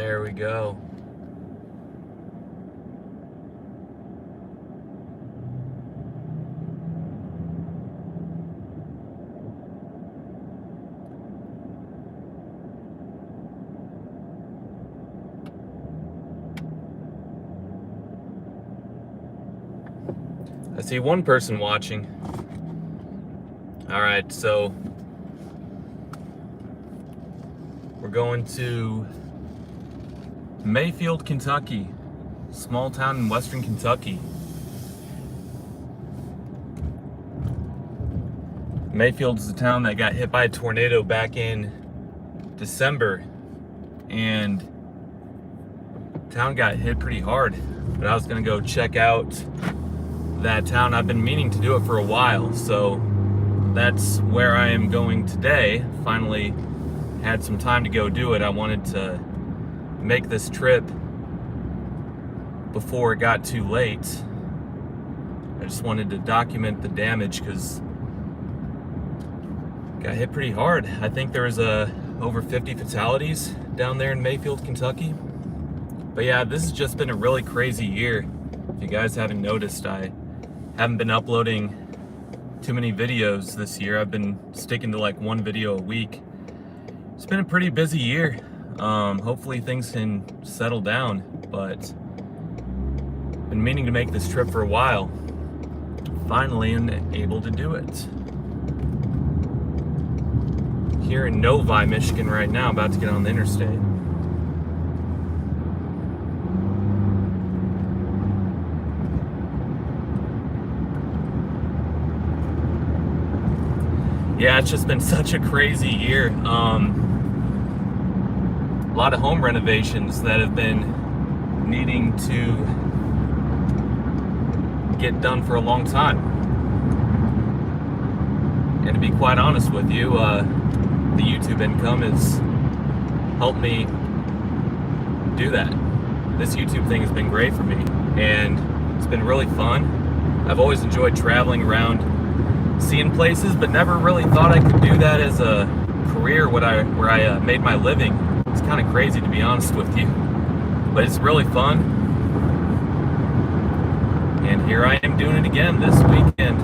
There we go. I see one person watching. All right, so we're going to Mayfield, Kentucky, small town in western Kentucky. Mayfield is a town that got hit by a tornado back in December, and town got hit pretty hard. But I was gonna go check out that town. I've been meaning to do it for a while, so that's where I am going today. Finally had some time to go do it. I wanted to make this trip before it got too late. I just wanted to document the damage because got hit pretty hard. I think there was over 50 fatalities down there in Mayfield, Kentucky. But yeah, this has just been a really crazy year. If you guys haven't noticed, I haven't been uploading too many videos this year. I've been sticking to like one video a week. It's been a pretty busy year. Hopefully things can settle down, but been meaning to make this trip for a while. Finally am able to do it. Here in Novi, Michigan right now, about to get on the interstate. Yeah, it's just been such a crazy year. A lot of home renovations that have been needing to get done for a long time. And to be quite honest with you, the YouTube income has helped me do that. This YouTube thing has been great for me, and it's been really fun. I've always enjoyed traveling around, seeing places, but never really thought I could do that as a career where I made my living. It's kind of crazy, to be honest with you, but it's really fun. And here I am doing it again this weekend.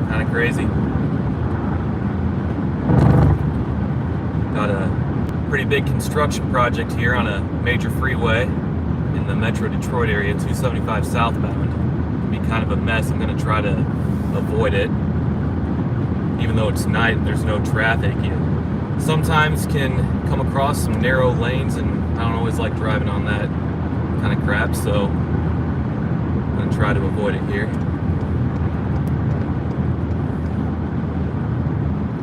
Kind of crazy. Got a pretty big construction project here on a major freeway in the Metro Detroit area, 275 southbound. It'll be kind of a mess. I'm going to try to avoid it. Even though it's night and there's no traffic, you sometimes can come across some narrow lanes, and I don't always like driving on that kind of crap, so I'm going to try to avoid it here.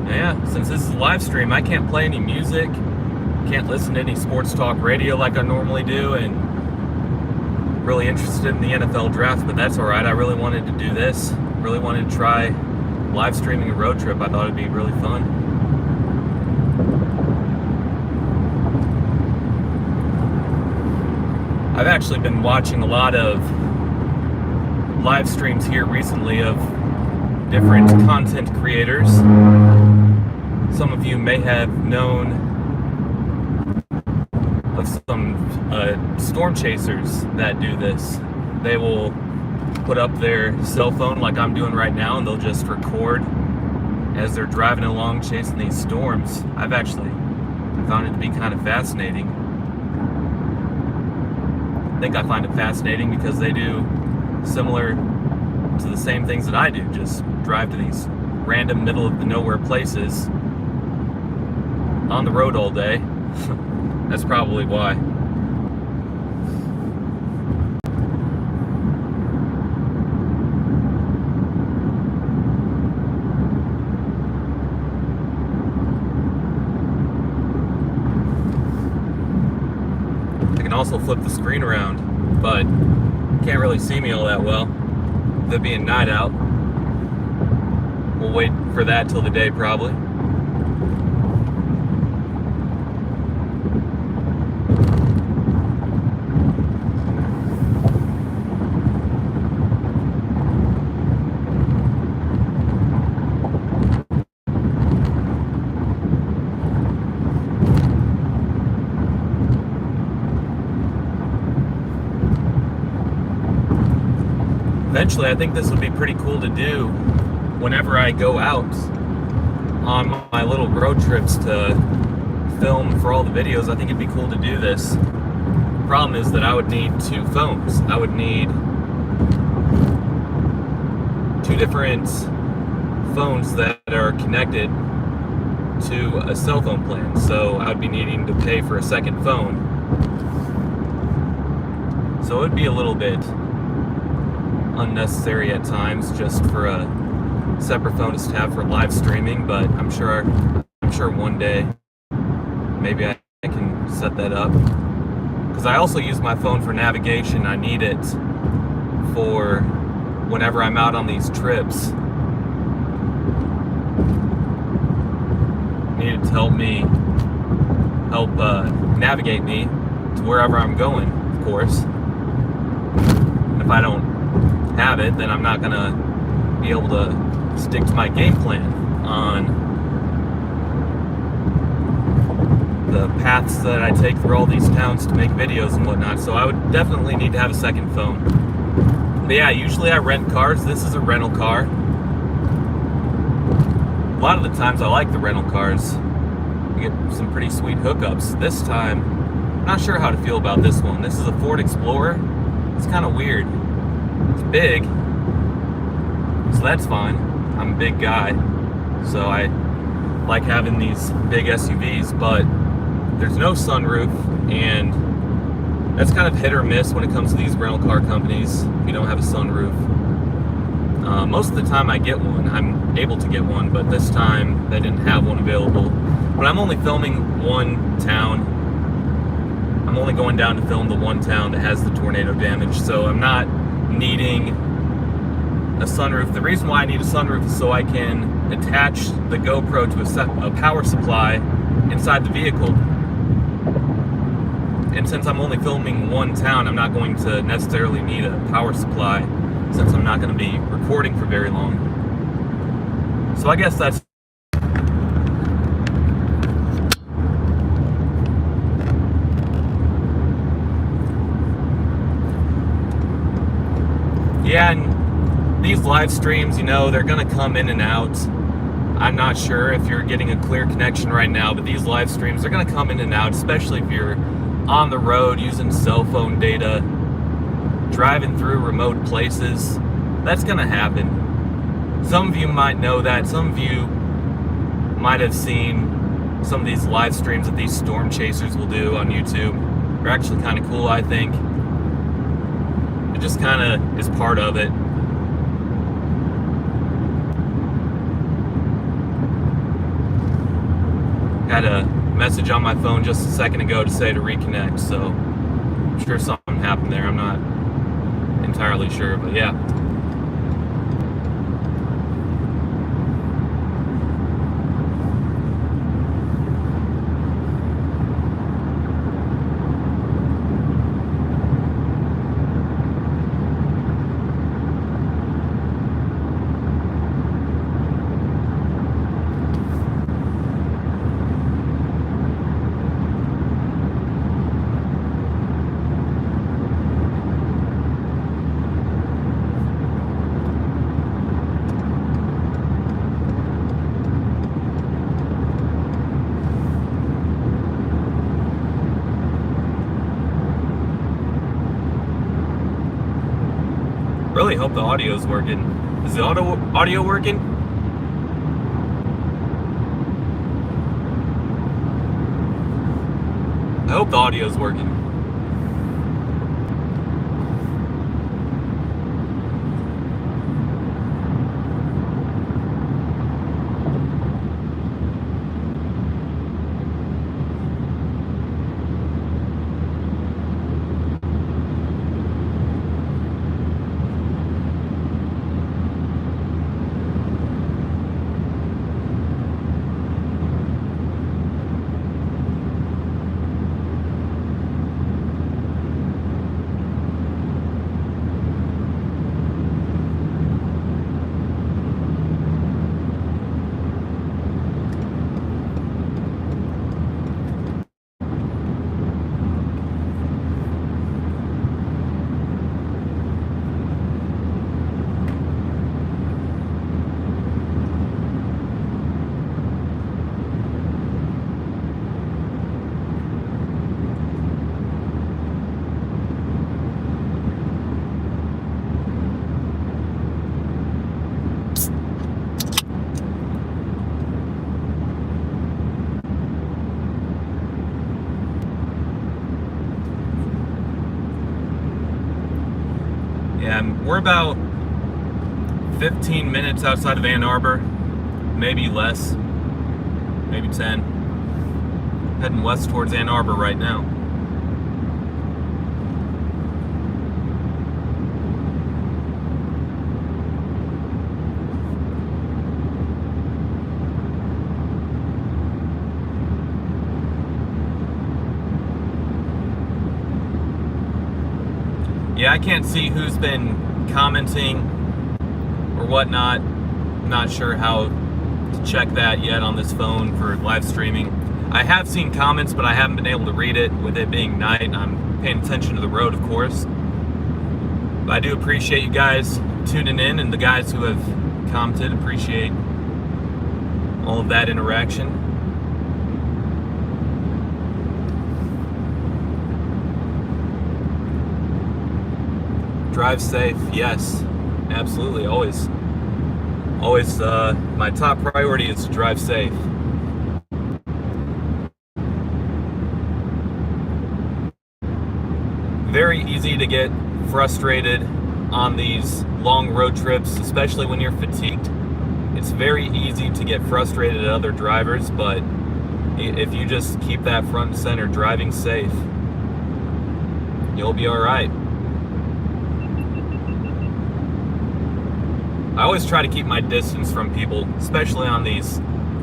Yeah, since this is a live stream, I can't play any music, can't listen to any sports talk radio like I normally do, and really interested in the NFL draft, but that's alright. I really wanted to do this, really wanted to try live streaming a road trip. I thought it'd be really fun. I've actually been watching a lot of live streams here recently of different content creators. Some of you may have known of some storm chasers that do this. They will put up their cell phone like I'm doing right now, and they'll just record as they're driving along chasing these storms. I've actually found it to be kind of fascinating. I think I find it fascinating because they do similar to the same things that I do, just drive to these random middle of the nowhere places on the road all day. That's probably why. I can also flip the screen around, but can't really see me all that well. There being night out. We'll wait for that till the day probably. eventually I think this would be pretty cool to do whenever I go out on my little road trips to film for all the videos. I think it'd be cool to do this. Problem is that I would need two phones. I would need two different phones that are connected to a cell phone plan, so I would be needing to pay for a second phone. So it would be a little bit unnecessary at times just for a separate phone to have for live streaming, but I'm sure one day maybe I can set that up, because I also use my phone for navigation. I need it for whenever I'm out on these trips. I need it to help navigate me to wherever I'm going, of course. And if I don't have it, then I'm not gonna be able to stick to my game plan on the paths that I take through all these towns to make videos and whatnot. So I would definitely need to have a second phone. But yeah, usually I rent cars. This is a rental car. A lot of the times I like the rental cars. You get some pretty sweet hookups. This time, I'm not sure how to feel about this one. This is a Ford Explorer. It's kind of weird. It's big, so that's fine. I'm a big guy, so I like having these big SUVs, but there's no sunroof, and that's kind of hit or miss when it comes to these rental car companies. If you don't have a sunroof, most of the time I get one. I'm able to get one, but this time they didn't have one available. But I'm only filming one town. I'm only going down to film the one town that has the tornado damage, so I'm not needing a sunroof. The reason why I need a sunroof is so I can attach the GoPro to a power supply inside the vehicle. And since I'm only filming one town, I'm not going to necessarily need a power supply, since I'm not going to be recording for very long. So I guess that's yeah, and these live streams, they're gonna come in and out. I'm not sure if you're getting a clear connection right now, but these live streams are gonna come in and out, especially if you're on the road using cell phone data, driving through remote places. That's gonna happen. Some of you might know that. Some of you might have seen some of these live streams that these storm chasers will do on YouTube. They're actually kind of cool, I think. It just kind of is part of it. Had a message on my phone just a second ago to say to reconnect, so I'm sure something happened there. I'm not entirely sure, but yeah. Really hope the audio's working. Is the audio working? I hope the audio's working. And we're about 15 minutes outside of Ann Arbor, maybe less, maybe 10. Heading west towards Ann Arbor right now. Yeah, I can't see who's been commenting or whatnot. I'm not sure how to check that yet on this phone for live streaming. I have seen comments, but I haven't been able to read it with it being night. I'm paying attention to the road, of course. But I do appreciate you guys tuning in, and the guys who have commented, appreciate all of that interaction. Drive safe, yes, absolutely, always. My top priority is to drive safe. Very easy to get frustrated on these long road trips, especially when you're fatigued. It's very easy to get frustrated at other drivers, but if you just keep that front and center, driving safe, you'll be all right. I always try to keep my distance from people, especially on these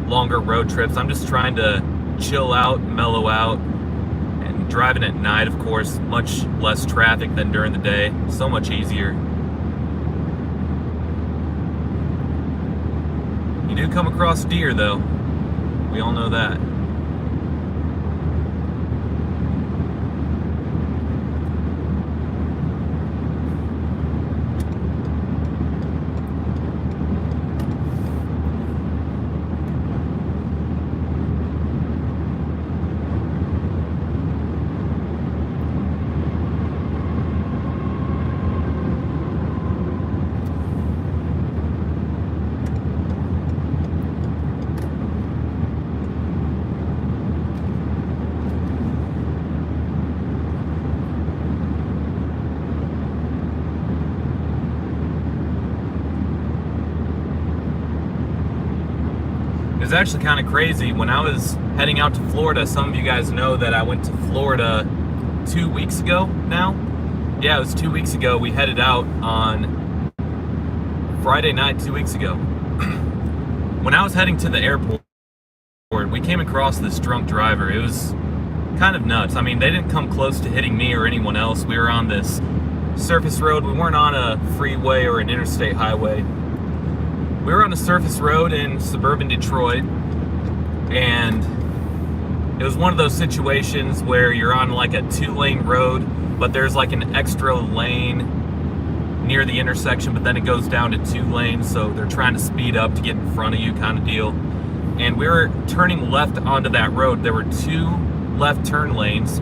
longer road trips. I'm just trying to chill out, mellow out, and driving at night, of course, much less traffic than during the day. So much easier. You do come across deer, though. We all know that. It was actually kind of crazy. When I was heading out to Florida, some of you guys know that I went to Florida 2 weeks ago now. Yeah, it was 2 weeks ago. We headed out on Friday night 2 weeks ago. When I was heading to the airport, we came across this drunk driver. It was kind of nuts. I mean, they didn't come close to hitting me or anyone else. We were on this surface road. We weren't on a freeway or an interstate highway. We were on a surface road in suburban Detroit, and it was one of those situations where you're on like a 2-lane road, but there's like an extra lane near the intersection, but then it goes down to 2 lanes, so they're trying to speed up to get in front of you kind of deal. And we were turning left onto that road. There were 2 left turn lanes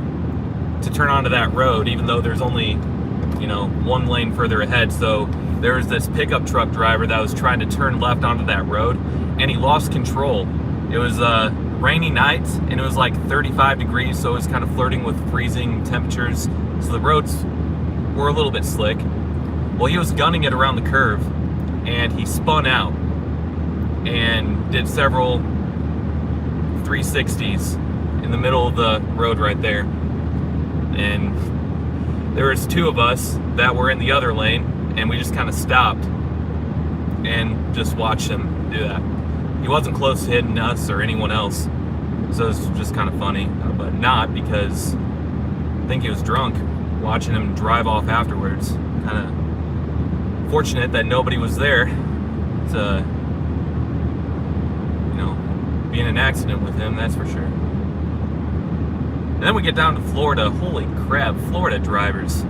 to turn onto that road, even though there's only, 1 lane further ahead. So there was this pickup truck driver that was trying to turn left onto that road, and he lost control. It was a rainy night, and it was like 35 degrees, so it was kind of flirting with freezing temperatures. So the roads were a little bit slick. Well, he was gunning it around the curve, and he spun out and did several 360s in the middle of the road right there. And there was 2 of us that were in the other lane, and we just kind of stopped and just watched him do that. He wasn't close to hitting us or anyone else, so it's just kind of funny, but not because I think he was drunk. Watching him drive off afterwards, kind of fortunate that nobody was there to, be in an accident with him, that's for sure. And then we get down to Florida. Holy crap, Florida drivers.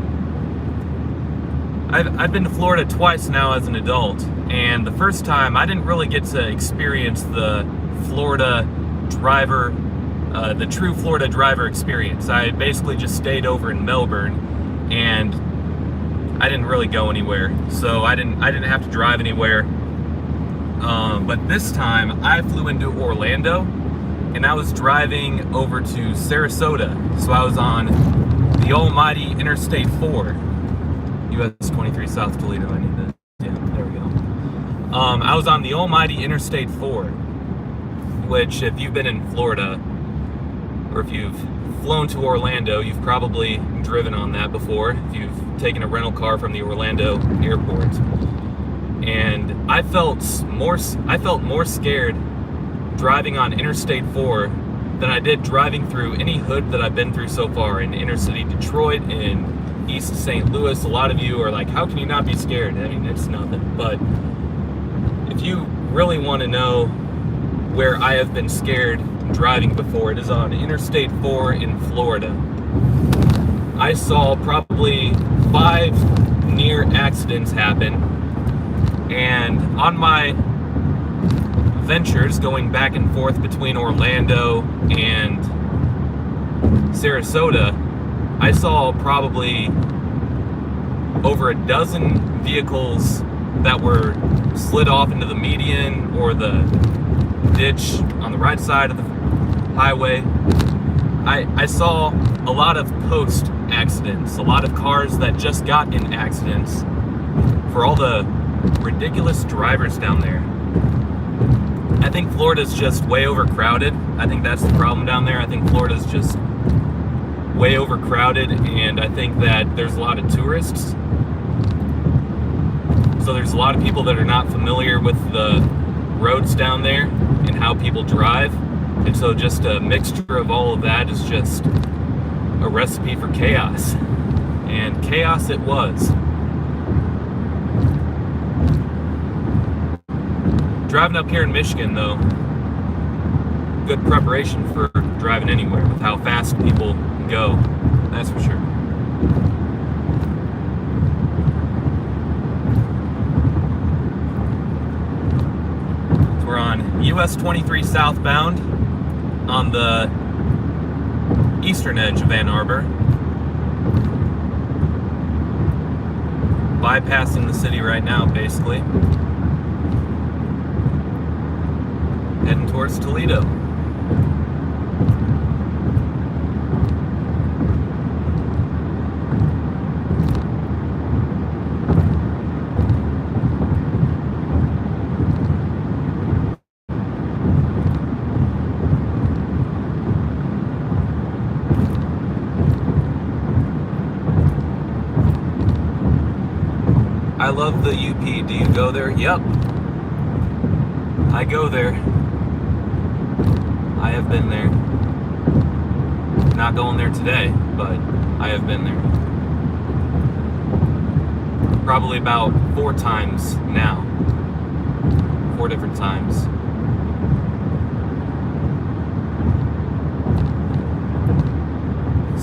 I've been to Florida twice now as an adult, and the first time I didn't really get to experience the Florida driver, the true Florida driver experience. I basically just stayed over in Melbourne, and I didn't really go anywhere, so I didn't have to drive anywhere. But this time I flew into Orlando, and I was driving over to Sarasota, so I was on the almighty Interstate 4. US 23 South Toledo. I need to, yeah, there we go. I was on the almighty Interstate 4, which if you've been in Florida, or if you've flown to Orlando, you've probably driven on that before, if you've taken a rental car from the Orlando airport. And I felt more scared driving on Interstate 4 than I did driving through any hood that I've been through so far in inner city Detroit, in East St. Louis. A lot of you are like, how can you not be scared? I mean, it's nothing. But if you really want to know where I have been scared driving before, it is on Interstate 4 in Florida. I saw probably 5 near accidents happen, and on my ventures going back and forth between Orlando and Sarasota, I saw probably over a dozen vehicles that were slid off into the median or the ditch on the right side of the highway. I saw a lot of post accidents, a lot of cars that just got in accidents for all the ridiculous drivers down there. I think Florida's just way overcrowded. I think that's the problem down there. I think Florida's just way overcrowded, and I think that there's a lot of tourists. So there's a lot of people that are not familiar with the roads down there and how people drive. And so just a mixture of all of that is just a recipe for chaos. And chaos it was. Driving up here in Michigan, though, good preparation for driving anywhere with how fast people go, that's for sure. So we're on US 23 southbound on the eastern edge of Ann Arbor, bypassing the city right now, basically. Heading towards Toledo. I love the UP. Do you go there? Yep. I go there. I have been there. Not going there today, but I have been there. Probably about 4 times now. 4 different times.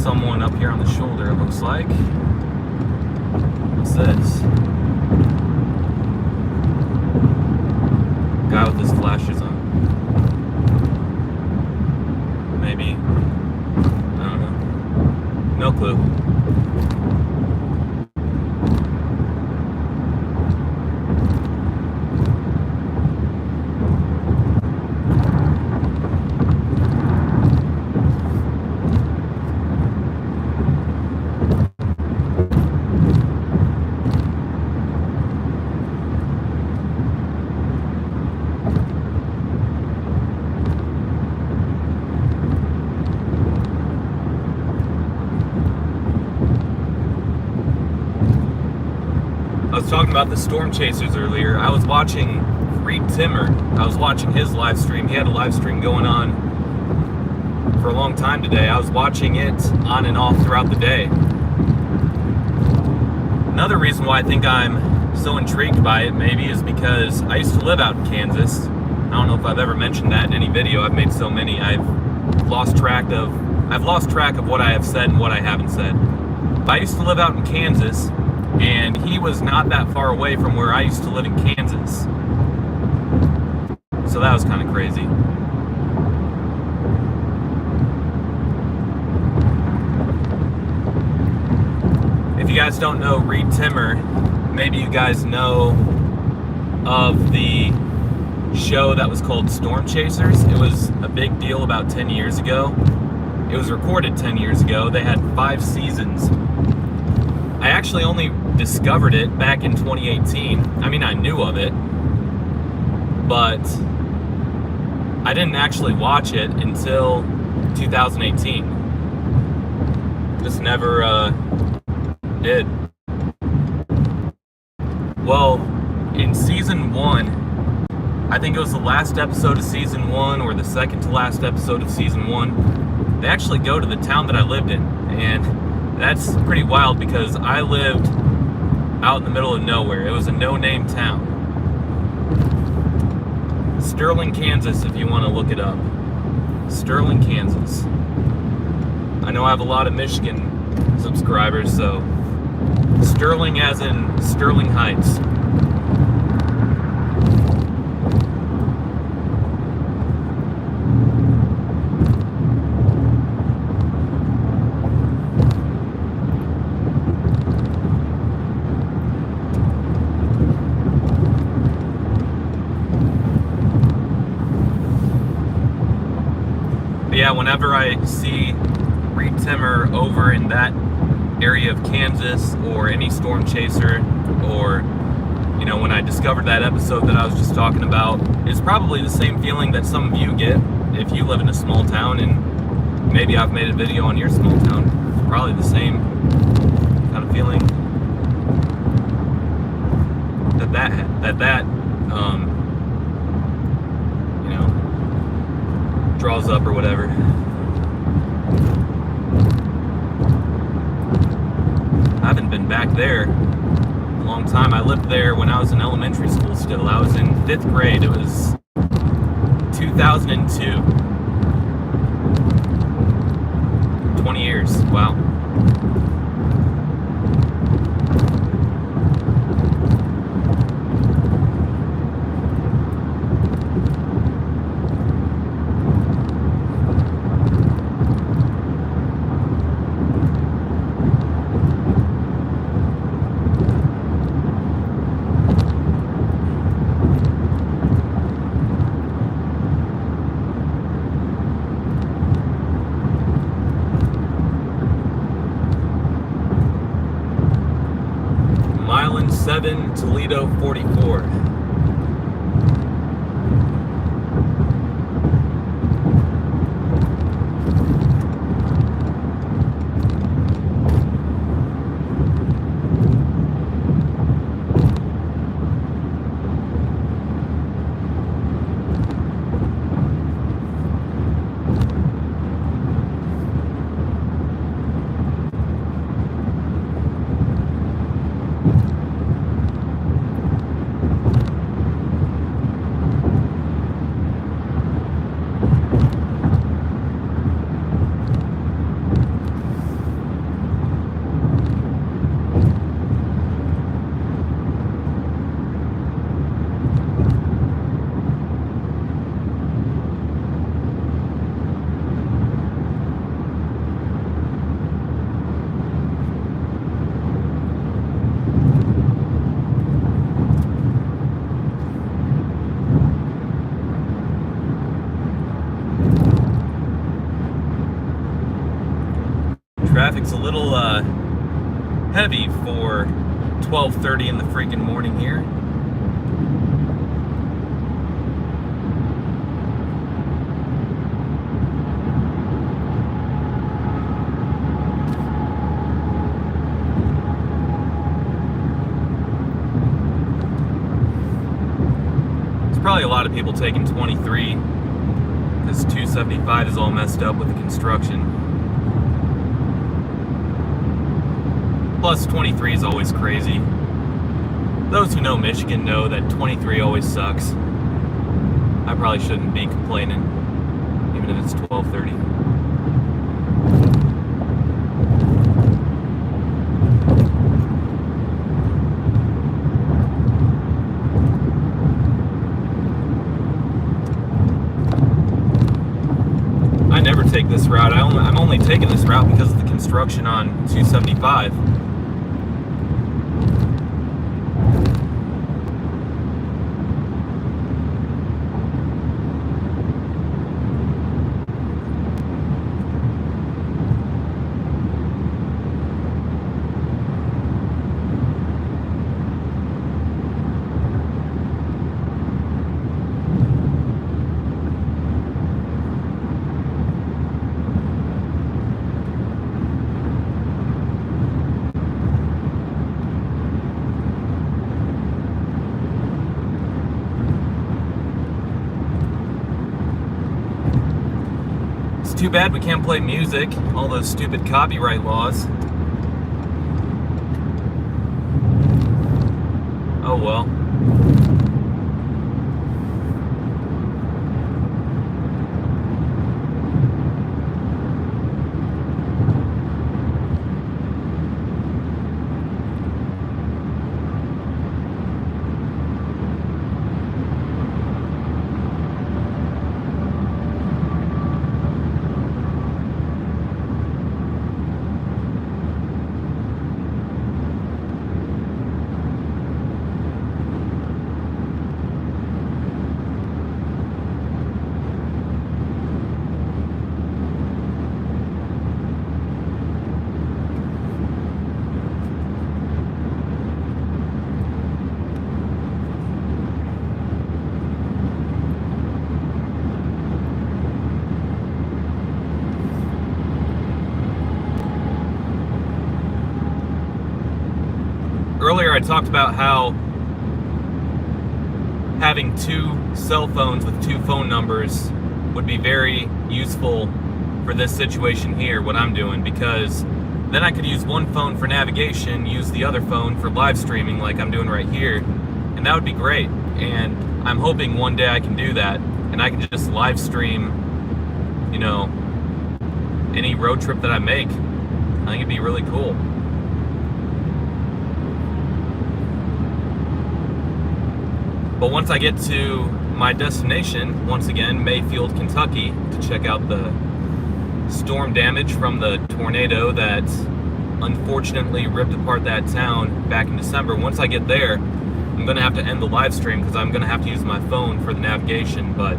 Someone up here on the shoulder, it looks like. What's this? Guy with his flashes on. Maybe. I don't know. No clue. I was talking about the storm chasers earlier. I was watching Reed Timmer. I was watching his live stream. He had a live stream going on for a long time today. I was watching it on and off throughout the day. Another reason why I think I'm so intrigued by it maybe is because I used to live out in Kansas. I don't know if I've ever mentioned that in any video. I've made so many. I've lost track of what I have said and what I haven't said. But I used to live out in Kansas, and he was not that far away from where I used to live in Kansas. So that was kind of crazy. If you guys don't know Reed Timmer, maybe you guys know of the show that was called Storm Chasers. It was a big deal about 10 years ago. It was recorded 10 years ago. They had 5 seasons. I actually only discovered it back in 2018. I mean, I knew of it, but I didn't actually watch it until 2018. Just never did. Well, in season 1, I think it was the last episode of season 1 or the second to last episode of season 1, they actually go to the town that I lived in. And that's pretty wild because I lived out in the middle of nowhere. It was a no-name town. Sterling, Kansas, if you want to look it up. Sterling, Kansas. I know I have a lot of Michigan subscribers, so Sterling as in Sterling Heights. But yeah, whenever I see Reed Timmer over in that area of Kansas, or any storm chaser, or, you know, when I discovered that episode that I was just talking about, it's probably the same feeling that some of you get if you live in a small town, and maybe I've made a video on your small town. It's probably the same kind of feeling that you know, draws up or whatever. I haven't been back there in a long time. I lived there when I was in elementary school still. I was in 5th grade. It was 2002. 20 years. Wow. Milan 7, Toledo 44. Traffic's a little heavy for 12:30 in the freaking morning here. There's probably a lot of people taking 23 because 275 is all messed up with the construction. Plus 23 is always crazy. Those who know Michigan know that 23 always sucks. I probably shouldn't be complaining, even if it's 12:30. I never take this route. I'm only taking this route because of the construction on 275. too bad we can't play music. All those stupid copyright laws. Oh well. Earlier I talked about how having 2 cell phones with 2 phone numbers would be very useful for this situation here, what I'm doing, because then I could use one phone for navigation, use the other phone for live streaming like I'm doing right here, and that would be great. And I'm hoping one day I can do that, and I can just live stream, you know, any road trip that I make. I think it'd be really cool. But once I get to my destination, once again, Mayfield, Kentucky, to check out the storm damage from the tornado that unfortunately ripped apart that town back in December. Once I get there, I'm going to have to end the live stream because I'm going to have to use my phone for the navigation. But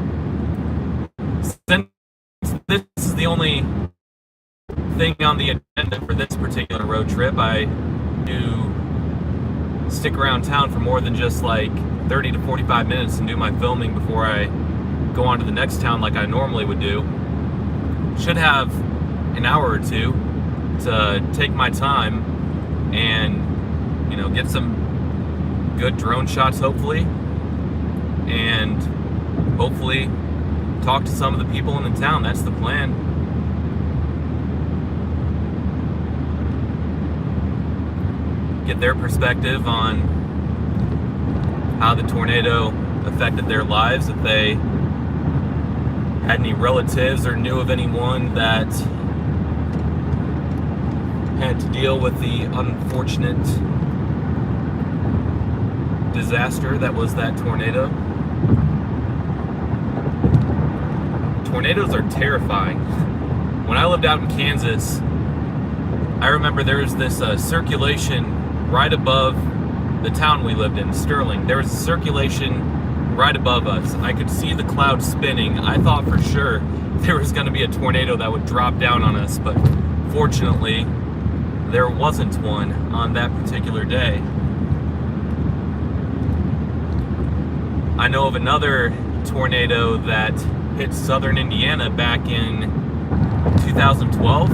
since this is the only thing on the agenda for this particular road trip, I do stick around town for more than just like 30 to 45 minutes and do my filming before I go on to the next town like I normally would do. Should have an hour or two to take my time and, you know, get some good drone shots hopefully, and hopefully talk to some of the people in the town. That's the plan. Get their perspective on how the tornado affected their lives, if they had any relatives or knew of anyone that had to deal with the unfortunate disaster that was that tornado. Tornadoes are terrifying. When I lived out in Kansas, I remember there was this circulation right above the town we lived in, Sterling. There was a circulation right above us. I could see the clouds spinning. I thought for sure there was going to be a tornado that would drop down on us, but fortunately there wasn't one on that particular day. I know of another tornado that hit southern Indiana back in 2012,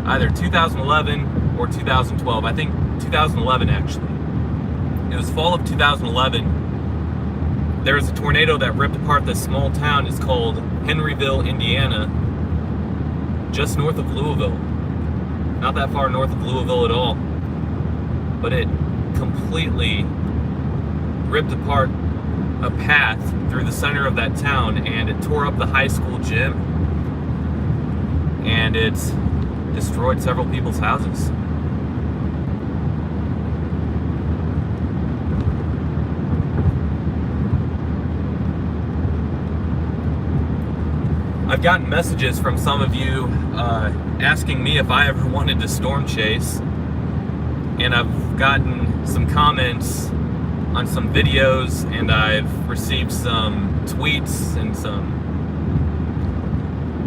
either 2011 or 2012. I think 2011 actually. It was fall of 2011. There was a tornado that ripped apart this small town. It's called Henryville, Indiana, just north of Louisville. Not that far north of Louisville at all. But it completely ripped apart a path through the center of that town, and it tore up the high school gym, and it destroyed several people's houses. I've gotten messages from some of you asking me if I ever wanted to storm chase, and I've gotten some comments on some videos, and I've received some tweets and some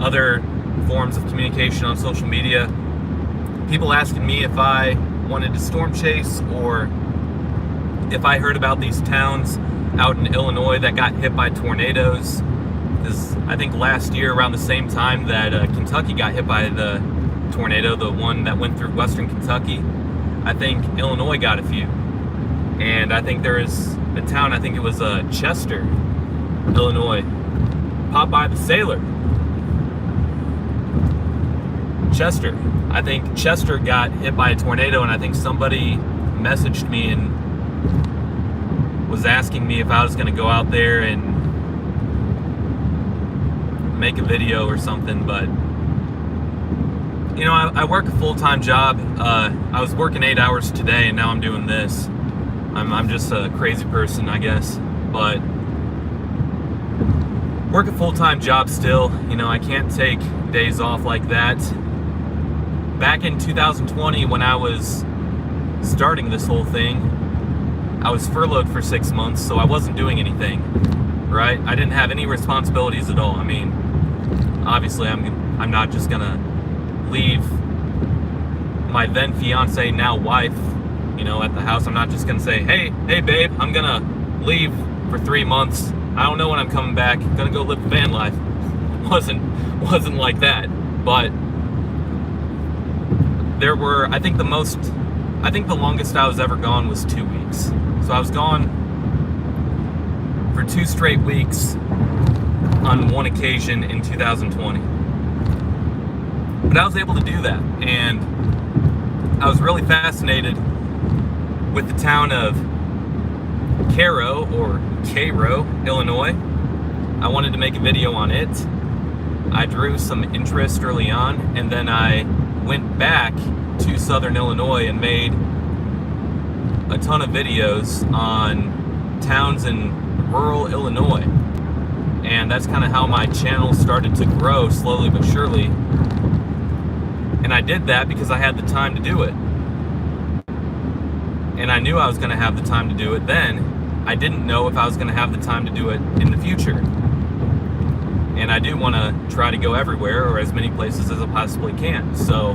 other forms of communication on social media. People asking me if I wanted to storm chase, or if I heard about these towns out in Illinois that got hit by tornadoes. Because I think last year around the same time that Kentucky got hit by the tornado, the one that went through western Kentucky, I think Illinois got a few. And I think there is a town, I think it was Chester, Illinois, Popeye the Sailor. Chester. I think Chester got hit by a tornado, and I think somebody messaged me and was asking me if I was going to go out there and make a video or something. But you know, I work a full-time job. I was working 8 hours today, and now I'm doing this. I'm just a crazy person, I guess. But work a full-time job still. You know, I can't take days off like that. Back in 2020, when I was starting this whole thing, I was furloughed for 6 months, so I wasn't doing anything, right? I didn't have any responsibilities at all. I mean, obviously, I'm not just gonna leave my then fiance, now wife, you know, at the house. I'm not just gonna say, hey babe, I'm gonna leave for 3 months. I don't know when I'm coming back. Gonna go live the van life. Wasn't like that. But there were, I think the longest I was ever gone was 2 weeks. So I was gone for 2 straight weeks on one occasion in 2020. But I was able to do that, and I was really fascinated with the town of Cairo, Illinois. I wanted to make a video on it. I drew some interest early on, and then I went back to Southern Illinois and made a ton of videos on towns in rural Illinois. And that's kind of how my channel started to grow slowly but surely. And I did that because I had the time to do it. And I knew I was going to have the time to do it then. I didn't know if I was going to have the time to do it in the future. And I do want to try to go everywhere, or as many places as I possibly can. So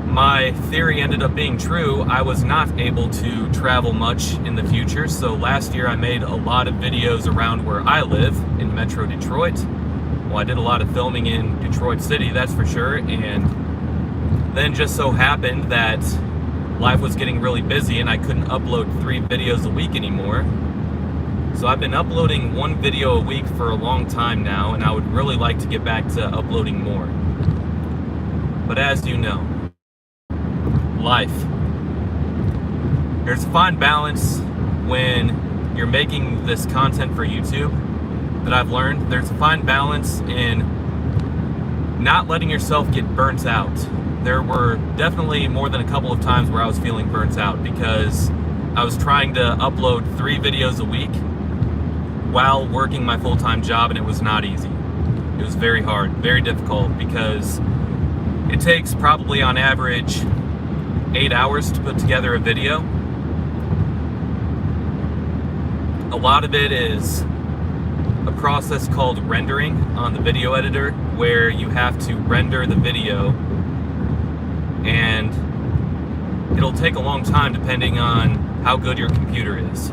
my theory ended up being true. I was not able to travel much in the future. So last year I made a lot of videos around where I live in Metro Detroit. Well, I did a lot of filming in Detroit City, that's for sure. And then just so happened that life was getting really busy and I couldn't upload 3 videos a week anymore. So I've been uploading 1 video a week for a long time now, and I would really like to get back to uploading more. But as you know, life. There's a fine balance when you're making this content for YouTube that I've learned. There's a fine balance in not letting yourself get burnt out. There were definitely more than a couple of times where I was feeling burnt out because I was trying to upload 3 videos a week while working my full-time job, and it was not easy. It was very hard, very difficult, because it takes probably on average 8 hours to put together a video. A lot of it is a process called rendering on the video editor, where you have to render the video, and it'll take a long time depending on how good your computer is.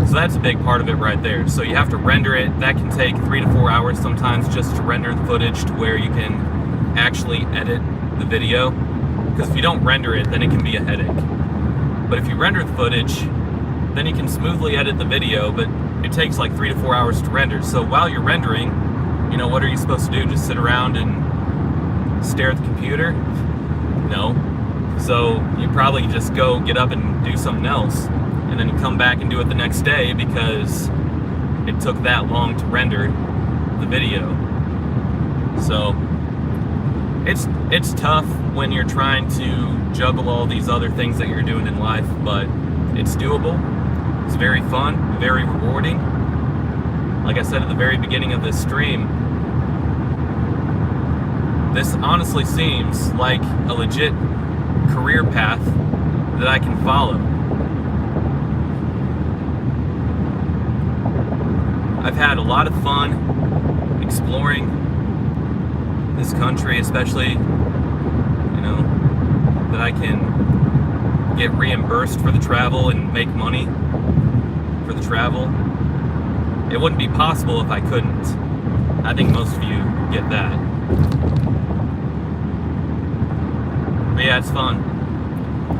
So that's a big part of it right there. So you have to render it. That can take 3 to 4 hours sometimes just to render the footage to where you can actually edit the video. Because if you don't render it, then it can be a headache. But if you render the footage, then you can smoothly edit the video, but it takes like 3 to 4 hours to render. So while you're rendering, you know, what are you supposed to do? Just sit around and stare at the computer? No. So you probably just go get up and do something else, and then you come back and do it the next day because it took that long to render the video. So it's tough when you're trying to juggle all these other things that you're doing in life, but it's doable. It's very fun, very rewarding. Like I said at the very beginning of this stream, this honestly seems like a legit career path that I can follow. I've had a lot of fun exploring this country, especially, you know, that I can get reimbursed for the travel and make money for the travel. It wouldn't be possible if I couldn't. I think most of you get that. But yeah, it's fun.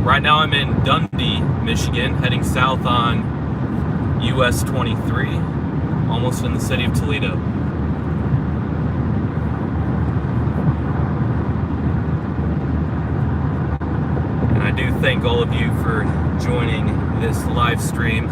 Right now I'm in Dundee, Michigan, heading south on US 23, almost in the city of Toledo. thank all of you for joining this live stream.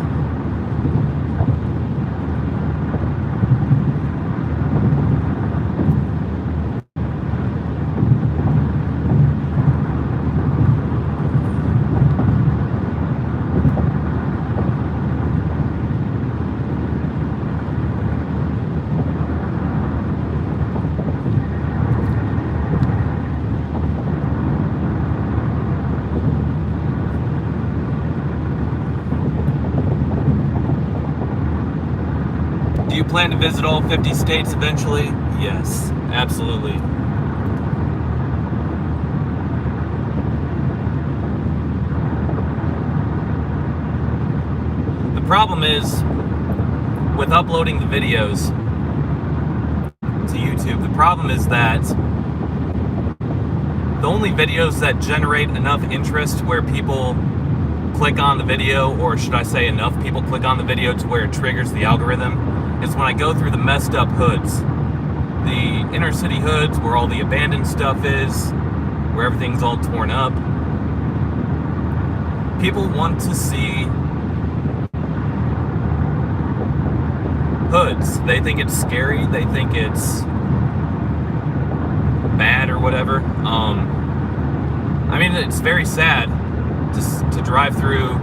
Do you plan to visit all 50 states eventually? Yes, absolutely. The problem is, with uploading the videos to YouTube, the problem is that the only videos that generate enough interest where people click on the video, or should I say enough people click on the video to where it triggers the algorithm, is when I go through the messed up hoods. The inner city hoods where all the abandoned stuff is, where everything's all torn up. People want to see hoods. They think it's scary, they think it's bad or whatever. I mean, it's very sad to drive through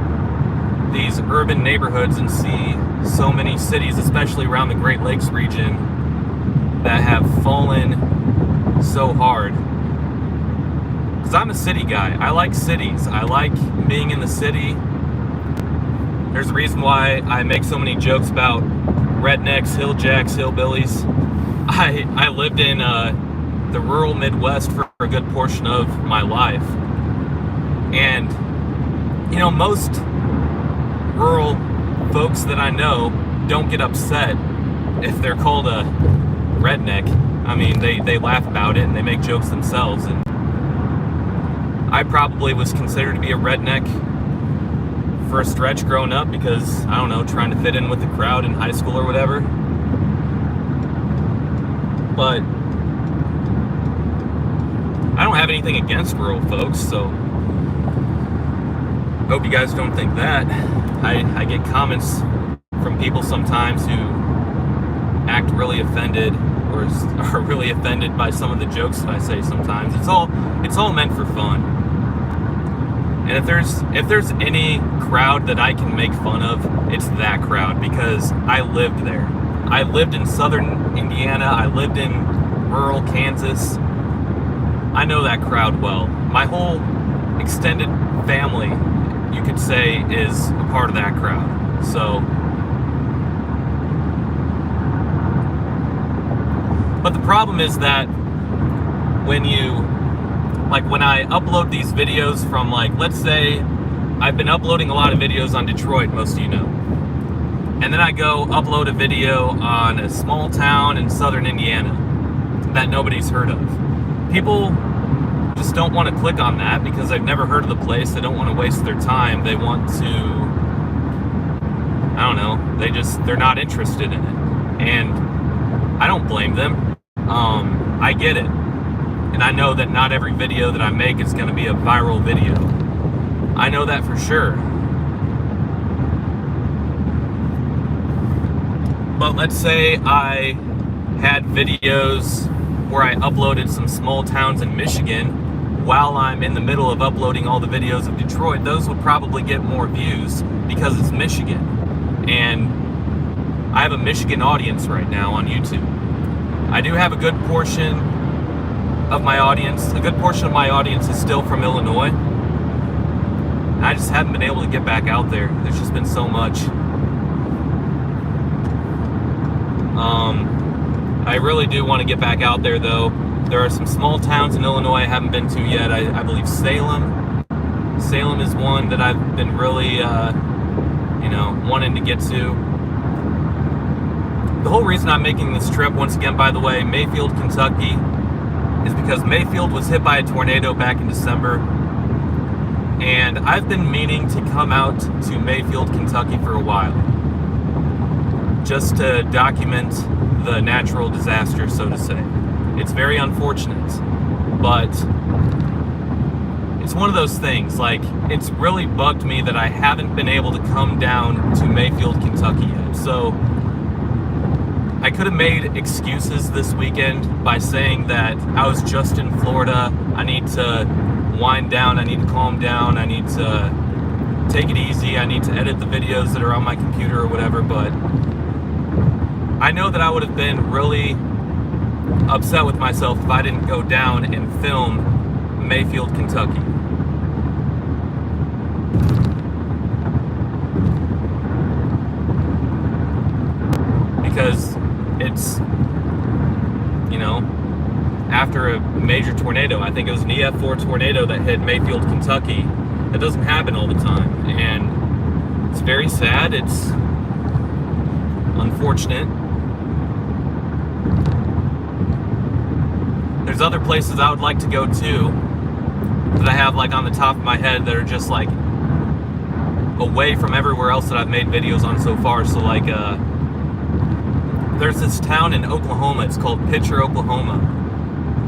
these urban neighborhoods and see so many cities, especially around the Great Lakes region, that have fallen so hard. Because I'm a city guy. I like cities. I like being in the city. There's a reason why I make so many jokes about rednecks, hilljacks, hillbillies. I lived in the rural Midwest for a good portion of my life. And, you know, most rural folks that I know don't get upset if they're called a redneck. I mean, they laugh about it and they make jokes themselves. And I probably was considered to be a redneck for a stretch growing up because, I don't know, trying to fit in with the crowd in high school or whatever. But I don't have anything against rural folks, so hope you guys don't think that. I get comments from people sometimes who act really offended or are really offended by some of the jokes that I say sometimes. It's all meant for fun. And if there's any crowd that I can make fun of, it's that crowd, because I lived there. I lived in southern Indiana. I lived in rural Kansas. I know that crowd well. My whole extended family, you could say, is a part of that crowd. So, but the problem is that when I upload these videos from, like, let's say I've been uploading a lot of videos on Detroit, most of you know, and then I go upload a video on a small town in southern Indiana that nobody's heard of. People just don't want to click on that because they've never heard of the place. They don't want to waste their time. They want to, I don't know, they're not interested in it. And I don't blame them. I get it. And I know that not every video that I make is going to be a viral video. I know that for sure. But let's say I had videos where I uploaded some small towns in Michigan while I'm in the middle of uploading all the videos of Detroit. Those would probably get more views because it's Michigan. And I have a Michigan audience right now on YouTube. I do have a good portion of my audience. A good portion of my audience is still from Illinois. And I just haven't been able to get back out there. There's just been so much. I really do want to get back out there, though. There are some small towns in Illinois I haven't been to yet. I believe Salem. Salem is one that I've been really, wanting to get to. The whole reason I'm making this trip, once again, by the way, Mayfield, Kentucky, is because Mayfield was hit by a tornado back in December. And I've been meaning to come out to Mayfield, Kentucky for a while, just to document the natural disaster, so to say. It's very unfortunate, but it's one of those things, like, it's really bugged me that I haven't been able to come down to Mayfield, Kentucky yet. So I could have made excuses this weekend by saying that I was just in Florida, I need to wind down, I need to calm down, I need to take it easy, I need to edit the videos that are on my computer or whatever, but I know that I would have been really upset with myself if I didn't go down and film Mayfield, Kentucky. Because it's, you know, after a major tornado, I think it was an EF4 tornado that hit Mayfield, Kentucky. That doesn't happen all the time, and it's very sad, it's unfortunate. There's other places I would like to go to that I have like on the top of my head that are just like away from everywhere else that I've made videos on so far. So like there's this town in Oklahoma, it's called Pitcher, Oklahoma,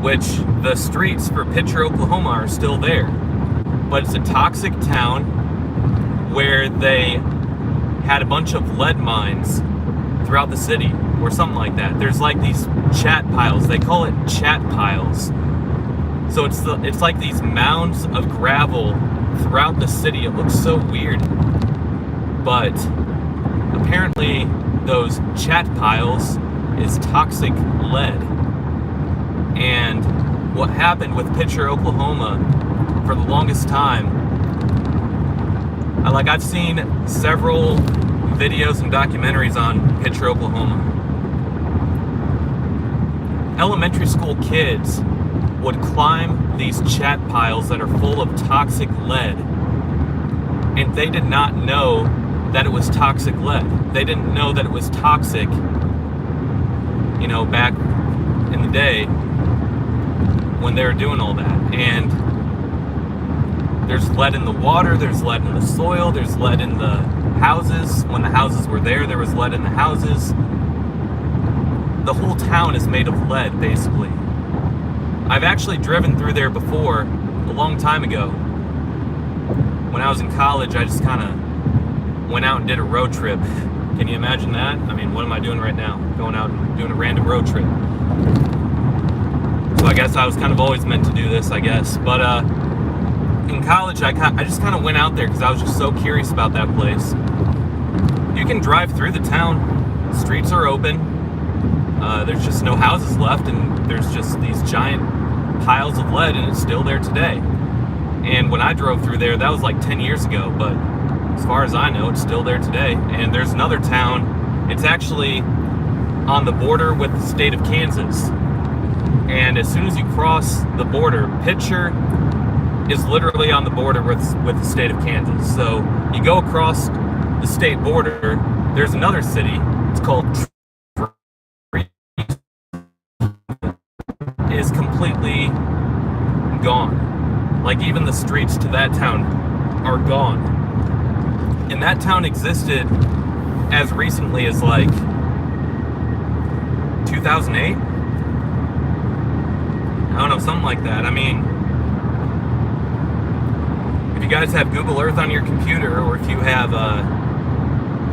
which the streets for Pitcher, Oklahoma are still there. But it's a toxic town where they had a bunch of lead mines throughout the city, or something like that. There's like these chat piles. They call it chat piles. So it's like these mounds of gravel throughout the city. It looks so weird. But apparently those chat piles is toxic lead. And what happened with Pitcher, Oklahoma, for the longest time, I've seen several videos and documentaries on Pitcher, Oklahoma. Elementary school kids would climb these chat piles that are full of toxic lead, and they did not know that it was toxic lead. They didn't know that it was toxic, you know, back in the day when they were doing all that. And there's lead in the water, there's lead in the soil, there's lead in the houses. When the houses were there was lead in the houses. The whole town is made of lead, basically. I've actually driven through there before, a long time ago. When I was in college, I just kind of went out and did a road trip. Can you imagine that? I mean, what am I doing right now? Going out and doing a random road trip. So I guess I was kind of always meant to do this, I guess. But in college, I just kind of went out there because I was just so curious about that place. You can drive through the town. Streets are open. There's just no houses left, and there's just these giant piles of lead, and it's still there today. And when I drove through there, that was like 10 years ago, but as far as I know, it's still there today. And there's another town. It's actually on the border with the state of Kansas. And as soon as you cross the border, Pitcher is literally on the border with the state of Kansas. So you go across the state border, there's another city. It's called is completely gone. Like, even the streets to that town are gone. And that town existed as recently as like 2008. I don't know, something like that. I mean, if you guys have Google Earth on your computer, or if you have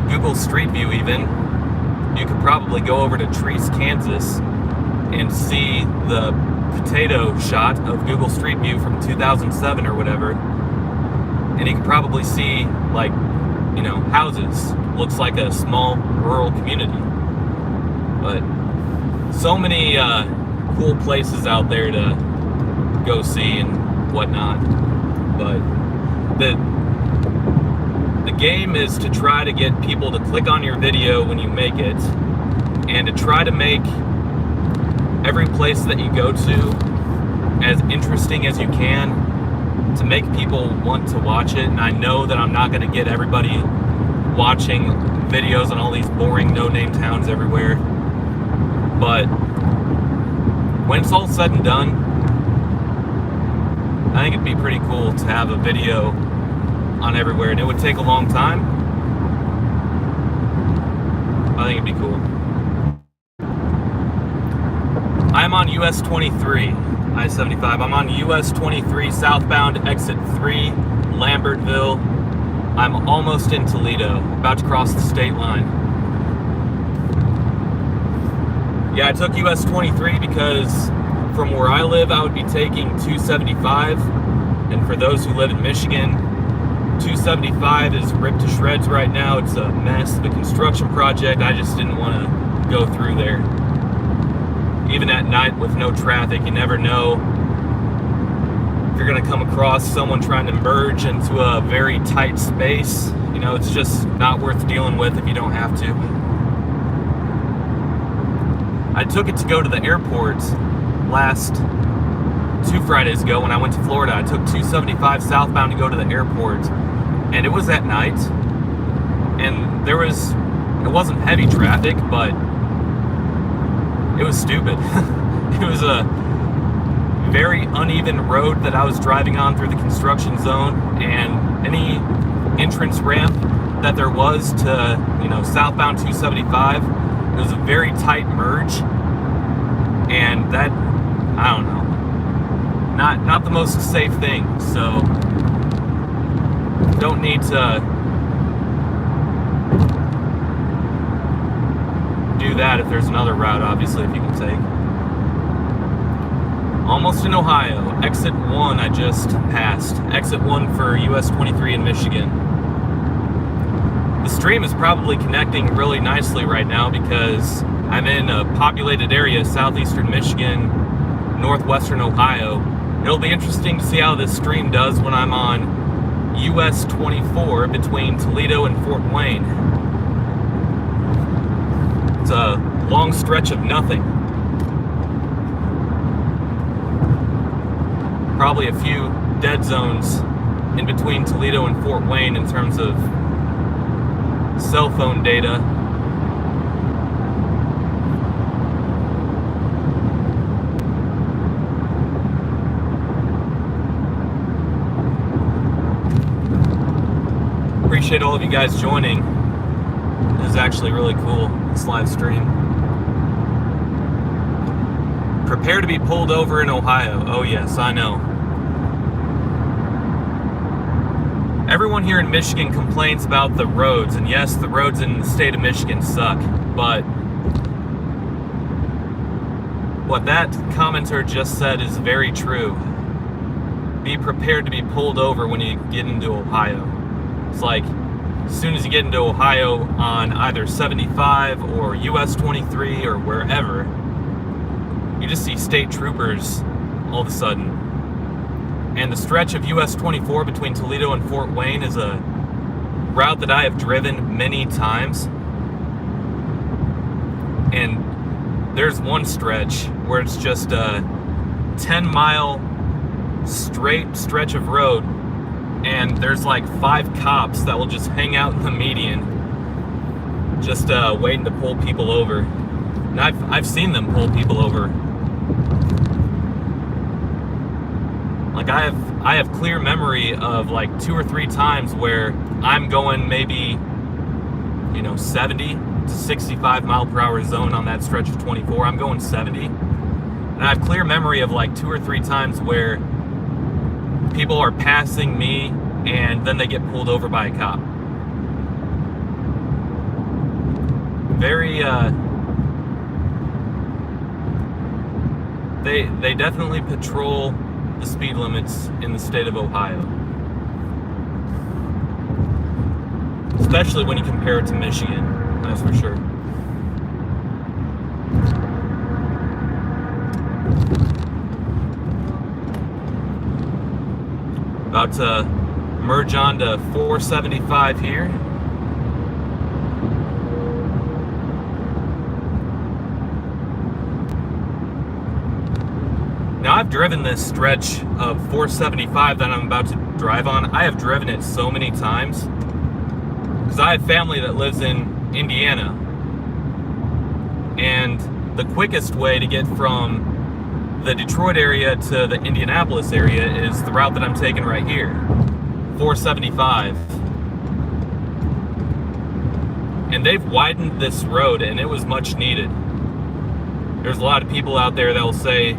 Google Street View even, you could probably go over to Treese, Kansas, and see the potato shot of Google Street View from 2007 or whatever. And you can probably see, like, you know, houses. Looks like a small rural community. But so many cool places out there to go see and whatnot. But the game is to try to get people to click on your video when you make it, and to try to make every place that you go to as interesting as you can, to make people want to watch it. And I know that I'm not going to get everybody watching videos on all these boring no-name towns everywhere, but when it's all said and done, I think it'd be pretty cool to have a video on everywhere, and it would take a long time. I think it'd be cool. I'm on US 23. I-75. I'm on US 23 southbound, exit 3, Lambertville. I'm almost in Toledo, about to cross the state line. Yeah, I took US 23 because from where I live, I would be taking 275. And for those who live in Michigan, 275 is ripped to shreds right now. It's a mess, the construction project. I just didn't want to go through there. Even at night with no traffic, you never know if you're going to come across someone trying to merge into a very tight space. You know, it's just not worth dealing with if you don't have to. I took it to go to the airport last 2 Fridays ago when I went to Florida. I took 275 southbound to go to the airport, and it was at night, and it wasn't heavy traffic, but it was stupid. It was a very uneven road that I was driving on through the construction zone, and any entrance ramp that there was to, southbound 275, it was a very tight merge, and that, I don't know, not the most safe thing. So don't need to do that if there's another route, obviously, if you can take. Almost in Ohio. Exit 1 I just passed. Exit 1 for US 23 in Michigan. The stream is probably connecting really nicely right now because I'm in a populated area, southeastern Michigan, northwestern Ohio. It'll be interesting to see how this stream does when I'm on US 24 between Toledo and Fort Wayne. It's a long stretch of nothing. Probably a few dead zones in between Toledo and Fort Wayne in terms of cell phone data. Appreciate all of you guys joining. This is actually really cool, this live stream. Prepare to be pulled over in Ohio. Oh yes, I know. Everyone here in Michigan complains about the roads, and yes, the roads in the state of Michigan suck, but what that commenter just said is very true. Be prepared to be pulled over when you get into Ohio. It's like, as soon as you get into Ohio on either 75 or US 23 or wherever, you just see state troopers all of a sudden. And the stretch of US 24 between Toledo and Fort Wayne is a route that I have driven many times. And there's one stretch where it's just a 10-mile straight stretch of road, and there's like 5 cops that will just hang out in the median, just waiting to pull people over. And I've seen them pull people over. Like I have clear memory of like 2 or 3 times where I'm going maybe 70 to 65 mile per hour zone on that stretch of 24. I'm going 70, and I have clear memory of like 2 or 3 times where people are passing me and then they get pulled over by a cop. Very they definitely patrol the speed limits in the state of Ohio, especially when you compare it to Michigan, that's for sure. About to merge on to 475 here. Now, I've driven this stretch of 475 that I'm about to drive on. I have driven it so many times because I have family that lives in Indiana. And the quickest way to get from the Detroit area to the Indianapolis area is the route that I'm taking right here, 475. And they've widened this road, and it was much needed. There's a lot of people out there that will say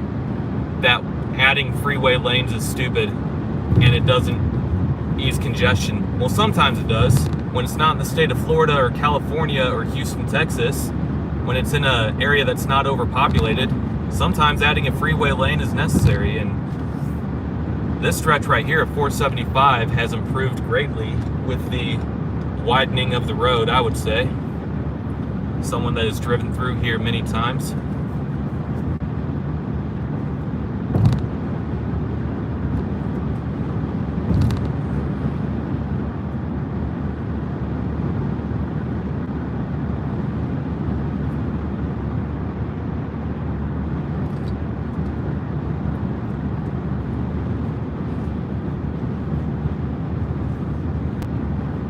that adding freeway lanes is stupid and it doesn't ease congestion. Well, sometimes it does. When it's not in the state of Florida or California or Houston, Texas, when it's in an area that's not overpopulated, sometimes adding a freeway lane is necessary. And this stretch right here of 475 has improved greatly with the widening of the road, I would say. Someone that has driven through here many times.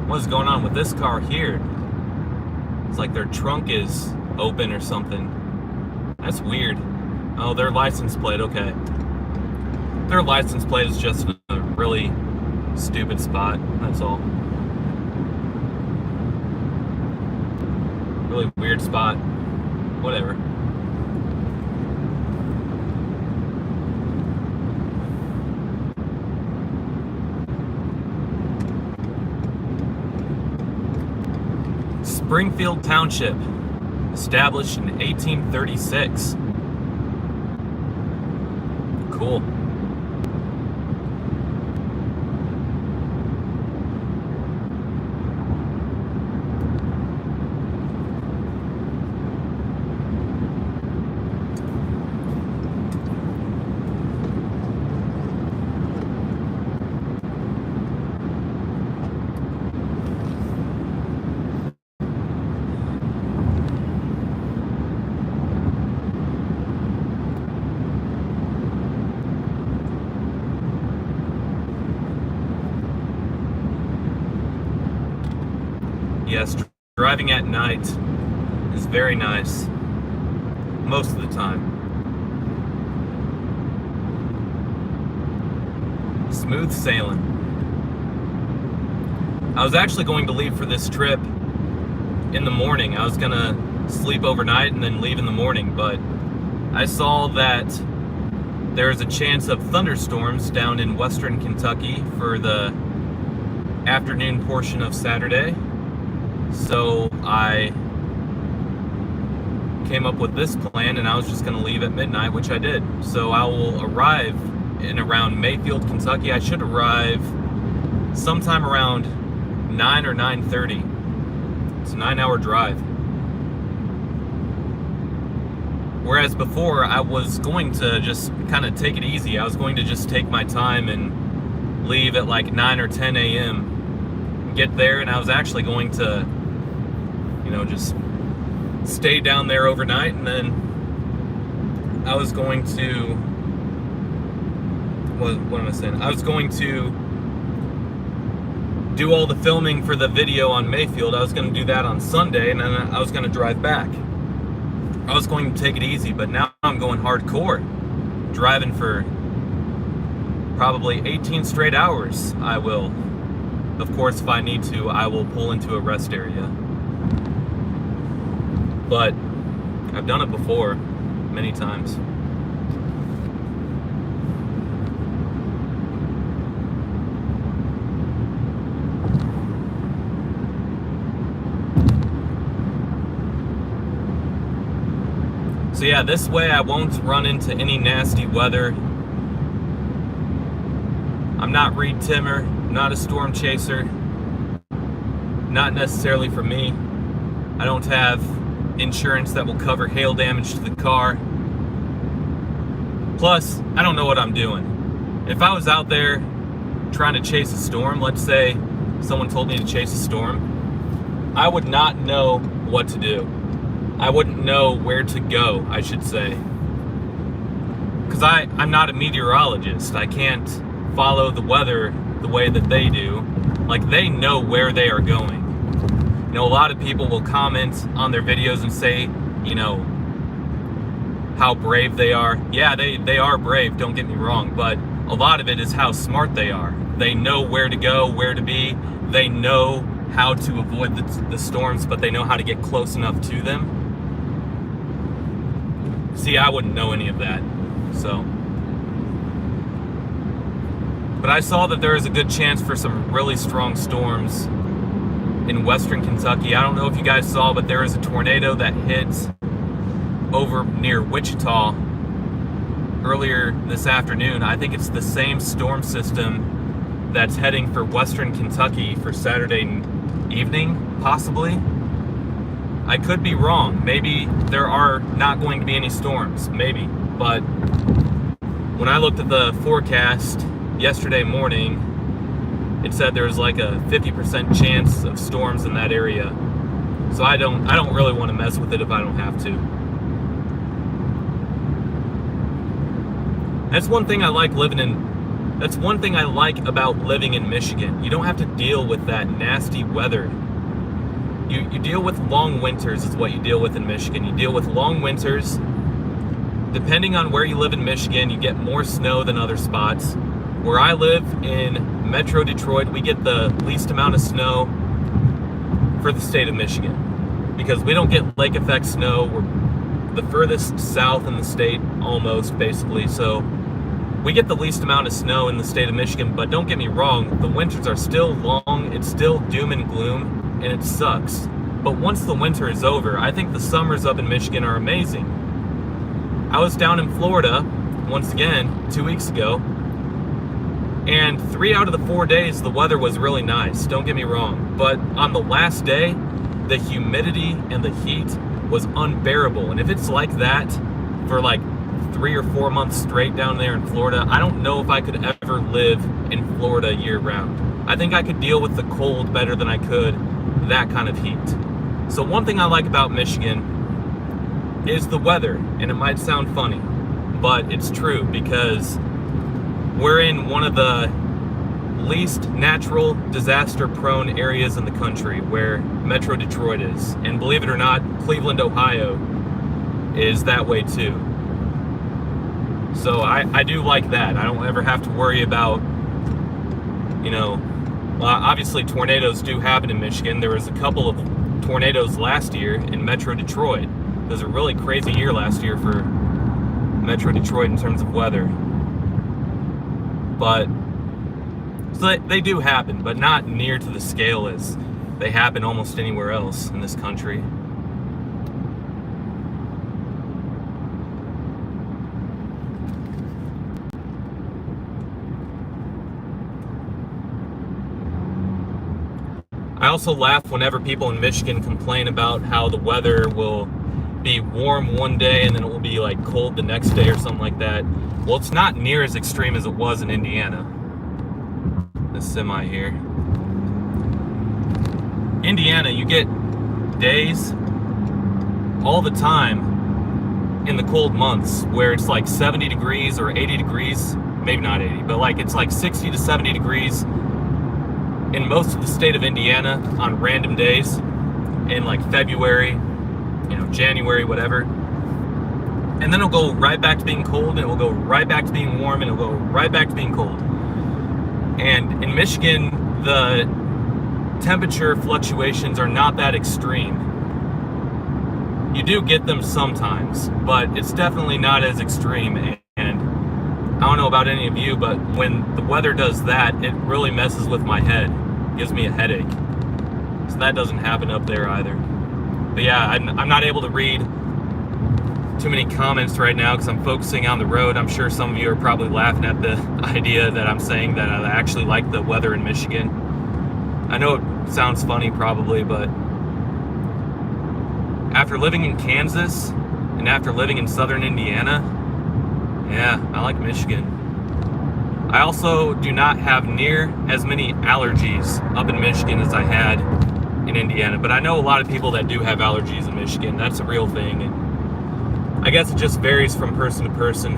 What's going on with this car here? It's like their trunk is open or something. That's weird. Oh, their license plate, okay. Their license plate is just a really stupid spot, that's all. Really weird spot. Whatever. Springfield Township, established in 1836. Cool. Yes, driving at night is very nice, most of the time. Smooth sailing. I was actually going to leave for this trip in the morning. I was gonna sleep overnight and then leave in the morning, but I saw that there's a chance of thunderstorms down in western Kentucky for the afternoon portion of Saturday. So I came up with this plan, and I was just going to leave at midnight, which I did. So I will arrive in around Mayfield, Kentucky. I should arrive sometime around 9 or 9:30. It's a 9-hour drive. Whereas before, I was going to just kind of take it easy. I was going to just take my time and leave at like 9 or 10 a.m. Get there, and I was actually going to, just stay down there overnight, and then I was going to, what am I saying? I was going to do all the filming for the video on Mayfield. I was going to do that on Sunday, and then I was going to drive back. I was going to take it easy, but now I'm going hardcore, driving for probably 18 straight hours. I will, of course, if I need to, I will pull into a rest area. But I've done it before, many times. So yeah, this way I won't run into any nasty weather. I'm not Reed Timmer, not a storm chaser. Not necessarily for me. I don't have insurance that will cover hail damage to the car. Plus, I don't know what I'm doing. If I was out there trying to chase a storm, let's say someone told me to chase a storm, I would not know what to do. I wouldn't know where to go, I should say. Because I'm not a meteorologist. I can't follow the weather the way that they do. Like, they know where they are going. A lot of people will comment on their videos and say, how brave they are. Yeah, they are brave, don't get me wrong, but a lot of it is how smart they are. They know where to go, where to be. They know how to avoid the storms, but they know how to get close enough to them. See, I wouldn't know any of that, so. But I saw that there is a good chance for some really strong storms in western Kentucky. I don't know if you guys saw, but there is a tornado that hit over near Wichita earlier this afternoon. I think it's the same storm system that's heading for western Kentucky for Saturday evening, possibly. I could be wrong. Maybe there are not going to be any storms, maybe. But when I looked at the forecast yesterday morning, it said there was like a 50% chance of storms in that area. So I don't really want to mess with it if I don't have to. That's one thing I like about living in Michigan. You don't have to deal with that nasty weather. You deal with long winters is what you deal with in Michigan. You deal with long winters. Depending on where you live in Michigan, you get more snow than other spots. Where I live in Metro Detroit, we get the least amount of snow for the state of Michigan. Because we don't get lake effect snow. We're the furthest south in the state, almost, basically. So we get the least amount of snow in the state of Michigan. But don't get me wrong, the winters are still long. It's still doom and gloom. And it sucks. But once the winter is over, I think the summers up in Michigan are amazing. I was down in Florida, once again, 2 weeks ago, and 3 out of the 4 days the weather was really nice, don't get me wrong. But on the last day, the humidity and the heat was unbearable. And if it's like that for like 3 or 4 months straight down there in Florida, I don't know if I could ever live in Florida year round. I think I could deal with the cold better than I could that kind of heat. So one thing I like about Michigan is the weather, and it might sound funny, but it's true because we're in one of the least natural disaster prone areas in the country, where Metro Detroit is. And believe it or not, Cleveland, Ohio is that way too. So I do like that. I don't ever have to worry about, obviously tornadoes do happen in Michigan. There was a couple of tornadoes last year in Metro Detroit. It was a really crazy year last year for Metro Detroit in terms of weather. But so they do happen, but not near to the scale as they happen almost anywhere else in this country. I also laugh whenever people in Michigan complain about how the weather will be warm one day and then it will be like cold the next day or something like that. Well, it's not near as extreme as it was in Indiana. This semi here. Indiana, you get days all the time in the cold months where it's like 70 degrees or 80 degrees, maybe not 80, but like it's like 60 to 70 degrees in most of the state of Indiana on random days in like February, January, whatever. And then it'll go right back to being cold, and it will go right back to being warm, and it'll go right back to being cold. And in Michigan, the temperature fluctuations are not that extreme. You do get them sometimes, but it's definitely not as extreme. And I don't know about any of you, but when the weather does that, it really messes with my head. It gives me a headache. So that doesn't happen up there either. But yeah, I'm not able to read too many comments right now because I'm focusing on the road. I'm sure some of you are probably laughing at the idea that I'm saying that I actually like the weather in Michigan. I know it sounds funny probably, but after living in Kansas and after living in southern Indiana, yeah, I like Michigan. I also do not have near as many allergies up in Michigan as I had in Indiana, but I know a lot of people that do have allergies in Michigan. That's a real thing, and I guess it just varies from person to person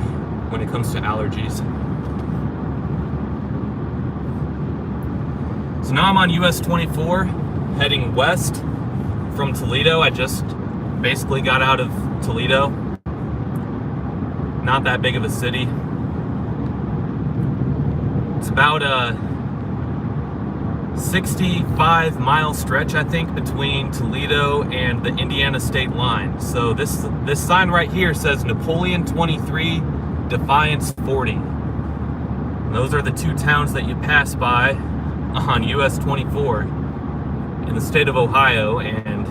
when it comes to allergies. So now I'm on US 24 heading west from Toledo. I just basically got out of Toledo. Not that big of a city. It's about a 65-mile stretch, I think, between Toledo and the Indiana state line. So this sign right here says Napoleon 23, Defiance 40. And those are the two towns that you pass by on US 24 in the state of Ohio. And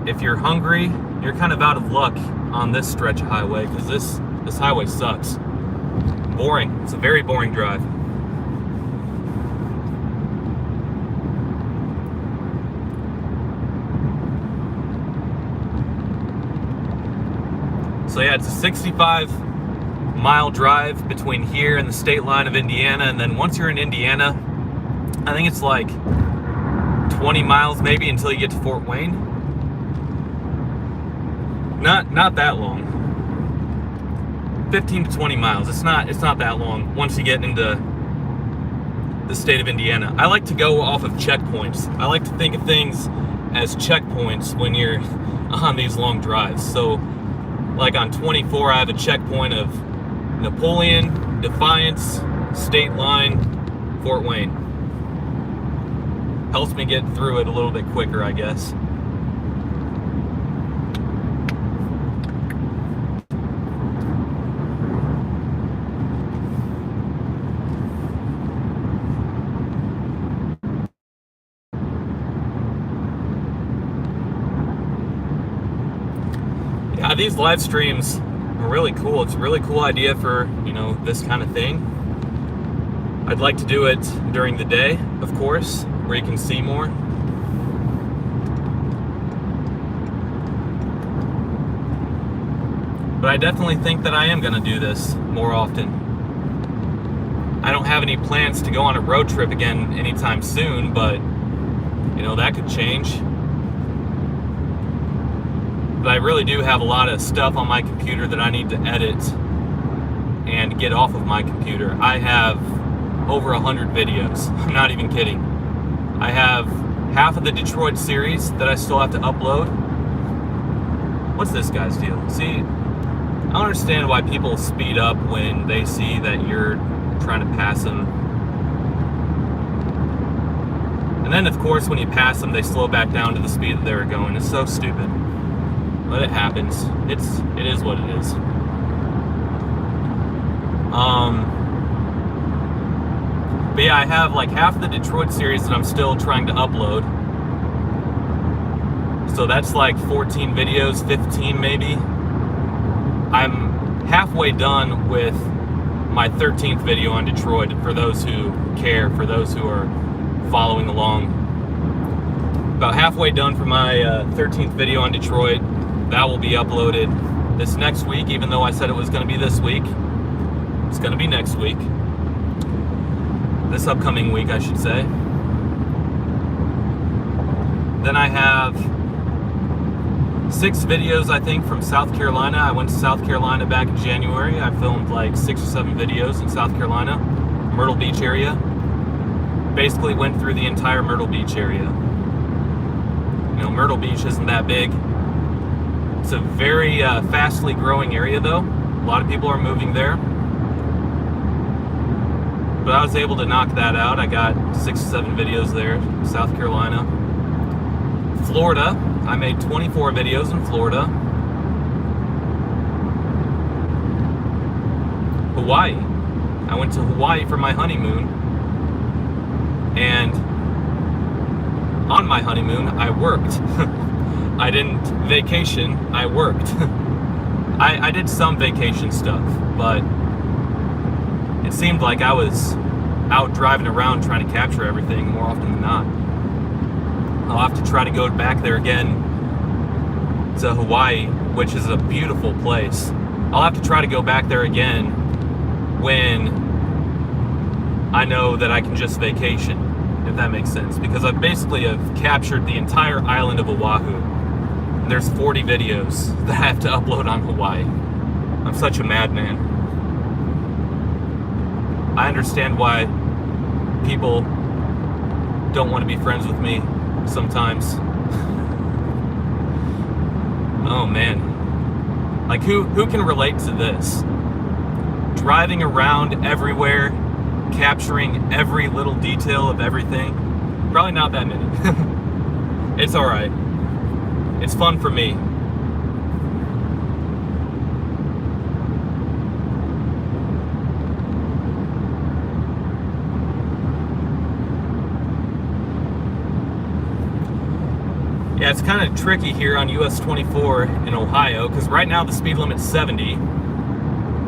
if you're hungry, you're kind of out of luck on this stretch of highway, because this highway sucks. Boring. It's a very boring drive. So yeah, it's a 65-mile drive between here and the state line of Indiana, and then once you're in Indiana, I think it's like 20 miles maybe until you get to Fort Wayne. Not that long. 15 to 20 miles. It's not that long once you get into the state of Indiana. I like to go off of checkpoints. I like to think of things as checkpoints when you're on these long drives. So like on 24, I have a checkpoint of Napoleon, Defiance, State Line, Fort Wayne. Helps me get through it a little bit quicker, I guess. Yeah, these live streams are really cool. It's a really cool idea for, this kind of thing. I'd like to do it during the day, of course, where you can see more. But I definitely think that I am going to do this more often. I don't have any plans to go on a road trip again anytime soon, but, that could change. But I really do have a lot of stuff on my computer that I need to edit and get off of my computer. I have over 100 videos. I'm not even kidding. I have half of the Detroit series that I still have to upload. What's this guy's deal? See, I don't understand why people speed up when they see that you're trying to pass them. And then, of course, when you pass them, they slow back down to the speed that they were going. It's so stupid. But it happens. It is what it is. But yeah, I have like half the Detroit series that I'm still trying to upload. So that's like 14 videos, 15 maybe. I'm halfway done with my 13th video on Detroit, for those who care, for those who are following along. About halfway done for my 13th video on Detroit. That will be uploaded this next week, even though I said it was going to be this week. It's going to be next week. This upcoming week, I should say. Then I have 6 videos, I think, from South Carolina. I went to South Carolina back in January. I filmed like 6 or 7 videos in South Carolina, Myrtle Beach area. Basically went through the entire Myrtle Beach area. Myrtle Beach isn't that big. It's a very fastly growing area, though. A lot of people are moving there. But I was able to knock that out. I got 6 or 7 videos there, South Carolina. Florida, I made 24 videos in Florida. Hawaii, I went to Hawaii for my honeymoon. And on my honeymoon, I worked. I didn't vacation, I worked. I did some vacation stuff, but it seemed like I was out driving around trying to capture everything more often than not. I'll have to try to go back there again to Hawaii, which is a beautiful place. I'll have to try to go back there again when I know that I can just vacation, if that makes sense. Because I basically have captured the entire island of Oahu. There's 40 videos that I have to upload on Hawaii. I'm such a madman. I understand why people don't want to be friends with me sometimes. Oh man. Like who can relate to this? Driving around everywhere, capturing every little detail of everything. Probably not that many. It's alright. It's fun for me. it's kind of tricky here on US 24 in Ohio, because right now the speed limit's 70,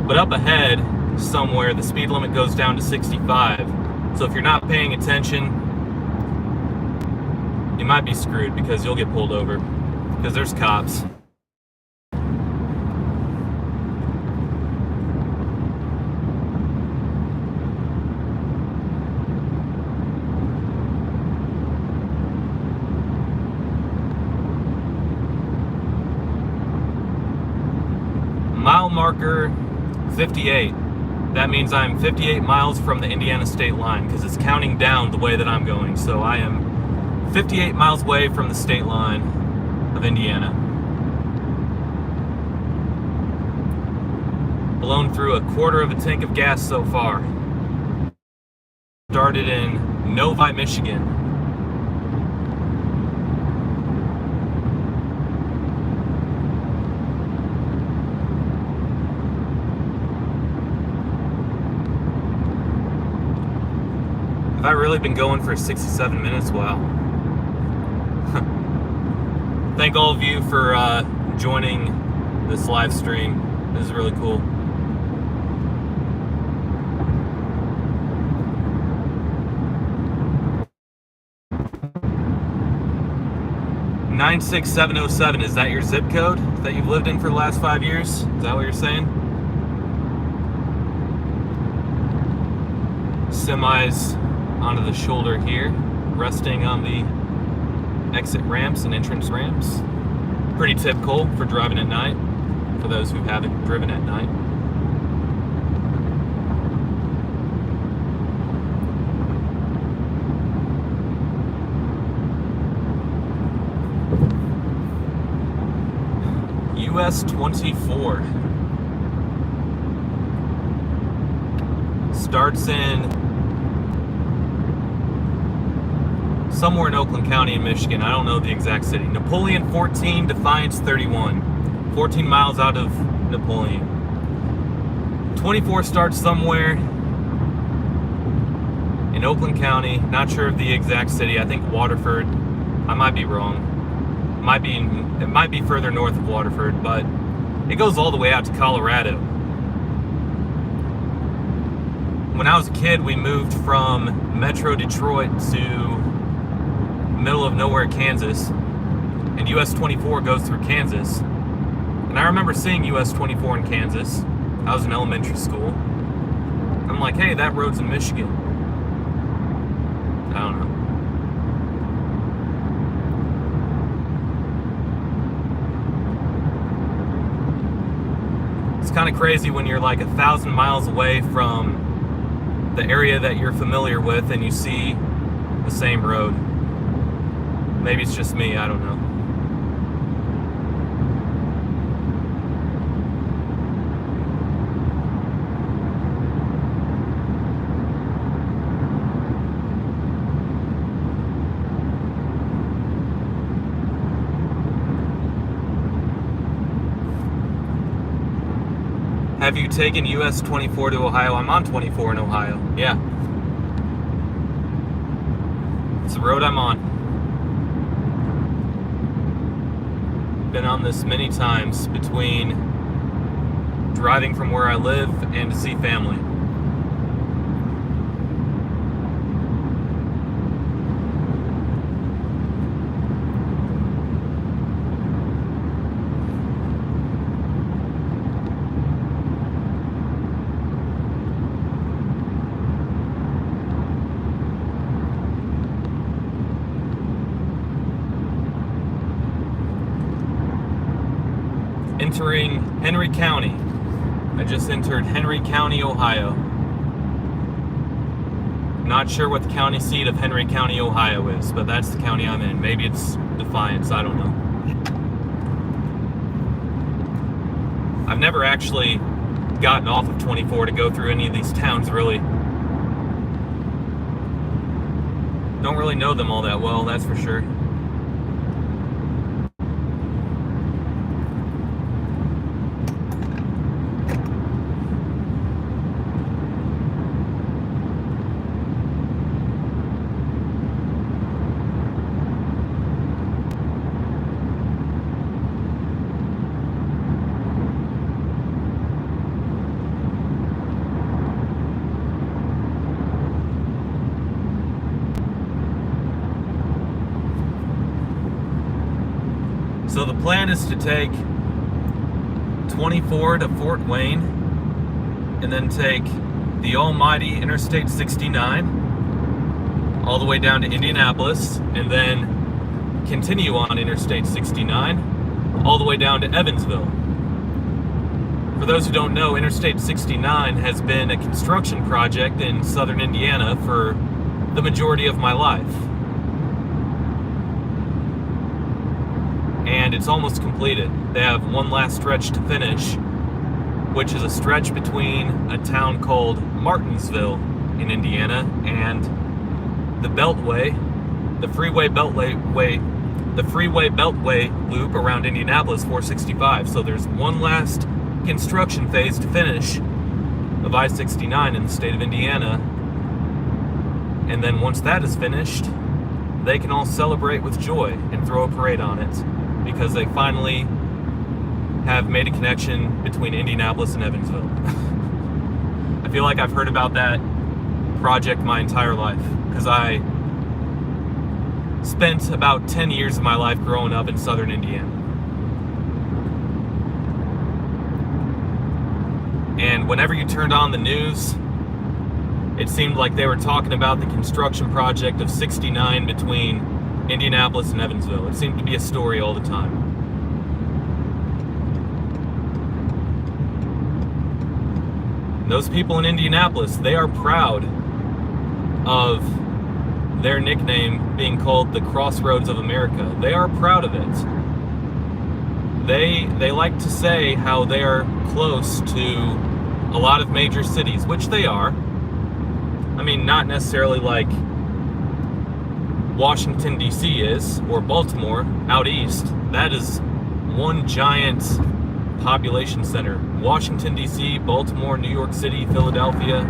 but up ahead somewhere the speed limit goes down to 65. So if you're not paying attention, you might be screwed, because you'll get pulled over, because there's cops. Mile marker 58. That means I'm 58 miles from the Indiana state line, because it's counting down the way that I'm going. So I am 58 miles away from the state line of Indiana. Blown through a quarter of a tank of gas so far. Started in Novi, Michigan. Have I really been going for 67 minutes? Wow. Thank all of you for joining this live stream. This is really cool. $96707, is that your zip code that you've lived in for the last 5 years? Is that what you're saying? Semis onto the shoulder here, resting on the exit ramps and entrance ramps. Pretty typical for driving at night, for those who haven't driven at night. US 24 starts in somewhere in Oakland County in Michigan. I don't know the exact city. Napoleon 14, Defiance 31. 14 miles out of Napoleon. 24 starts somewhere in Oakland County. Not sure of the exact city. I think Waterford. I might be wrong. It might be further north of Waterford, but it goes all the way out to Colorado. When I was a kid, we moved from Metro Detroit to middle of nowhere, Kansas, and US 24 goes through Kansas. And I remember seeing US 24 in Kansas. I was in elementary school. I'm like, hey, that road's in Michigan. I don't know. It's kind of crazy when you're like 1,000 miles away from the area that you're familiar with and you see the same road. Maybe it's just me, I don't know. Have you taken US 24 to Ohio? I'm on 24 in Ohio, yeah. It's the road I'm on. Been on this many times, between driving from where I live and to see family. Entering Henry County. I just entered Henry County, Ohio. Not sure what the county seat of Henry County, Ohio is, but that's the county I'm in. Maybe it's Defiance, I don't know. I've never actually gotten off of 24 to go through any of these towns, really. Don't really know them all that well, that's for sure. So the plan is to take 24 to Fort Wayne, and then take the almighty Interstate 69 all the way down to Indianapolis, and then continue on Interstate 69 all the way down to Evansville. For those who don't know, Interstate 69 has been a construction project in southern Indiana for the majority of my life. And it's almost completed. They have one last stretch to finish, which is a stretch between a town called Martinsville in Indiana and the Beltway, the Freeway Beltway loop around Indianapolis 465. So there's one last construction phase to finish of I-69 in the state of Indiana. And then once that is finished, they can all celebrate with joy and throw a parade on it, because they finally have made a connection between Indianapolis and Evansville. I feel like I've heard about that project my entire life, because I spent about 10 years of my life growing up in southern Indiana. And whenever you turned on the news, it seemed like they were talking about the construction project of 69 between Indianapolis and Evansville. It seemed to be a story all the time. Those people in Indianapolis, they are proud of their nickname being called the Crossroads of America. They are proud of it. They like to say how they are close to a lot of major cities, which they are. I mean, not necessarily like Washington, D.C. is, or Baltimore out east. That is one giant population center. Washington, D.C., Baltimore, New York City, Philadelphia,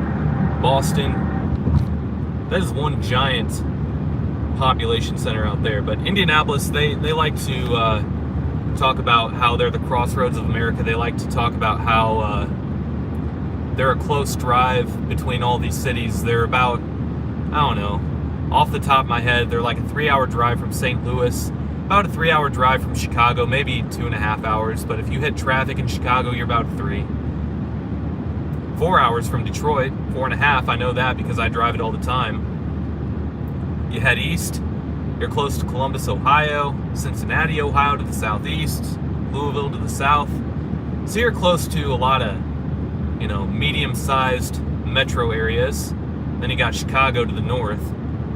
Boston. That is one giant population center out there. But Indianapolis, they like to talk about how they're the crossroads of America. They like to talk about how they're a close drive between all these cities. They're about, I don't know, off the top of my head, they're like a 3-hour drive from St. Louis, about a 3-hour drive from Chicago, maybe 2.5 hours. But if you hit traffic in Chicago, you're about 3. 4 hours from Detroit, 4.5. I know that because I drive it all the time. You head east, you're close to Columbus, Ohio, Cincinnati, Ohio to the southeast, Louisville to the south. So you're close to a lot of, medium-sized metro areas. Then you got Chicago to the north.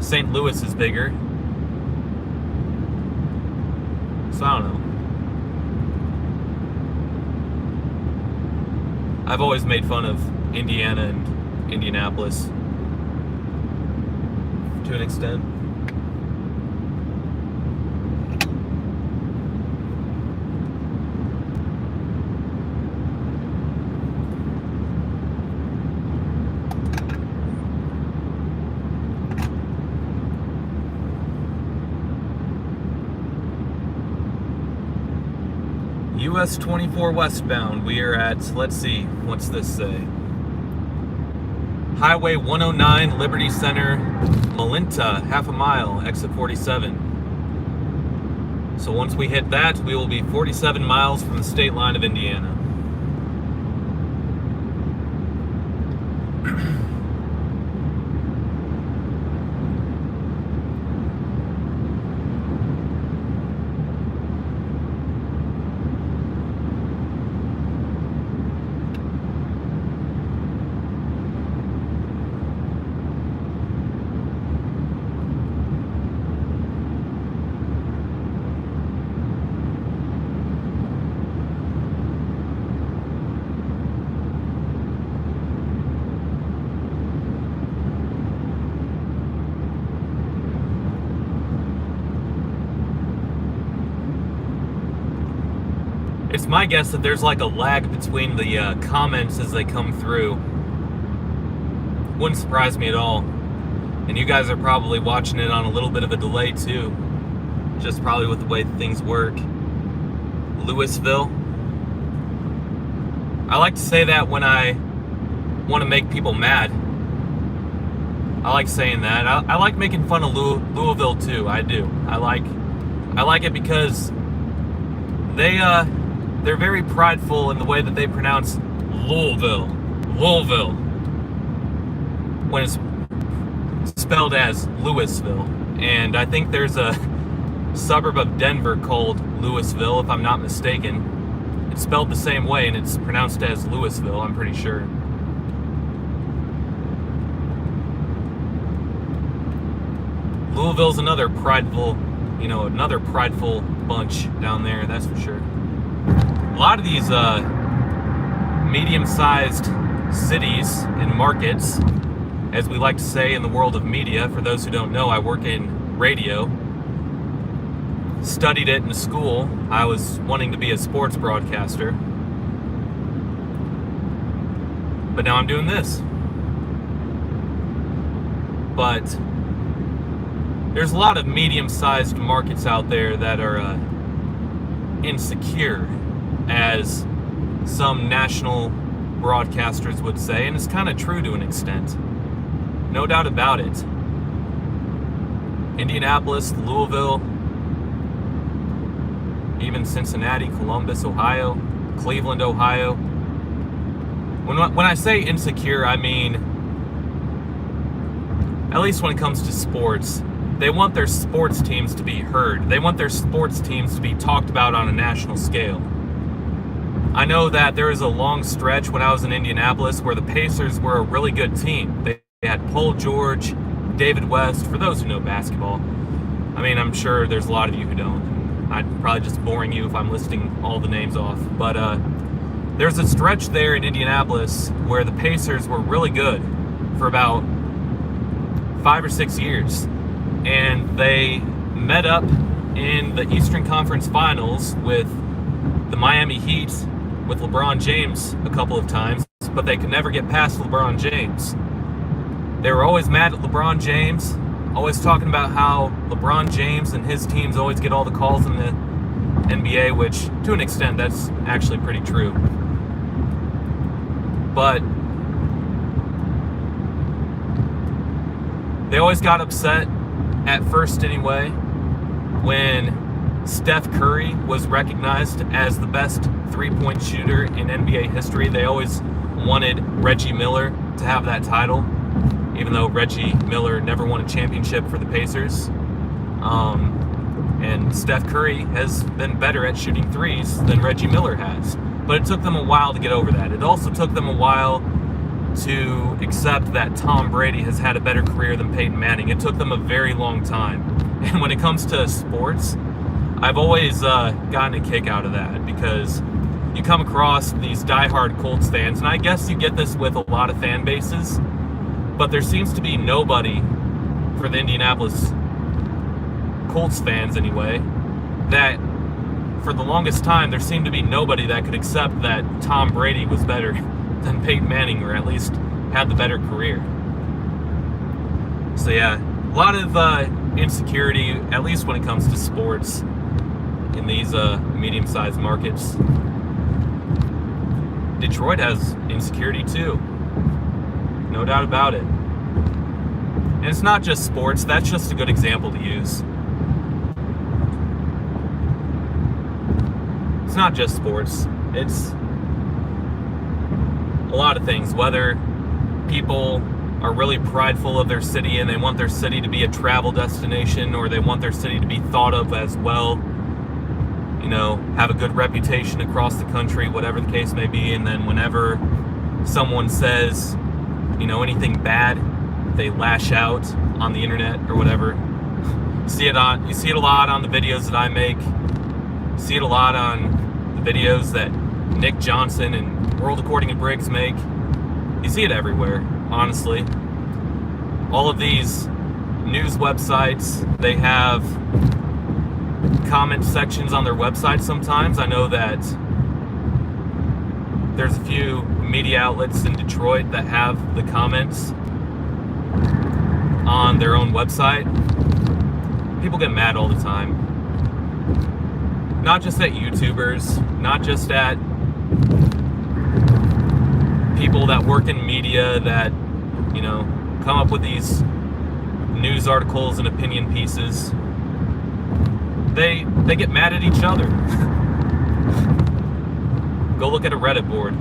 St. Louis is bigger. So I don't know. I've always made fun of Indiana and Indianapolis to an extent. US 24 westbound, we are at, let's see, what's this say? Highway 109, Liberty Center, Malinta, half a mile, exit 47. So once we hit that, we will be 47 miles from the state line of Indiana. It's my guess that there's like a lag between the comments as they come through. Wouldn't surprise me at all. And you guys are probably watching it on a little bit of a delay too. Just probably with the way things work. Louisville. I like to say that when I want to make people mad. I like saying that. I like making fun of Louisville too. I do. I like it because they're very prideful in the way that they pronounce Louisville, when it's spelled as Louisville. And I think there's a suburb of Denver called Louisville, if I'm not mistaken. It's spelled the same way, and it's pronounced as Louisville, I'm pretty sure. Louisville's another prideful bunch down there, that's for sure. A lot of these medium-sized cities and markets, as we like to say in the world of media. For those who don't know, I work in radio. Studied it in school. I was wanting to be a sports broadcaster. But now I'm doing this. But there's a lot of medium-sized markets out there that are insecure, as some national broadcasters would say, and it's kind of true to an extent. No doubt about it. Indianapolis, Louisville, even Cincinnati, Columbus, Ohio, Cleveland, Ohio. When I say insecure, I mean, at least when it comes to sports, they want their sports teams to be heard. They want their sports teams to be talked about on a national scale. I know that there was a long stretch when I was in Indianapolis where the Pacers were a really good team. They had Paul George, David West, for those who know basketball. I mean, I'm sure there's a lot of you who don't. I'm probably just boring you if I'm listing all the names off. But there's a stretch there in Indianapolis where the Pacers were really good for about 5 or 6 years. And they met up in the Eastern Conference Finals with the Miami Heat, with LeBron James a couple of times, but they could never get past LeBron James. They were always mad at LeBron James, always talking about how LeBron James and his teams always get all the calls in the NBA, which to an extent that's actually pretty true. But they always got upset, at first anyway, when Steph Curry was recognized as the best three-point shooter in NBA history. They always wanted Reggie Miller to have that title, even though Reggie Miller never won a championship for the Pacers. And Steph Curry has been better at shooting threes than Reggie Miller has. But it took them a while to get over that. It also took them a while to accept that Tom Brady has had a better career than Peyton Manning. It took them a very long time. And when it comes to sports, I've always gotten a kick out of that, because you come across these diehard Colts fans, and I guess you get this with a lot of fan bases, but there seems to be nobody, for the Indianapolis Colts fans anyway, that for the longest time there seemed to be nobody that could accept that Tom Brady was better than Peyton Manning, or at least had the better career. So yeah, a lot of insecurity, at least when it comes to sports, in these medium-sized markets. Detroit has insecurity too, no doubt about it. And it's not just sports, that's just a good example to use. It's not just sports, it's a lot of things. Whether people are really prideful of their city and they want their city to be a travel destination, or they want their city to be thought of as well, you know, have a good reputation across the country, whatever the case may be. And then whenever someone says, you know, anything bad, they lash out on the internet or whatever. You see it a lot on the videos that I make. You see it a lot on the videos that Nick Johnson and World According to Briggs make. You see it everywhere, honestly. All of these news websites, they have comment sections on their website sometimes. I know that there's a few media outlets in Detroit that have the comments on their own website. People get mad all the time. Not just at YouTubers, not just at people that work in media that, you know, come up with these news articles and opinion pieces. They get mad at each other. Go look at a Reddit board.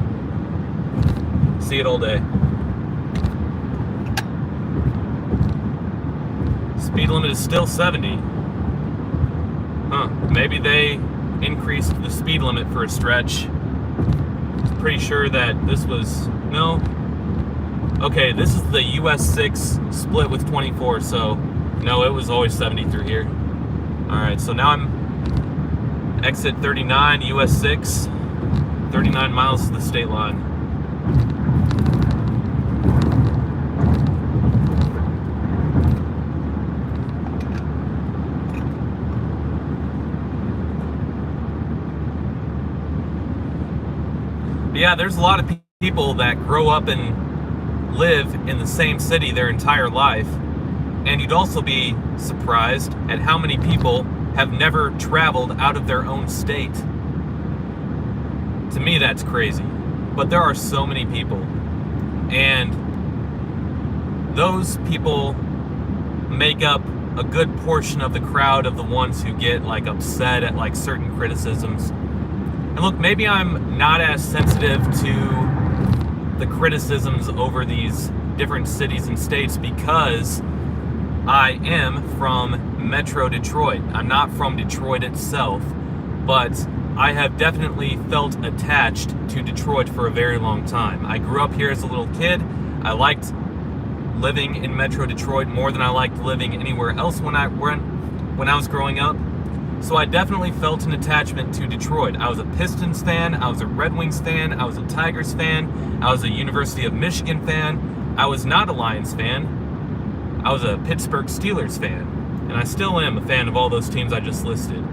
See it all day. Speed limit is still 70. Huh. Maybe they increased the speed limit for a stretch. Pretty sure that this was... No. Okay, this is the US 6 split with 24, so... No, it was always 70 through here. Alright, so now I'm... Exit 39, US 6. 39 miles to the state line. Yeah, there's a lot of people that grow up and live in the same city their entire life, and you'd also be surprised at how many people have never traveled out of their own state. To me, that's crazy, but there are so many people, and those people make up a good portion of the crowd of the ones who get like upset at like certain criticisms. And look, maybe I'm not as sensitive to the criticisms over these different cities and states because I am from Metro Detroit. I'm not from Detroit itself, but I have definitely felt attached to Detroit for a very long time. I grew up here as a little kid. I liked living in Metro Detroit more than I liked living anywhere else when I was growing up. So I definitely felt an attachment to Detroit. I was a Pistons fan, I was a Red Wings fan, I was a Tigers fan, I was a University of Michigan fan, I was not a Lions fan, I was a Pittsburgh Steelers fan, and I still am a fan of all those teams I just listed.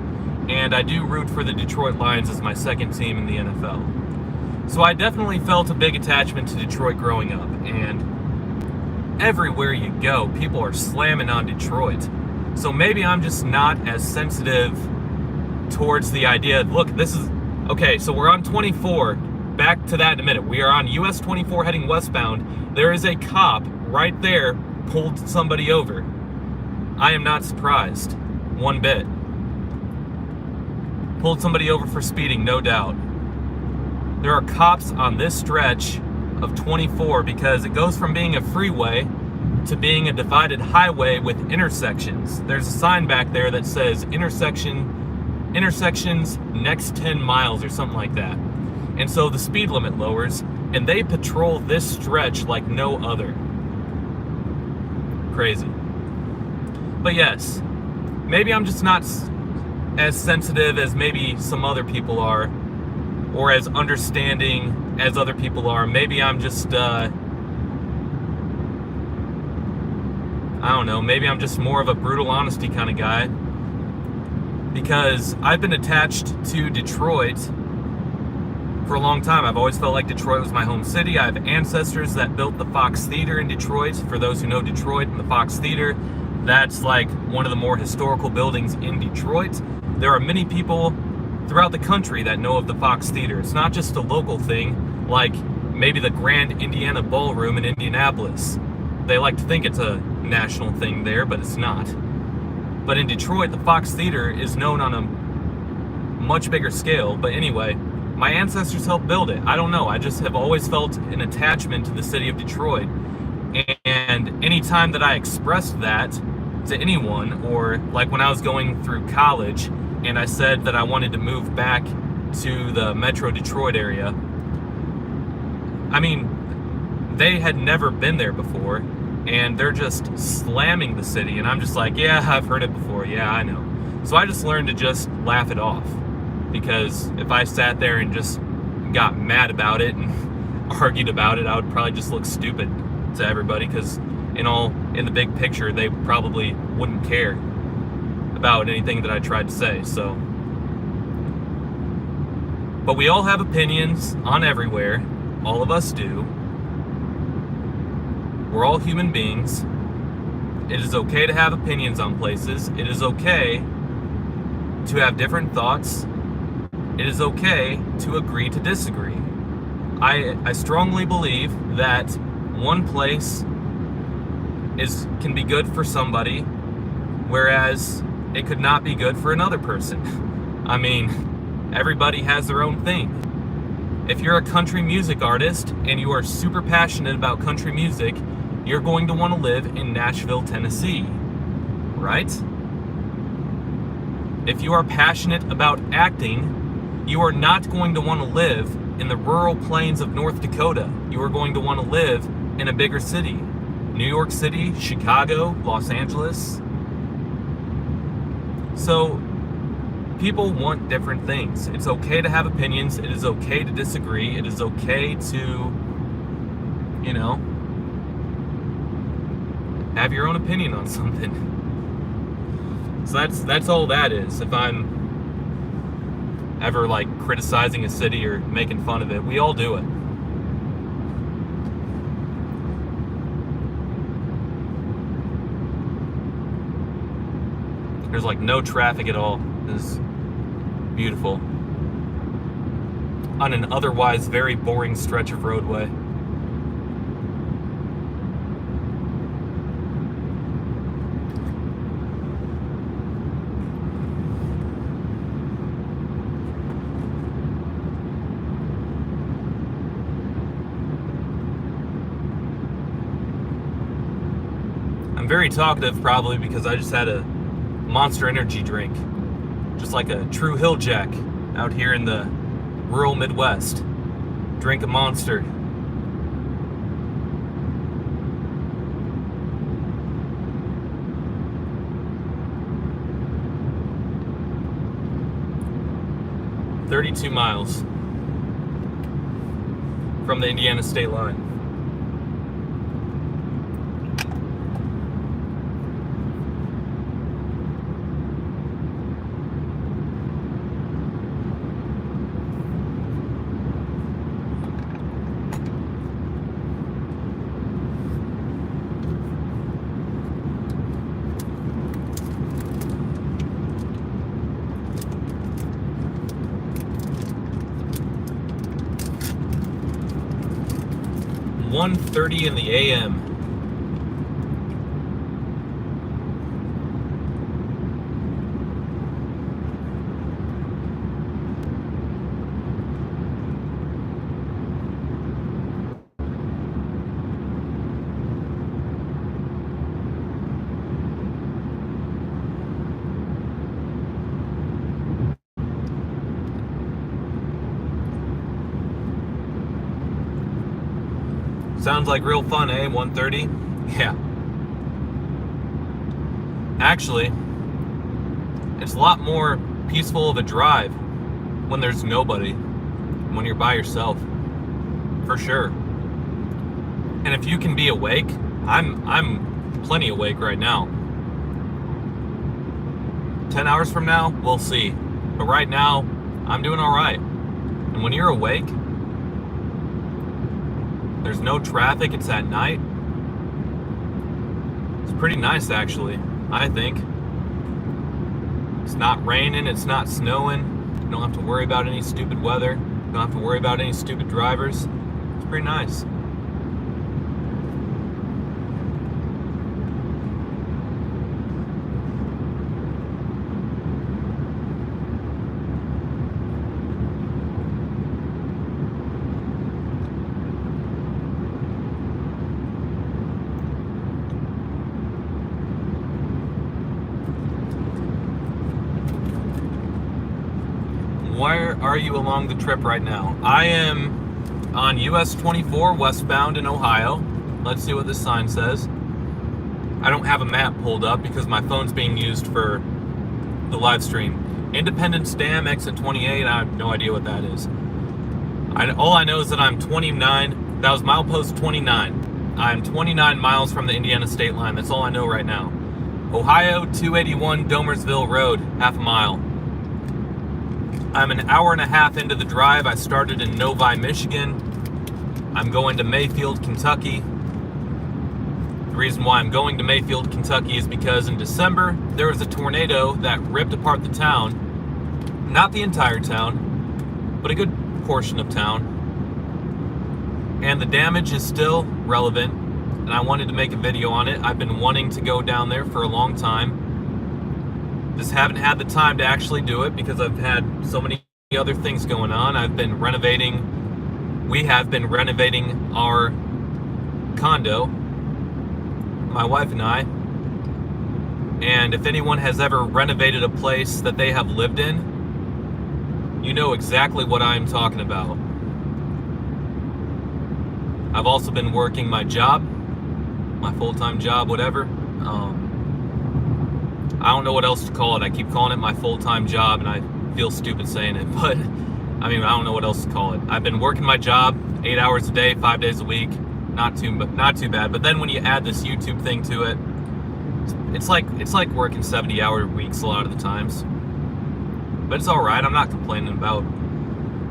And I do root for the Detroit Lions as my second team in the NFL. So I definitely felt a big attachment to Detroit growing up, and everywhere you go, people are slamming on Detroit. So maybe I'm just not as sensitive towards the idea. Look, this is... Okay, so we're on 24. Back to that in a minute. We are on US 24 heading westbound. There is a cop right there pulled somebody over. I am not surprised. One bit. Pulled somebody over for speeding, no doubt. There are cops on this stretch of 24 because it goes from being a freeway to being a divided highway with intersections. There's a sign back there that says intersections next 10 miles or something like that. And so the speed limit lowers, and they patrol this stretch like no other. Crazy. But yes, maybe I'm just not as sensitive as maybe some other people are, or as understanding as other people are. Maybe I'm just I don't know, maybe I'm just more of a brutal honesty kind of guy, because I've been attached to Detroit for a long time. I've always felt like Detroit was my home city. I have ancestors that built the Fox Theater in Detroit. For those who know Detroit and the Fox Theater, that's like one of the more historical buildings in Detroit. There are many people throughout the country that know of the Fox Theater. It's not just a local thing, like maybe the Grand Indiana Ballroom in Indianapolis. They like to think it's a national thing there, but it's not. But in Detroit, the Fox Theater is known on a much bigger scale. But anyway, my ancestors helped build it. I don't know. I just have always felt an attachment to the city of Detroit. And anytime that I expressed that to anyone, or like when I was going through college and I said that I wanted to move back to the Metro Detroit area, I mean, they had never been there before, and they're just slamming the city, and I'm just like, yeah, I've heard it before, yeah, I know. So I just learned to just laugh it off, because if I sat there and just got mad about it and argued about it, I would probably just look stupid to everybody, because in the big picture, they probably wouldn't care about anything that I tried to say. So, but we all have opinions on everywhere. All of us do. We're all human beings. It is okay to have opinions on places. It is okay to have different thoughts. It is okay to agree to disagree. I strongly believe that one place can be good for somebody, whereas it could not be good for another person. I mean, Everybody has their own thing. If you're a country music artist and you are super passionate about country music, you're going to want to live in Nashville, Tennessee, right? If you are passionate about acting, you are not going to want to live in the rural plains of North Dakota. You are going to want to live in a bigger city. New York City, Chicago, Los Angeles. So, people want different things. It's okay to have opinions. It is okay to disagree. It is okay to, have your own opinion on something. So that's all that is. If I'm ever criticizing a city or making fun of it, we all do it. There's no traffic at all. It's beautiful. On an otherwise very boring stretch of roadway. I'm very talkative probably because I just had a Monster Energy drink. Just like a true hilljack out here in the rural Midwest. Drink a Monster. "32 miles from the Indiana state line." "1:30 in the a.m. Sounds like real fun, eh? 1:30? Yeah. Actually, it's a lot more peaceful of a drive when there's nobody, when you're by yourself, for sure. And if you can be awake, I'm plenty awake right now. 10 hours from now, we'll see. But right now, I'm doing all right. And when you're awake, there's no traffic, it's at night. It's pretty nice, actually, I think. It's not raining, it's not snowing. You don't have to worry about any stupid weather. You don't have to worry about any stupid drivers. It's pretty nice. Where are you along the trip right now? I am on US 24 westbound in Ohio. Let's see what this sign says. I don't have a map pulled up because my phone's being used for the live stream. Independence Dam, exit 28. I have no idea what that is. All I know is that I'm 29. That was milepost 29. I'm 29 miles from the Indiana state line. That's all I know right now. Ohio 281 Domersville Road, half a mile. I'm an hour and a half into the drive. I started in Novi, Michigan. I'm going to Mayfield, Kentucky. The reason why I'm going to Mayfield, Kentucky is because in December, there was a tornado that ripped apart the town. Not the entire town, but a good portion of town. And the damage is still relevant, and I wanted to make a video on it. I've been wanting to go down there for a long time. Just haven't had the time to actually do it because I've had so many other things going on. We have been renovating our condo, my wife and I. And if anyone has ever renovated a place that they have lived in, you know exactly what I'm talking about. I've also been working my job, my full-time job, whatever. I don't know what else to call it. I keep calling it my full-time job, and I feel stupid saying it, but I don't know what else to call it. I've been working my job 8 hours a day, 5 days a week. Not too bad. But then when you add this YouTube thing to it, it's like working 70-hour weeks a lot of the times. But it's all right. I'm not complaining about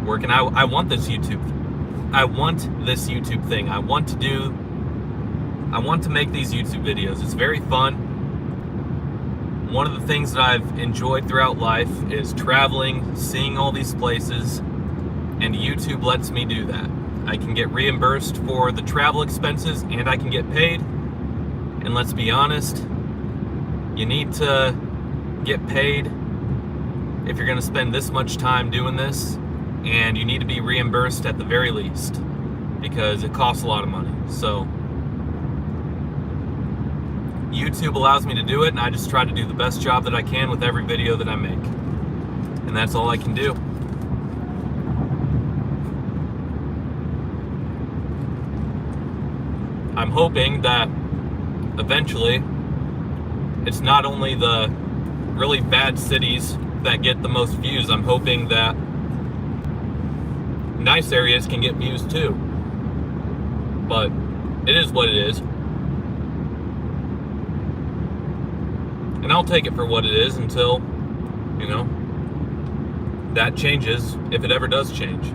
working. I want this YouTube thing. I want to make these YouTube videos. It's very fun. One of the things that I've enjoyed throughout life is traveling, seeing all these places, and YouTube lets me do that. I can get reimbursed for the travel expenses, and I can get paid. And let's be honest, you need to get paid if you're going to spend this much time doing this, and you need to be reimbursed at the very least, because it costs a lot of money. So YouTube allows me to do it, and I just try to do the best job that I can with every video that I make. And that's all I can do. I'm hoping that eventually it's not only the really bad cities that get the most views. I'm hoping that nice areas can get views too. But it is what it is. And I'll take it for what it is until, that changes, if it ever does change.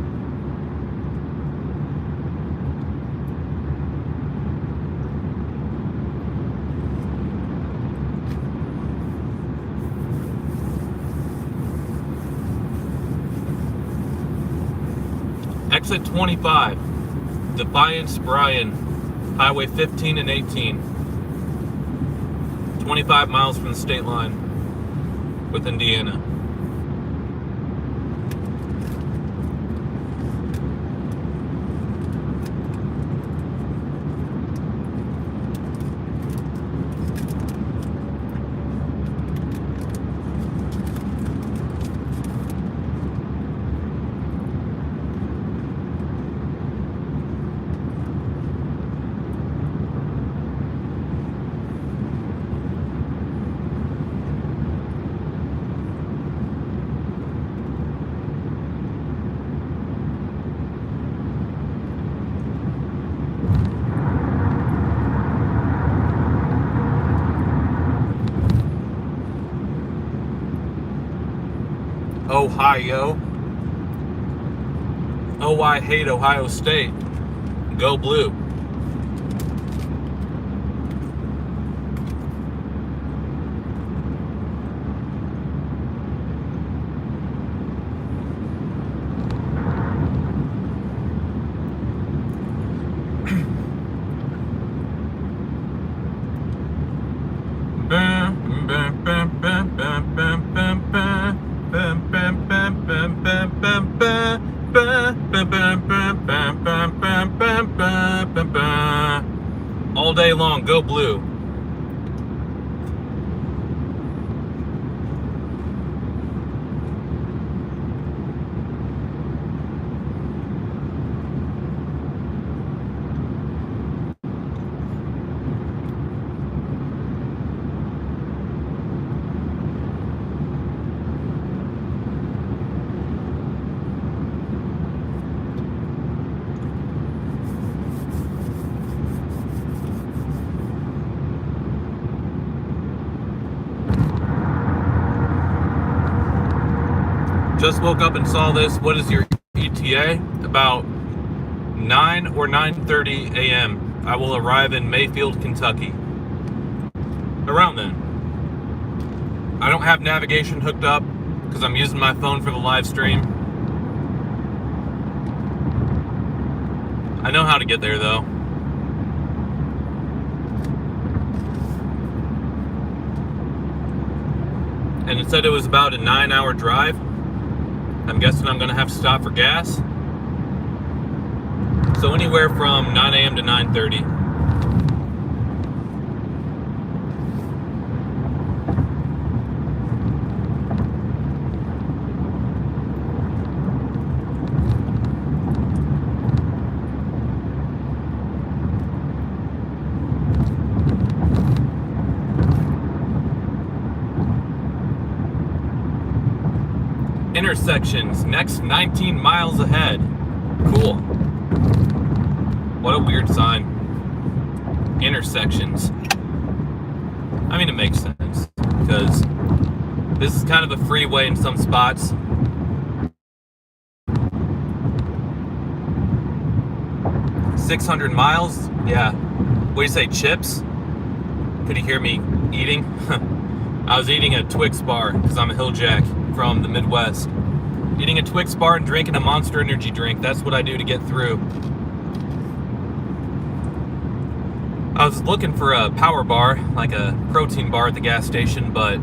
Exit 25, Defiance, Bryan, Highway 15 and 18. 25 miles from the state line with Indiana. Ohio. Oh, I hate Ohio State. Go blue. All day long, go blue. Just woke up and saw this. What is your ETA? About 9 or 9:30 a.m. I will arrive in Mayfield, Kentucky. Around then. I don't have navigation hooked up because I'm using my phone for the live stream. I know how to get there though. And it said it was about a 9-hour drive. I'm guessing I'm gonna have to stop for gas. So anywhere from 9 a.m. to 9:30. Intersections, next 19 miles ahead. Cool. What a weird sign. Intersections. I mean, it makes sense, because this is kind of a freeway in some spots. "600 miles? Yeah. What do you say, chips? Could you hear me eating? I was eating a Twix bar, because I'm a Hilljack from the Midwest. Eating a Twix bar and drinking a Monster Energy drink. That's what I do to get through. I was looking for a power bar, like a protein bar at the gas station, but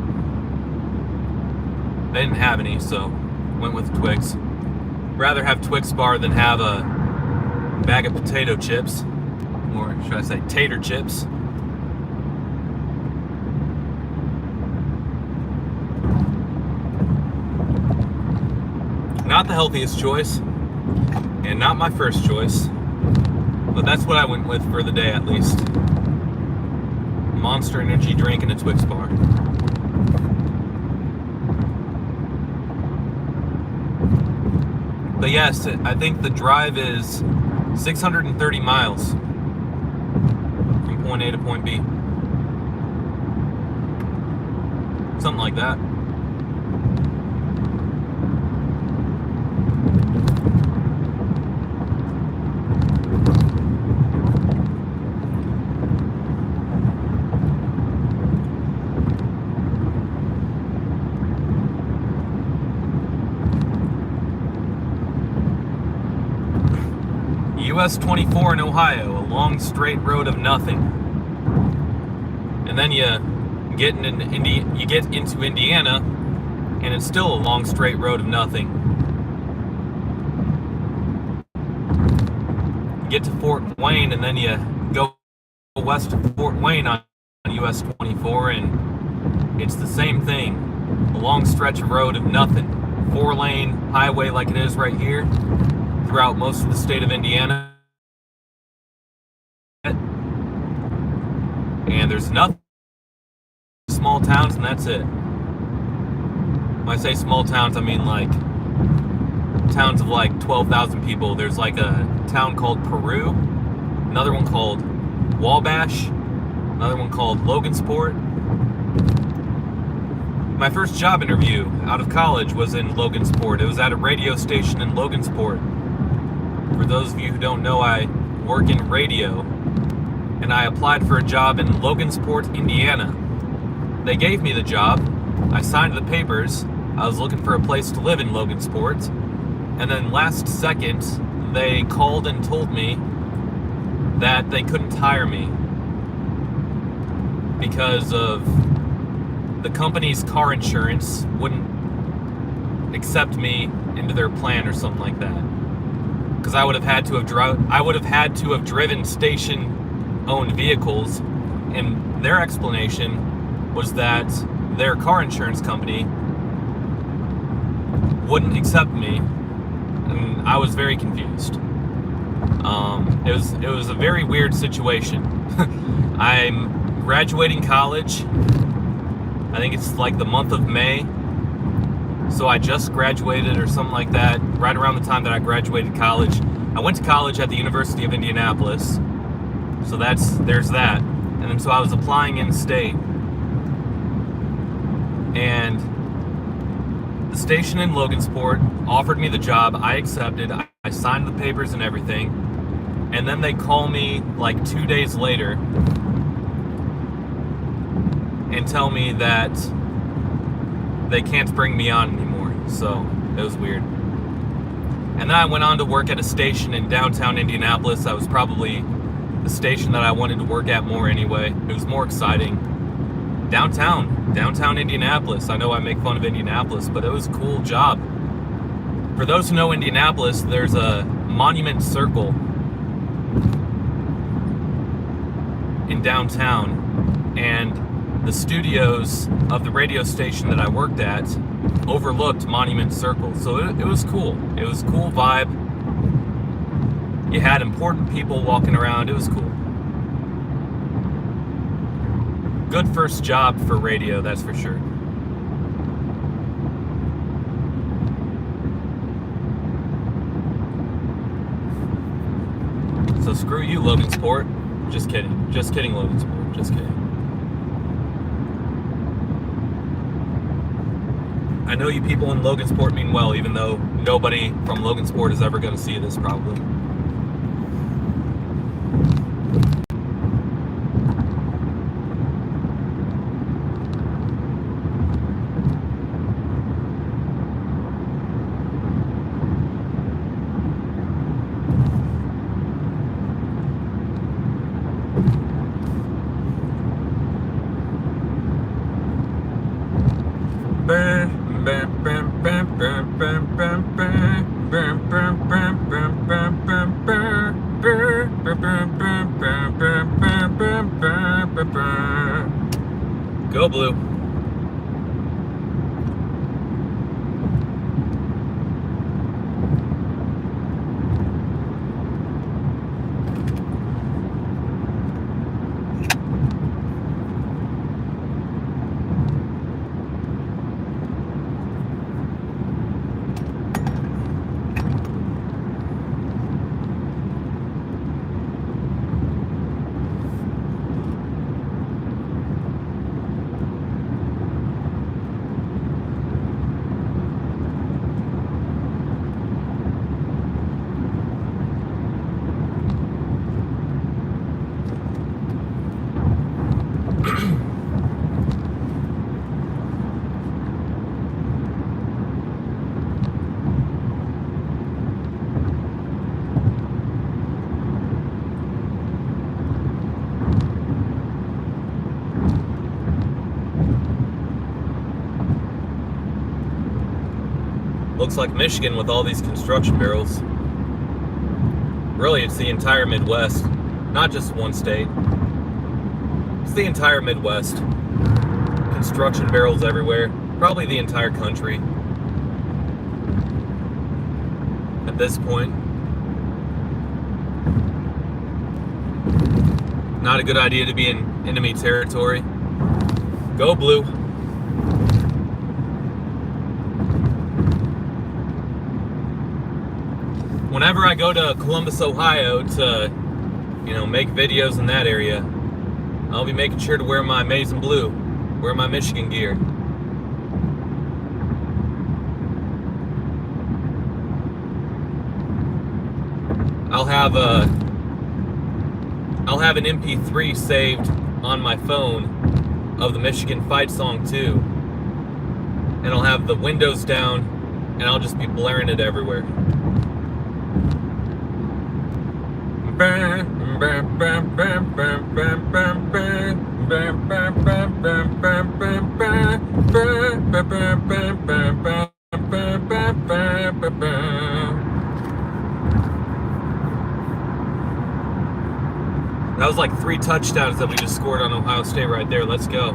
they didn't have any, so went with Twix. Rather have Twix bar than have a bag of potato chips, or should I say tater chips. Not the healthiest choice, and not my first choice, but that's what I went with for the day at least. Monster Energy drink and a Twix bar. But yes, I think the drive is 630 miles from point A to point B. Something like that. US 24 in Ohio, a long straight road of nothing. And then you get into Indiana, and it's still a long straight road of nothing. You get to Fort Wayne, and then you go west of Fort Wayne on US 24, and it's the same thing. A long stretch of road of nothing. 4-lane highway like it is right here throughout most of the state of Indiana. And there's nothing. Small towns, and that's it. When I say small towns, I mean like towns of like 12,000 people. There's like a town called Peru, another one called Wabash, another one called Logansport. My first job interview out of college was in Logansport. It was at a radio station in Logansport. For those of you who don't know, I work in radio, and I applied for a job in Logansport, Indiana. They gave me the job. I signed the papers. I was looking for a place to live in Logansport, and then last second, they called and told me that they couldn't hire me because of the company's car insurance wouldn't accept me into their plan or something like that. Because I would have had to have driven station-owned vehicles, and their explanation was that their car insurance company wouldn't accept me, and I was very confused. It was a very weird situation. I'm graduating college. I think it's like the month of May. So I just graduated or something like that, right around the time that I graduated college. I went to college at the University of Indianapolis. So there's that. And then so I was applying in state. And the station in Logansport offered me the job. I accepted. I signed the papers and everything. And then they call me like 2 days later and tell me that they can't bring me on anymore. So it was weird. And then I went on to work at a station in downtown Indianapolis. That was probably the station that I wanted to work at more anyway. It was more exciting. Downtown Indianapolis. I know I make fun of Indianapolis, but it was a cool job. For those who know Indianapolis, there's a Monument Circle in downtown, and the studios of the radio station that I worked at overlooked Monument Circle. So it was cool. It was a cool vibe. You had important people walking around. It was cool. Good first job for radio, that's for sure. So screw you, Logansport. Just kidding. Just kidding, Logansport. Just kidding. I know you people in Logansport mean well, even though nobody from Logansport is ever going to see this, probably. Go Blue. Looks like Michigan with all these construction barrels. Really, it's the entire Midwest, not just one state. It's the entire Midwest. Construction barrels everywhere, probably the entire country at this point. Not a good idea to be in enemy territory. Go Blue. Whenever I go to Columbus, Ohio to, make videos in that area, I'll be making sure to wear my maize and blue, wear my Michigan gear. I'll have an MP3 saved on my phone of the Michigan fight song too, and I'll have the windows down, and I'll just be blaring it everywhere. That was like 3 touchdowns that we just scored on Ohio State right there. Let's go.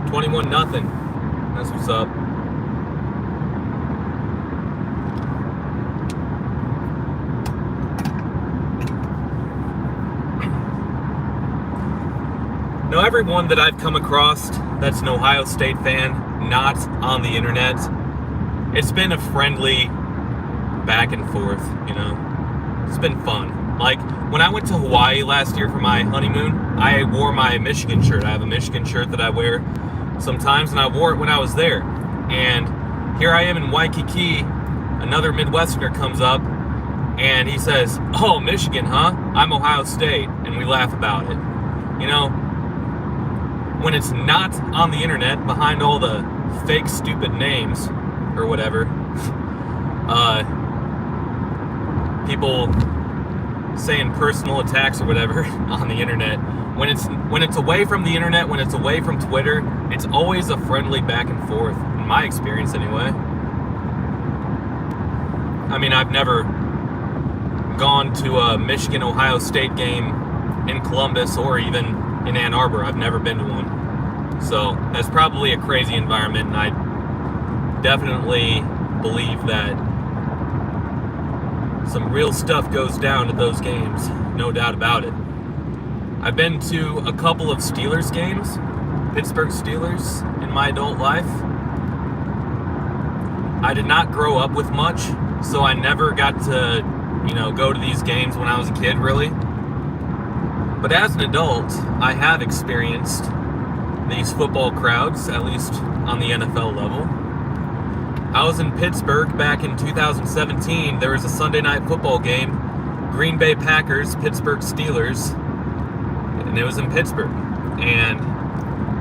21-0. That's what's up. Now, everyone that I've come across that's an Ohio State fan, not on the internet, it's been a friendly back and forth, It's been fun. Like, when I went to Hawaii last year for my honeymoon, I wore my Michigan shirt. I have a Michigan shirt that I wear sometimes, and I wore it when I was there. And here I am in Waikiki, another Midwesterner comes up, and he says, "Oh, Michigan, huh? I'm Ohio State," and we laugh about it. When it's not on the internet, behind all the fake, stupid names, or whatever, people saying personal attacks or whatever on the internet. When it's away from the internet, when it's away from Twitter, it's always a friendly back and forth, in my experience anyway. I mean, I've never gone to a Michigan-Ohio State game in Columbus or even in Ann Arbor. I've never been to one. So that's probably a crazy environment, and I definitely believe that some real stuff goes down at those games, no doubt about it. I've been to a couple of Steelers games, Pittsburgh Steelers, in my adult life. I did not grow up with much, so I never got to, go to these games when I was a kid, really. But as an adult, I have experienced these football crowds, at least on the NFL level. I was in Pittsburgh back in 2017. There was a Sunday night football game, Green Bay Packers, Pittsburgh Steelers, and it was in Pittsburgh. And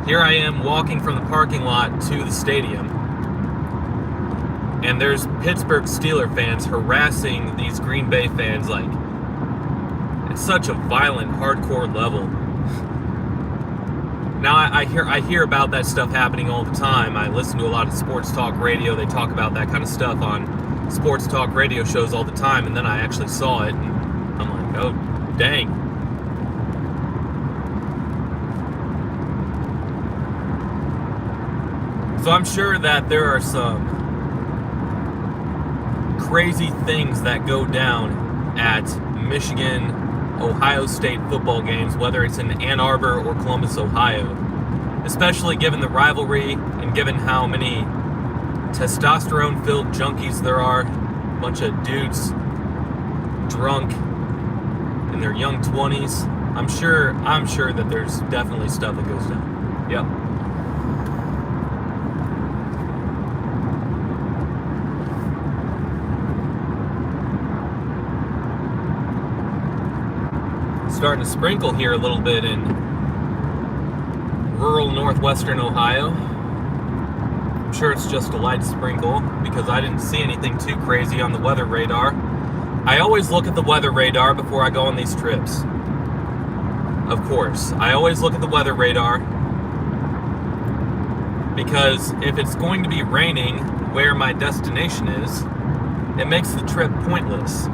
here I am walking from the parking lot to the stadium, and there's Pittsburgh Steeler fans harassing these Green Bay fans like at such a violent, hardcore level. Now, I hear about that stuff happening all the time. I listen to a lot of sports talk radio. They talk about that kind of stuff on sports talk radio shows all the time, and then I actually saw it, and I'm like, oh, dang. So I'm sure that there are some crazy things that go down at Michigan, Ohio State football games, whether it's in Ann Arbor or Columbus, Ohio, especially given the rivalry and given how many testosterone-filled junkies there are, a bunch of dudes drunk in their young 20s. I'm sure that there's definitely stuff that goes down. Yep. Starting to sprinkle here a little bit in rural northwestern Ohio. I'm sure it's just a light sprinkle because I didn't see anything too crazy on the weather radar. I always look at the weather radar before I go on these trips. Of course, I always look at the weather radar because if it's going to be raining where my destination is, it makes the trip pointless.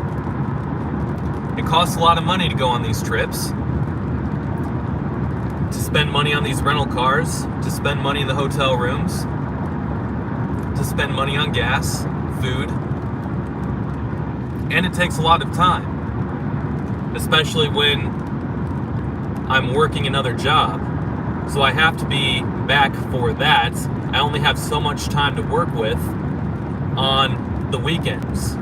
It costs a lot of money to go on these trips, to spend money on these rental cars, to spend money in the hotel rooms, to spend money on gas, food, and it takes a lot of time, especially when I'm working another job. So I have to be back for that. I only have so much time to work with on the weekends.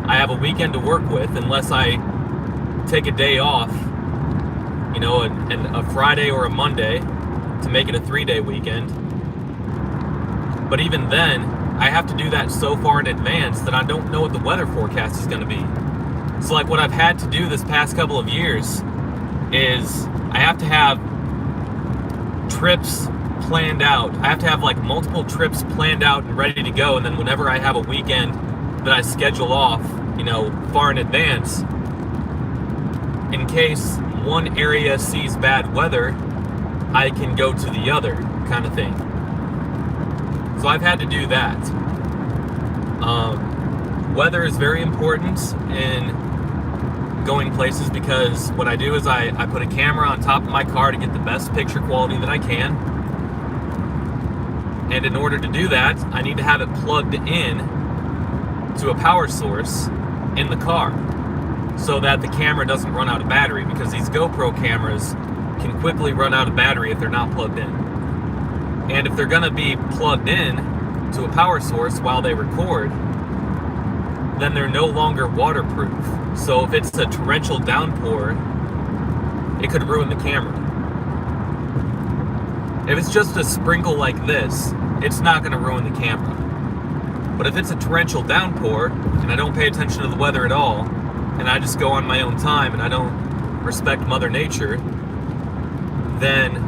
I have a weekend to work with unless I take a day off, a Friday or a Monday to make it a 3-day weekend. But even then, I have to do that so far in advance that I don't know what the weather forecast is going to be. So like what I've had to do this past couple of years is I have to have trips planned out. I have to have like multiple trips planned out and ready to go, and then whenever I have a weekend that I schedule off, far in advance, in case one area sees bad weather, I can go to the other, kind of thing. So I've had to do that. Weather is very important in going places because what I do is I put a camera on top of my car to get the best picture quality that I can. And in order to do that, I need to have it plugged in to a power source in the car, so that the camera doesn't run out of battery, because these GoPro cameras can quickly run out of battery if they're not plugged in. And if they're going to be plugged in to a power source while they record, then they're no longer waterproof. So if it's a torrential downpour, it could ruin the camera. If it's just a sprinkle like this, it's not going to ruin the camera. But if it's a torrential downpour and I don't pay attention to the weather at all, and I just go on my own time and I don't respect Mother Nature, then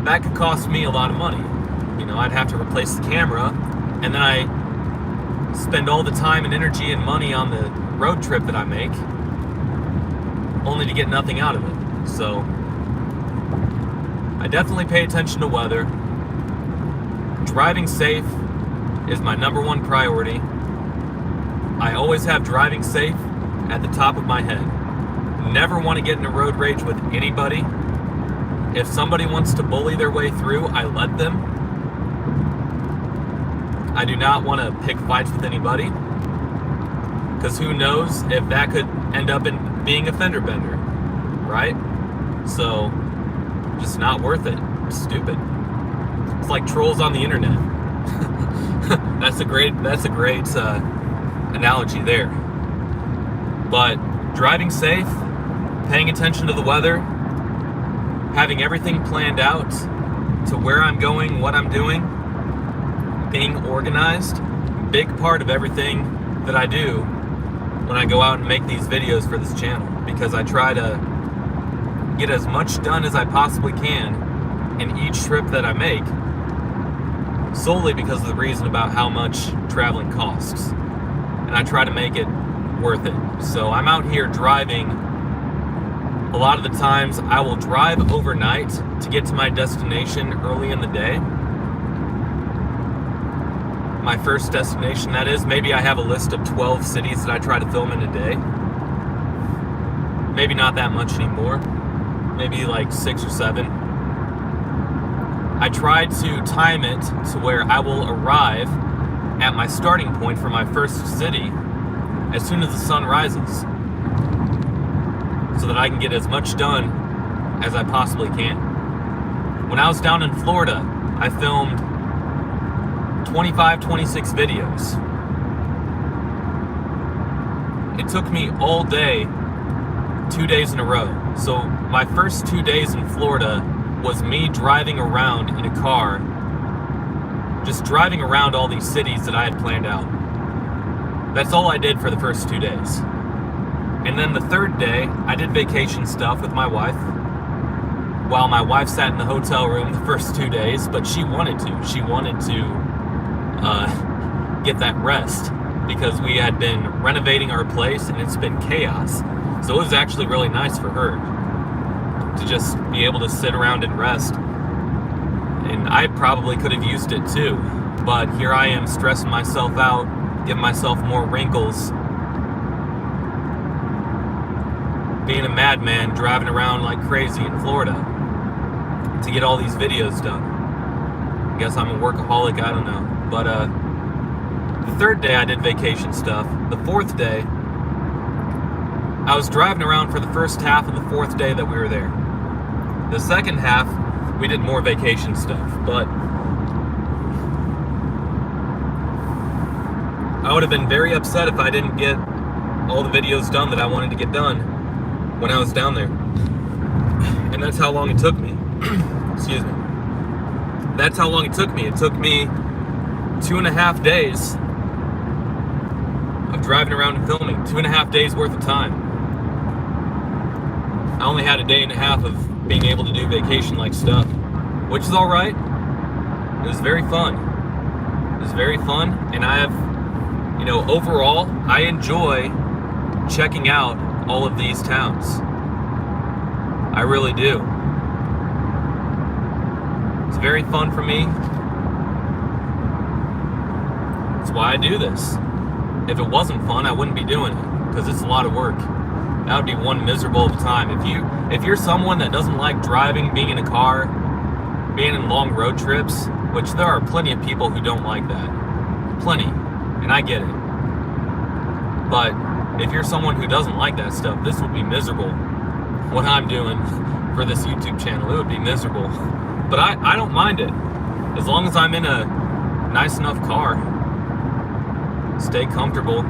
that could cost me a lot of money. I'd have to replace the camera, and then I spend all the time and energy and money on the road trip that I make, only to get nothing out of it. So I definitely pay attention to weather. Driving safe is my number one priority. I always have driving safe at the top of my head. Never want to get in a road rage with anybody. If somebody wants to bully their way through, I let them. I do not want to pick fights with anybody, because who knows if that could end up in being a fender bender, right? So, just not worth it. Stupid. It's like trolls on the internet. That's a great analogy there. But driving safe, paying attention to the weather, having everything planned out to where I'm going, what I'm doing, being organized, big part of everything that I do when I go out and make these videos for this channel, because I try to get as much done as I possibly can in each trip that I make, solely because of the reason about how much traveling costs, and I try to make it worth it. So I'm out here driving. A lot of the times I will drive overnight to get to my destination early in the day. My first destination, that is. Maybe I have a list of 12 cities that I try to film in a day. Maybe not that much anymore. Maybe like 6 or 7. I try to time it to where I will arrive at my starting point for my first city as soon as the sun rises, so that I can get as much done as I possibly can. When I was down in Florida, I filmed 25, 26 videos. It took me all day, 2 days in a row. So my first 2 days in Florida was me driving around in a car, just driving around all these cities that I had planned out. That's all I did for the first 2 days. And then the third day, I did vacation stuff with my wife, while my wife sat in the hotel room the first 2 days, but she wanted to. She wanted to get that rest, because we had been renovating our place and it's been chaos. So it was actually really nice for her to just be able to sit around and rest. And I probably could have used it too, but here I am stressing myself out, giving myself more wrinkles, being a madman, driving around like crazy in Florida to get all these videos done. I guess I'm a workaholic, I don't know. But the third day I did vacation stuff. The fourth day, I was driving around for the first half of the fourth day that we were there. The second half, we did more vacation stuff. But I would have been very upset if I didn't get all the videos done that I wanted to get done when I was down there. And that's how long it took me. Excuse me. That's how long it took me. It took me 2.5 days of driving around and filming. 2.5 days worth of time. I only had a day and a half of being able to do vacation-like stuff, which is alright. It was very fun. It was very fun, and I have, overall, I enjoy checking out all of these towns. I really do. It's very fun for me. That's why I do this. If it wasn't fun, I wouldn't be doing it, because it's a lot of work. That would be one miserable of a time. If you're someone that doesn't like driving, being in a car, being in long road trips, which there are plenty of people who don't like that. Plenty. And I get it. But if you're someone who doesn't like that stuff, this would be miserable. What I'm doing for this YouTube channel, it would be miserable. But I don't mind it. As long as I'm in a nice enough car, stay comfortable,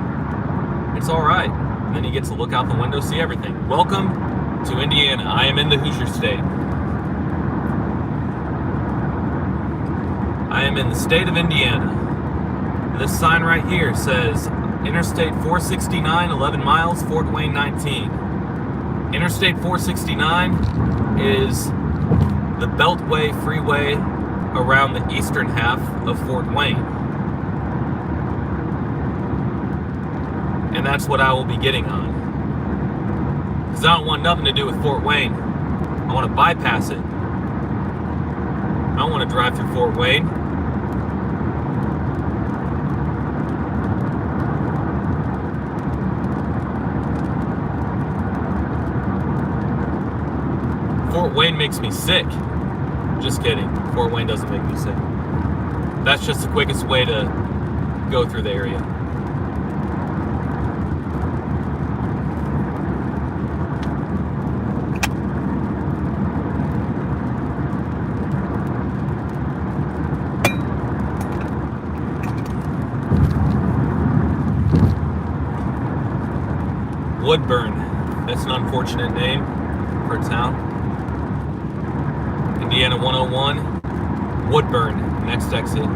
it's alright. And then you get to look out the window, see everything. Welcome to Indiana. I am in the Hoosier State. I am in the state of Indiana. This sign right here says Interstate 469, 11 miles, Fort Wayne 19. Interstate 469 is the Beltway freeway around the eastern half of Fort Wayne. And that's what I will be getting on. Because I don't want nothing to do with Fort Wayne. I want to bypass it. I don't want to drive through Fort Wayne. Fort Wayne makes me sick. Just kidding. Fort Wayne doesn't make me sick. That's just the quickest way to go through the area. Woodburn. That's an unfortunate name for a town. Indiana 101. Woodburn. Next exit.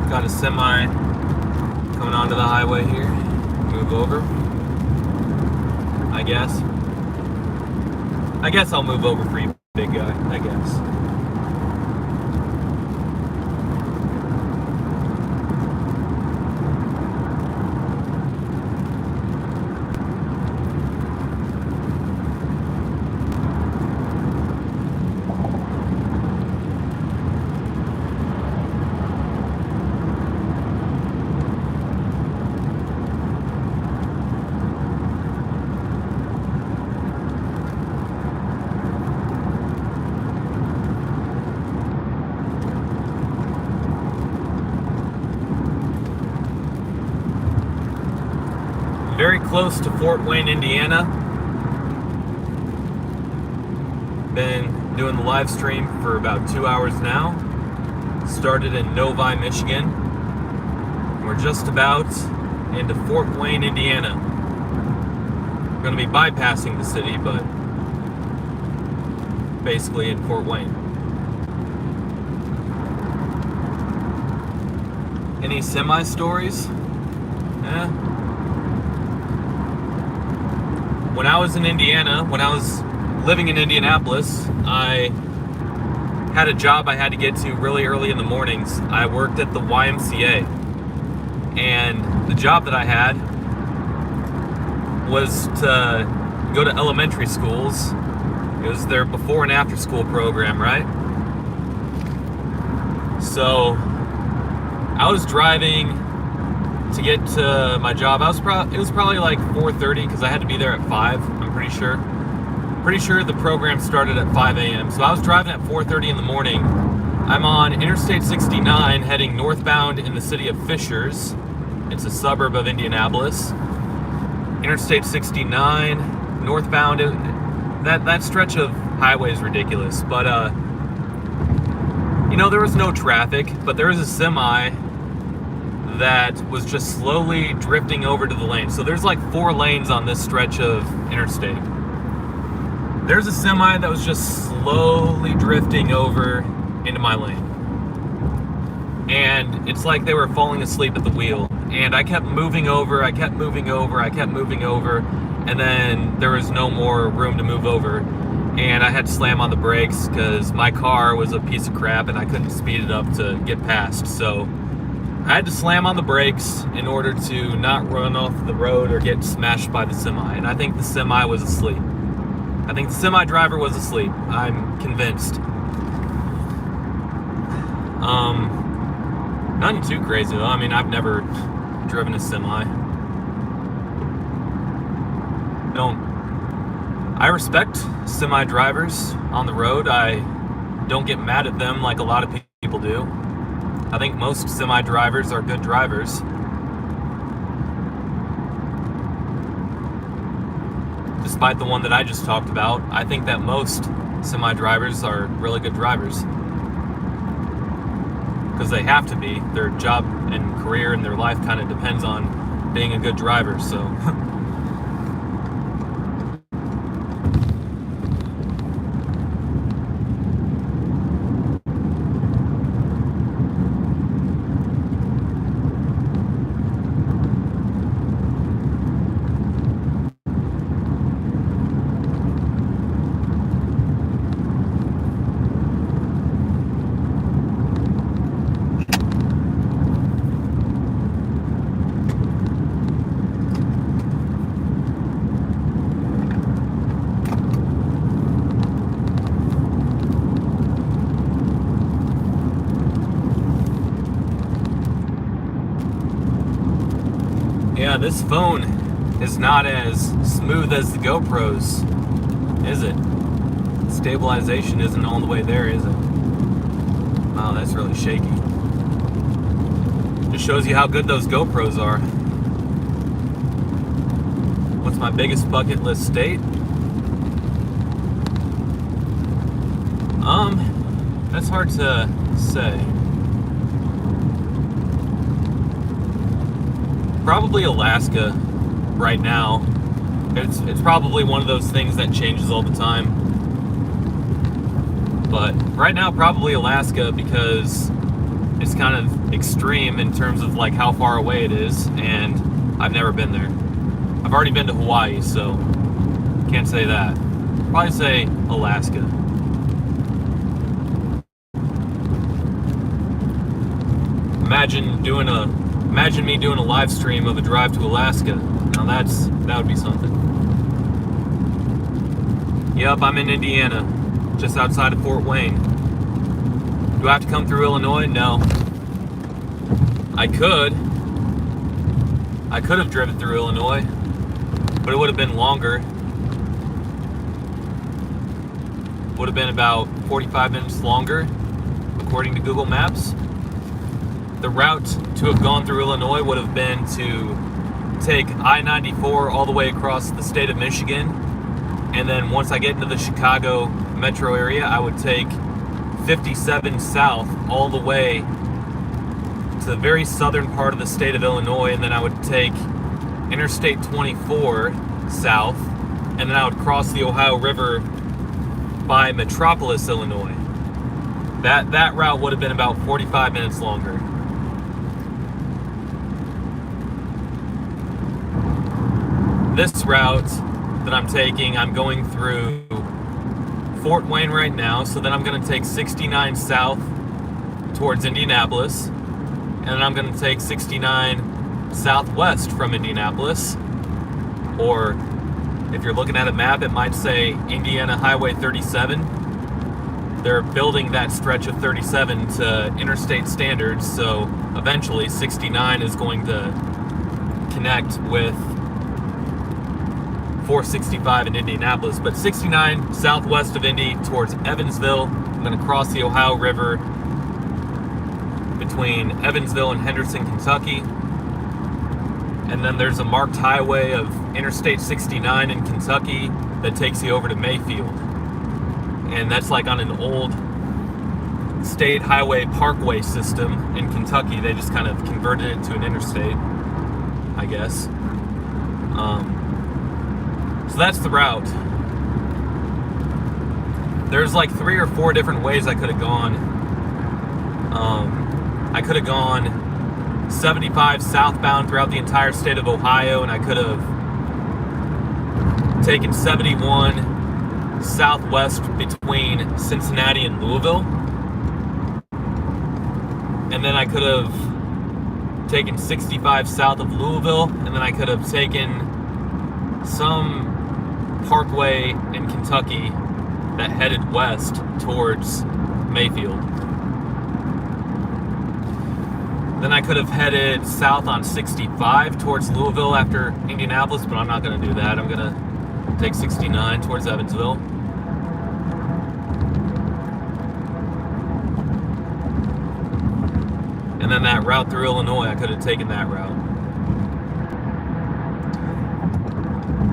Got a semi coming onto the highway here. Move over. I guess I'll move over for you, big guy. I guess. Very close to Fort Wayne, Indiana. Been doing the live stream for about 2 hours now. Started in Novi, Michigan. We're just about into Fort Wayne, Indiana. We're going to be bypassing the city, but basically in Fort Wayne. Any semi stories? When I was in Indiana, when I was living in Indianapolis, I had a job I had to get to really early in the mornings. I worked at the YMCA, and the job that I had was to go to elementary schools. It was their before and after school program, right? So I was driving to get to my job. It was probably like 4:30 because I had to be there at 5. I'm pretty sure. Pretty sure the program started at 5 a.m. So I was driving at 4:30 in the morning. I'm on Interstate 69 heading northbound in the city of Fishers. It's a suburb of Indianapolis. Interstate 69 northbound. That stretch of highway is ridiculous. But there was no traffic, but there was a semi that was just slowly drifting over to the lane. So there's like 4 lanes on this stretch of interstate. There's a semi that was just slowly drifting over into my lane. And it's like they were falling asleep at the wheel. And I kept moving over, and then there was no more room to move over. And I had to slam on the brakes because my car was a piece of crap and I couldn't speed it up to get past. So I had to slam on the brakes in order to not run off the road or get smashed by the semi. And I think the semi was asleep. I think the semi driver was asleep. I'm convinced. Nothing too crazy though. I mean, I've never driven a semi. I respect semi drivers on the road. I don't get mad at them like a lot of people do. I think most semi drivers are good drivers. Despite the one that I just talked about, I think that most semi drivers are really good drivers. Because they have to be. Their job and career and their life kind of depends on being a good driver, so. Yeah, this phone is not as smooth as the GoPros, is it? Stabilization isn't all the way there, is it? Wow, that's really shaky. Just shows you how good those GoPros are. What's my biggest bucket list state? That's hard to say. Probably Alaska right now. It's probably one of those things that changes all the time. But right now, probably Alaska, because it's kind of extreme in terms of like how far away it is, and I've never been there. I've already been to Hawaii, so can't say that. Probably say Alaska. Imagine me doing a live stream of a drive to Alaska. Now that would be something. Yep, I'm in Indiana, just outside of Fort Wayne. Do I have to come through Illinois? No. I could have driven through Illinois, but it would have been longer. Would have been about 45 minutes longer, according to Google Maps. The route to have gone through Illinois would have been to take I-94 all the way across the state of Michigan, and then once I get into the Chicago metro area, I would take 57 south all the way to the very southern part of the state of Illinois, and then I would take Interstate 24 south, and then I would cross the Ohio River by Metropolis, Illinois. That route would have been about 45 minutes longer. This route that I'm taking, I'm going through Fort Wayne right now, so then I'm going to take 69 south towards Indianapolis, and then I'm going to take 69 southwest from Indianapolis, or if you're looking at a map, it might say Indiana Highway 37. They're building that stretch of 37 to interstate standards, so eventually 69 is going to connect with 465 in Indianapolis, but 69 southwest of Indy towards Evansville. I'm going to cross the Ohio River between Evansville and Henderson, Kentucky. And then there's a marked highway of Interstate 69 in Kentucky that takes you over to Mayfield. And that's like on an old state highway parkway system in Kentucky. They just kind of converted it to an interstate, I guess. So that's the route. There's like 3 or 4 different ways I could have gone. I could have gone 75 southbound throughout the entire state of Ohio, and I could have taken 71 southwest between Cincinnati and Louisville. And then I could have taken 65 south of Louisville, and then I could have taken some parkway in Kentucky that headed west towards Mayfield. Then I could have headed south on 65 towards Louisville after Indianapolis, but I'm not going to do that. I'm going to take 69 towards Evansville. And then that route through Illinois, I could have taken that route.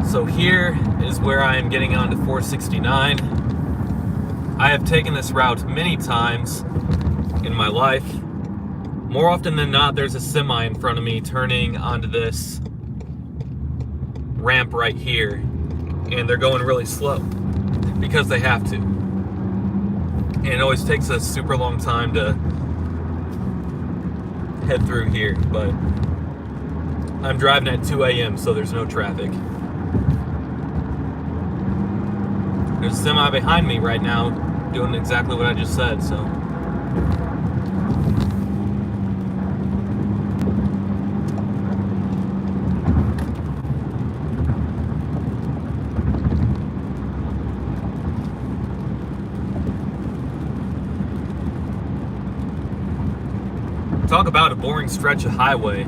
So here is where I am getting onto 469. I have taken this route many times in my life. More often than not, there's a semi in front of me turning onto this ramp right here, and they're going really slow because they have to. And it always takes a super long time to head through here, but I'm driving at 2 a.m., so there's no traffic. There's a semi behind me right now doing exactly what I just said, so. Talk about a boring stretch of highway.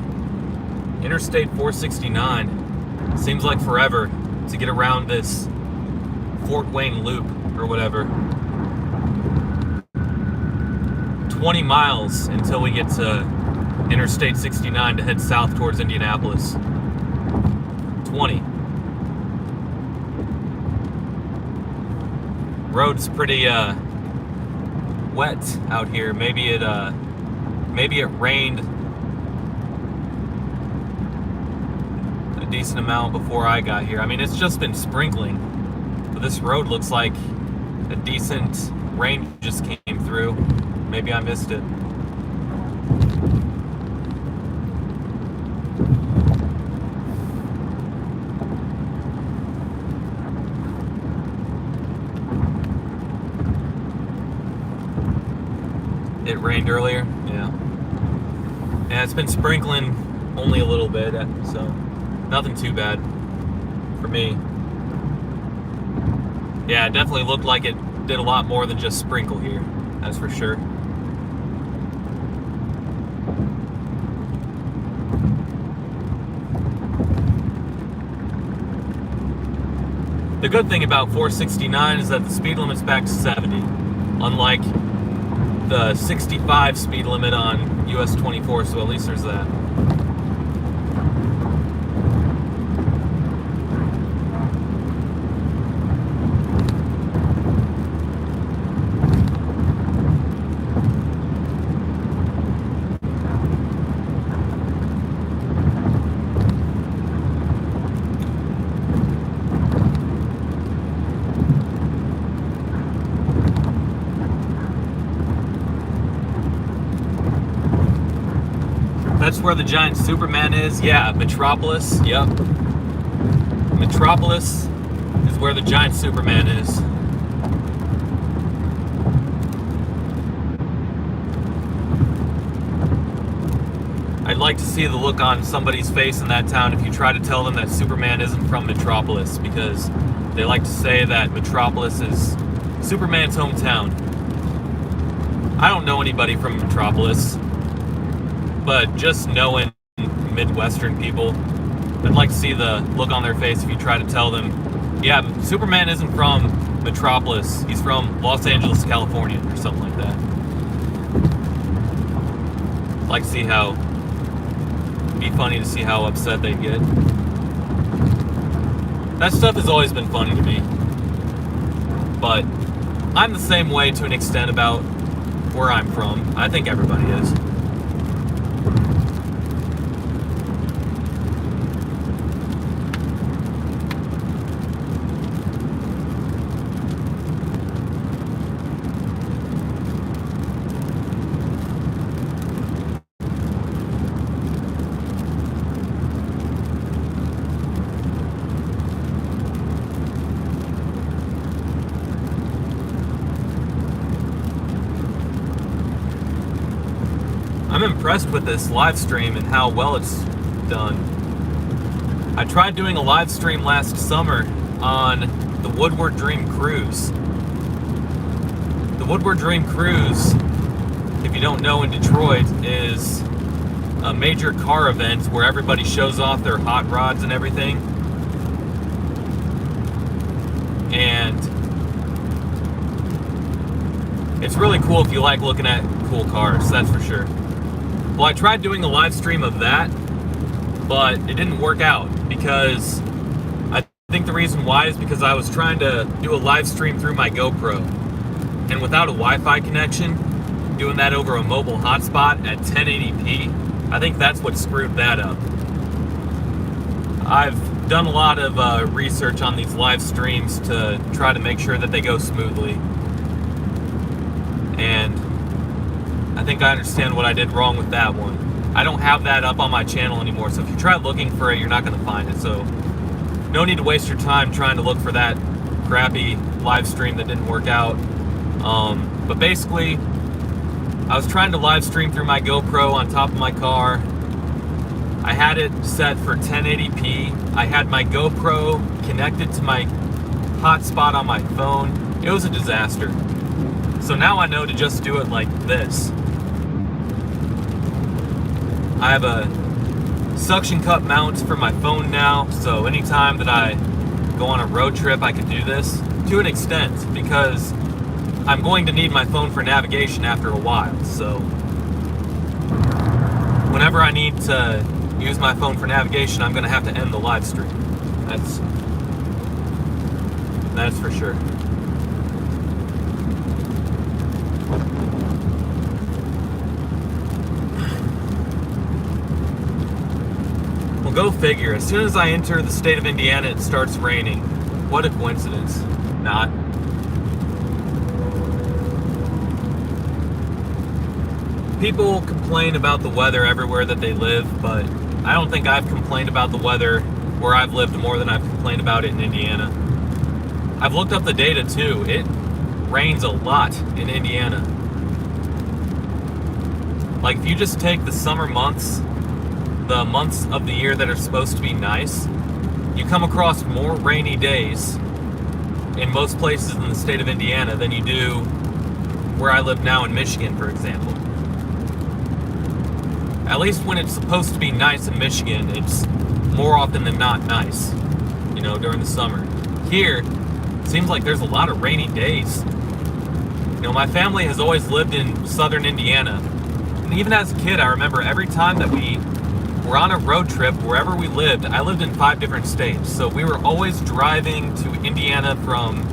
Interstate 469 seems like forever to get around this Fort Wayne loop or whatever. 20 miles until we get to Interstate 69 to head south towards Indianapolis. 20. Road's pretty wet out here. Maybe it rained a decent amount before I got here. I mean, it's just been sprinkling, but this road looks like a decent rain just came through. Maybe I missed it. It rained earlier, yeah. Yeah, it's been sprinkling only a little bit, so nothing too bad for me. Yeah, it definitely looked like it did a lot more than just sprinkle here, that's for sure. The good thing about 469 is that the speed limit's back to 70, unlike the 65 speed limit on US 24, so at least there's that. That's where the giant Superman is. Yeah, Metropolis. Yep. Metropolis is where the giant Superman is. I'd like to see the look on somebody's face in that town if you try to tell them that Superman isn't from Metropolis, because they like to say that Metropolis is Superman's hometown. I don't know anybody from Metropolis, but just knowing Midwestern people, I'd like to see the look on their face if you try to tell them, yeah, Superman isn't from Metropolis, he's from Los Angeles, California, or something like that. I'd like to see how, it'd be funny to see how upset they'd get. That stuff has always been funny to me, but I'm the same way to an extent about where I'm from. I think everybody is. I'm impressed with this live stream and how well it's done. I tried doing a live stream last summer on the Woodward Dream Cruise. The Woodward Dream Cruise, if you don't know, in Detroit, is a major car event where everybody shows off their hot rods and everything. And it's really cool if you like looking at cool cars, that's for sure. Well, I tried doing a live stream of that, but it didn't work out because I think the reason why is because I was trying to do a live stream through my GoPro, and without a Wi-Fi connection, doing that over a mobile hotspot at 1080p, I think that's what screwed that up. I've done a lot of research on these live streams to try to make sure that they go smoothly, and I think I understand what I did wrong with that one. I don't have that up on my channel anymore, so if you try looking for it, you're not going to find it. So no need to waste your time trying to look for that crappy live stream that didn't work out. But basically, I was trying to live stream through my GoPro on top of my car. I had it set for 1080p. I had my GoPro connected to my hotspot on my phone. It was a disaster. So now I know to just do it like this. I have a suction cup mounts for my phone now, so anytime that I go on a road trip I can do this to an extent, because I'm going to need my phone for navigation after a while. So whenever I need to use my phone for navigation, I'm going to have to end the live stream. That's for sure. Well, go figure. As soon as I enter the state of Indiana, it starts raining. What a coincidence. Not. People complain about the weather everywhere that they live, but I don't think I've complained about the weather where I've lived more than I've complained about it in Indiana. I've looked up the data too. It rains a lot in Indiana. Like, if you just take the summer months, the months of the year that are supposed to be nice, you come across more rainy days in most places in the state of Indiana than you do where I live now in Michigan, for example. At least when it's supposed to be nice in Michigan, it's more often than not nice, you know, during the summer. Here, it seems like there's a lot of rainy days. You know, my family has always lived in southern Indiana. And even as a kid, I remember every time that we were on a road trip, wherever we lived, I lived in 5 different states. So we were always driving to Indiana from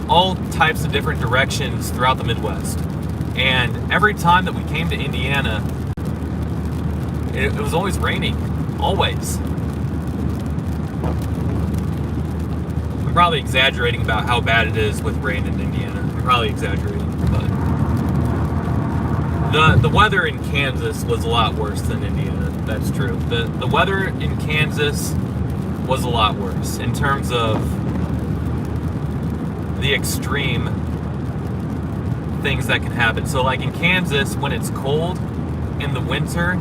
all types of different directions throughout the Midwest. And every time that we came to Indiana, it was always raining. Always. I'm probably exaggerating about how bad it is with rain in Indiana. I'm probably exaggerating, but the weather in Kansas was a lot worse than Indiana. That's true. The weather in Kansas was a lot worse in terms of the extreme things that can happen. So like in Kansas, when it's cold in the winter,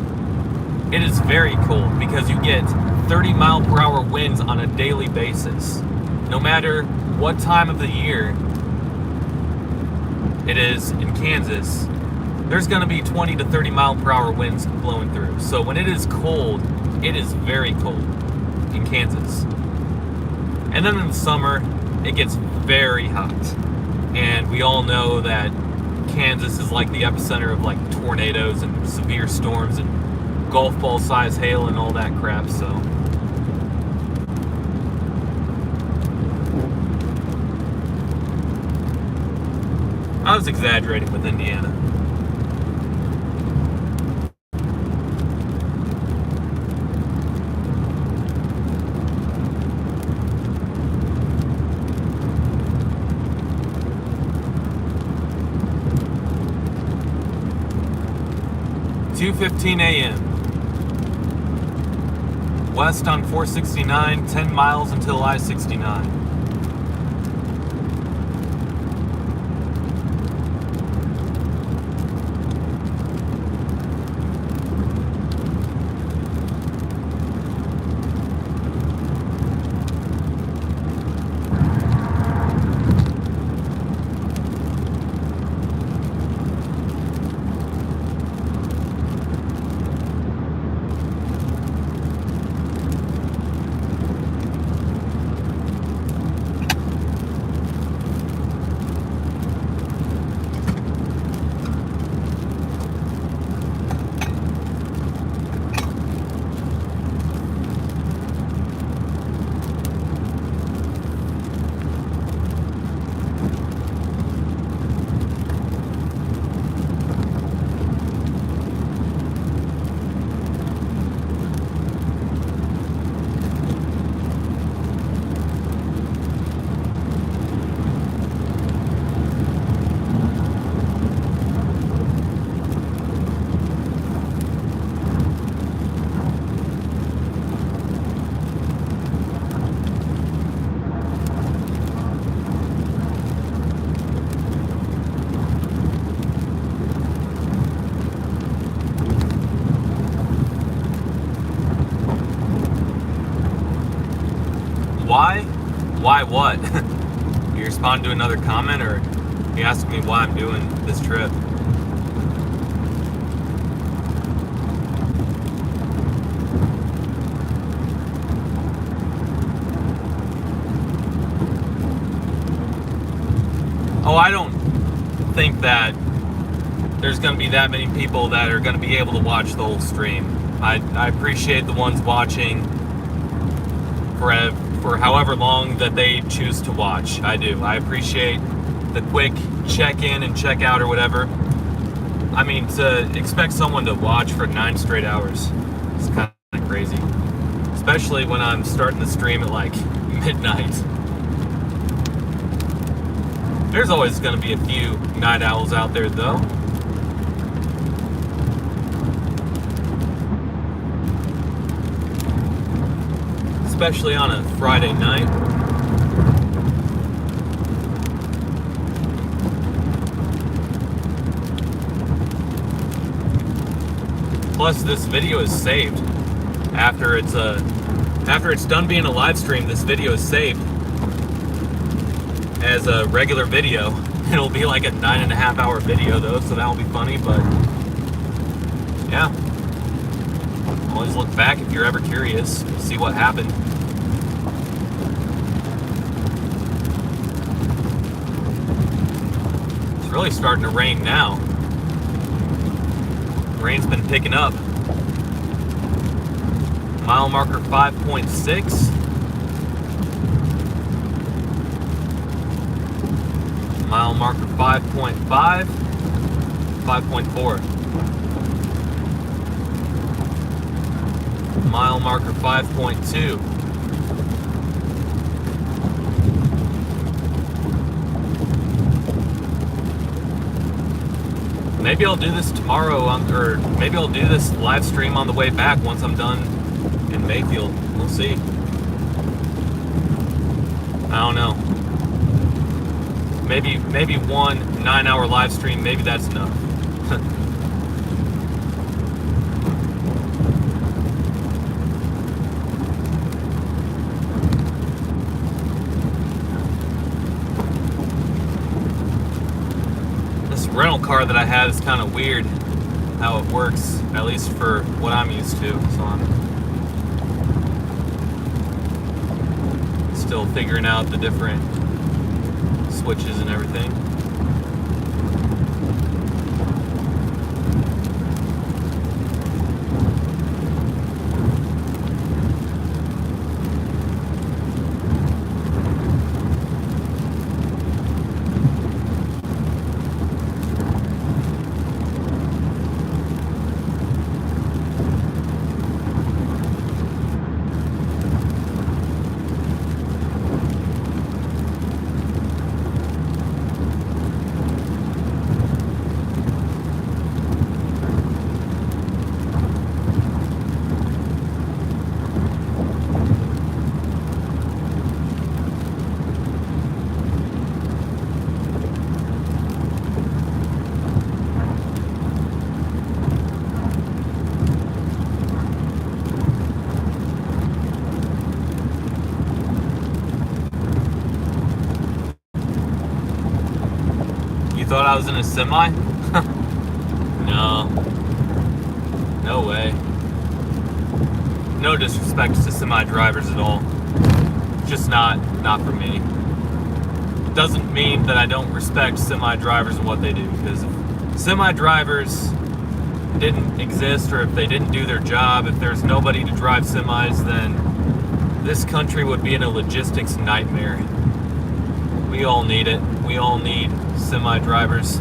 it is very cold because you get 30-mile-per-hour winds on a daily basis. No matter what time of the year it is in Kansas, there's going to be 20 to 30-mile-per-hour winds blowing through. So when it is cold, it is very cold in Kansas. And then in the summer, it gets very hot. And we all know that Kansas is like the epicenter of like tornadoes and severe storms and golf ball size hail and all that crap, so I was exaggerating with Indiana. (2:15 a.m.) West on 469, 10 miles until I-69. Why? Why what? You respond to another comment, or you ask me why I'm doing this trip? I don't think that there's going to be that many people that are going to be able to watch the whole stream. I appreciate the ones watching for however long that they choose to watch. I do. I appreciate the quick check-in and check-out or whatever. I mean, to expect someone to watch for 9 straight hours is kind of crazy. Especially when I'm starting the stream at like midnight. There's always going to be a few night owls out there though. Especially on a Friday night. Plus, this video is saved. After it's done being a live stream, this video is saved as a regular video. It'll be like a 9.5 hour video though, so that'll be funny, but yeah. Always look back if you're ever curious, see what happened. It's really starting to rain now. Rain's been picking up. Mile marker 5.6. Mile marker 5.5. 5.4. Mile marker 5.2. Maybe I'll do this tomorrow, or maybe I'll do this live stream on the way back once I'm done in Mayfield. We'll see. I don't know. Maybe one 9-hour live stream, maybe that's enough. Rental car that I have is kind of weird how it works, at least for what I'm used to, so I'm still figuring out the different switches and everything. Thought I was in a semi? No way. No disrespect to semi drivers at all. Just not for me. It doesn't mean that I don't respect semi drivers and what they do, because if semi drivers didn't exist, or if they didn't do their job, if there's nobody to drive semis, then this country would be in a logistics nightmare. We all need it. We all need semi drivers.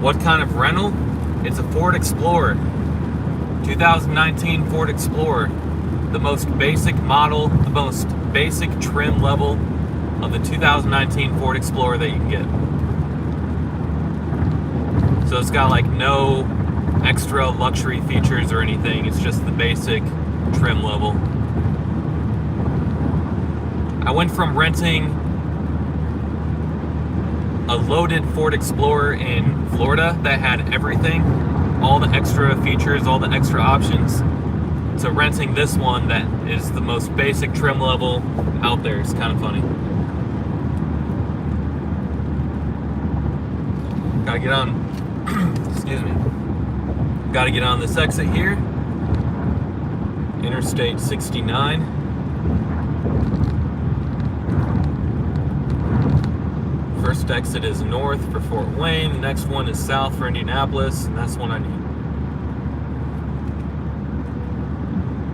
What kind of rental? It's a Ford Explorer. 2019 Ford Explorer, the most basic model, the most basic trim level of the 2019 Ford Explorer that you can get. So it's got like no extra luxury features or anything, it's just the basic trim level. I went from renting a loaded Ford Explorer in Florida that had everything, all the extra features, all the extra options, to renting this one that is the most basic trim level out there. It's kind of funny. Gotta get on, excuse me. Gotta get on this exit here. Interstate 69. First exit is north for Fort Wayne. The next one is south for Indianapolis, and that's one I need.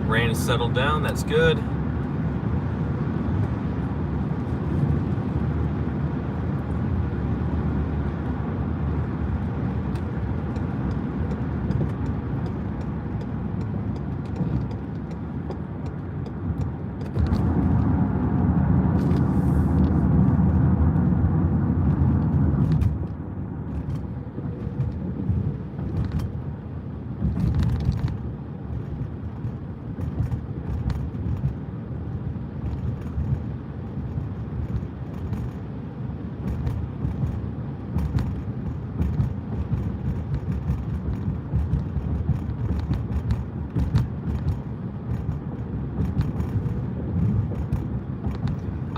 Rain has settled down, that's good.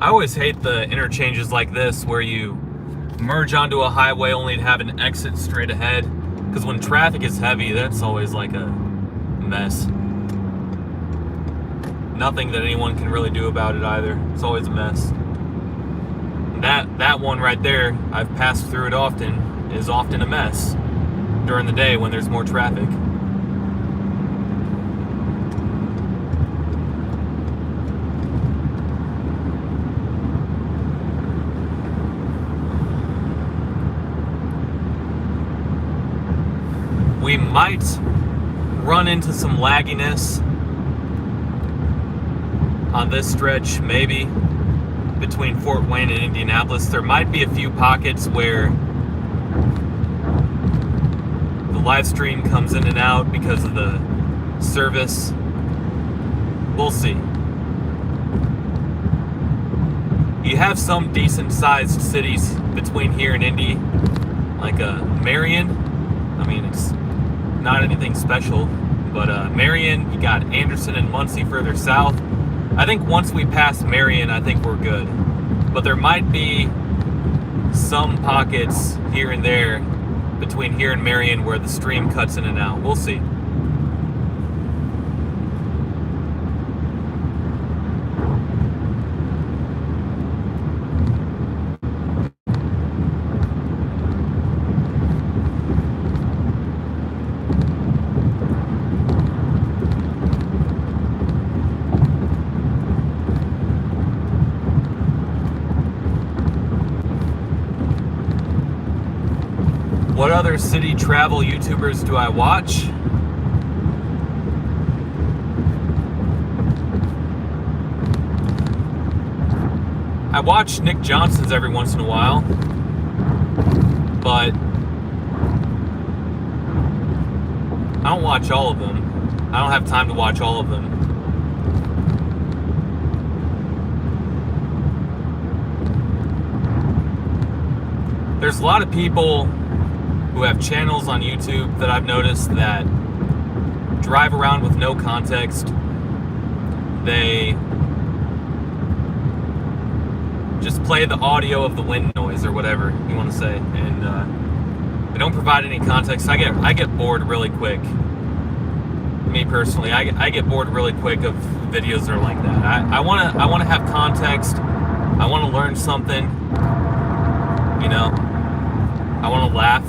I always hate the interchanges like this where you merge onto a highway only to have an exit straight ahead, because when traffic is heavy, that's always like a mess. Nothing that anyone can really do about it either. It's always a mess. That one right there, I've passed through it often, is often a mess during the day when there's more traffic. We might run into some lagginess on this stretch, maybe, between Fort Wayne and Indianapolis. There might be a few pockets where the live stream comes in and out because of the service. We'll see. You have some decent sized cities between here and Indy, like Marion. I mean, it's not anything special, but Marion, you got Anderson and Muncie further south. I think once we pass Marion, I think we're good. But there might be some pockets here and there between here and Marion where the stream cuts in and out. We'll see. What other city travel YouTubers do I watch? I watch Nick Johnson's every once in a while, but I don't watch all of them. I don't have time to watch all of them. There's a lot of people who have channels on YouTube that I've noticed that drive around with no context. They just play the audio of the wind noise or whatever you want to say, and they don't provide any context. I get bored really quick. Me personally, I get bored really quick of videos that are like that. I wanna have context. I wanna learn something. You know, I wanna laugh.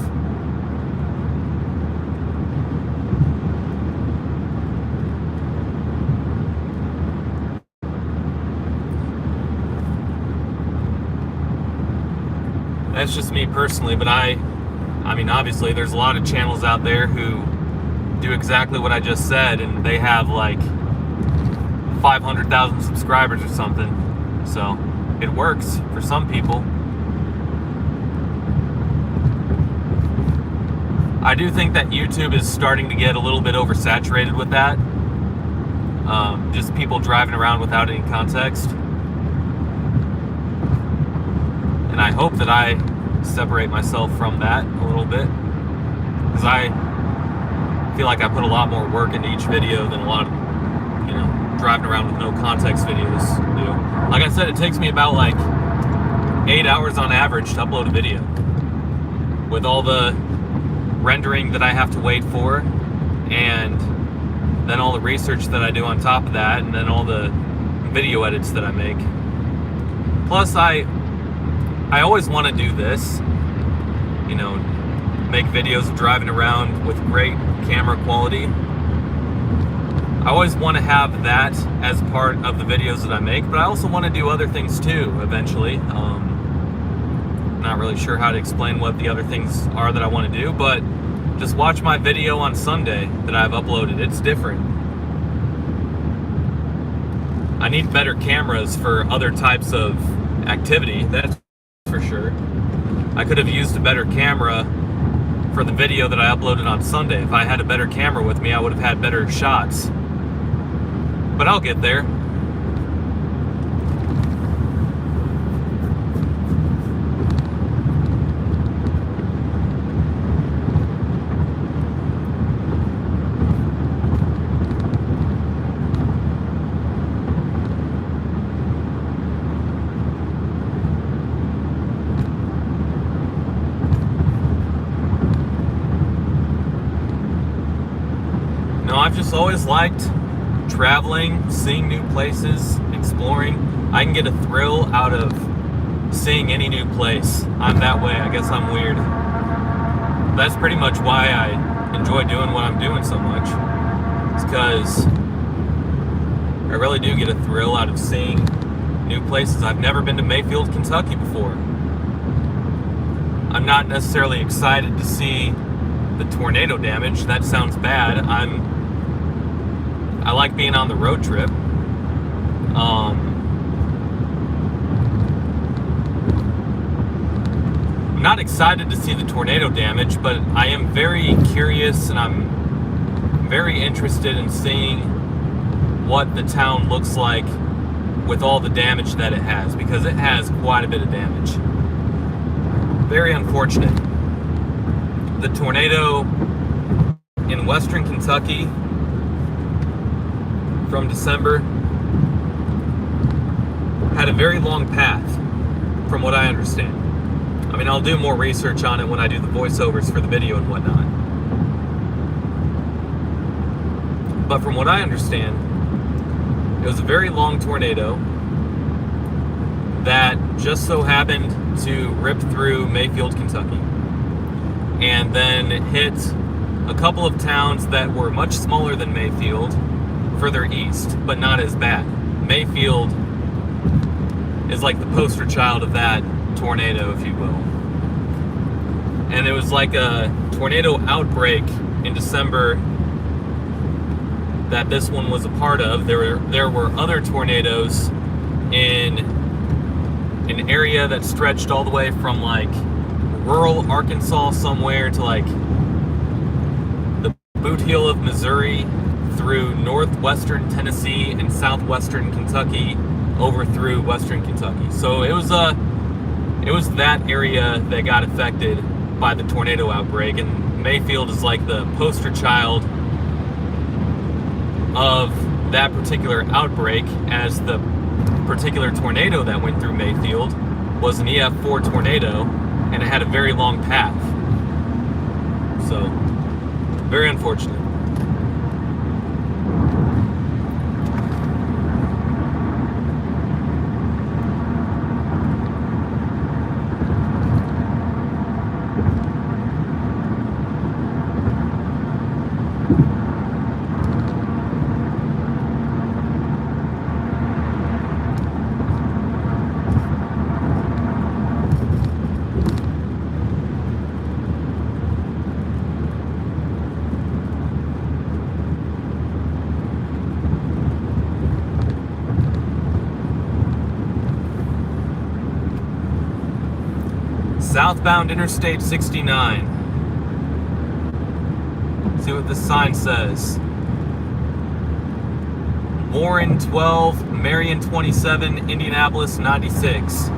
That's just me personally, but I mean, obviously there's a lot of channels out there who do exactly what I just said, and they have like 500,000 subscribers or something. So it works for some people. I do think that YouTube is starting to get a little bit oversaturated with that. Just people driving around without any context. And I hope that I separate myself from that a little bit, because I feel like I put a lot more work into each video than a lot of driving around with no context videos do. Like I said, it takes me about like 8 hours on average to upload a video, with all the rendering that I have to wait for, and then all the research that I do on top of that, and then all the video edits that I make. Plus, I always want to do this, make videos of driving around with great camera quality. I always want to have that as part of the videos that I make, but I also want to do other things too, eventually. Not really sure how to explain what the other things are that I want to do, but just watch my video on Sunday that I've uploaded. It's different. I need better cameras for other types of activity, that's for sure. I could have used a better camera for the video that I uploaded on Sunday. If I had a better camera with me, I would have had better shots. But I'll get there. I've just always liked traveling, seeing new places, exploring. I can get a thrill out of seeing any new place. I'm that way. I guess I'm weird. That's pretty much why I enjoy doing what I'm doing so much. It's because I really do get a thrill out of seeing new places. I've never been to Mayfield, Kentucky before. I'm not necessarily excited to see the tornado damage. That sounds bad. I like being on the road trip. I'm not excited to see the tornado damage, but I am very curious and I'm very interested in seeing what the town looks like with all the damage that it has, because it has quite a bit of damage. Very unfortunate. The tornado in western Kentucky from December had a very long path, from what I understand. I mean, I'll do more research on it when I do the voiceovers for the video and whatnot. But from what I understand, it was a very long tornado that just so happened to rip through Mayfield, Kentucky, and then it hit a couple of towns that were much smaller than Mayfield further east, but not as bad. Mayfield is like the poster child of that tornado, if you will. And it was like a tornado outbreak in December that this one was a part of. There were other tornadoes in an area that stretched all the way from like rural Arkansas somewhere to like the boot heel of Missouri, through northwestern Tennessee and southwestern Kentucky, over through western Kentucky. So it was that area that got affected by the tornado outbreak, and Mayfield is like the poster child of that particular outbreak, as the particular tornado that went through Mayfield was an EF4 tornado, and it had a very long path. So, very unfortunate. Southbound Interstate 69. See what this sign says. Warren 12, Marion 27, Indianapolis 96.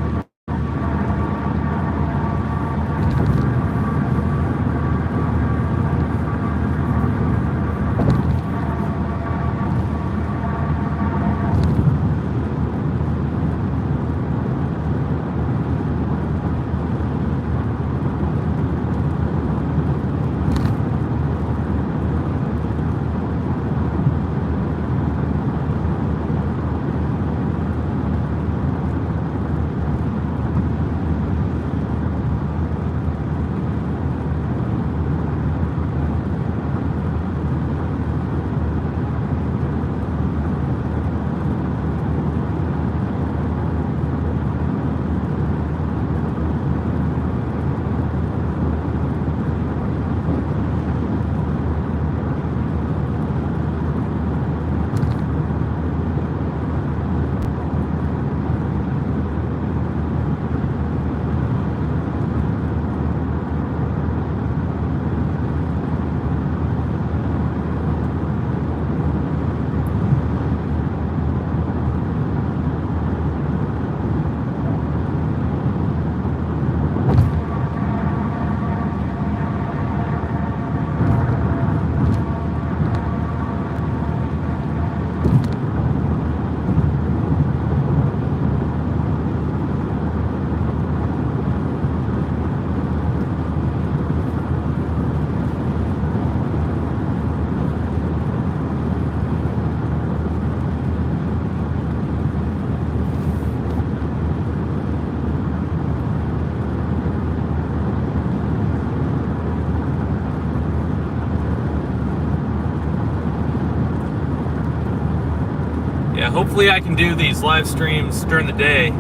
hopefully I can do these live streams during the day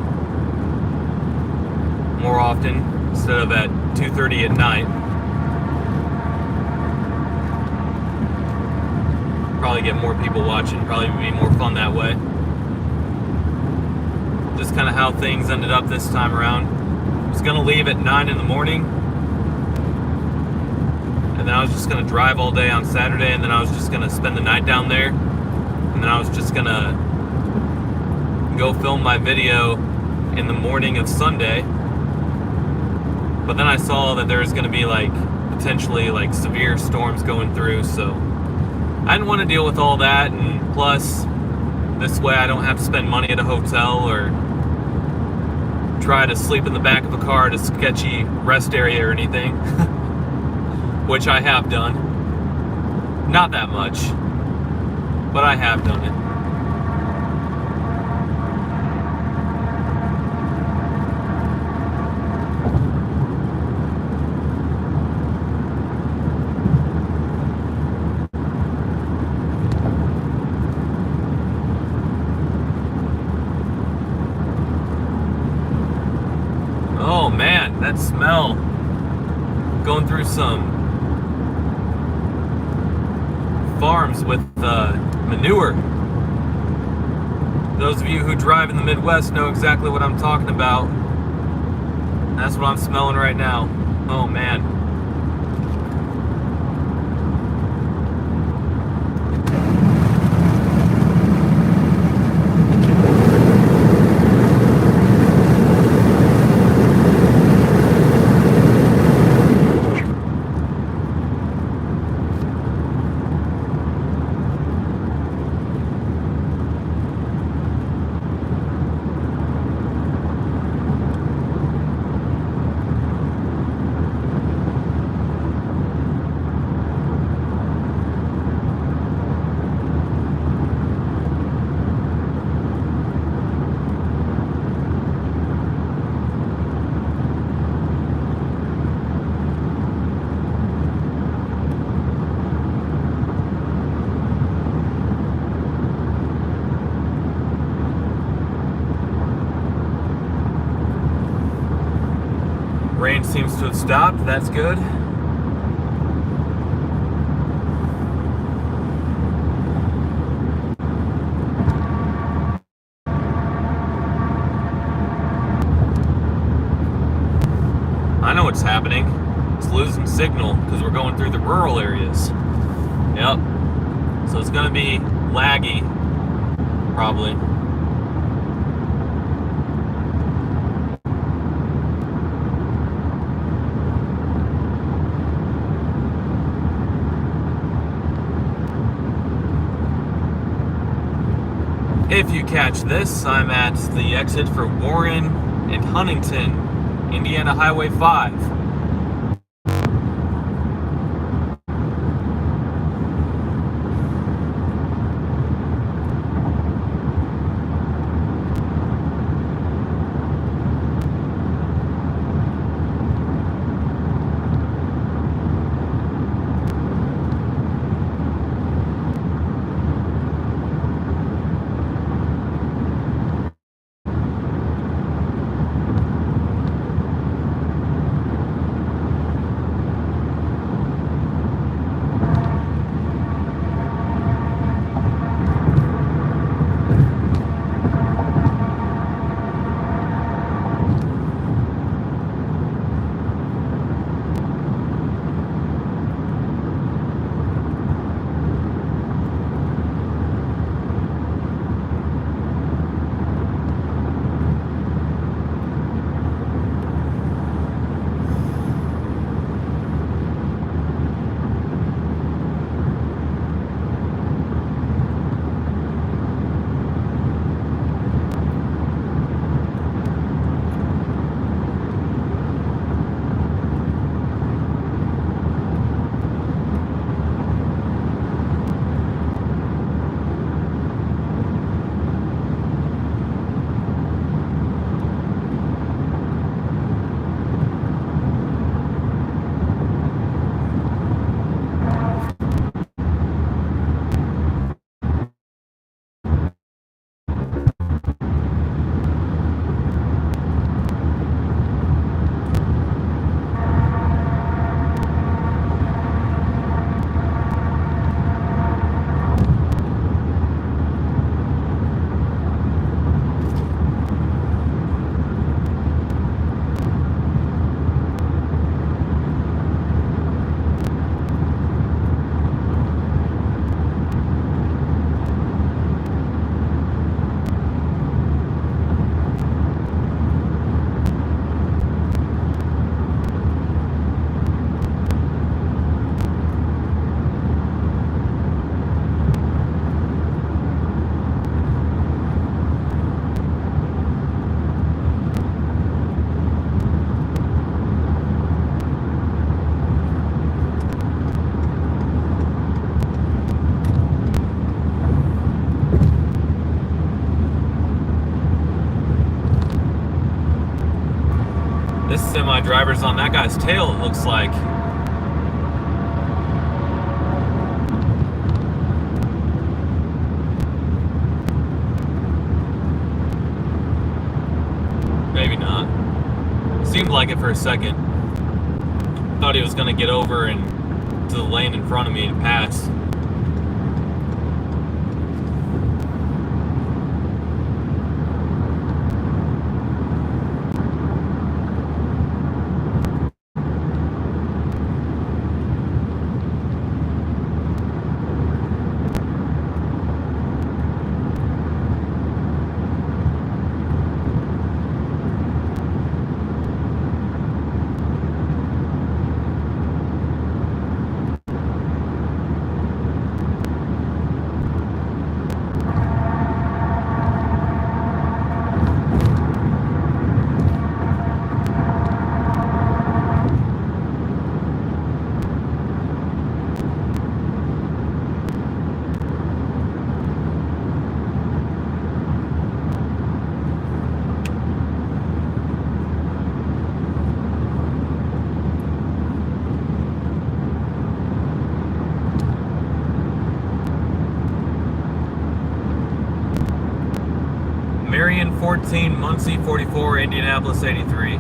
more often instead of at 2:30 at night. Probably get more people watching, probably be more fun that way. Just kind of how things ended up this time around. I was gonna leave at 9 in the morning, and then I was just gonna drive all day on Saturday, and then I was just gonna spend the night down there, and then I was just gonna go film my video in the morning of Sunday. But then I saw that there was gonna be like potentially like severe storms going through, so I didn't want to deal with all that, and plus this way I don't have to spend money at a hotel or try to sleep in the back of a car at a sketchy rest area or anything. Which I have done. Not that much, but I have done it. Oh man, that smell. Going through some farms with manure. Those of you who drive in the Midwest know exactly what I'm talking about. That's what I'm smelling right now. Oh man. Rain seems to have stopped. That's good. I know what's happening. It's losing signal because we're going through the rural areas. Yep. So it's going to be laggy, probably. If you catch this, I'm at the exit for Warren and Huntington, Indiana Highway 5. This semi-driver's on that guy's tail, it looks like. Maybe not. Seemed like it for a second. Thought he was gonna get over and to the lane in front of me to pass. Marion 14, Muncie 44, Indianapolis 83.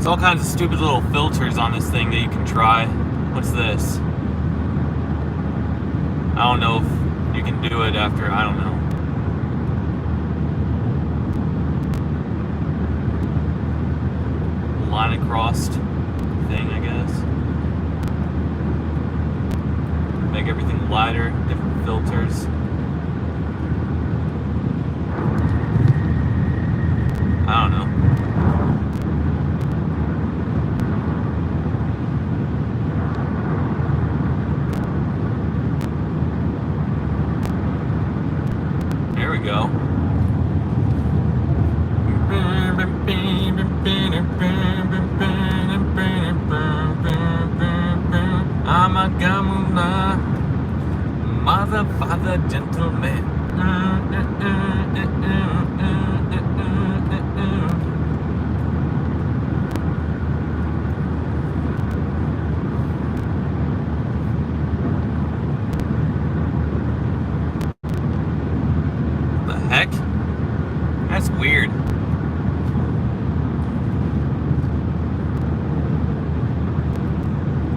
There's all kinds of stupid little filters on this thing that you can try. What's this? I don't know if you can do it after, I don't know. Line across thing, I guess. Make everything lighter, different filters. I don't know. There we go. I'm a gamula, mother, father, gentleman. The heck? That's weird.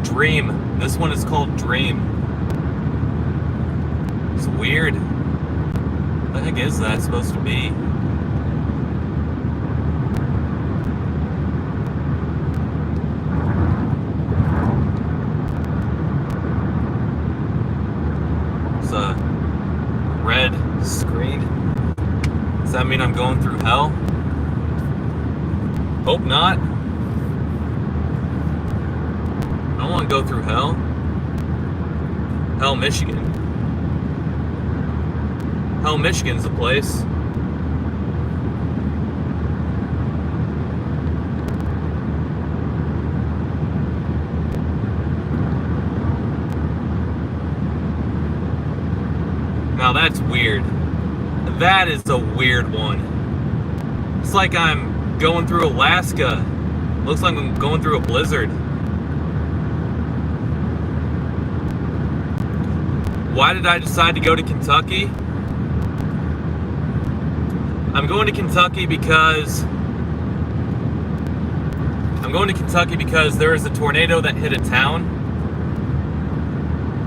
Dream. This one is called Dream. weird. What the heck is that supposed to be? It's a red screen. Does that mean I'm going through hell? Hope not. I don't want to go through hell. Hell, Michigan. Hell, Michigan's the place. Now that's weird. That is a weird one. It's like I'm going through Alaska. Looks like I'm going through a blizzard. Why did I decide to go to Kentucky? I'm going to Kentucky because there is a tornado that hit a town.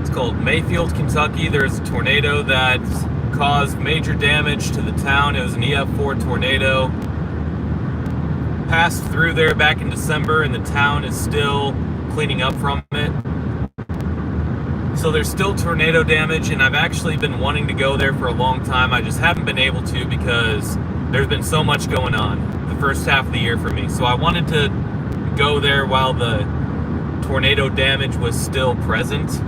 It's called Mayfield, Kentucky. There's a tornado that caused major damage to the town. It was an EF4 tornado. Passed through there back in December, and the town is still cleaning up from it. So there's still tornado damage, and I've actually been wanting to go there for a long time. I just haven't been able to because there's been so much going on the first half of the year for me. So I wanted to go there while the tornado damage was still present.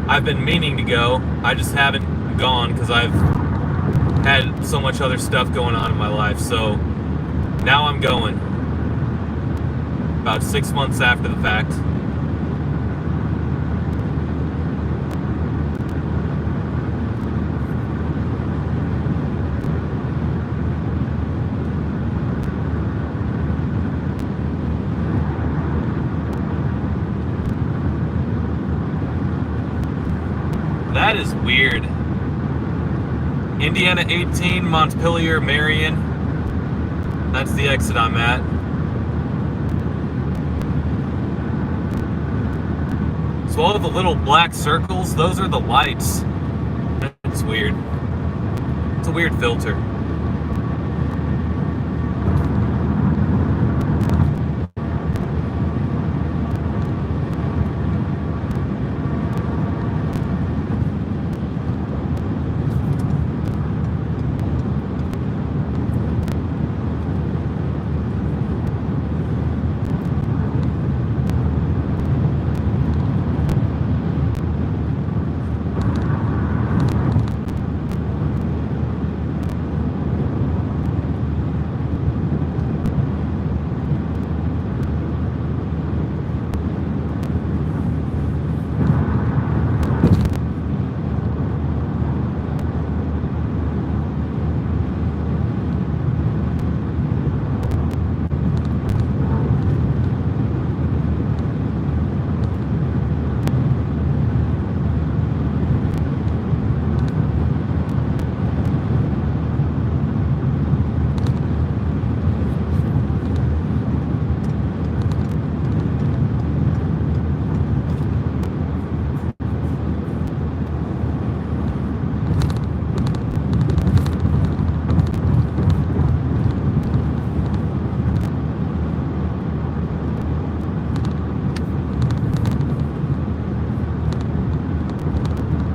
I've been meaning to go. I just haven't gone because I've had so much other stuff going on in my life. So now I'm going. About 6 months after the fact. That is weird. Indiana 18, Montpelier, Marion. That's the exit I'm at. So all of the little black circles, those are the lights. That's weird. It's a weird filter.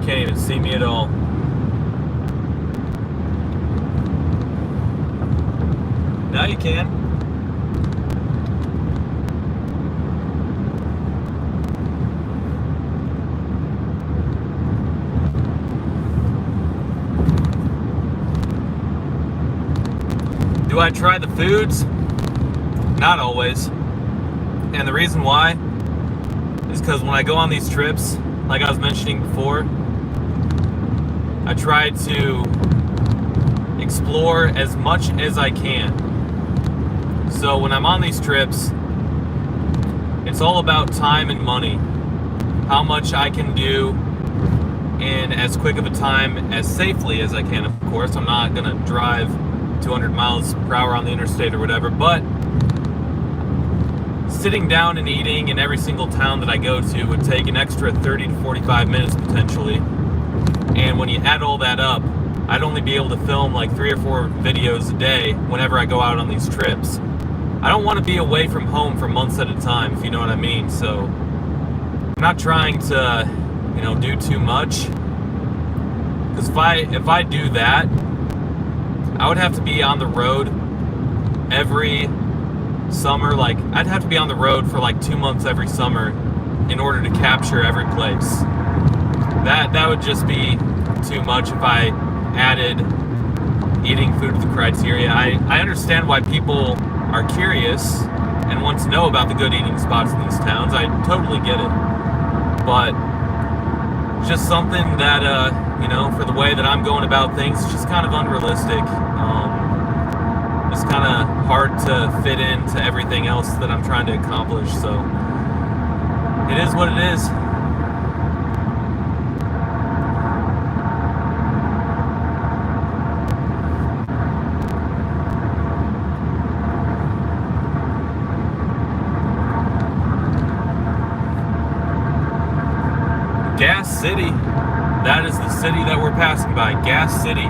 Can't even see me at all. Now you can. Do I try the foods? Not always. And the reason why is because when I go on these trips, like I was mentioning before, I try to explore as much as I can. So when I'm on these trips, it's all about time and money. How much I can do in as quick of a time, as safely as I can, of course. I'm not gonna drive 200 miles per hour on the interstate or whatever, but sitting down and eating in every single town that I go to would take an extra 30 to 45 minutes potentially. And when you add all that up, I'd only be able to film like 3 or 4 videos a day whenever I go out on these trips. I don't want to be away from home for months at a time, if you know what I mean. So I'm not trying to, do too much. Because if I do that, I would have to be on the road every summer. Like, I'd have to be on the road for like 2 months every summer in order to capture every place. That would just be too much if I added eating food to the criteria. I understand why people are curious and want to know about the good eating spots in these towns. I totally get it. But just something that, for the way that I'm going about things, it's just kind of unrealistic. It's kind of hard to fit into everything else that I'm trying to accomplish. So it is what it is. Gas City. That is the city that we're passing by. Gas City.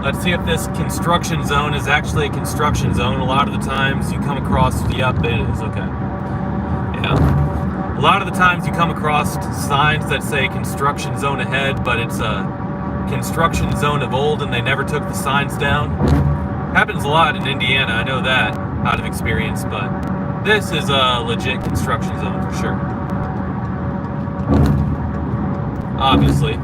Let's see if this construction zone is actually a construction zone. A lot of the times you come across, yep, it is, okay. Yeah. A lot of the times you come across signs that say construction zone ahead, but it's a construction zone of old and they never took the signs down. Happens a lot in Indiana, I know that out of experience, but this is a legit construction zone for sure. Obviously.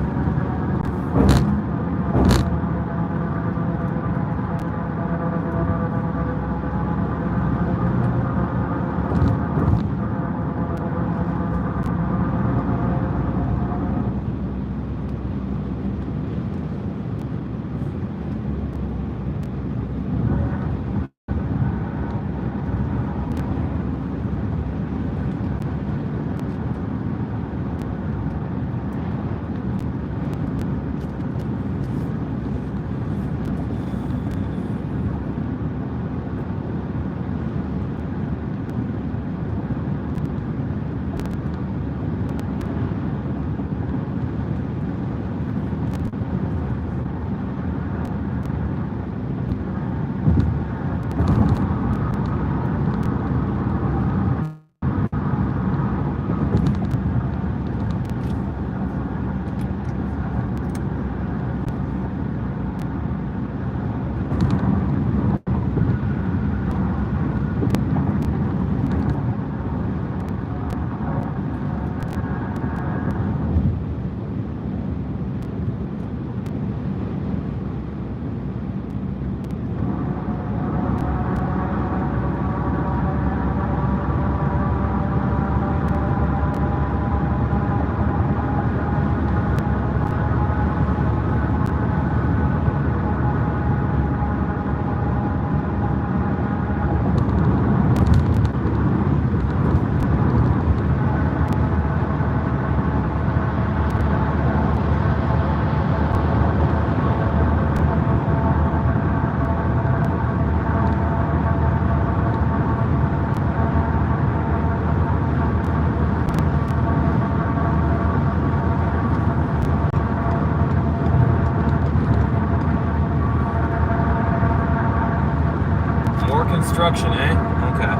Construction, eh? Okay.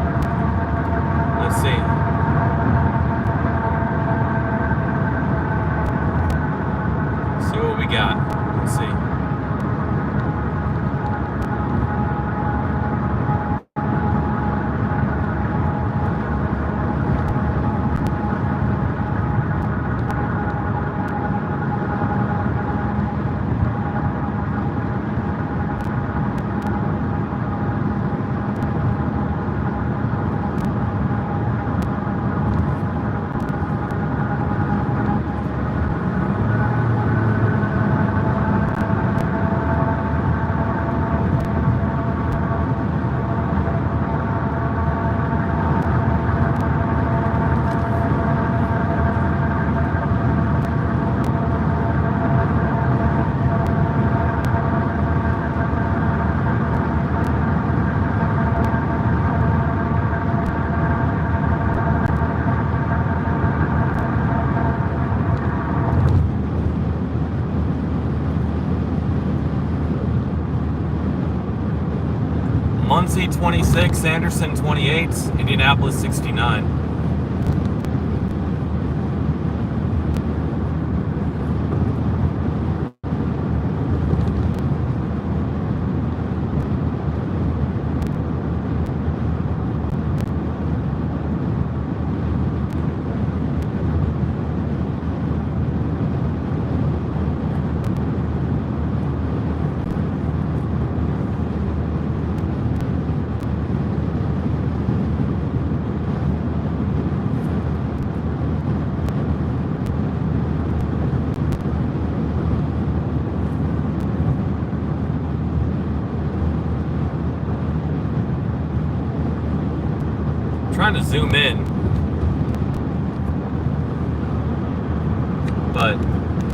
Let's see. See what we got. Let's see. Boise 26, Sanderson 28, Indianapolis 69. Trying to zoom in, but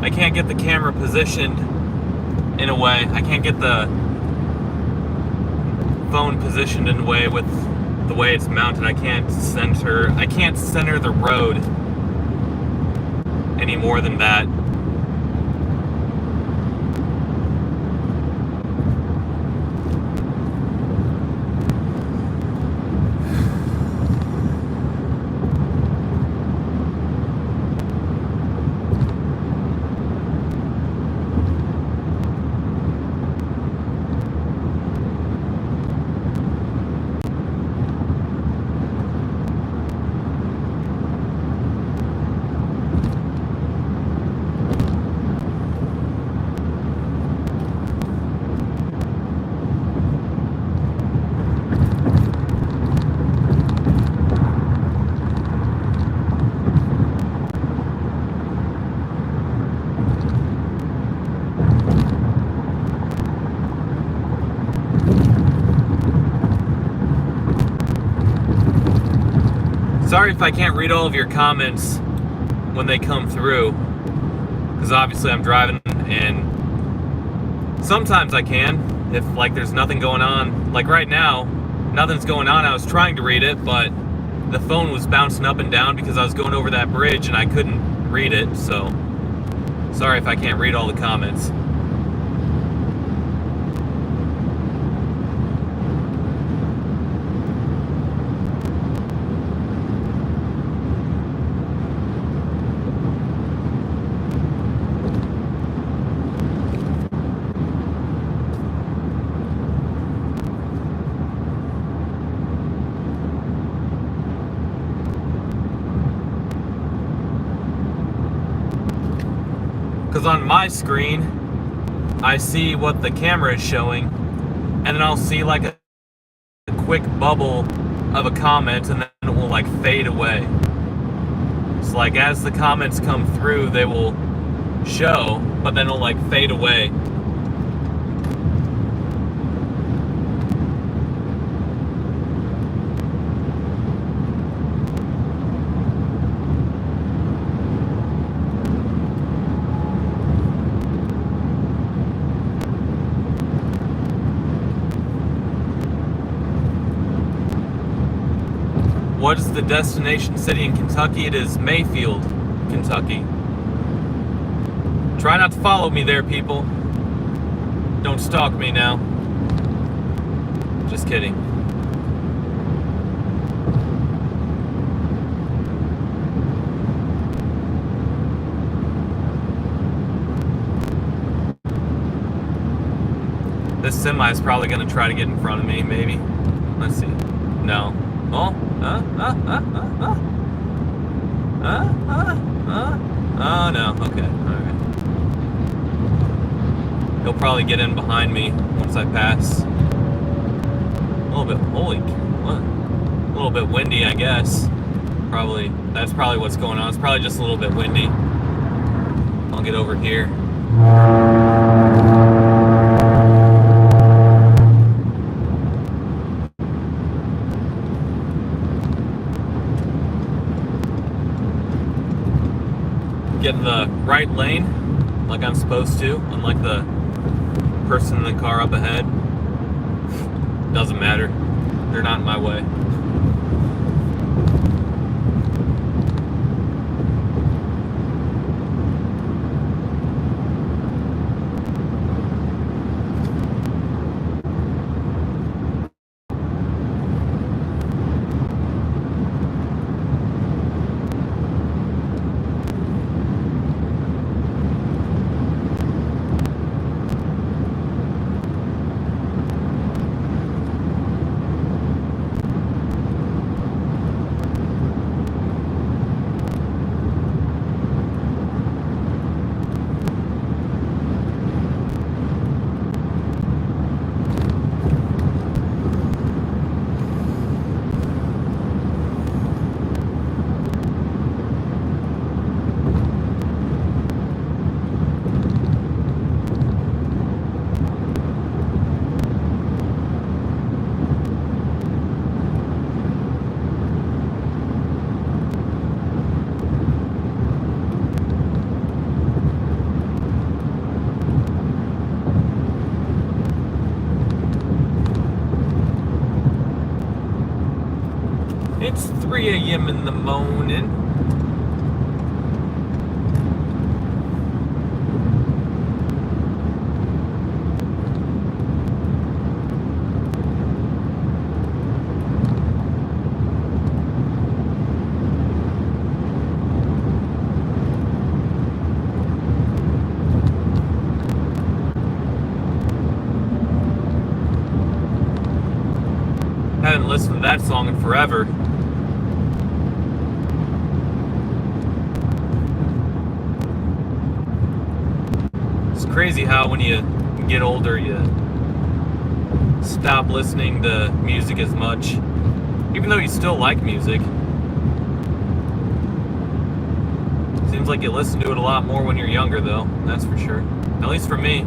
I can't get the camera positioned in a way. I can't get the phone positioned in a way with the way it's mounted. I can't center the road any more than that. Sorry if I can't read all of your comments when they come through, because obviously I'm driving, and sometimes I can, if like there's nothing going on. Like right now, nothing's going on. I was trying to read it, but the phone was bouncing up and down because I was going over that bridge and I couldn't read it, so sorry if I can't read all the comments. Because on my screen, I see what the camera is showing, and then I'll see like a quick bubble of a comment, and then it will like fade away. So like as the comments come through, they will show, but then it'll like fade away. What is the destination city in Kentucky? It is Mayfield, Kentucky. Try not to follow me there, people. Don't stalk me now. Just kidding. This semi is probably going to try to get in front of me, maybe. Let's see. No. Oh, oh no, okay, alright. He'll probably get in behind me once I pass. A little bit, what? A little bit windy, I guess. That's probably what's going on. It's probably just a little bit windy. I'll get over here. Get in the right lane like I'm supposed to, unlike the person in the car up ahead. Doesn't matter. They're not in my way. 3 a.m. in the morning. Haven't listened to that song in forever. It's crazy how when you get older you stop listening to music as much, even though you still like music. Seems like you listen to it a lot more when you're younger, though, that's for sure. At least for me.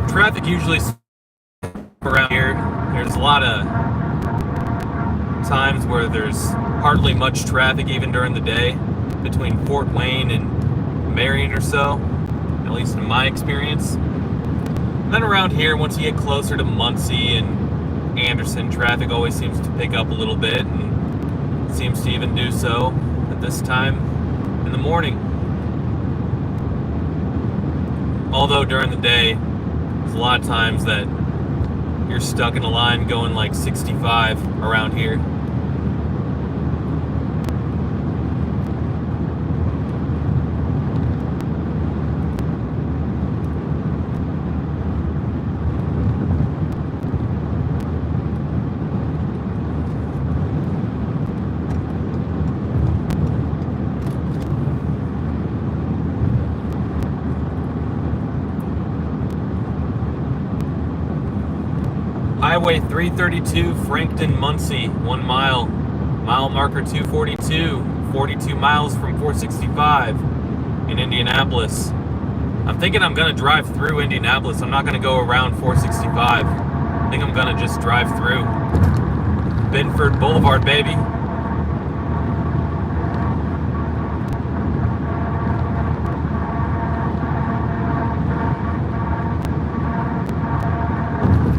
Traffic usually around here. There's a lot of times where there's hardly much traffic even during the day between Fort Wayne and Marion or so, at least in my experience. And then around here, once you get closer to Muncie and Anderson, traffic always seems to pick up a little bit, and seems to even do so at this time in the morning. Although during the day, there's a lot of times that you're stuck in a line going like 65 around here. Highway 332, Frankton, Muncie, 1 mile. Mile marker 242, 42 miles from 465 in Indianapolis. I'm thinking I'm going to drive through Indianapolis. I'm not going to go around 465. I think I'm going to just drive through. Benford Boulevard, baby.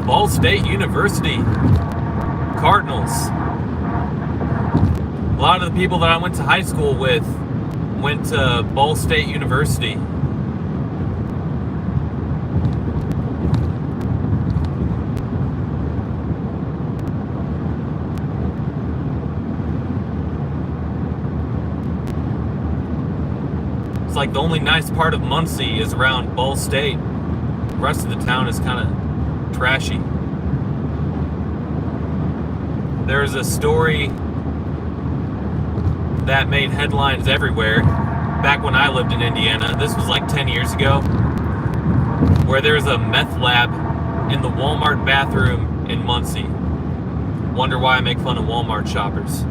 Ball State University, Cardinals. A lot of the people that I went to high school with went to Ball State University. It's like the only nice part of Muncie is around Ball State. The rest of the town is kind of trashy. There's a story that made headlines everywhere back when I lived in Indiana. This was like 10 years ago, where there's a meth lab in the Walmart bathroom in Muncie. Wonder why I make fun of Walmart shoppers.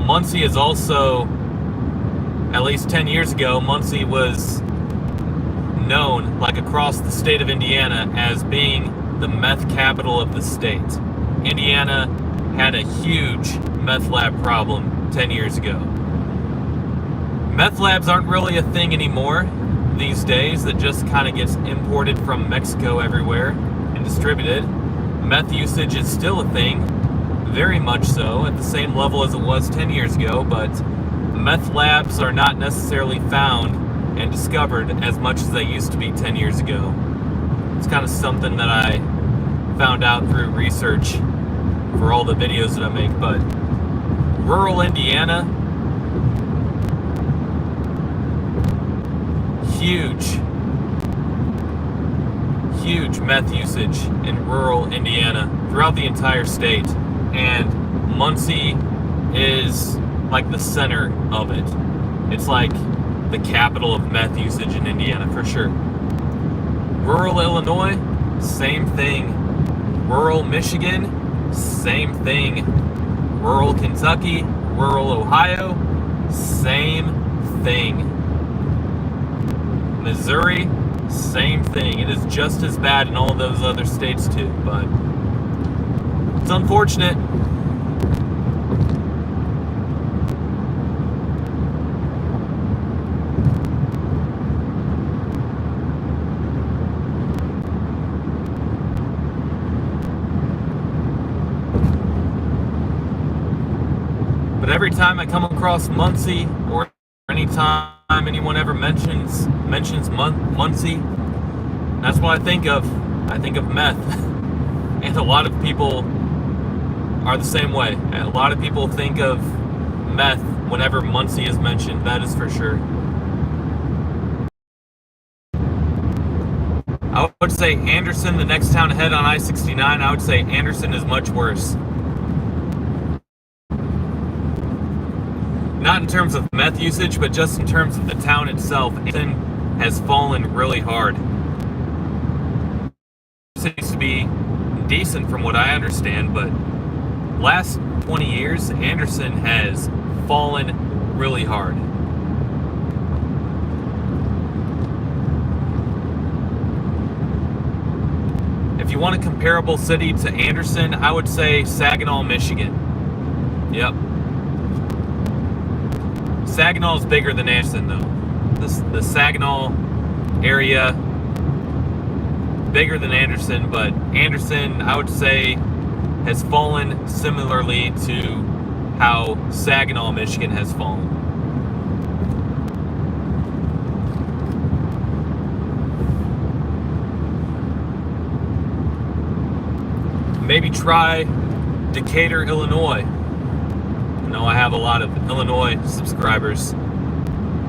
Muncie is also, at least 10 years ago, Muncie was known, like across the state of Indiana, as being the meth capital of the state. Indiana had a huge meth lab problem 10 years ago. Meth labs aren't really a thing anymore these days. That just kind of gets imported from Mexico everywhere and distributed. Meth usage is still a thing, very much so, at the same level as it was 10 years ago, but meth labs are not necessarily found and discovered as much as they used to be 10 years ago. It's kind of something that I found out through research for all the videos that I make. But rural Indiana, huge meth usage in rural Indiana throughout the entire state, and Muncie is like the center of it. It's like the capital of meth usage in Indiana for sure. Rural Illinois, same thing. Rural Michigan, same thing. Rural Kentucky, rural Ohio, same thing. Missouri, same thing. It is just as bad in all of those other states too, but it's unfortunate. But every time I come across Muncie, or anytime anyone ever mentions Muncie, that's what I think of. I think of meth. And a lot of people are the same way. A lot of people think of meth whenever Muncie is mentioned, that is for sure. I would say Anderson, the next town ahead on I-69, I would say Anderson is much worse. Not in terms of meth usage, but just in terms of the town itself. Anderson has fallen really hard. It used to be decent from what I understand, but last 20 years, Anderson has fallen really hard. If you want a comparable city to Anderson, I would say Saginaw, Michigan. Yep. Saginaw is bigger than Anderson, though. The Saginaw area, bigger than Anderson, but Anderson, I would say, has fallen similarly to how Saginaw, Michigan has fallen. Maybe try Decatur, Illinois. I know I have a lot of Illinois subscribers.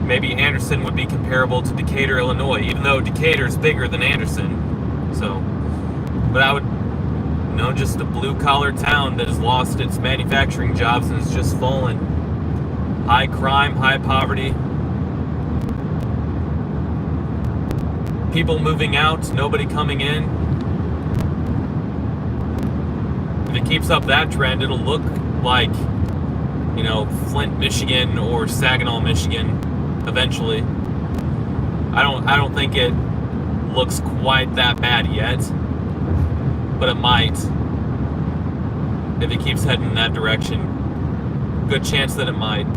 Maybe Anderson would be comparable to Decatur, Illinois, even though Decatur is bigger than Anderson. So, but I would, just a blue-collar town that has lost its manufacturing jobs and has just fallen. High crime, high poverty. People moving out, nobody coming in. If it keeps up that trend, it'll look like, Flint, Michigan, or Saginaw, Michigan, eventually. I don't think it looks quite that bad yet, but it might. If it keeps heading in that direction, good chance that it might.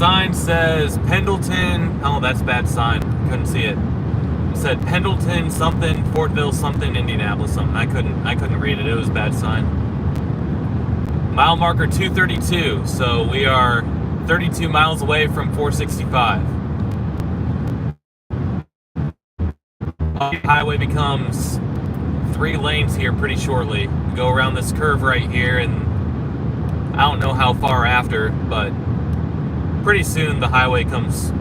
sign says Pendleton. Oh, that's a bad sign. Couldn't see it. It said Pendleton something, Fortville something, Indianapolis something. I couldn't read it. It was a bad sign. Mile marker 232. So we are 32 miles away from 465. The highway becomes 3 lanes here pretty shortly. We go around this curve right here, and I don't know how far after, but pretty soon the highway becomes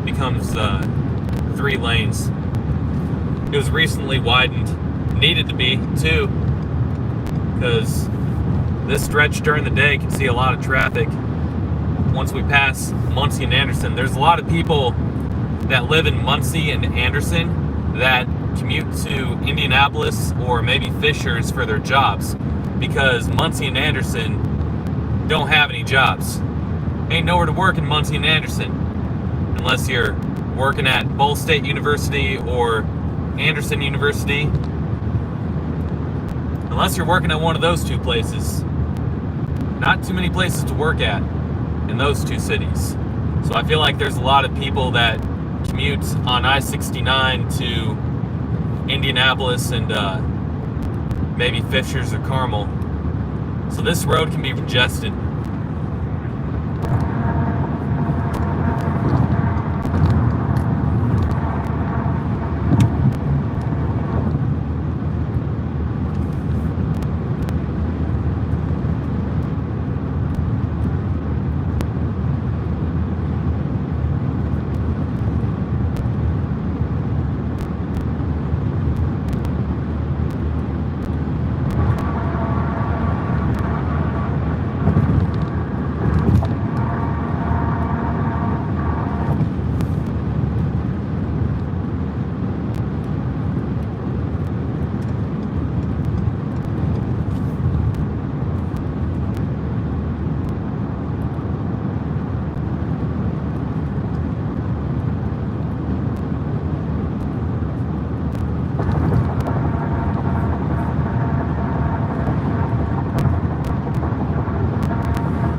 3 lanes. It was recently widened. Needed to be, too, because this stretch during the day can see a lot of traffic. Once we pass Muncie and Anderson, there's a lot of people that live in Muncie and Anderson that commute to Indianapolis or maybe Fishers for their jobs, because Muncie and Anderson don't have any jobs. Ain't nowhere to work in Muncie and Anderson unless you're working at Ball State University or Anderson University. Unless you're working at one of those 2 places. Not too many places to work at in those 2 cities. So I feel like there's a lot of people that commute on I-69 to Indianapolis and maybe Fishers or Carmel. So this road can be congested.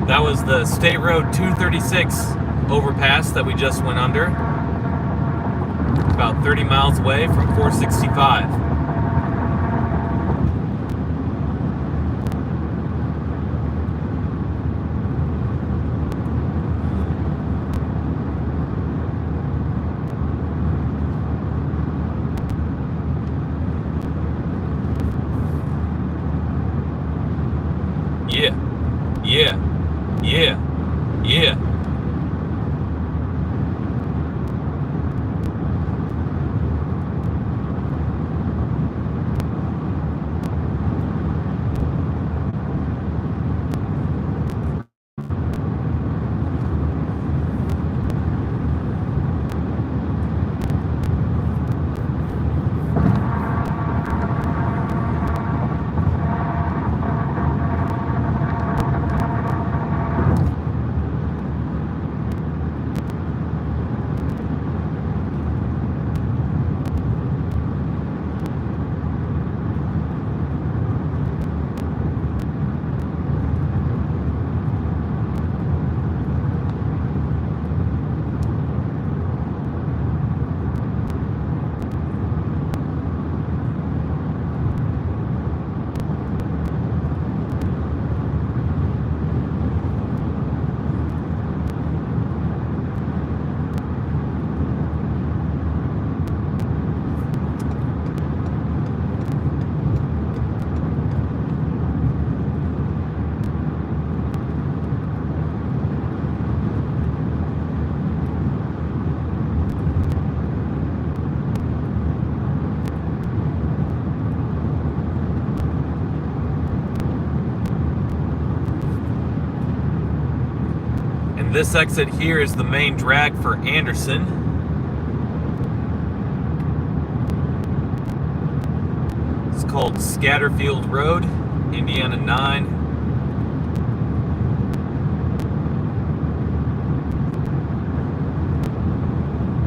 That was the State Road 236 overpass that we just went under. About 30 miles away from 465. Yeah. This exit here is the main drag for Anderson. It's called Scatterfield Road, Indiana 9.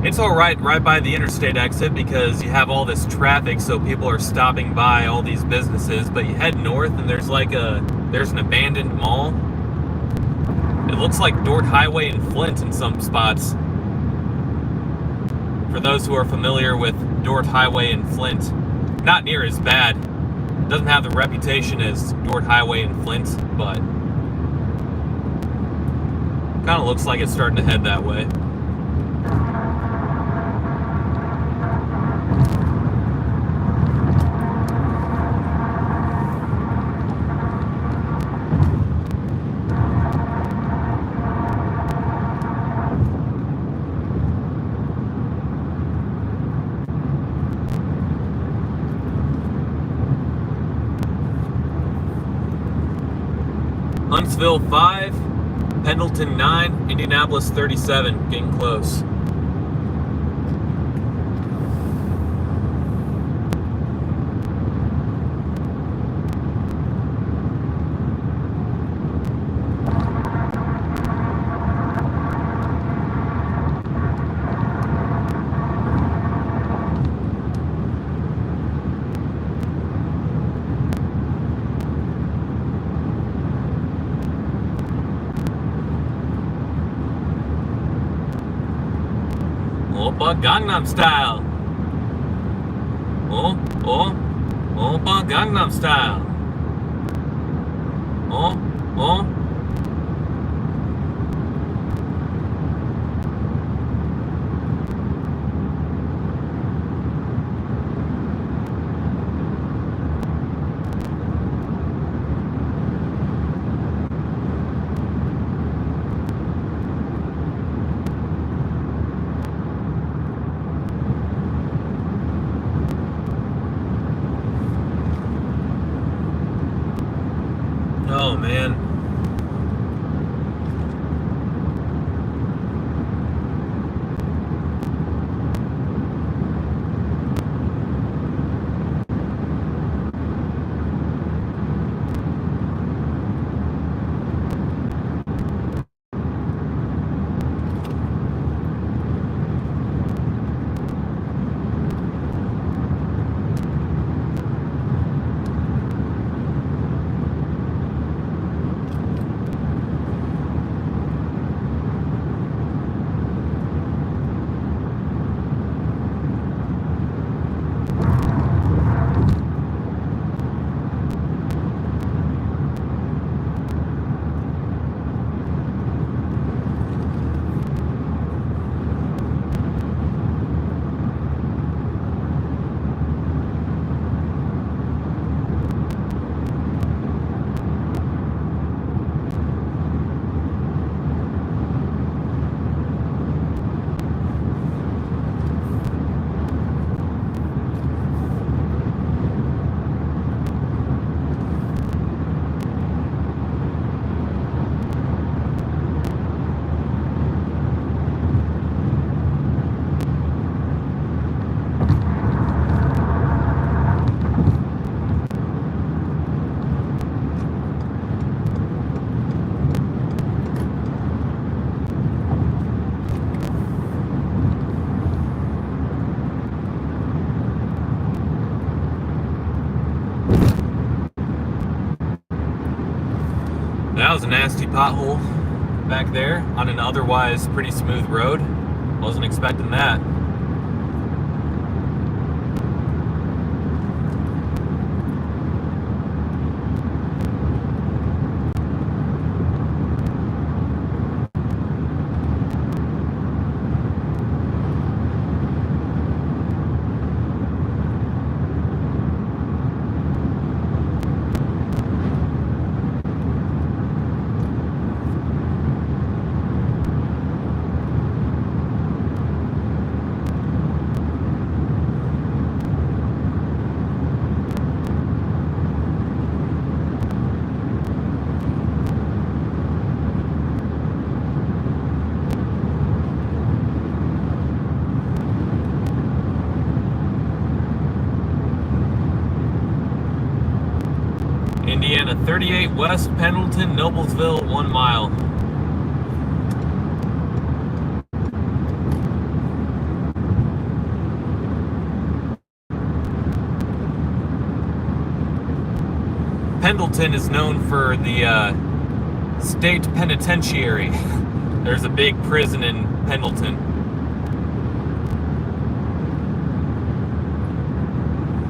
It's alright right by the interstate exit because you have all this traffic, so people are stopping by all these businesses, but you head north and there's an abandoned mall. It it looks like Dort Highway and Flint in some spots. For those who are familiar with Dort Highway and Flint, not near as bad. It doesn't have the reputation as Dort Highway and Flint, but kind of looks like it's starting to head that way. Huntsville 5, Pendleton 9, Indianapolis 37, getting close. Oppa Gangnam Style. Oppa Gangnam Style. Oh man. That was a nasty pothole back there on an otherwise pretty smooth road. Wasn't expecting that. Indiana 38 West Pendleton, Noblesville, 1 mile. Pendleton is known for the State Penitentiary. There's a big prison in Pendleton.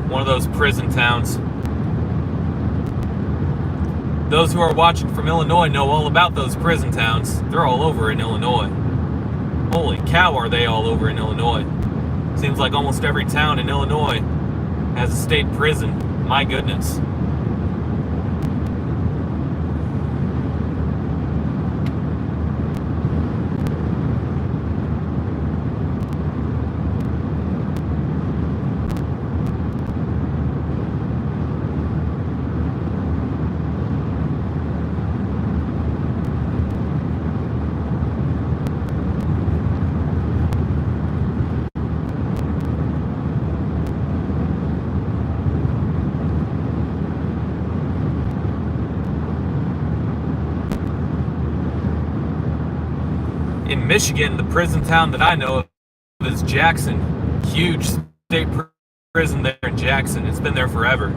One of those prison towns. Those who are watching from Illinois know all about those prison towns. They're all over in Illinois. Holy cow, are they all over in Illinois. Seems like almost every town in Illinois has a state prison. My goodness. In Michigan, the prison town that I know of is Jackson. Huge state prison there in Jackson. It's been there forever.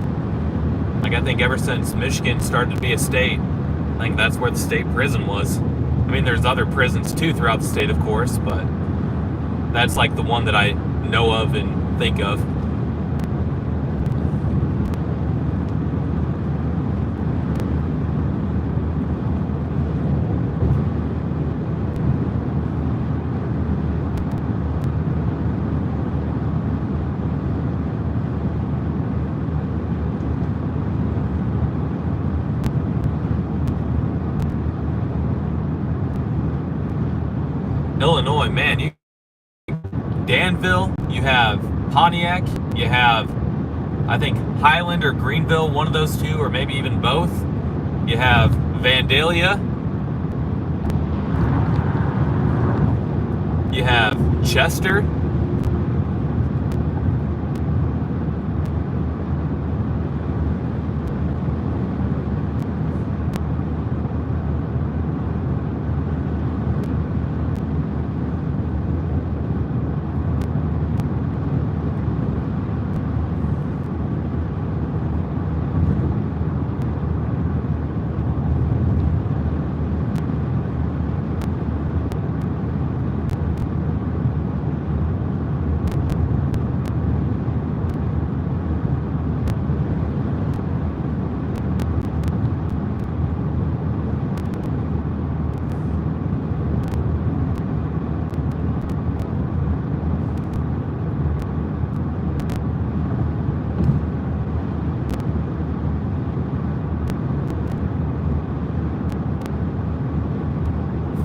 Like, I think ever since Michigan started to be a state, I think that's where the state prison was. I mean, there's other prisons too throughout the state, of course, but that's like the one that I know of and think of. Illinois, man, Danville, you have Pontiac, you have, I think, Highland or Greenville, one of those two, or maybe even both. You have Vandalia. You have Chester.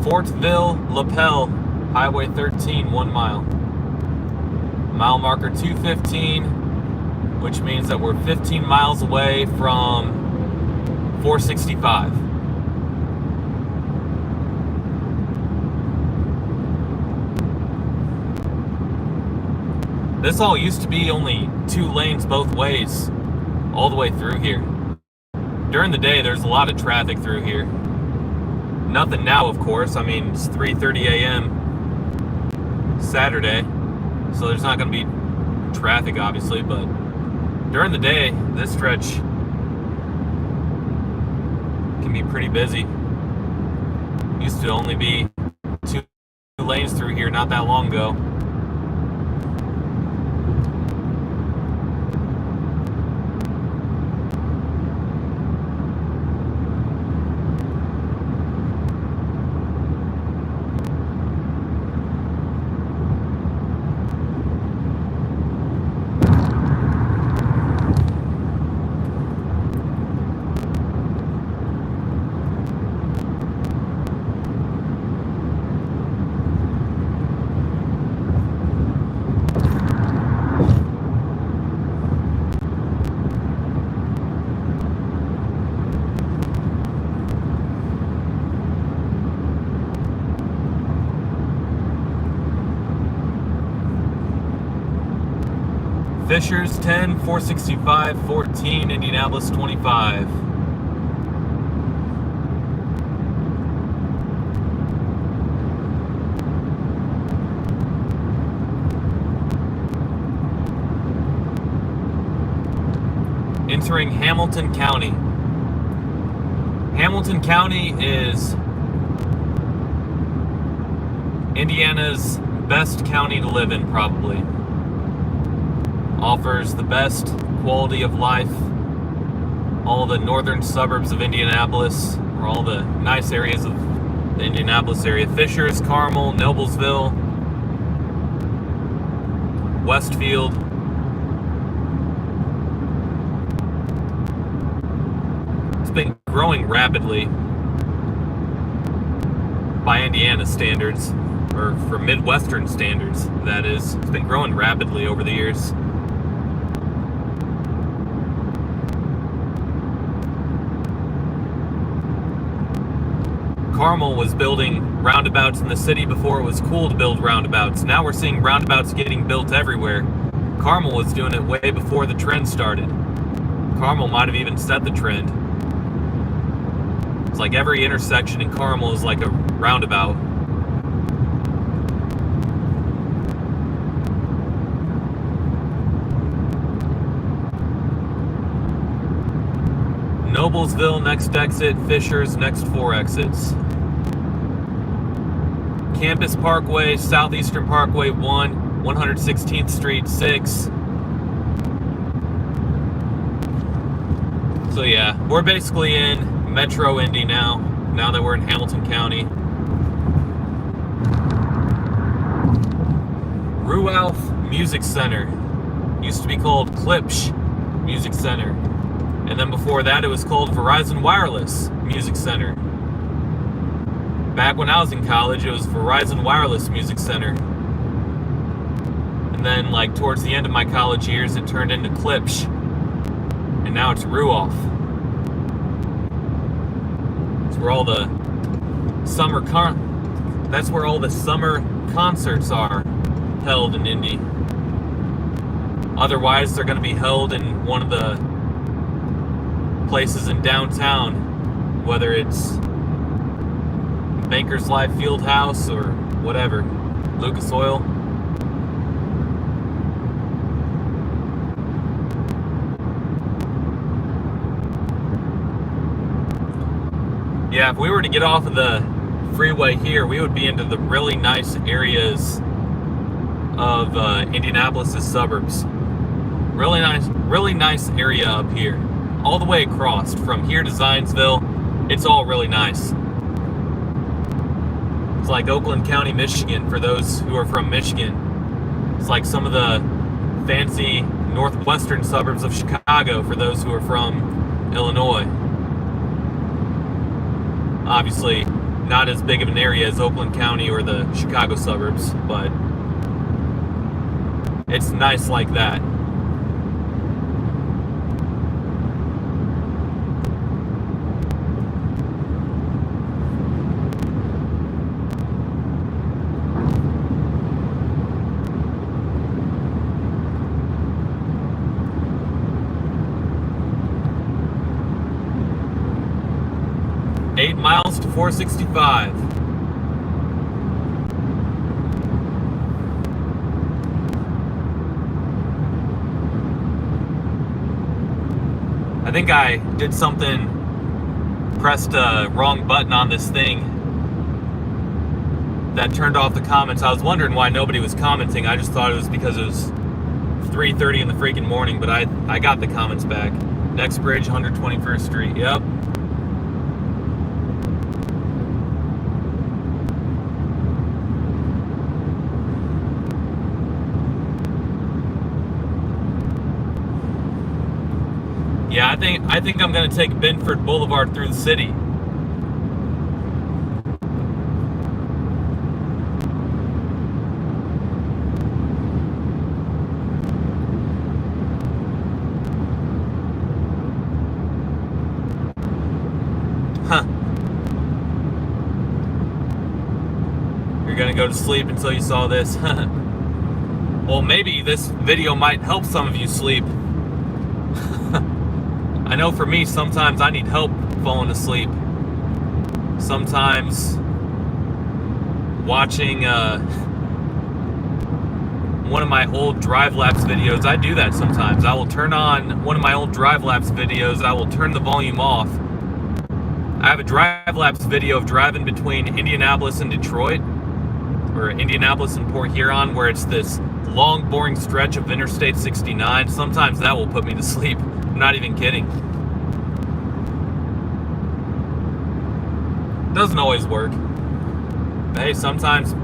Fortville, Lapel, Highway 13, 1 mile. Mile marker 215, which means that we're 15 miles away from 465. This all used to be only 2 lanes both ways, all the way through here. During the day, there's a lot of traffic through here. Nothing now, of course. I mean, it's 3:30 a.m. Saturday, so there's not going to be traffic, obviously, but during the day, this stretch can be pretty busy. Used to only be 2 lanes through here not that long ago. Fishers 10, 465, 14, Indianapolis 25. Entering Hamilton County. Hamilton County is Indiana's best county to live in, probably. Offers the best quality of life. All the northern suburbs of Indianapolis, or all the nice areas of the Indianapolis area. Fishers, Carmel, Noblesville, Westfield. It's been growing rapidly by Indiana standards, or for Midwestern standards, that is. It's been growing rapidly over the years. Carmel was building roundabouts in the city before it was cool to build roundabouts. Now we're seeing roundabouts getting built everywhere. Carmel was doing it way before the trend started. Carmel might have even set the trend. It's like every intersection in Carmel is like a roundabout. Noblesville, next exit. Fishers, next 4 exits. Campus Parkway, Southeastern Parkway 1, 116th Street 6. So yeah, we're basically in Metro Indy now that we're in Hamilton County. Rualf Music Center. Used to be called Klipsch Music Center. And then before that, it was called Verizon Wireless Music Center. Back when I was in college, it was Verizon Wireless Music Center. And then, like, towards the end of my college years, it turned into Klipsch. And now it's Rualf. That's where all the summer concerts are held in Indy. Otherwise, they're going to be held in one of the places in downtown, whether it's Bankers Life Fieldhouse or whatever, Lucas Oil. Yeah, if we were to get off of the freeway here, we would be into the really nice areas of Indianapolis' suburbs. Really nice area up here. All the way across, from here to Zionsville, it's all really nice. It's like Oakland County, Michigan, for those who are from Michigan. It's like some of the fancy northwestern suburbs of Chicago for those who are from Illinois. Obviously, not as big of an area as Oakland County or the Chicago suburbs, but it's nice like that. Eight miles to 465. I think I did something, pressed a wrong button on this thing that turned off the comments. I was wondering why nobody was commenting. I just thought it was because it was 3:30 in the freaking morning, but I got the comments back. Next bridge, 121st Street. Yep. Yeah, I think I'm gonna take Benford Boulevard through the city. Huh. You're gonna go to sleep until you saw this. Well, maybe this video might help some of you sleep. I know for me, sometimes I need help falling asleep. Sometimes watching one of my old drive lapse videos, I do that sometimes. I will turn on one of my old drive lapse videos, I will turn the volume off, I have a drive lapse video of driving between Indianapolis and Detroit, or Indianapolis and Port Huron, where it's this long, boring stretch of Interstate 69. Sometimes that will put me to sleep. I'm not even kidding. Doesn't always work. But hey, sometimes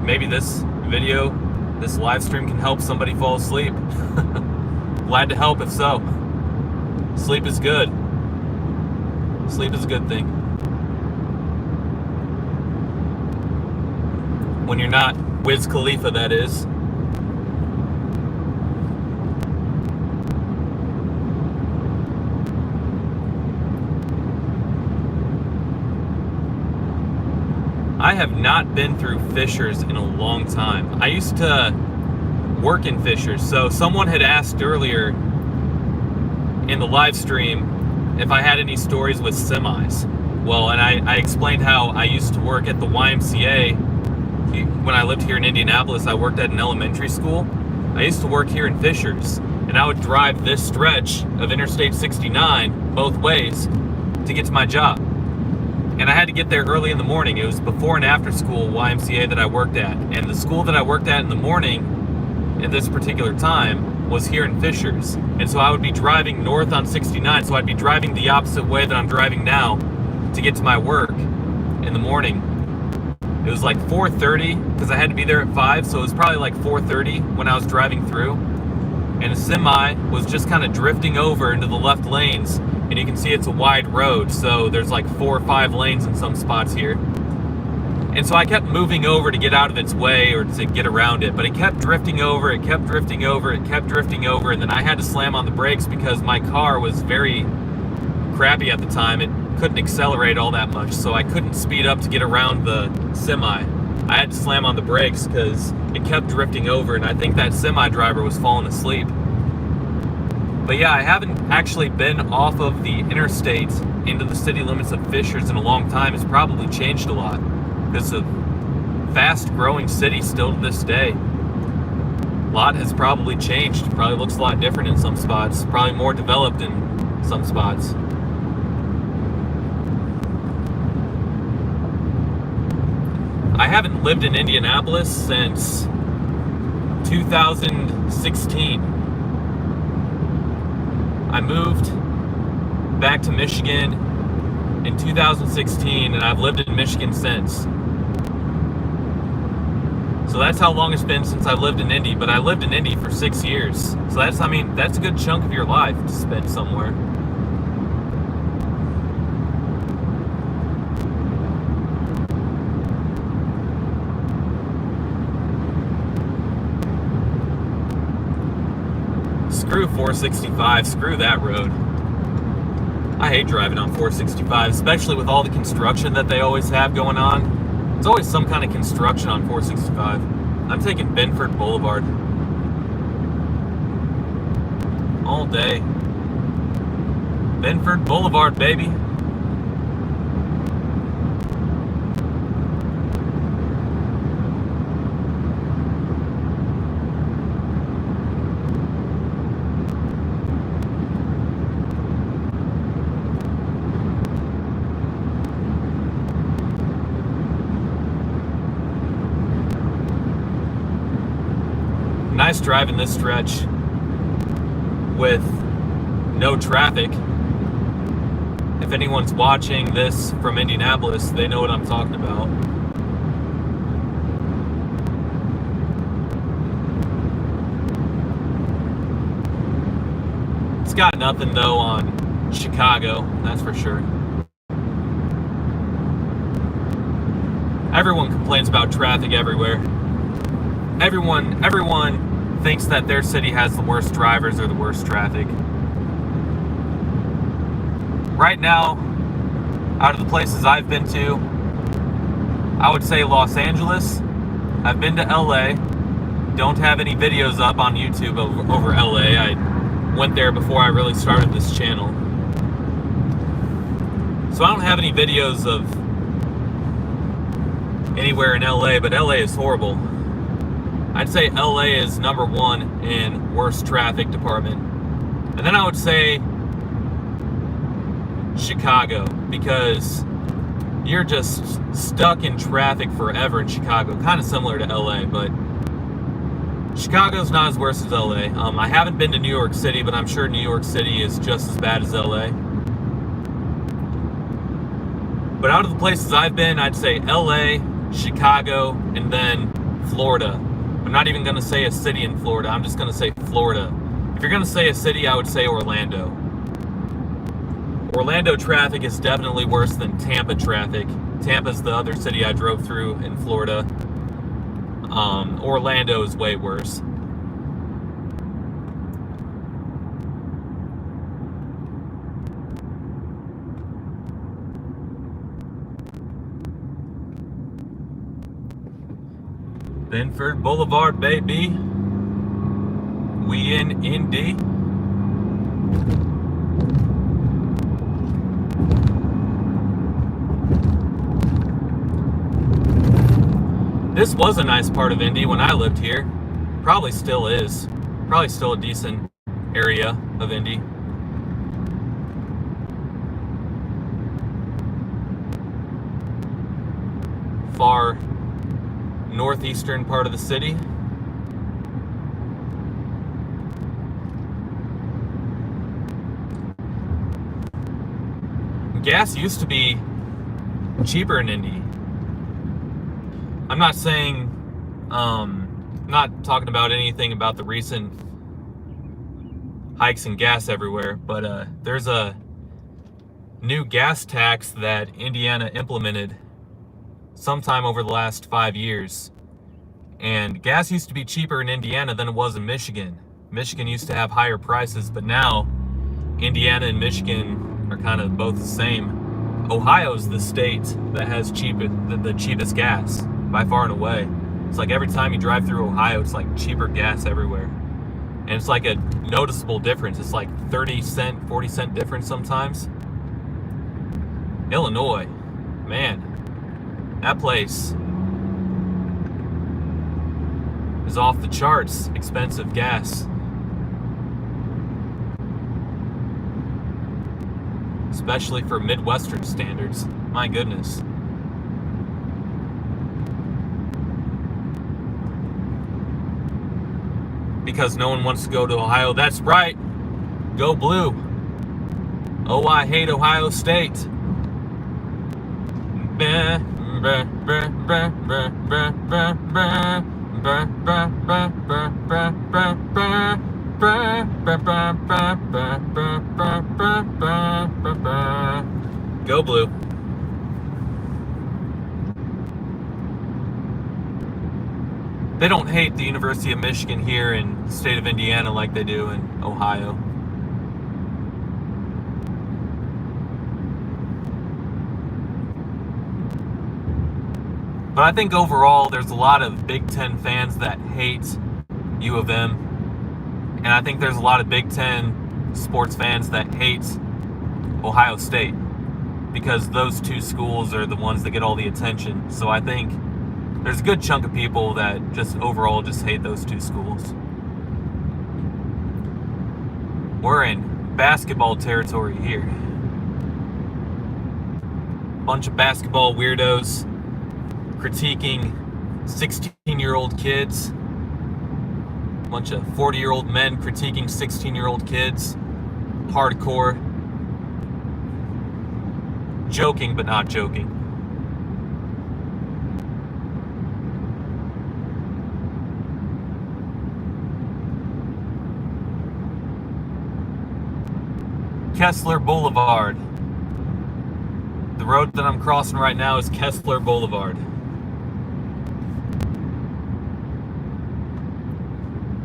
maybe this video, this live stream can help somebody fall asleep. Glad to help if so. Sleep is good. Sleep is a good thing. When you're not Wiz Khalifa, that is. I have not been through Fishers in a long time. I used to work in Fishers, so someone had asked earlier in the live stream if I had any stories with semis. Well, and I explained how I used to work at the YMCA. When I lived here in Indianapolis, I worked at an elementary school. I used to work here in Fishers, and I would drive this stretch of Interstate 69 both ways to get to my job. And I had to get there early in the morning. It was before and after school YMCA that I worked at. And the school that I worked at in the morning at this particular time was here in Fishers. And so I would be driving north on 69. So I'd be driving the opposite way that I'm driving now to get to my work in the morning. It was like 4:30 because I had to be there at 5. So it was probably like 4:30 when I was driving through. And a semi was just kind of drifting over into the left lanes. And you can see it's a wide road, so there's like 4 or 5 lanes in some spots here. And so I kept moving over to get out of its way or to get around it, but it kept drifting over, it kept drifting over, it kept drifting over, and then I had to slam on the brakes because my car was very crappy at the time. It couldn't accelerate all that much, so I couldn't speed up to get around the semi. I had to slam on the brakes because it kept drifting over, and I think that semi driver was falling asleep. But yeah, I haven't actually been off of the interstate into the city limits of Fishers in a long time. It's probably changed a lot. It's a fast-growing city still to this day. A lot has probably changed. Probably looks a lot different in some spots. Probably more developed in some spots. I haven't lived in Indianapolis since 2016. I moved back to Michigan in 2016, and I've lived in Michigan since. So that's how long it's been since I've lived in Indy, but I lived in Indy for 6 years. So that's a good chunk of your life to spend somewhere. Screw 465, screw that road. I hate driving on 465, especially with all the construction that they always have going on. There's always some kind of construction on 465. I'm taking Benford Boulevard. All day. Benford Boulevard, baby. Nice driving this stretch with no traffic. If anyone's watching this from Indianapolis, they know what I'm talking about. It's got nothing though on Chicago, that's for sure. Everyone complains about traffic everywhere. Everyone thinks that their city has the worst drivers or the worst traffic. Right now, out of the places I've been to, I would say Los Angeles. I've been to LA. Don't have any videos up on YouTube over LA. I went there before I really started this channel. So I don't have any videos of anywhere in LA, but LA is horrible. I'd say LA is number 1 in worst traffic department. And then I would say Chicago, because you're just stuck in traffic forever in Chicago. Kind of similar to LA, but Chicago's not as worse as LA. I haven't been to New York City, but I'm sure New York City is just as bad as LA. But out of the places I've been, I'd say LA, Chicago, and then Florida. I'm not even going to say a city in Florida. I'm just going to say Florida. If you're going to say a city, I would say Orlando. Orlando traffic is definitely worse than Tampa traffic. Tampa's the other city I drove through in Florida. Orlando is way worse. Benford Boulevard, baby. We in Indy. This was a nice part of Indy when I lived here. Probably still is. Probably still a decent area of Indy. Far northeastern part of the city. Gas used to be cheaper in Indy. I'm not saying, not talking about anything about the recent hikes in gas everywhere, but there's a new gas tax that Indiana implemented sometime over the last 5 years. And gas used to be cheaper in Indiana than it was in Michigan. Michigan used to have higher prices, but now Indiana and Michigan are kind of both the same. Ohio's the state that has the cheapest gas by far and away. It's like every time you drive through Ohio, it's like cheaper gas everywhere. And it's like a noticeable difference. It's like 30 cent, 40 cent difference sometimes. Illinois, man, that place is off the charts expensive gas. Especially for Midwestern standards. My goodness. Because no one wants to go to Ohio. That's right. Go blue. Oh, I hate Ohio State. Go blue. They don't hate the University of Michigan here in the state of Indiana like they do in Ohio. But I think overall there's a lot of Big Ten fans that hate U of M. And I think there's a lot of Big Ten sports fans that hate Ohio State. Because those two schools are the ones that get all the attention. So I think there's a good chunk of people that just overall just hate those two schools. We're in basketball territory here. Bunch of basketball weirdos critiquing 16-year-old kids. Bunch of 40-year-old men critiquing 16-year-old kids. Hardcore. Joking, but not joking. Kessler Boulevard. The road that I'm crossing right now is Kessler Boulevard.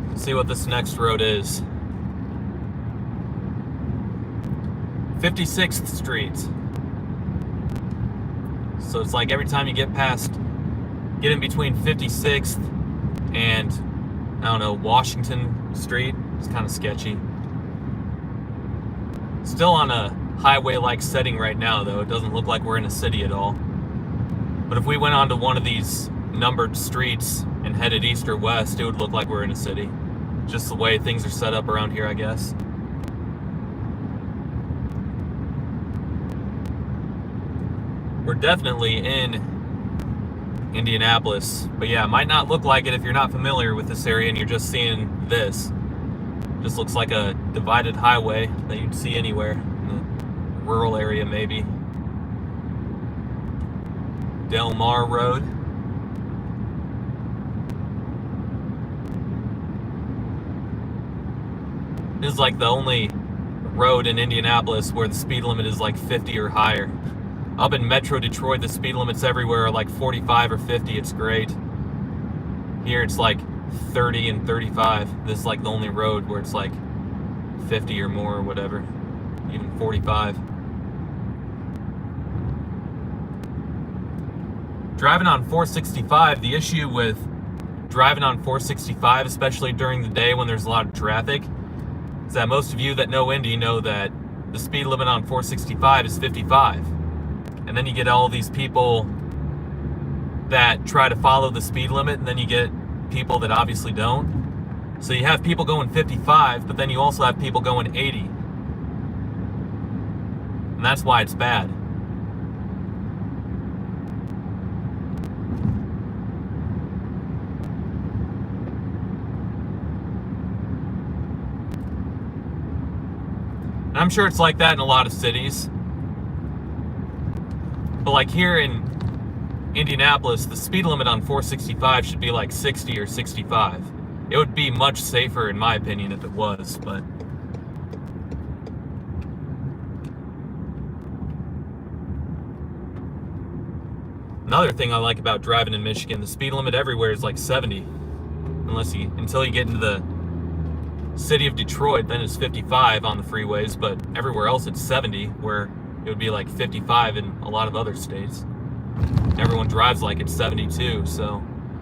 Let's see what this next road is. 56th Street. So it's like every time you get in between 56th and, I don't know, Washington Street, it's kind of sketchy. Still on a highway-like setting right now, though. It doesn't look like we're in a city at all. But if we went onto one of these numbered streets and headed east or west, it would look like we're in a city. Just the way things are set up around here, I guess. We're definitely in Indianapolis, but yeah, it might not look like it if you're not familiar with this area and you're just seeing this. Just looks like a divided highway that you'd see anywhere in the rural area, maybe. Del Mar Road. This is like the only road in Indianapolis where the speed limit is like 50 or higher. Up in Metro Detroit, the speed limits everywhere are like 45 or 50. It's great. Here it's like 30 and 35. This is like the only road where it's like 50 or more or whatever. Even 45. Driving on 465, the issue with driving on 465, especially during the day when there's a lot of traffic, is that most of you that know Indy know that the speed limit on 465 is 55. And then you get all these people that try to follow the speed limit, and then you get people that obviously don't. So you have people going 55, but then you also have people going 80. And that's why it's bad. And I'm sure it's like that in a lot of cities. But like here in Indianapolis, the speed limit on 465 should be like 60 or 65. It would be much safer, in my opinion, if it was, but another thing I like about driving in Michigan, the speed limit everywhere is like 70. Until you get into the city of Detroit, then it's 55 on the freeways, but everywhere else it's 70, where it would be like 55 in a lot of other states. Everyone drives like it's 72, so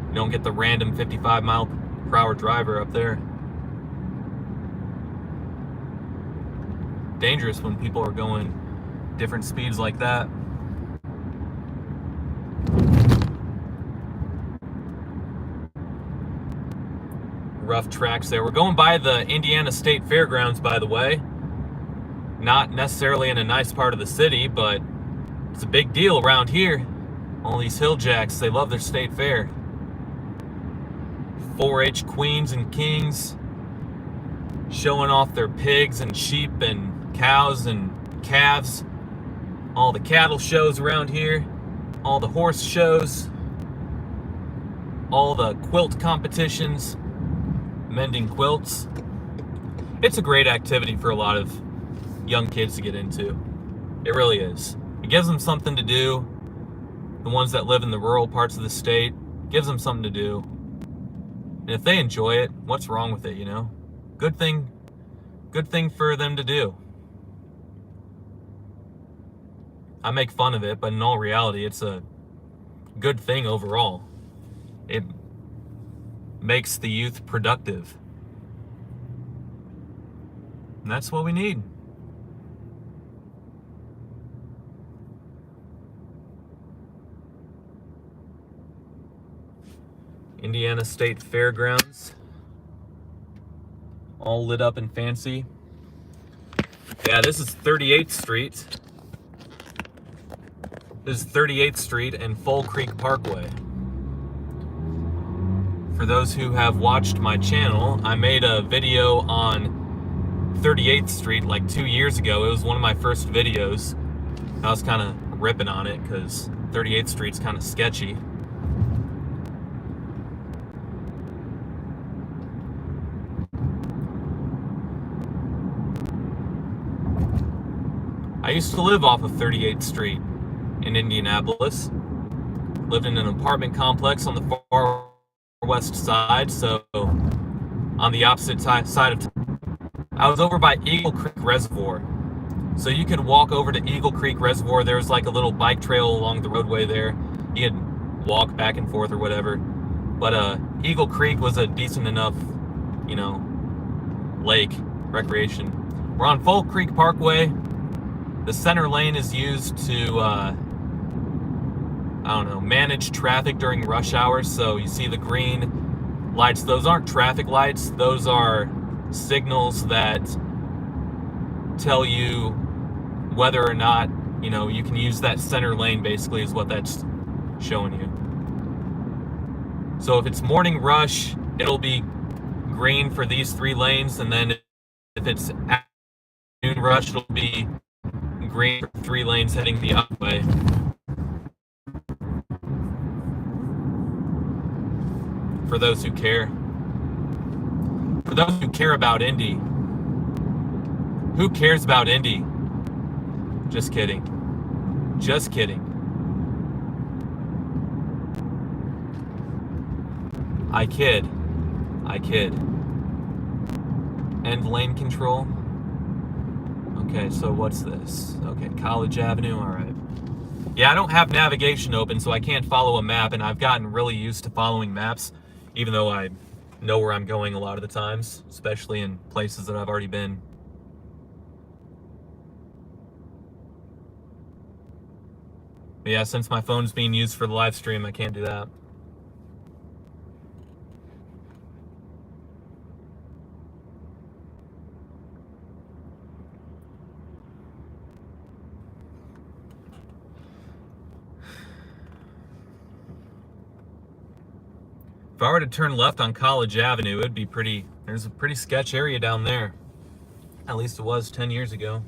you don't get the random 55 mile per hour driver up there. Dangerous when people are going different speeds like that. Rough tracks there. We're going by the Indiana State Fairgrounds, by the way. Not necessarily in a nice part of the city, but it's a big deal around here. All these hill jacks, they love their state fair. 4-H queens and kings showing off their pigs and sheep and cows and calves. All the cattle shows around here. All the horse shows. All the quilt competitions. Mending quilts. It's a great activity for a lot of young kids to get into. It really is. It gives them something to do. The ones that live in the rural parts of the state, gives them something to do. And if they enjoy it, what's wrong with it, you know? Good thing for them to do. I make fun of it, but in all reality, it's a good thing overall. It makes the youth productive. And that's what we need. Indiana State Fairgrounds. All lit up and fancy. Yeah, this is 38th Street. This is 38th Street and Fall Creek Parkway. For those who have watched my channel, I made a video on 38th Street like 2 years ago. It was one of my first videos. I was kind of ripping on it because 38th Street's kind of sketchy. I used to live off of 38th Street in Indianapolis. Lived in an apartment complex on the far west side, so on the opposite side of town. I was over by Eagle Creek Reservoir. So you could walk over to Eagle Creek Reservoir. There's like a little bike trail along the roadway there. You could walk back and forth or whatever. But Eagle Creek was a decent enough, you know, lake, recreation. We're on Fall Creek Parkway. The center lane is used to, manage traffic during rush hours. So you see the green lights. Those aren't traffic lights. Those are signals that tell you whether or not you know, you can use that center lane basically is what that's showing you. So if it's morning rush, it'll be green for these 3 lanes, and then if it's afternoon rush, it'll be green for 3 lanes heading the other way. For those who care. For those who care about Indy. Who cares about Indy? Just kidding. Just kidding. I kid. I kid. End lane control. Okay, so what's this? Okay, College Avenue, alright. Yeah, I don't have navigation open, so I can't follow a map, and I've gotten really used to following maps, even though I know where I'm going a lot of the times, especially in places that I've already been. But yeah, since my phone's being used for the live stream, I can't do that. If I were to turn left on College Avenue, it'd be there's a pretty sketch area down there. At least it was 10 years ago.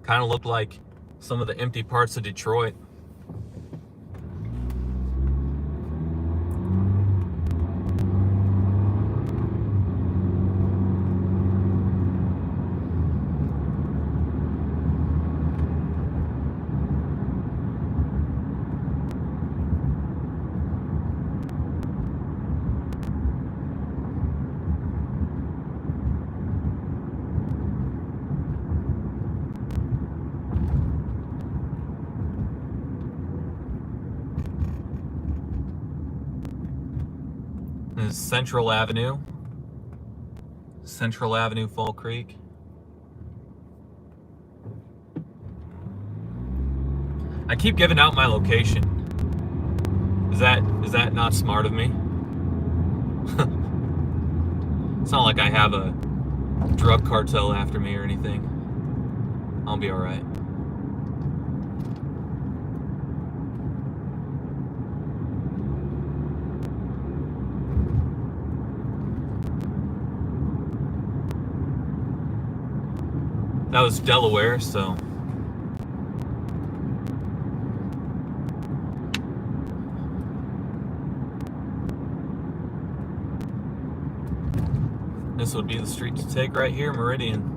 Kind of looked like some of the empty parts of Detroit. This is Central Avenue. Central Avenue, Fall Creek. I keep giving out my location. Is that not smart of me? It's not like I have a drug cartel after me or anything. I'll be alright. That was Delaware, so. This would be the street to take right here, Meridian.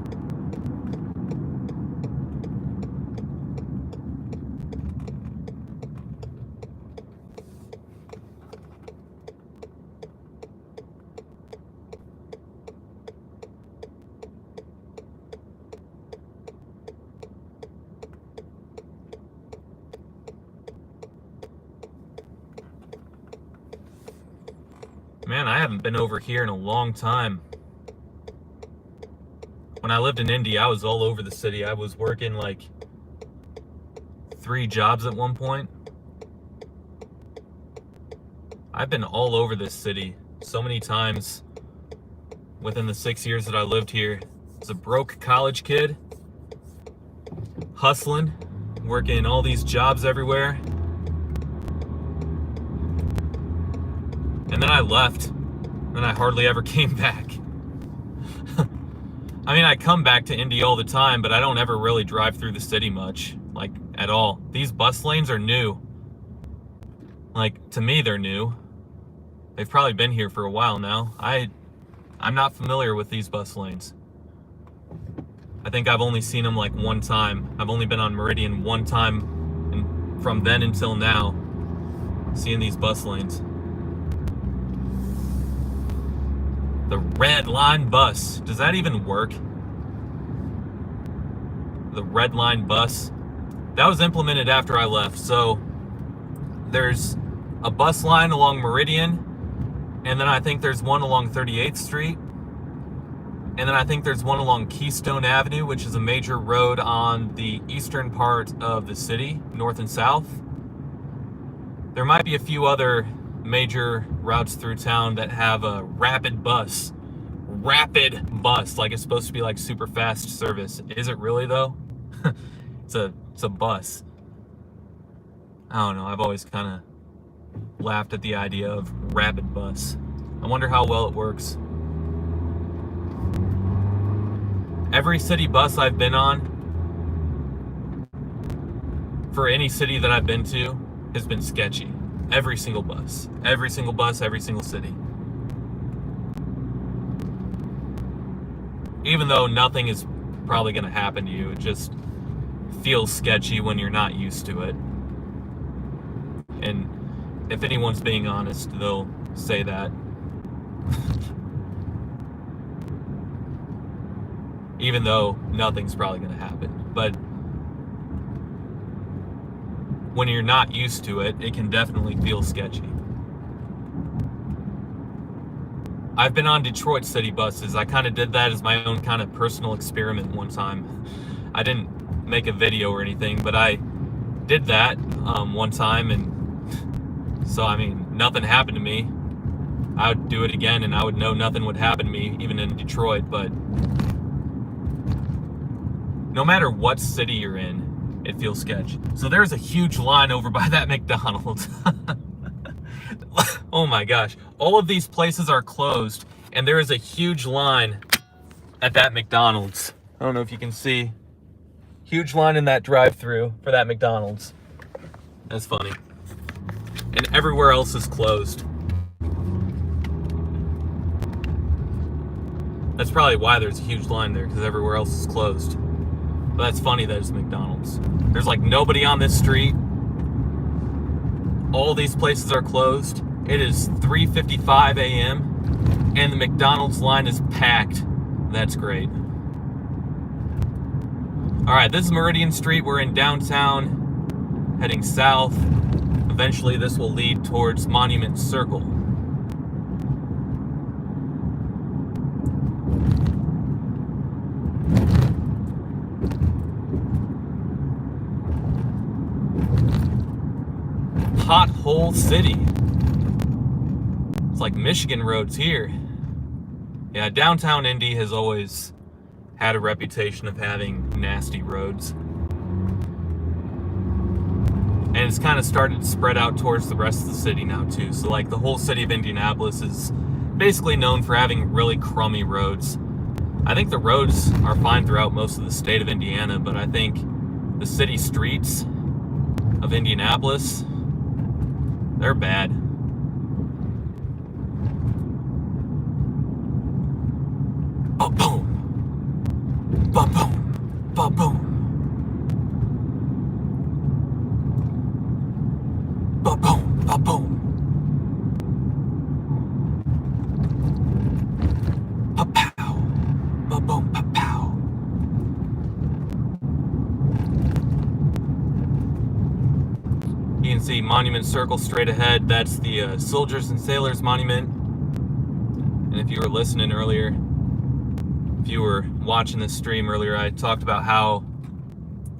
Man, I haven't been over here in a long time. When I lived in Indy, I was all over the city. I was working like 3 jobs at one point. I've been all over this city so many times within the 6 years that I lived here. As a broke college kid, hustling, working all these jobs everywhere. And then I left, and I hardly ever came back. I mean, I come back to Indy all the time, but I don't ever really drive through the city much, like, at all. These bus lanes are new. Like, to me, they're new. They've probably been here for a while now. I'm not familiar with these bus lanes. I think I've only seen them like one time. I've only been on Meridian one time, and from then until now, seeing these bus lanes. The Red Line bus. Does that even work? The Red Line bus. That was implemented after I left. So there's a bus line along Meridian, and then I think there's one along 38th Street. And then I think there's one along Keystone Avenue, which is a major road on the eastern part of the city, north and south. There might be a few other major routes through town that have a rapid bus, like it's supposed to be like super fast service. Is it really though? It's a bus. I don't know. I've always kind of laughed at the idea of rapid bus. I wonder how well it works. Every city bus I've been on, for any city that I've been to, has been sketchy. Every single bus, every single city. Even though nothing is probably going to happen to you, it just feels sketchy when you're not used to it. And if anyone's being honest, they'll say that. Even though nothing's probably going to happen. But when you're not used to it, it can definitely feel sketchy. I've been on Detroit city buses. I kind of did that as my own kind of personal experiment one time. I didn't make a video or anything, but I did that one time, and so, I mean, nothing happened to me. I would do it again, and I would know nothing would happen to me, even in Detroit. But no matter what city you're in, it feels sketchy. So there's a huge line over by that McDonald's. Oh my gosh. All of these places are closed, and there is a huge line at that McDonald's. I don't know if you can see. Huge line in that drive-thru for that McDonald's. That's funny. And everywhere else is closed. That's probably why there's a huge line there, because everywhere else is closed. But that's funny that it's McDonald's. There's like nobody on this street. All these places are closed. It is 3:55 a.m. and the McDonald's line is packed. That's great. All right, this is Meridian Street. We're in downtown, heading south. Eventually, this will lead towards Monument Circle. Pothole City. It's like Michigan roads here. Yeah, downtown Indy has always had a reputation of having nasty roads. And it's kind of started to spread out towards the rest of the city now too. So like the whole city of Indianapolis is basically known for having really crummy roads. I think the roads are fine throughout most of the state of Indiana, but I think the city streets of Indianapolis, they're bad. Ba-boom. Ba-boom. Ba-boom. Ba-boom. Ba-boom. Pa-pow. Ba-boom. Pa-pow. You can see Monument Circle straight ahead. That's the Soldiers and Sailors Monument. And if you were listening earlier, if you were watching this stream earlier, I talked about how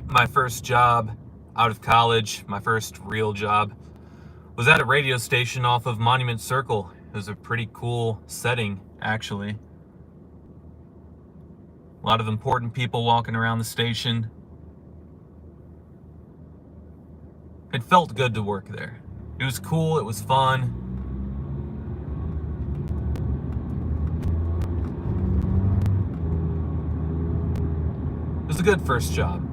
my first job out of college, my first real job, was at a radio station off of Monument Circle. It was a pretty cool setting, actually. A lot of important people walking around the station. It felt good to work there. It was cool, it was fun. It was a good first job.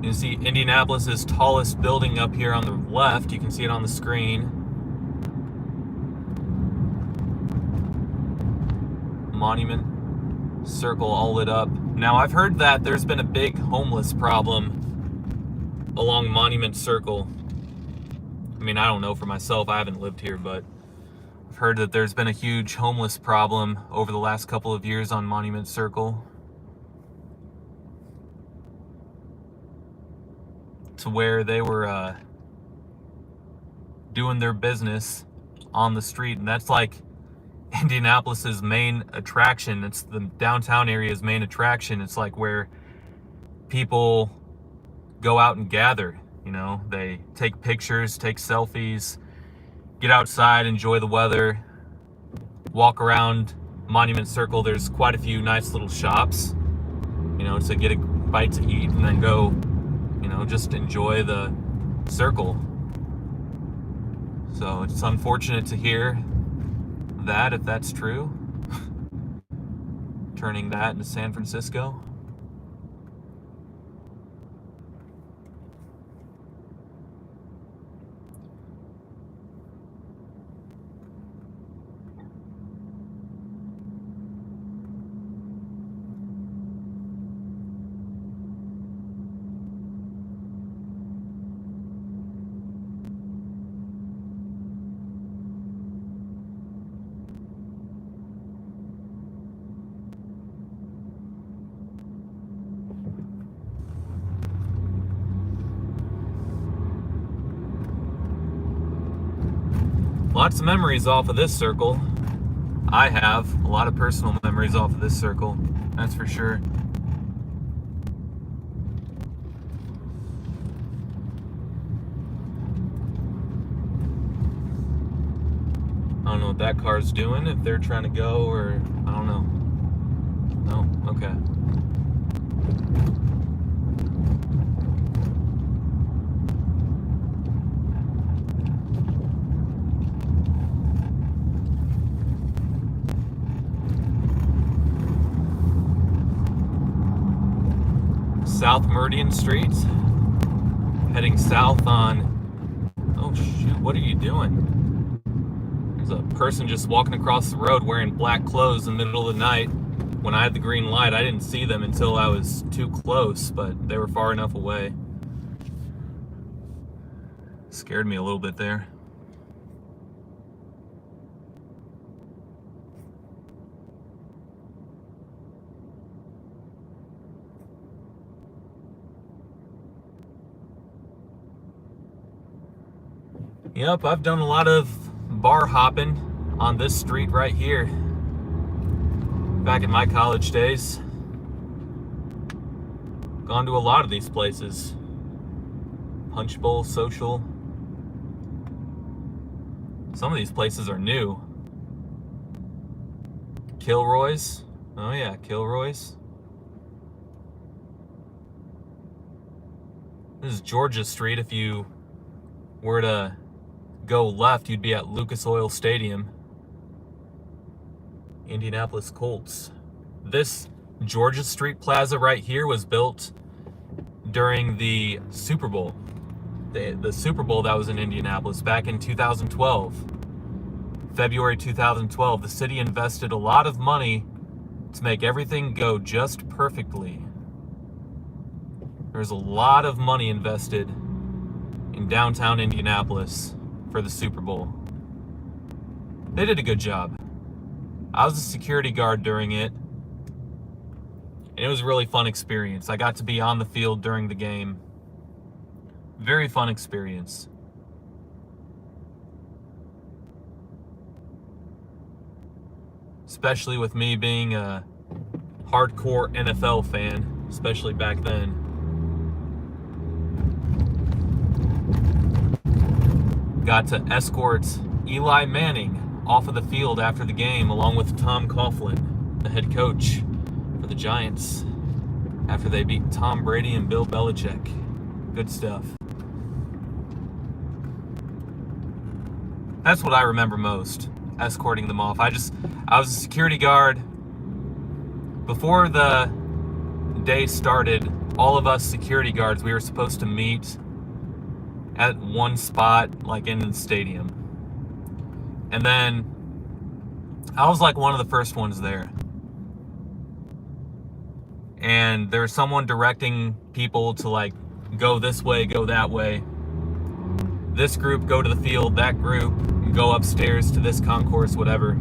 You see Indianapolis's tallest building up here on the left. You can see it on the screen. Monument Circle all lit up. Now I've heard that there's been a big homeless problem along Monument Circle. I mean, I don't know for myself, I haven't lived here, but I've heard that there's been a huge homeless problem over the last couple of years on Monument Circle. To where they were doing their business on the street, and that's like Indianapolis's main attraction. It's the downtown area's main attraction. It's like where people go out and gather, you know, they take pictures, take selfies, get outside, enjoy the weather, walk around Monument Circle. There's quite a few nice little shops, to get a bite to eat and then go, just enjoy the circle. So it's unfortunate to hear that, if that's true, turning that into San Francisco. Lots of memories off of this circle. I have a lot of personal memories off of this circle, that's for sure. I don't know what that car's doing, if they're trying to go or I don't know. No, okay. South Meridian Street, heading south on, oh shoot, what are you doing? There's a person just walking across the road wearing black clothes in the middle of the night. When I had the green light, I didn't see them until I was too close, but they were far enough away. Scared me a little bit there. Yep, I've done a lot of bar hopping on this street right here back in my college days. Gone to a lot of these places. Punch Bowl, Social. Some of these places are new. Kilroy's. Oh yeah, Kilroy's. This is Georgia Street. If you were to go left, you'd be at Lucas Oil Stadium. Indianapolis Colts. This Georgia Street Plaza right here was built during the Super Bowl. The Super Bowl that was in Indianapolis back in 2012. February 2012. The city invested a lot of money to make everything go just perfectly. There's a lot of money invested in downtown Indianapolis for the Super Bowl. They did a good job. I was a security guard during it, and it was a really fun experience. I got to be on the field during the game. Very fun experience. Especially with me being a hardcore NFL fan, especially back then. Got to escort Eli Manning off of the field after the game, along with Tom Coughlin, the head coach for the Giants, after they beat Tom Brady and Bill Belichick. Good stuff. That's what I remember most, escorting them off. I was a security guard. Before the day started, all of us security guards, we were supposed to meet at one spot, like in the stadium. And then I was like one of the first ones there. And there was someone directing people to like go this way, go that way. This group go to the field, that group go upstairs to this concourse, whatever.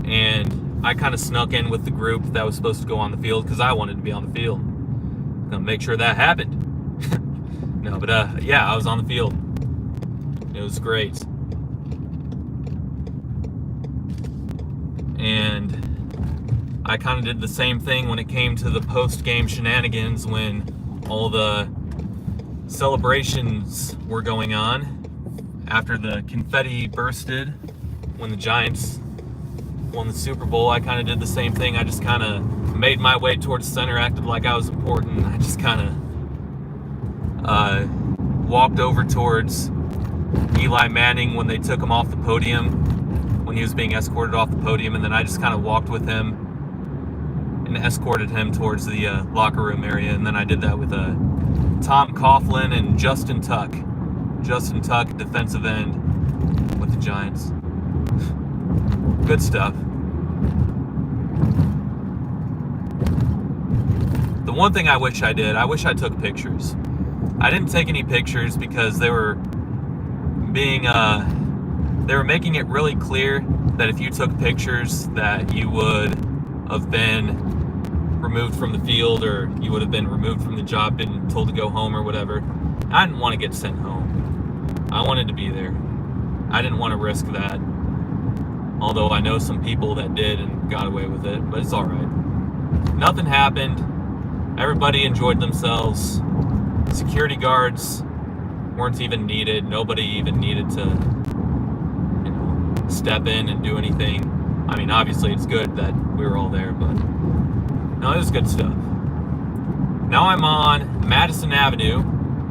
And I kind of snuck in with the group that was supposed to go on the field because I wanted to be on the field. Gonna make sure that happened. No, but yeah, I was on the field. It was great. And I kind of did the same thing when it came to the post-game shenanigans when all the celebrations were going on. after the confetti bursted when the Giants won the Super Bowl, I kind of did the same thing. I just kind of made my way towards center, acted like I was important. I just kind of walked over towards Eli Manning when they took him off the podium, when he was being escorted off the podium, and then I just kind of walked with him and escorted him towards the locker room area. And then I did that with Tom Coughlin and Justin Tuck, defensive end with the Giants. Good stuff. The one thing I wish I did, I wish I took pictures. I didn't take any pictures because they were making it really clear that if you took pictures that you would have been removed from the field, or you would have been removed from the job, been told to go home or whatever. I didn't want to get sent home. I wanted to be there. I didn't want to risk that. Although I know some people that did and got away with it, but it's all right. Nothing happened. Everybody enjoyed themselves. Security guards weren't even needed. Nobody even needed to, step in and do anything. I mean, obviously it's good that we were all there, but no, it was good stuff. Now I'm on Madison Avenue,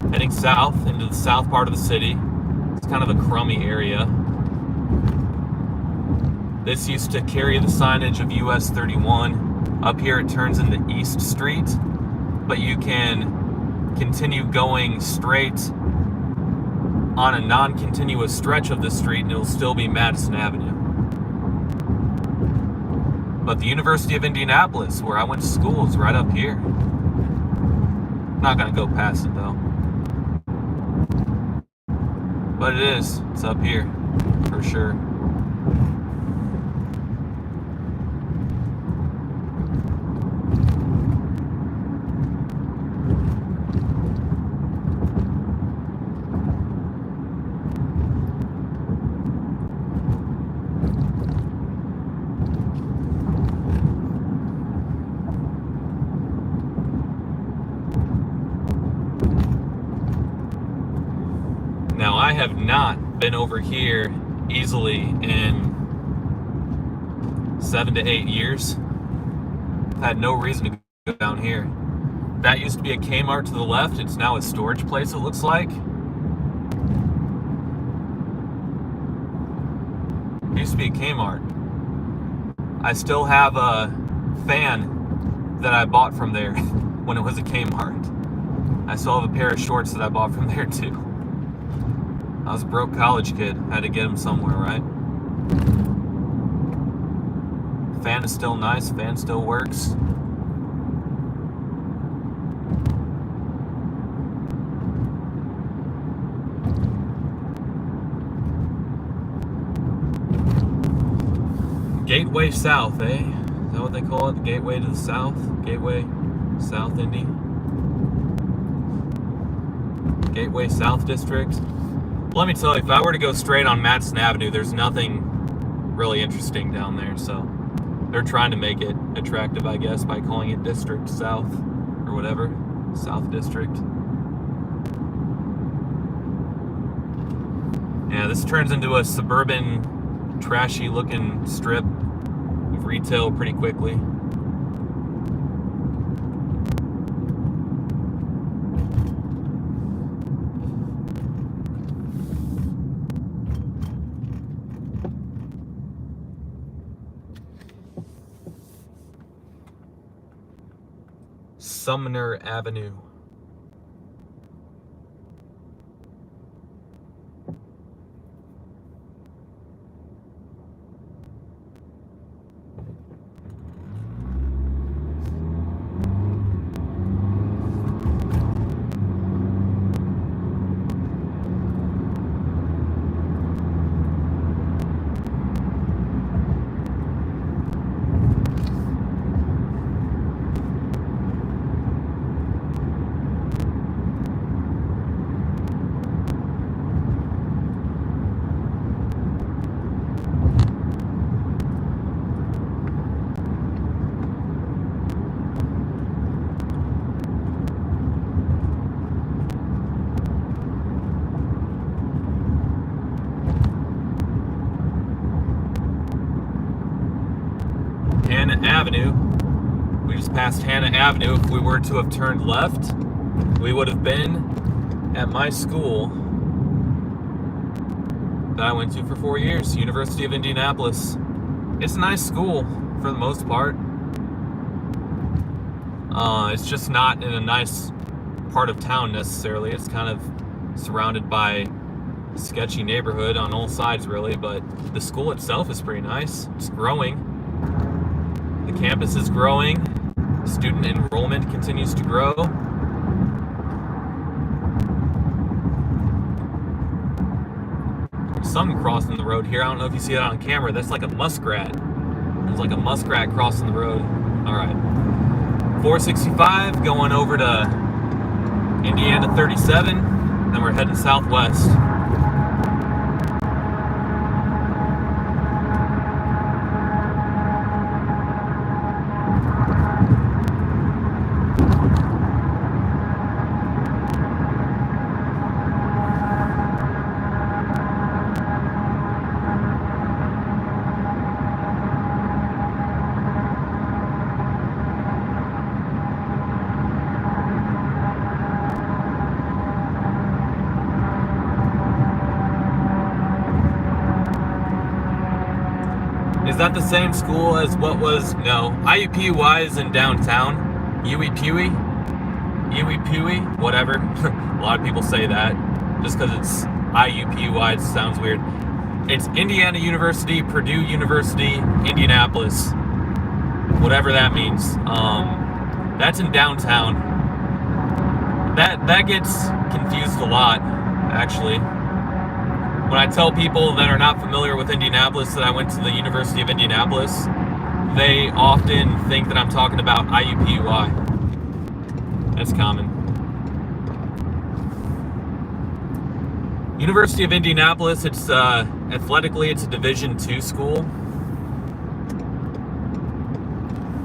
heading south into the south part of the city. It's kind of a crummy area. This used to carry the signage of US 31. Up here it turns into East Street, but you can continue going straight on a non-continuous stretch of the street and it'll still be Madison Avenue. But the University of Indianapolis, where I went to school, is right up here. Not gonna go past it though. But it is. It's up here, for sure. Now, I have not been over here easily in 7 to 8 years. I've had no reason to go down here. That used to be a Kmart to the left. It's now a storage place, it looks like. It used to be a Kmart. I still have a fan that I bought from there when it was a Kmart. I still have a pair of shorts that I bought from there too. I was a broke college kid. Had to get them somewhere, right? Fan is still nice. Fan still works. Gateway South, eh? Is that what they call it? The Gateway to the South? Gateway South Indy? Gateway South District? Let me tell you, if I were to go straight on Madison Avenue, there's nothing really interesting down there, so they're trying to make it attractive, I guess, by calling it District South, or whatever, South District. Yeah, this turns into a suburban, trashy-looking strip of retail pretty quickly. Sumner Avenue. past Hannah Avenue. If we were to have turned left, we would have been at my school that I went to for 4 years, University of Indianapolis. It's a nice school for the most part. It's just not in a nice part of town necessarily. It's kind of surrounded by a sketchy neighborhood on all sides really, but the school itself is pretty nice. It's growing. The campus is growing. Student enrollment continues to grow. There's something crossing the road here. I don't know if you see that on camera. That's like a muskrat. There's like a muskrat crossing the road. All right. 465 going over to Indiana 37. Then we're heading southwest. Is that the same school as what was, no, IUPUI is in downtown. UEPUI, whatever. A lot of people say that just because it's IUPUI, it sounds weird. It's Indiana University, Purdue University, Indianapolis, whatever that means. That's in downtown. That gets confused a lot, actually. When I tell people that are not familiar with Indianapolis that I went to the University of Indianapolis, they often think that I'm talking about IUPUI. That's common. University of Indianapolis, it's athletically, it's a Division II school.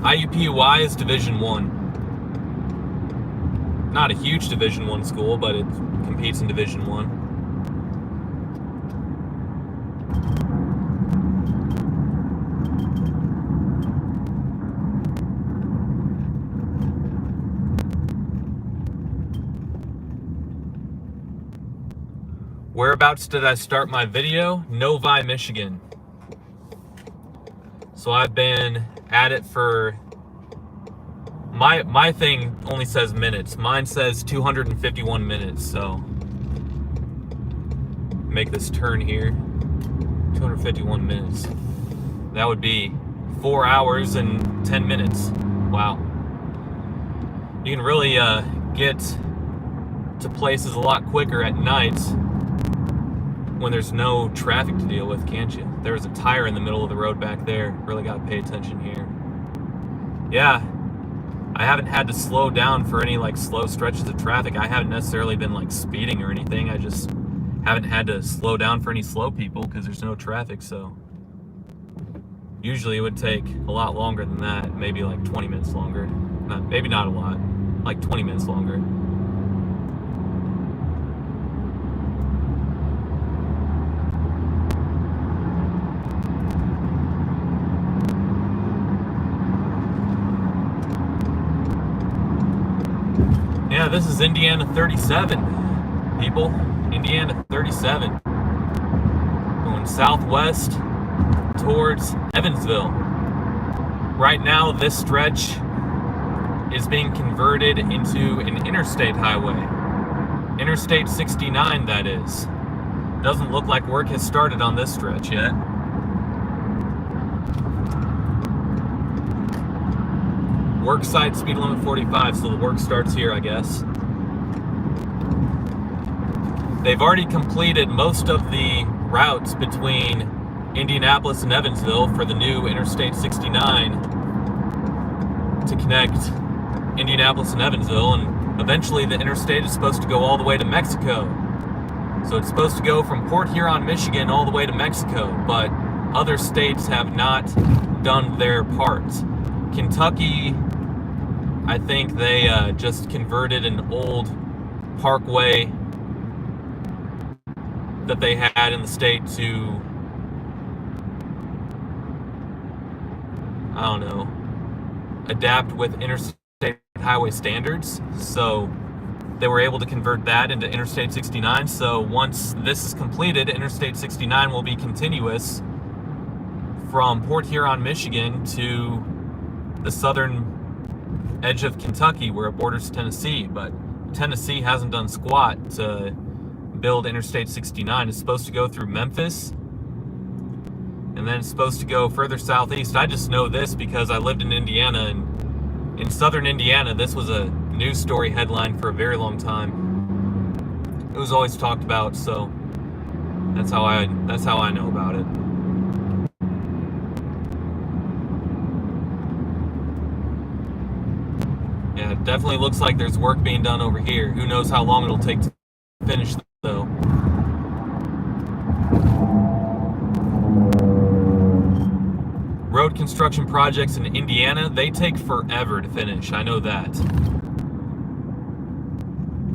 IUPUI is Division I. Not a huge Division I school, but it competes in Division I. Whereabouts did I start my video? Novi, Michigan. So I've been at it for, my thing only says minutes. Mine says 251 minutes, so make this turn here. 251 minutes. That would be 4 hours and 10 minutes. Wow. You can really get to places a lot quicker at night when there's no traffic to deal with, can't you? There was a tire in the middle of the road back there. Really got to pay attention here. Yeah, I haven't had to slow down for any like slow stretches of traffic. I haven't necessarily been like speeding or anything. I just haven't had to slow down for any slow people because there's no traffic. So usually it would take a lot longer than that. Maybe like 20 minutes longer. Maybe not a lot. Like 20 minutes longer. Yeah, this is Indiana 37, people. Indiana 37. Going southwest towards Evansville. Right now, this stretch is being converted into an interstate highway. Interstate 69, that is. Doesn't look like work has started on this stretch yet. Work site speed limit 45, so the work starts here, I guess. They've already completed most of the routes between Indianapolis and Evansville for the new Interstate 69 to connect Indianapolis and Evansville, and eventually the interstate is supposed to go all the way to Mexico. So it's supposed to go from Port Huron, Michigan all the way to Mexico, but other states have not done their part. Kentucky, I think they just converted an old parkway that they had in the state to, I don't know, adapt with interstate highway standards. So they were able to convert that into Interstate 69. So once this is completed, Interstate 69 will be continuous from Port Huron, Michigan to the southern edge of Kentucky where it borders Tennessee. But Tennessee hasn't done squat to build Interstate 69. It's supposed to go through Memphis, and then it's supposed to go further southeast. I just know this because I lived in Indiana, and in southern Indiana, this was a news story headline for a very long time. It was always talked about, so that's how I know about it. Yeah, it definitely looks like there's work being done over here. Who knows how long it'll take to finish, though. Road construction projects in Indiana, they take forever to finish. I know that.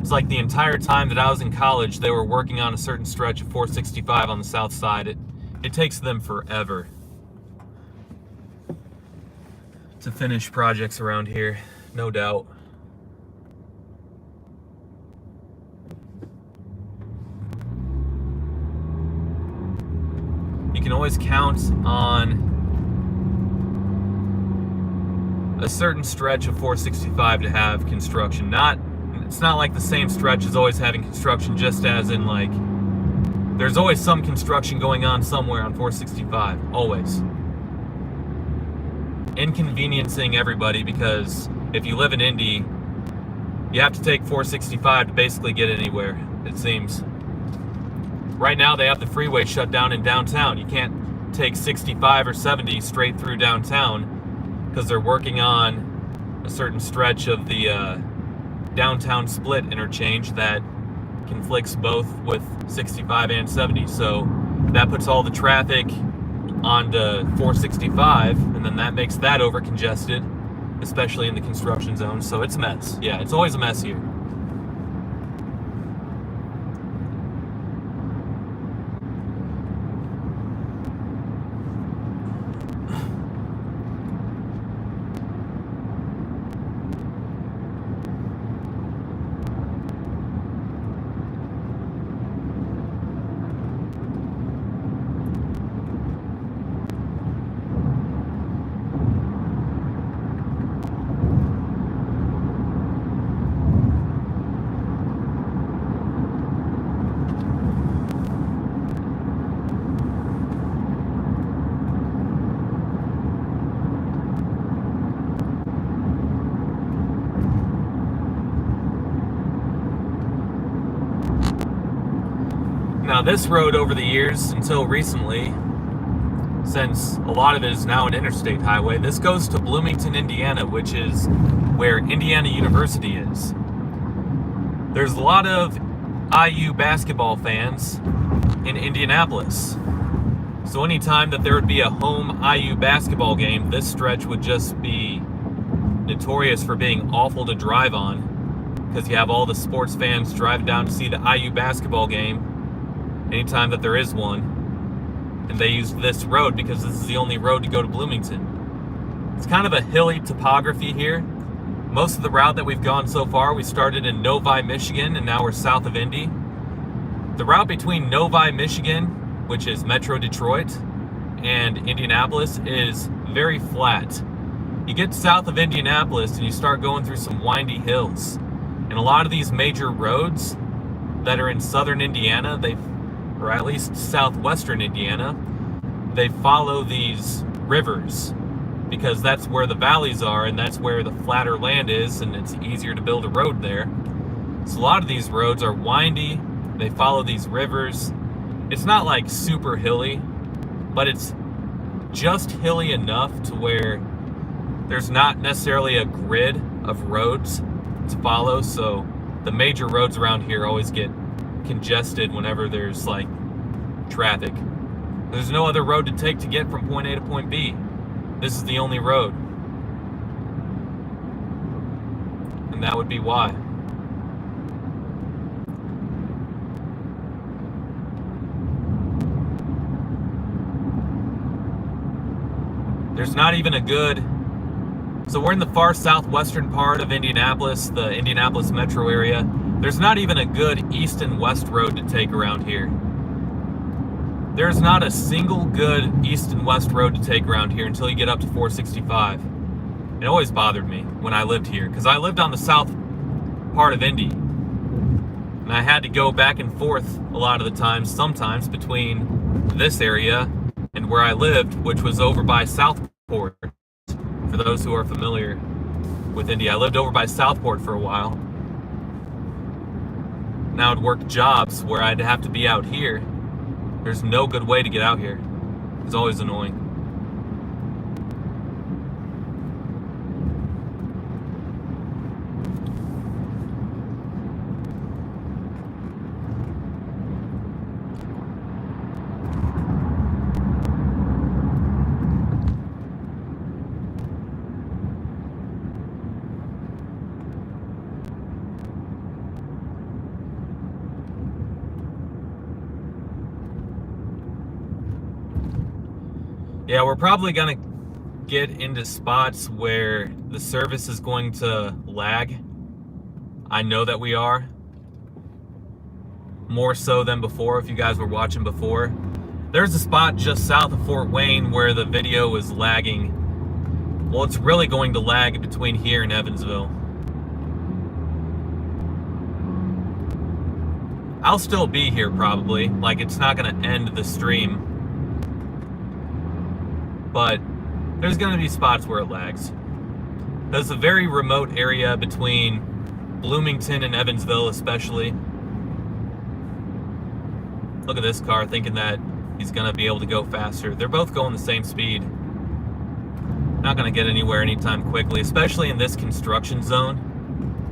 It's like the entire time that I was in college, they were working on a certain stretch of 465 on the south side. It takes them forever to finish projects around here, no doubt. You can always count on a certain stretch of 465 to have construction. It's not like the same stretch is always having construction, just as in like there's always some construction going on somewhere on 465, always. Inconveniencing everybody, because if you live in Indy, you have to take 465 to basically get anywhere, it seems. Right now they have the freeway shut down in downtown. You can't take 65 or 70 straight through downtown because they're working on a certain stretch of the downtown split interchange that conflicts both with 65 and 70. So that puts all the traffic onto 465, and then that makes that over congested, especially in the construction zone. So it's a mess. Yeah, it's always a mess here. Now this road over the years, until recently, since a lot of it is now an interstate highway, this goes to Bloomington, Indiana, which is where Indiana University is. There's a lot of IU basketball fans in Indianapolis. So anytime that there would be a home IU basketball game, this stretch would just be notorious for being awful to drive on, because you have all the sports fans driving down to see the IU basketball game anytime that there is one, and they use this road because this is the only road to go to Bloomington. It's kind of a hilly topography here. Most of the route that we've gone so far, we started in Novi, Michigan, and now we're south of Indy. The route between Novi, Michigan, which is Metro Detroit, and Indianapolis is very flat. You get south of Indianapolis and you start going through some windy hills. And a lot of these major roads that are in southern Indiana, or at least southwestern Indiana, they follow these rivers because that's where the valleys are and that's where the flatter land is, and it's easier to build a road there. So a lot of these roads are windy, they follow these rivers. It's not like super hilly, but it's just hilly enough to where there's not necessarily a grid of roads to follow, so the major roads around here always get congested whenever there's like traffic. There's no other road to take to get from point A to point B. This is the only road. And that would be why. There's not even a good So we're in the far southwestern part of Indianapolis, the Indianapolis metro area. There's not even a good east and west road to take around here. There's not a single good east and west road to take around here until you get up to 465. It always bothered me when I lived here, because I lived on the south part of Indy. And I had to go back and forth a lot of the times, sometimes between this area and where I lived, which was over by Southport. For those who are familiar with Indy, I lived over by Southport for a while. Now I'd work jobs where I'd have to be out here. There's no good way to get out here. It's always annoying. Yeah, we're probably going to get into spots where the service is going to lag. I know that we are. More so than before, if you guys were watching before. There's a spot just south of Fort Wayne where the video is lagging. Well, it's really going to lag between here and Evansville. I'll still be here probably. Like, it's not going to end the stream. But there's going to be spots where it lags. There's a very remote area between Bloomington and Evansville especially. Look at this car thinking that he's going to be able to go faster. They're both going the same speed. Not going to get anywhere anytime quickly, especially in this construction zone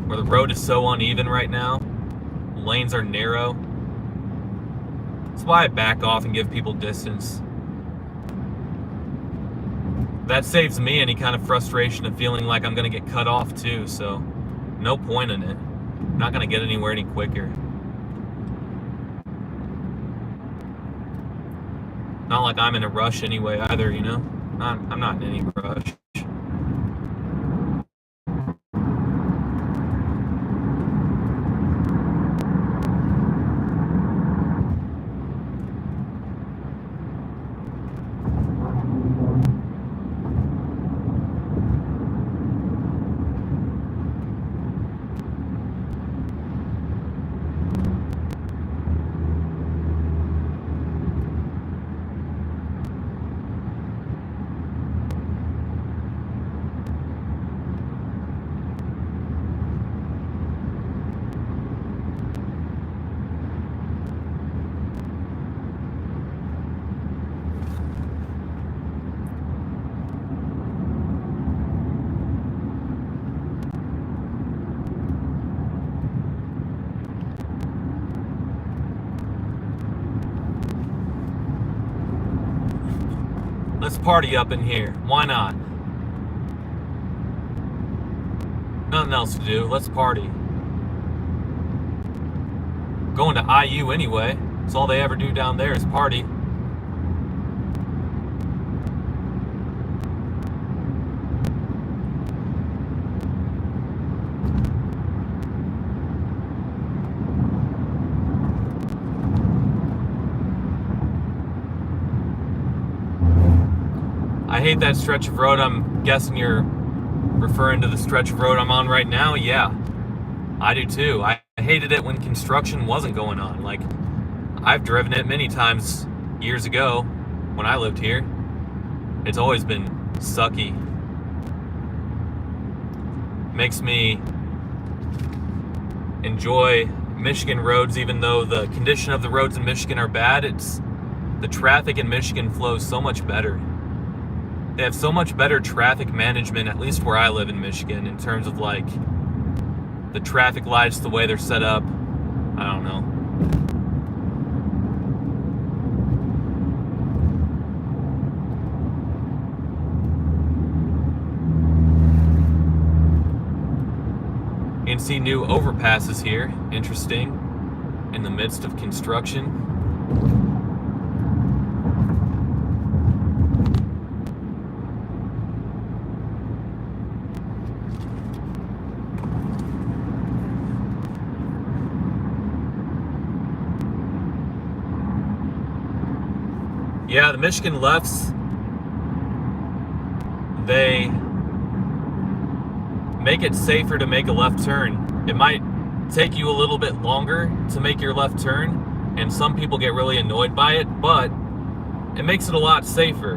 where the road is so uneven right now. Lanes are narrow. That's why I back off and give people distance. That saves me any kind of frustration of feeling like I'm going to get cut off too, so no point in it. I'm not going to get anywhere any quicker. Not like I'm in a rush anyway either, you know? I'm not in any rush. Let's party up in here. Why not? Nothing else to do. Let's party. Going to IU anyway. That's all they ever do down there is party. I hate that stretch of road. I'm guessing you're referring to the stretch of road I'm on right now. Yeah, I do too. I hated it when construction wasn't going on. Like, I've driven it many times years ago when I lived here. It's always been sucky. Makes me enjoy Michigan roads, even though the condition of the roads in Michigan are bad. The traffic in Michigan flows so much better. They have so much better traffic management, at least where I live in Michigan, in terms of like the traffic lights, the way they're set up. I don't know. You can see new overpasses here. Interesting. In the midst of construction. Yeah, the Michigan lefts, they make it safer to make a left turn. It might take you a little bit longer to make your left turn, and some people get really annoyed by it, but it makes it a lot safer.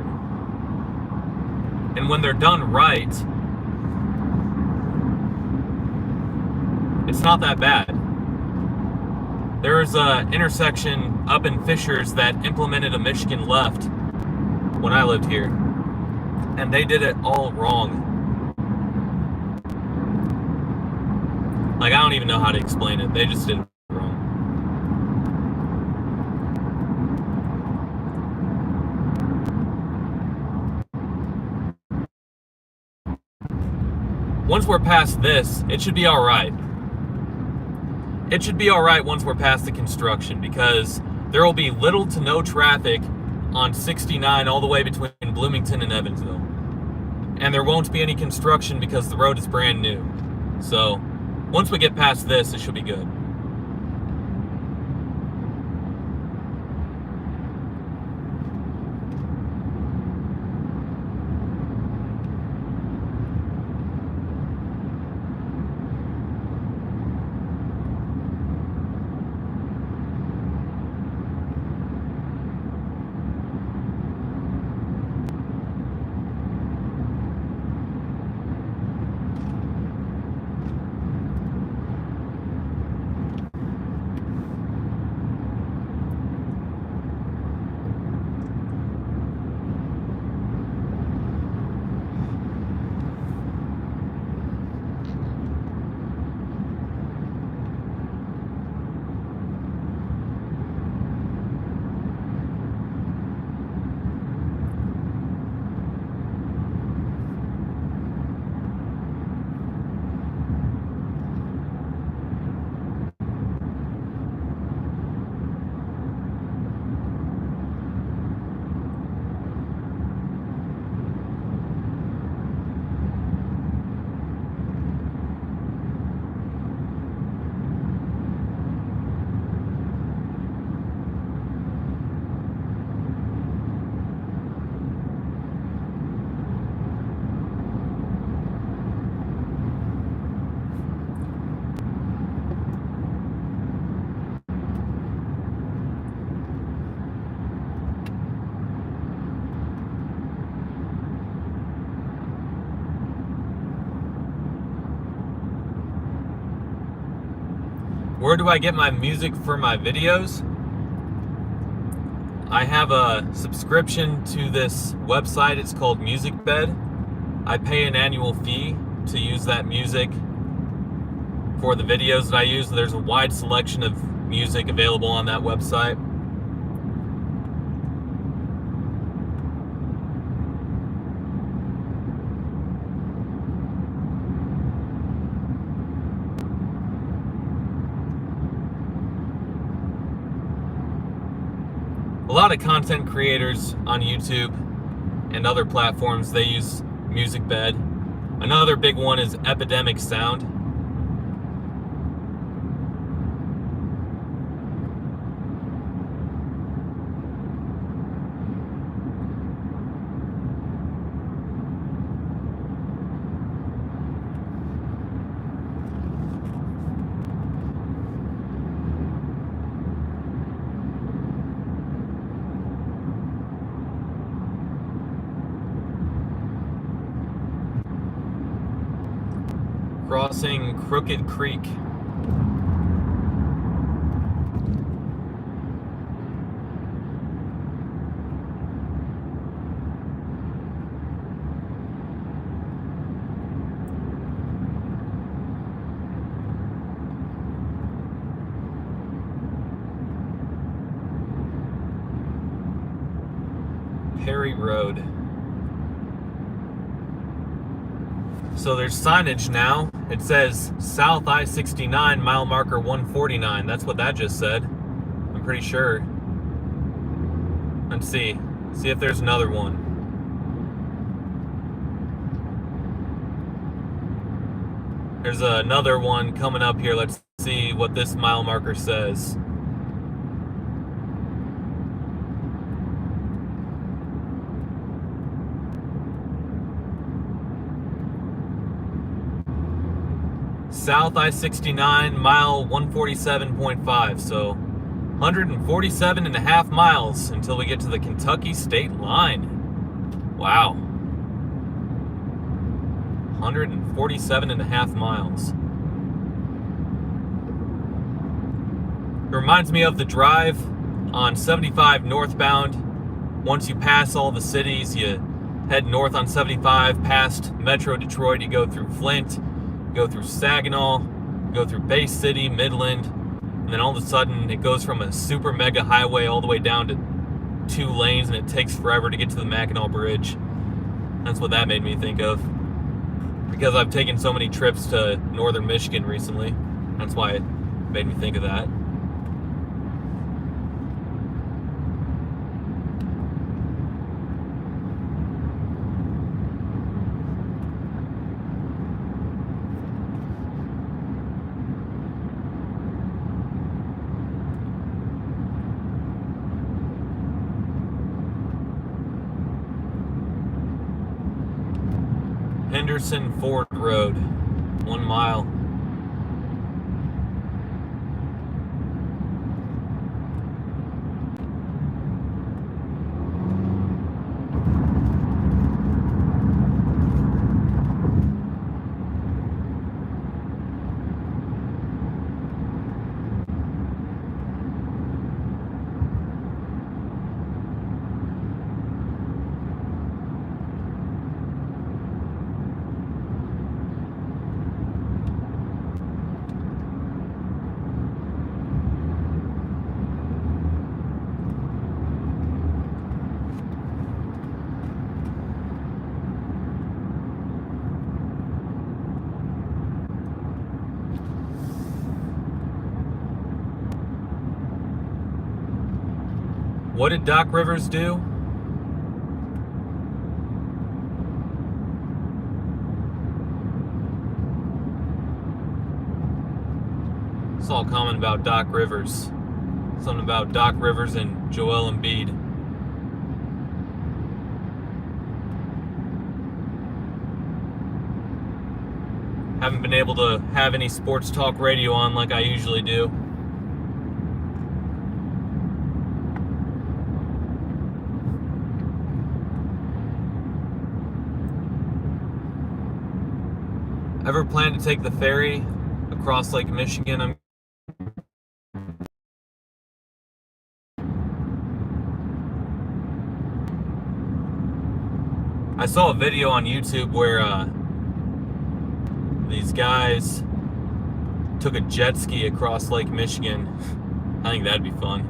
And when they're done right, it's not that bad. There's an intersection up in Fishers that implemented a Michigan left when I lived here, and they did it all wrong. Like, I don't even know how to explain it. They just did it wrong. Once we're past this, it should be all right. It should be all right once we're past the construction, because there will be little to no traffic on 69 all the way between Bloomington and Evansville. And there won't be any construction because the road is brand new. So once we get past this, it should be good. Where do I get my music for my videos? I have a subscription to this website. It's called MusicBed. I pay an annual fee to use that music for the videos that I use. There's a wide selection of music available on that website. A lot of content creators on YouTube and other platforms, they use MusicBed. Another big one is Epidemic Sound. Crossing Crooked Creek. Perry Road. So there's signage now. It says South I-69 mile marker 149. That's what that just said. I'm pretty sure. Let's see. See if there's another one. There's another one coming up here. Let's see what this mile marker says. South I-69, mile 147.5, so 147 and a half miles until we get to the Kentucky state line. Wow. 147 and a half miles. It reminds me of the drive on 75 northbound. Once you pass all the cities, you head north on 75 past Metro Detroit. You go through Flint, go through Saginaw, go through Bay City, Midland, and then all of a sudden it goes from a super mega highway all the way down to 2 lanes, and it takes forever to get to the Mackinac Bridge. That's what that made me think of, because I've taken so many trips to northern Michigan recently. That's why it made me think of that. Henderson Ford Road, 1 mile. What did Doc Rivers do? Saw a comment about Doc Rivers. Something about Doc Rivers and Joel Embiid. Haven't been able to have any sports talk radio on like I usually do. Ever plan to take the ferry across Lake Michigan? I saw a video on YouTube where these guys took a jet ski across Lake Michigan. I think that'd be fun.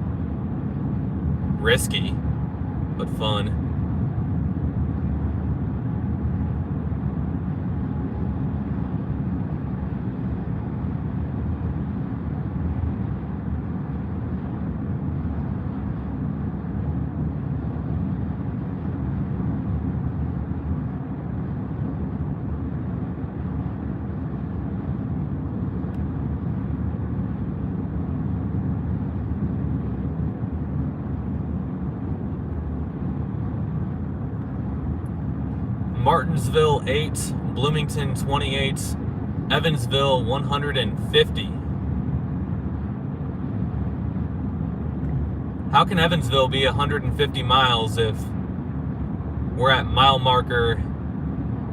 Risky, but fun. Martinsville 8, Bloomington 28, Evansville 150. How can Evansville be 150 miles if we're at mile marker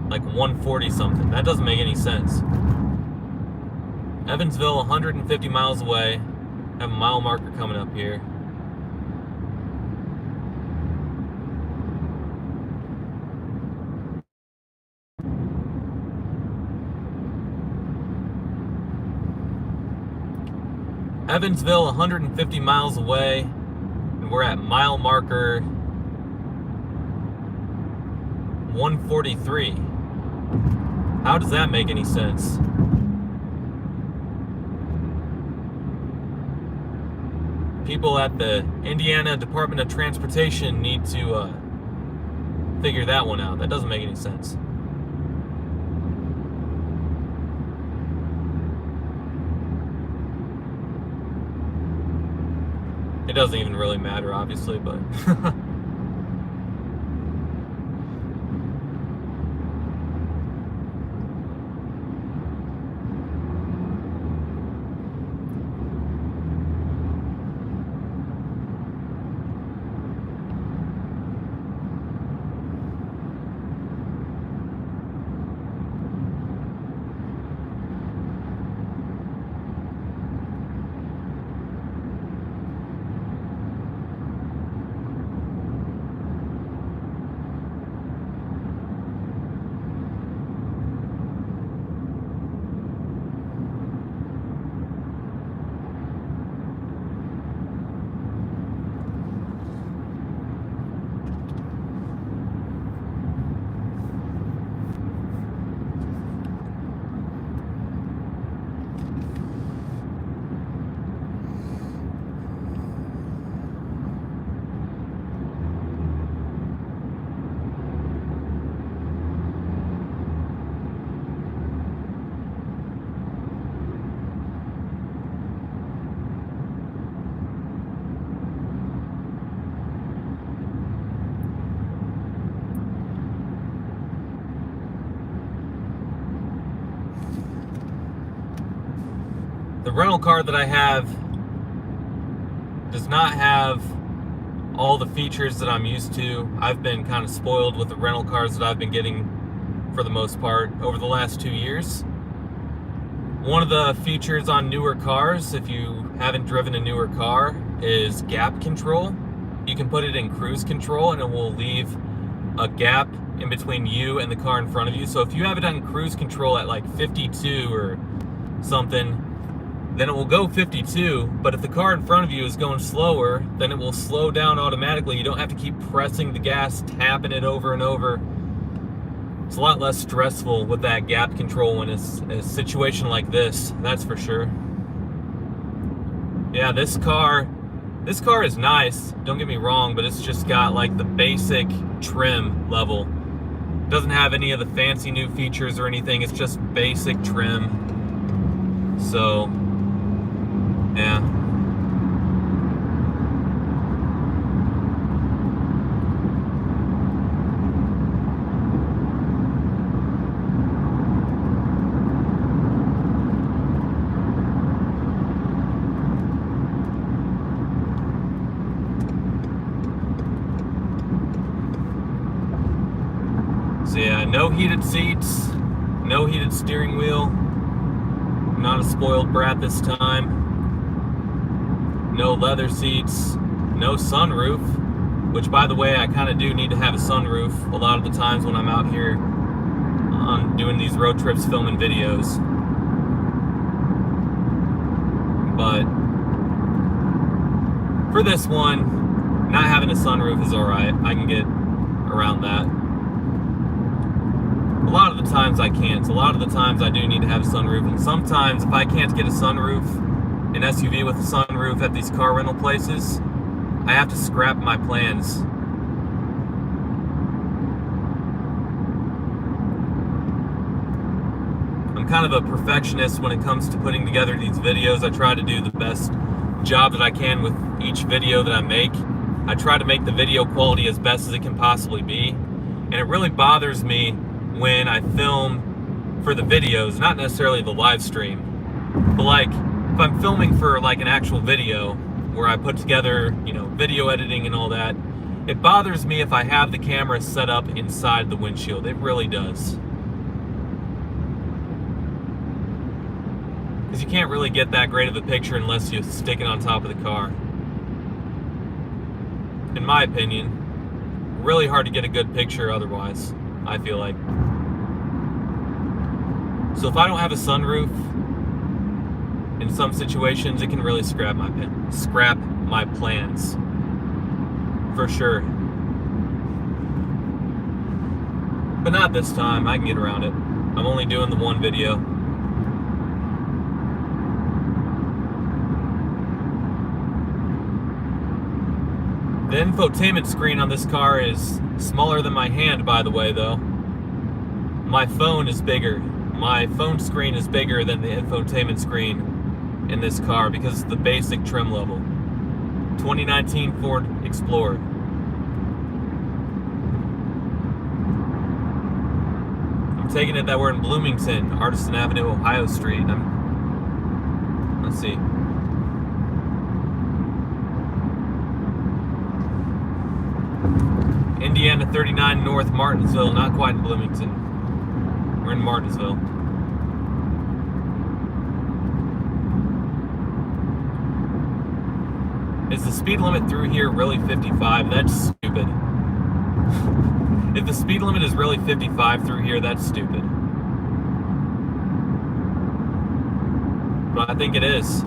like 140 something? That doesn't make any sense. Evansville 150 miles away, have a mile marker coming up here. Evansville 150 miles away, and we're at mile marker 143. How does that make any sense? People at the Indiana Department of Transportation need to figure that one out. That doesn't make any sense. It doesn't even really matter, obviously, but The rental car that I have does not have all the features that I'm used to. I've been kind of spoiled with the rental cars that I've been getting for the most part over the last 2 years. One of the features on newer cars, if you haven't driven a newer car, is gap control. You can put it in cruise control and it will leave a gap in between you and the car in front of you. So if you have it on cruise control at like 52 or something, then it will go 52, but if the car in front of you is going slower, then it will slow down automatically. You don't have to keep pressing the gas, tapping it over and over. It's a lot less stressful with that gap control when it's a situation like this, that's for sure. Yeah, this car is nice, don't get me wrong, but it's just got like the basic trim level. It doesn't have any of the fancy new features or anything, it's just basic trim. So, yeah. So yeah, no heated seats, no heated steering wheel. Not a spoiled brat this time. No leather seats, no sunroof, which by the way, I kind of do need to have a sunroof a lot of the times when I'm out here on doing these road trips, filming videos. But for this one, not having a sunroof is alright. I can get around that. A lot of the times I can't. A lot of the times I do need to have a sunroof, and sometimes if I can't get a sunroof, an SUV with a sunroof at these car rental places, I have to scrap my plans. I'm kind of a perfectionist when it comes to putting together these videos. I try to do the best job that I can with each video that I make. I try to make the video quality as best as it can possibly be, and it really bothers me when I film for the videos, not necessarily the live stream, but like if I'm filming for like an actual video where I put together, you know, video editing and all that, it bothers me if I have the camera set up inside the windshield. It really does. Because you can't really get that great of a picture unless you stick it on top of the car. In my opinion, really hard to get a good picture otherwise, I feel like. So if I don't have a sunroof, in some situations it can really scrap my plans, for sure. But not this time, I can get around it. I'm only doing the one video. The infotainment screen on this car is smaller than my hand, by the way, though. My phone is bigger. My phone screen is bigger than the infotainment screen in this car because it's the basic trim level. 2019 Ford Explorer. I'm taking it that we're in Bloomington, Artisan Avenue, Ohio Street. Let's see. Indiana 39 North, Martinsville, not quite in Bloomington. We're in Martinsville. Is the speed limit through here really 55? That's stupid. If the speed limit is really 55 through here, that's stupid. But I think it is.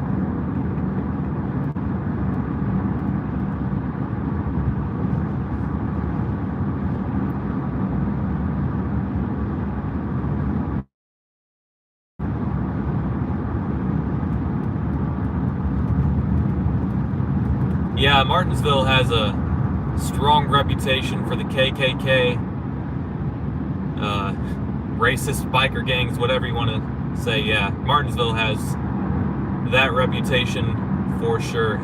Yeah, Martinsville has a strong reputation for the KKK, racist biker gangs, whatever you want to say. Yeah, Martinsville has that reputation for sure.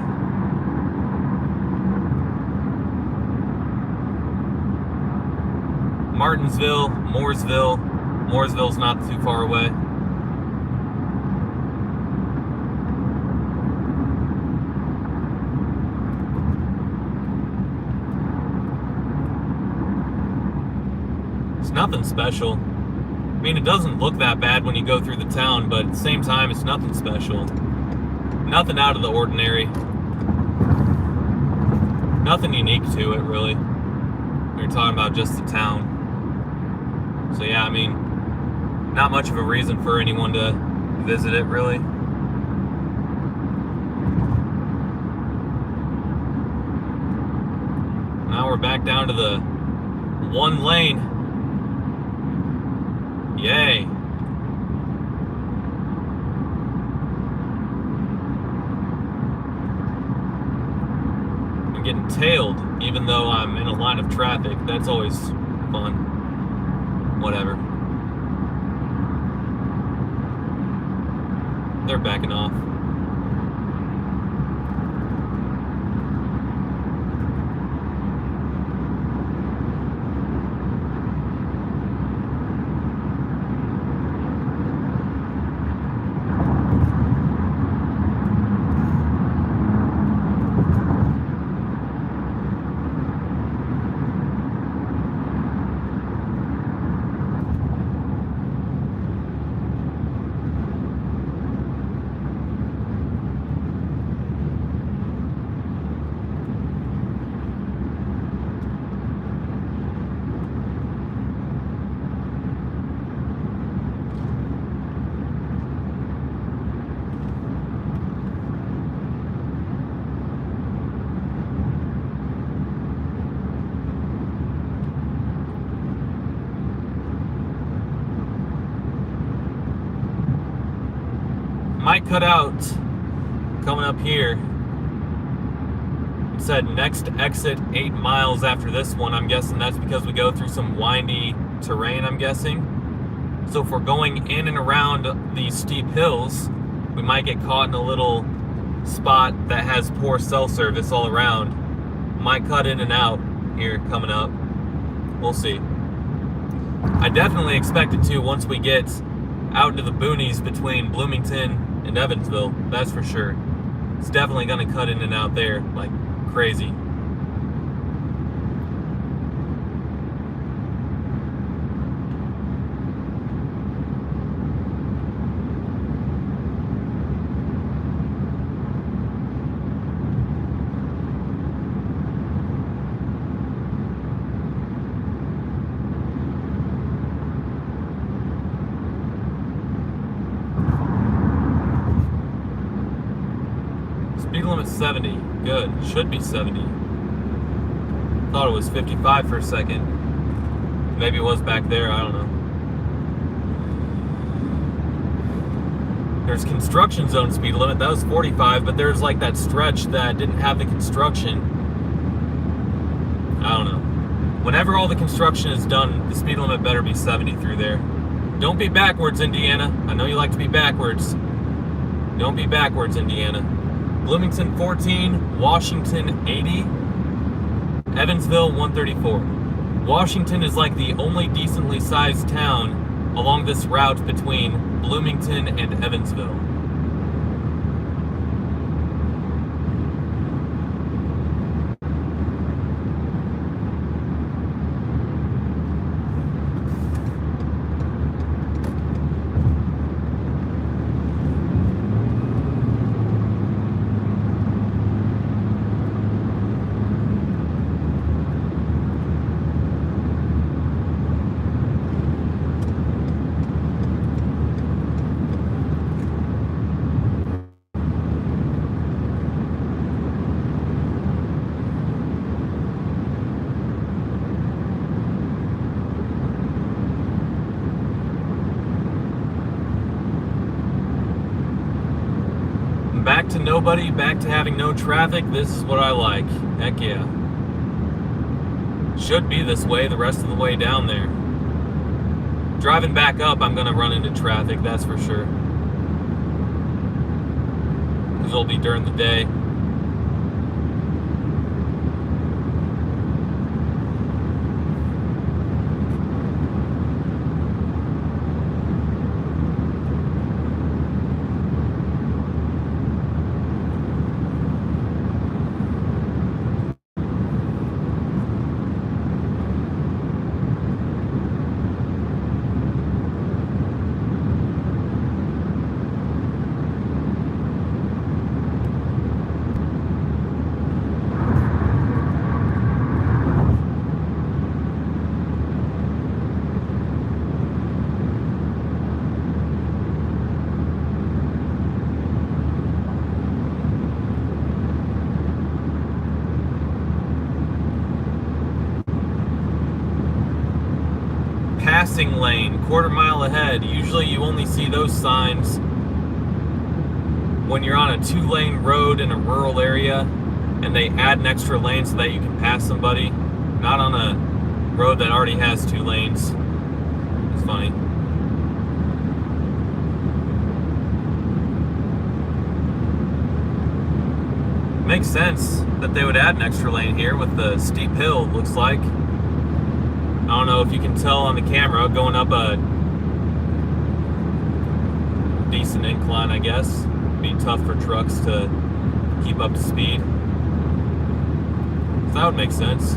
Martinsville, Mooresville's not too far away. It's nothing special. I mean, it doesn't look that bad when you go through the town, but at the same time, it's nothing special. Nothing out of the ordinary. Nothing unique to it, really. We're talking about just the town. So yeah, I mean, not much of a reason for anyone to visit it, really. Now we're back down to the one lane. Yay. I'm getting tailed even though I'm in a line of traffic. That's always fun. Whatever. They're backing off. Might cut out coming up here. It said next exit 8 miles after this one. I'm guessing that's because we go through some windy terrain, I'm guessing. So if we're going in and around these steep hills, we might get caught in a little spot that has poor cell service all around. Might cut in and out here coming up. We'll see. I definitely expect it to once we get out into the boonies between Bloomington and Evansville, that's for sure. It's definitely going to cut in and out there like crazy. Speed limit 70. Good. Should be 70. Thought it was 55 for a second. Maybe it was back there. I don't know. There's construction zone speed limit. That was 45, but there's like that stretch that didn't have the construction. I don't know. Whenever all the construction is done, the speed limit better be 70 through there. Don't be backwards, Indiana. I know you like to be backwards. Don't be backwards, Indiana. Bloomington 14, Washington 80, Evansville 134. Washington is like the only decently sized town along this route between Bloomington and Evansville. Back to nobody, back to having no traffic. This is what I like. Heck yeah. Should be this way the rest of the way down there. Driving back up, I'm gonna run into traffic, that's for sure. Because it'll be during the day. passing lane, quarter-mile ahead. Usually you only see those signs when you're on a 2-lane road in a rural area and they add an extra lane so that you can pass somebody. Not on a road that already has 2 lanes. It's funny. Makes sense that they would add an extra lane here with the steep hill, it looks like. I don't know if you can tell on the camera, going up a decent incline, I guess. Be tough for trucks to keep up to speed. So that would make sense.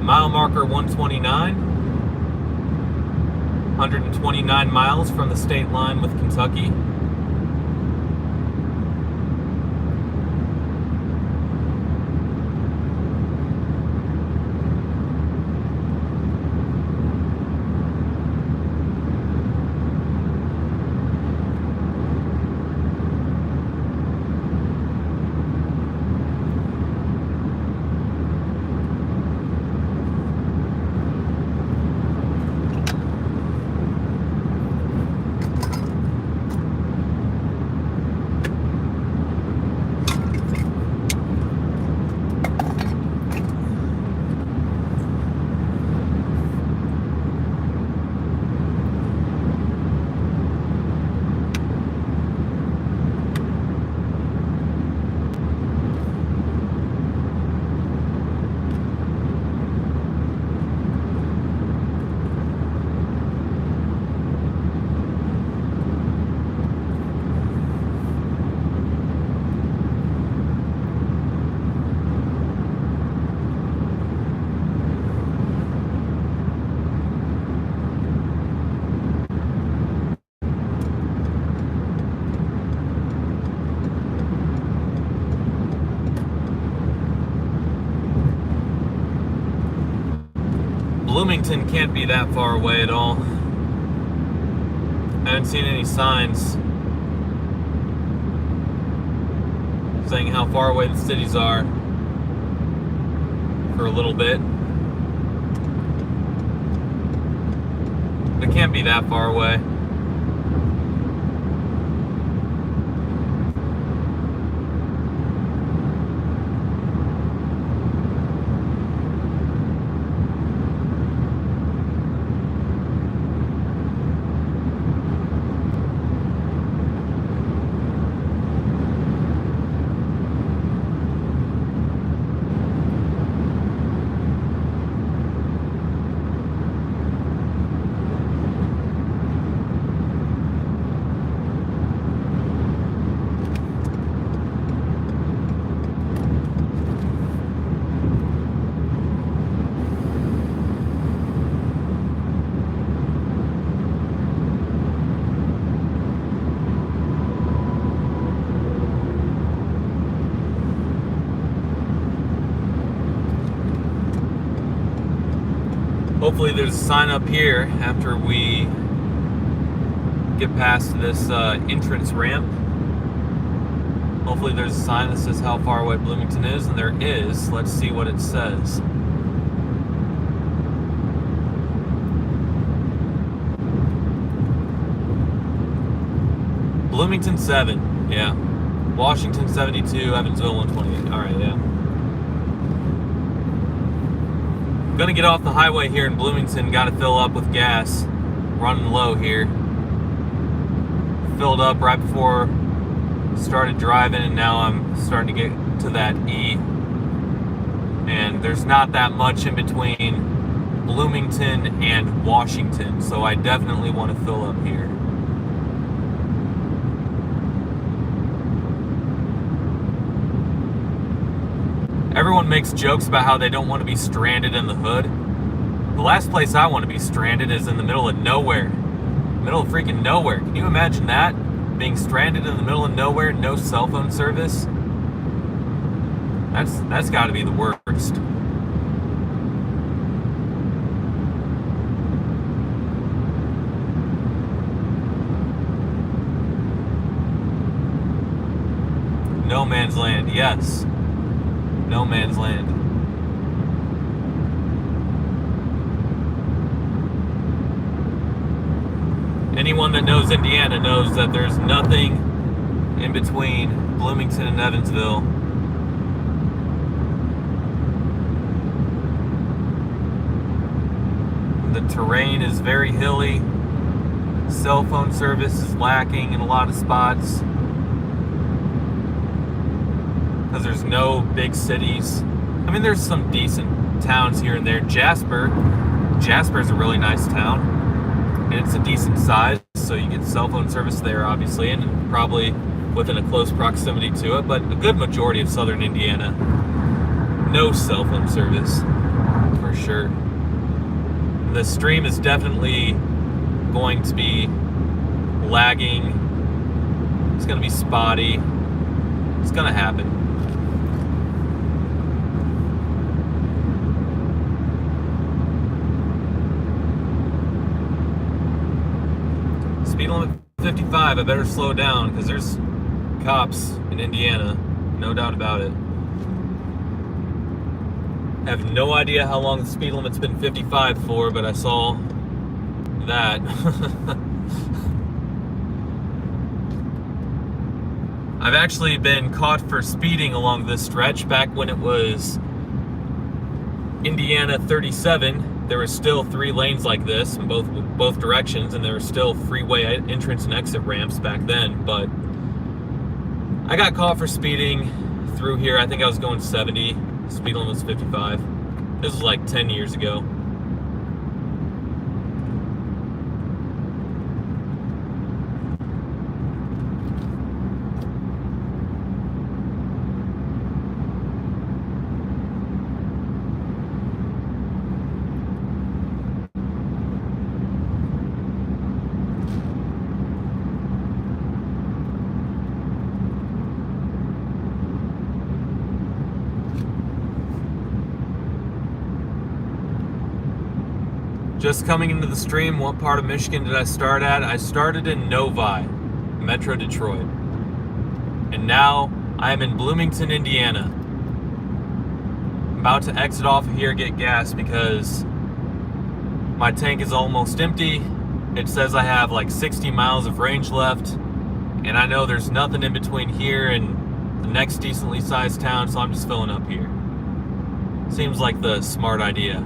Mile marker 129. 129 miles from the state line with Kentucky. Bloomington can't be that far away at all. I haven't seen any signs saying how far away the cities are for a little bit. It can't be that far away. Hopefully there's a sign up here after we get past this entrance ramp. Hopefully there's a sign that says how far away Bloomington is, and there is. Let's see what it says. Bloomington 7, yeah. Washington 72, Evansville 128. Alright, yeah. Gonna get off the highway here in Bloomington, gotta fill up with gas. Running low here. Filled up right before started driving, and now I'm starting to get to that E. And there's not that much in between Bloomington and Washington, so I definitely want to fill up here. Everyone makes jokes about how they don't want to be stranded in the hood. The last place I want to be stranded is in the middle of nowhere. Middle of freaking nowhere. Can you imagine that? Being stranded in the middle of nowhere, no cell phone service? That's got to be the worst. No man's land, yes. No man's land. anyone that knows Indiana knows that there's nothing in between Bloomington and Evansville. The terrain is very hilly. Cell phone service is lacking in a lot of spots because there's no big cities. I mean, there's some decent towns here and there. Jasper's a really nice town, and it's a decent size, so you get cell phone service there, obviously, and probably within a close proximity to it. But a good majority of southern Indiana, no cell phone service for sure. The stream is definitely going to be lagging. It's going to be spotty. It's going to happen. Speed limit 55. I better slow down because there's cops in Indiana. No doubt about it. I have no idea how long the speed limit's been 55 for, but I saw that. I've actually been caught for speeding along this stretch back when it was Indiana 37. There were still 3 lanes like this in both directions, and there were still freeway entrance and exit ramps back then. But I got caught for speeding through here. I think I was going 70. Speed limit was 55. This was like 10 years ago. Just coming into the stream, what part of Michigan did I start at? I started in Novi, Metro Detroit. And now I am in Bloomington, Indiana. I'm about to exit off of here, get gas, because my tank is almost empty. It says I have like 60 miles of range left, and I know there's nothing in between here and the next decently sized town, so I'm just filling up here. Seems like the smart idea.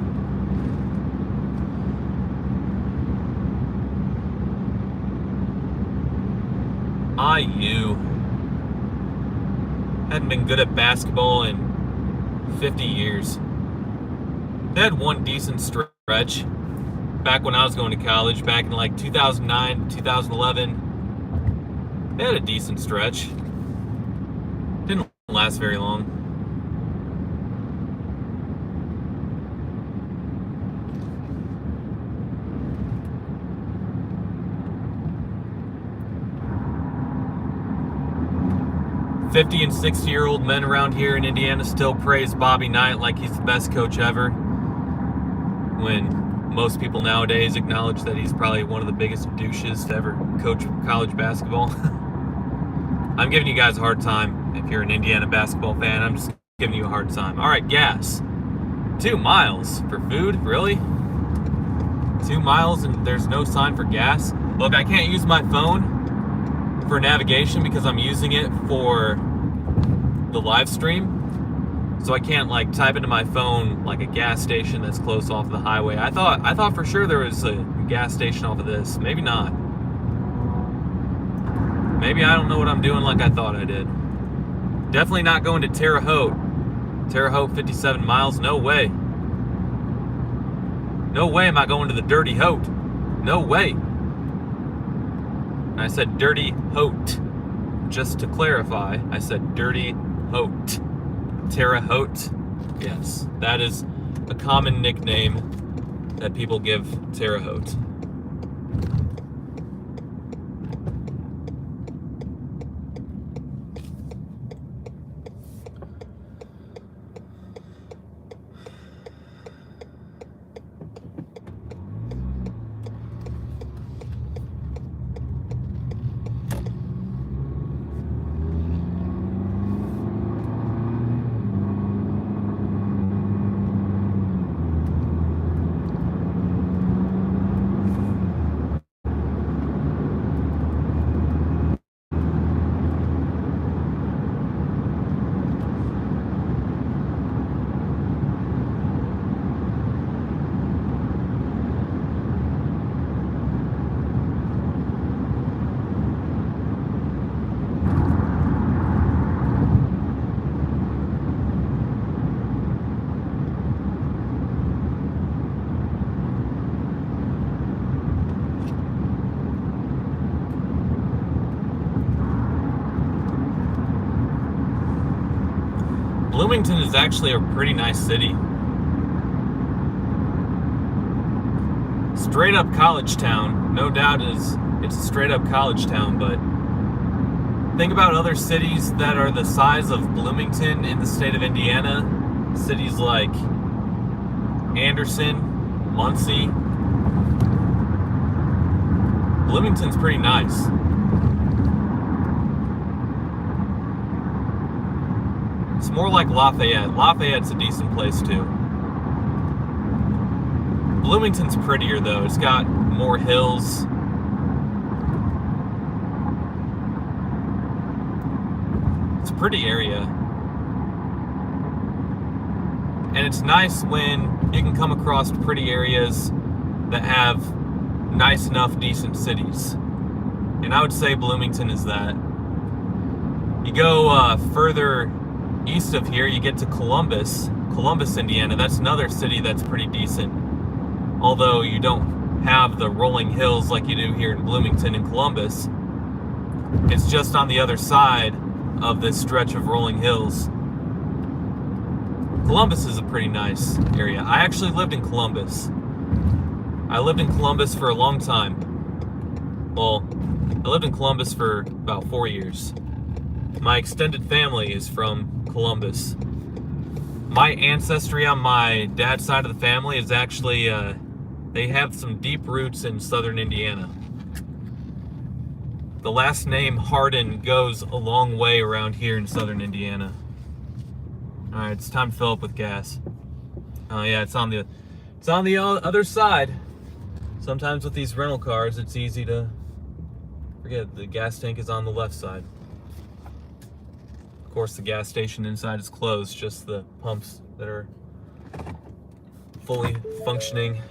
IU. Hadn't been good at basketball in 50 years. They had one decent stretch back when I was going to college, back in like 2009, 2011. They had a decent stretch. Didn't last very long. '50 and 60-year-old men around here in Indiana still praise Bobby Knight like he's the best coach ever, when most people nowadays acknowledge that he's probably one of the biggest douches to ever coach college basketball. I'm giving you guys a hard time. If you're an Indiana basketball fan, I'm just giving you a hard time. All right, gas. 2 miles for food? Really? 2 miles and there's no sign for gas? Look, I can't use my phone for navigation because I'm using it for the live stream, so I can't like type into my phone like a gas station that's close off the highway. I thought for sure there was a gas station off of this. Maybe not. Maybe I don't know what I'm doing like I thought I did. Definitely not going to Terre Haute. Terre Haute, 57 miles. No way. No way am I going to the Dirty Haute. No way. I said Dirty Haute. Just to clarify, I said Dirty Haute. Terre Haute. Yes, that is a common nickname that people give Terre Haute. Bloomington is actually a pretty nice city. Straight up college town. No doubt it's a straight up college town, but think about other cities that are the size of Bloomington in the state of Indiana. Cities like Anderson, Muncie. Bloomington's pretty nice. It's more like Lafayette. Lafayette's a decent place too. Bloomington's prettier though. It's got more hills. It's a pretty area. And it's nice when you can come across pretty areas that have nice enough, decent cities. And I would say Bloomington is that. You go further east of here, you get to Columbus, Indiana. That's another city that's pretty decent. Although you don't have the rolling hills like you do here in Bloomington and Columbus. It's just on the other side of this stretch of rolling hills. Columbus is a pretty nice area. I actually lived in Columbus. I lived in Columbus for a long time. Well, I lived in Columbus for about 4 years. My extended family is from Columbus. My ancestry on my dad's side of the family is actually, they have some deep roots in southern Indiana. The last name Harden goes a long way around here in southern Indiana. Alright, it's time to fill up with gas. Yeah, it's on the other side. Sometimes with these rental cars, it's easy to forget the gas tank is on the left side. Of course, the gas station inside is closed, just the pumps that are fully functioning.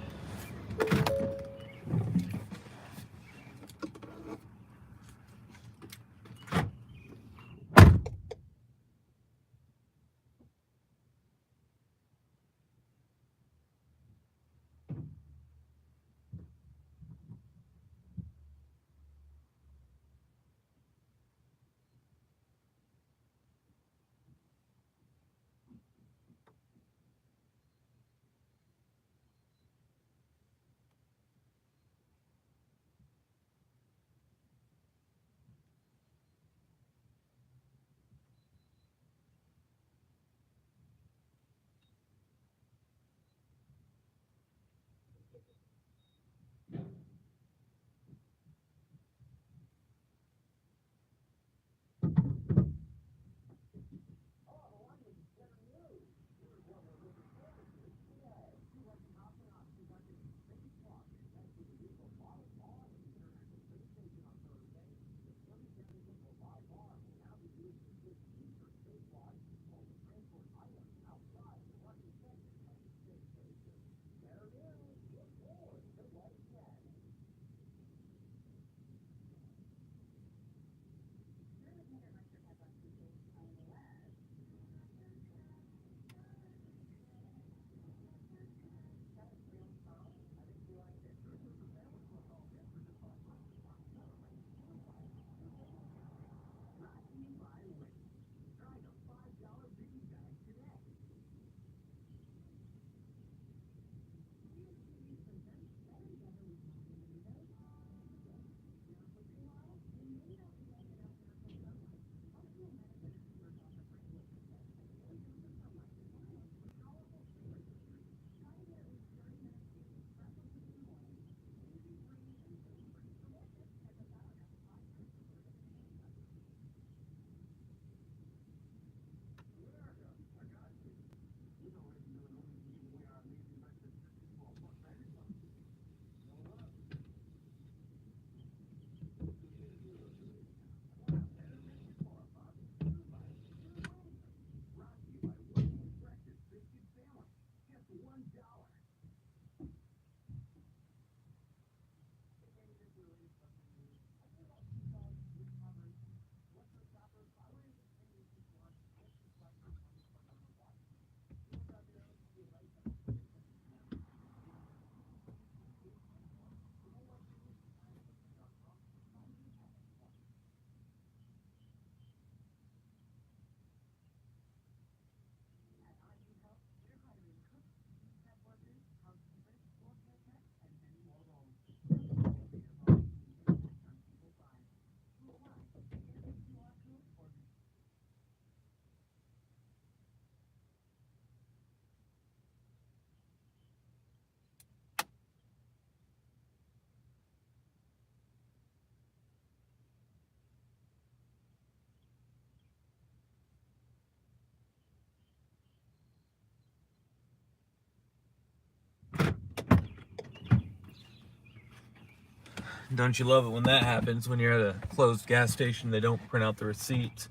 Don't you love it when that happens, when you're at a closed gas station, they don't print out the receipt.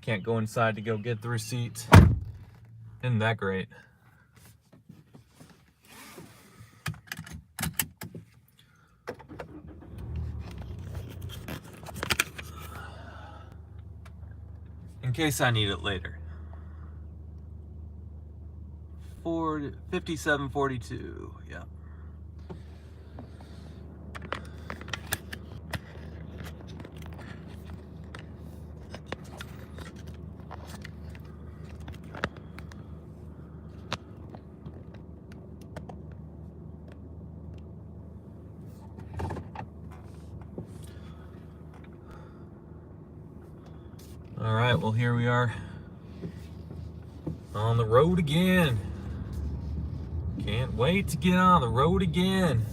Can't go inside to go get the receipt. Isn't that great? In case I need it later. 5742, yeah. All right, well, here we are on the road again. Can't wait to get on the road again.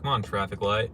Come on, traffic light.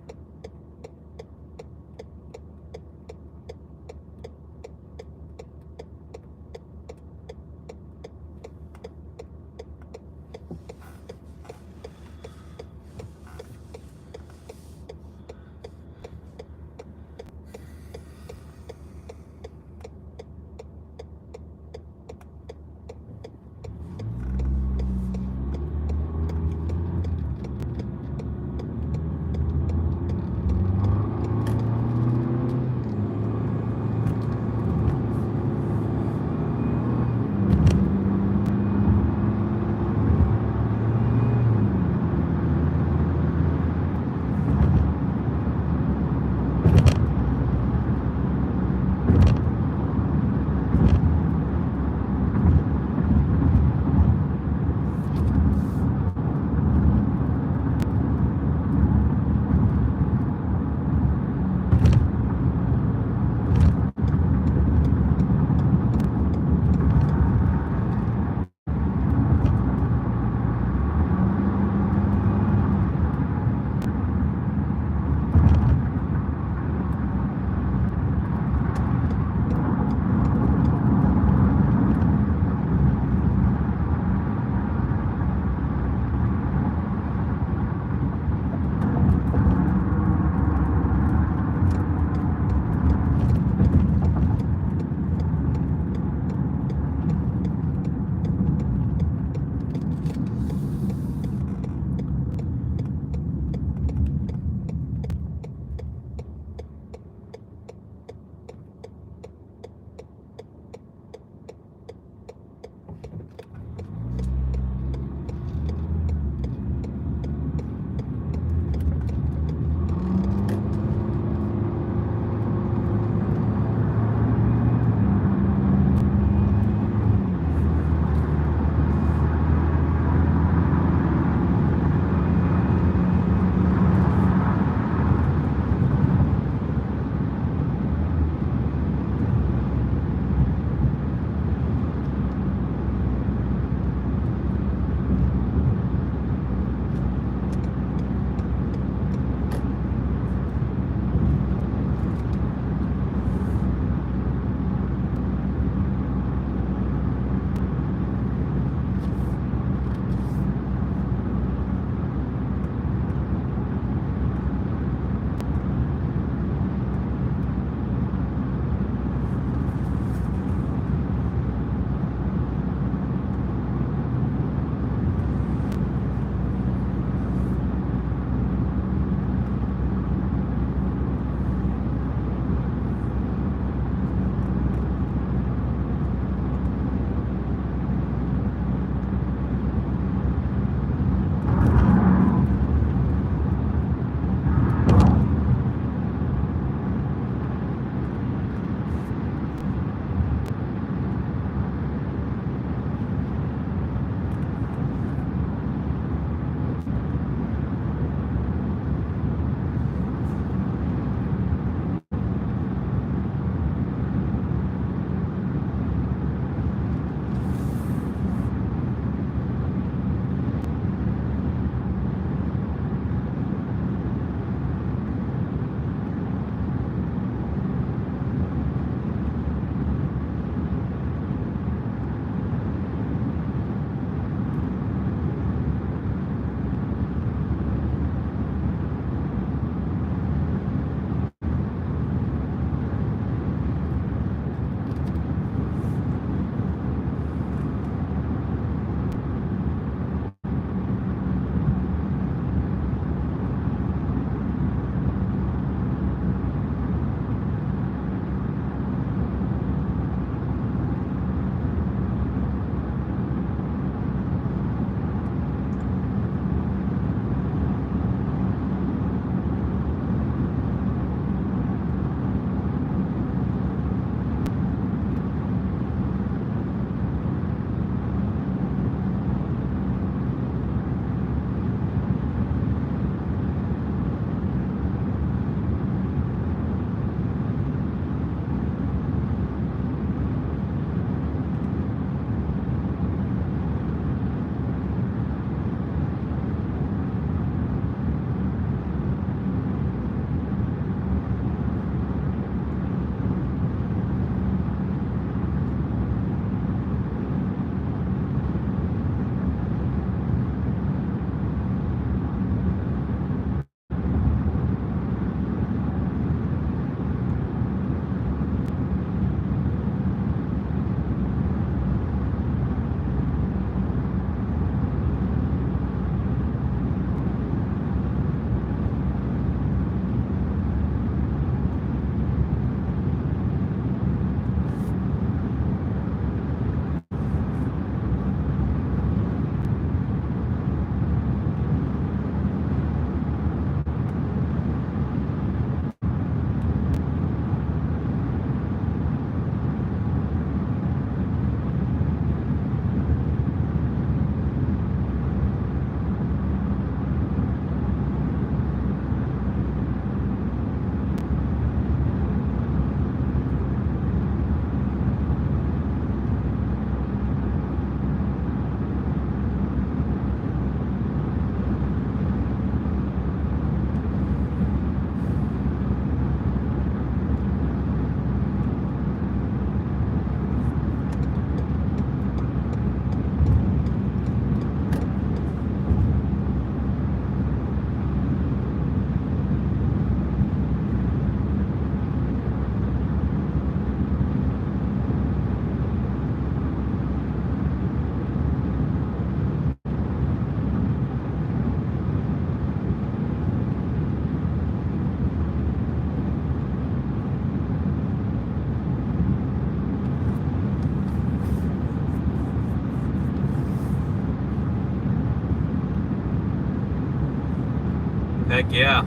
Heck yeah.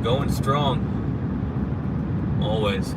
Going strong. Always.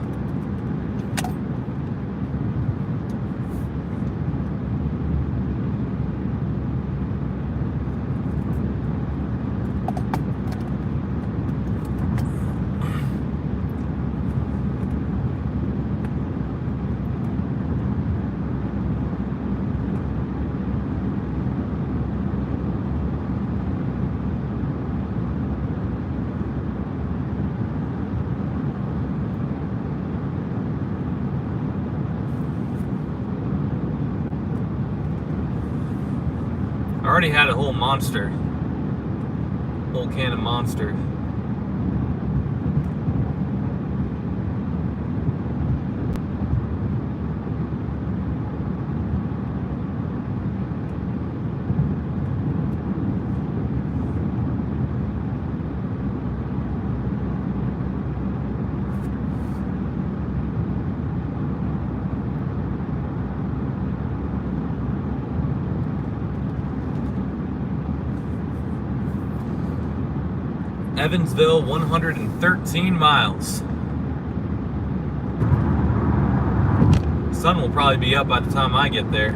I already had a whole can of Monster. Evansville, 113 miles. Sun will probably be up by the time I get there.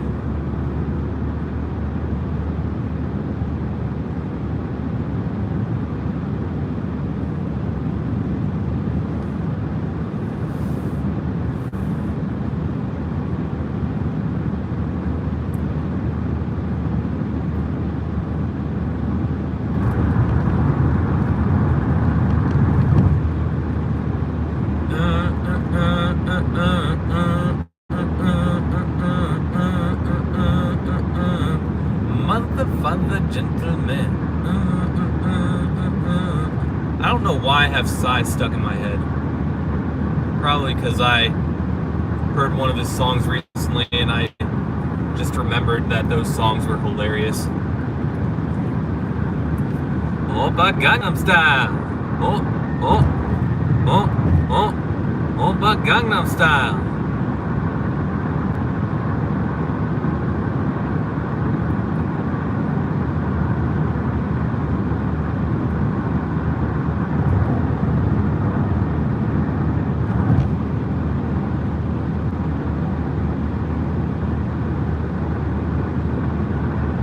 Motherfucker, gentleman. I don't know why I have Psy stuck in my head. Probably because I heard one of his songs recently and I just remembered that those songs were hilarious. Oppa Gangnam Style. Oppa Gangnam Style.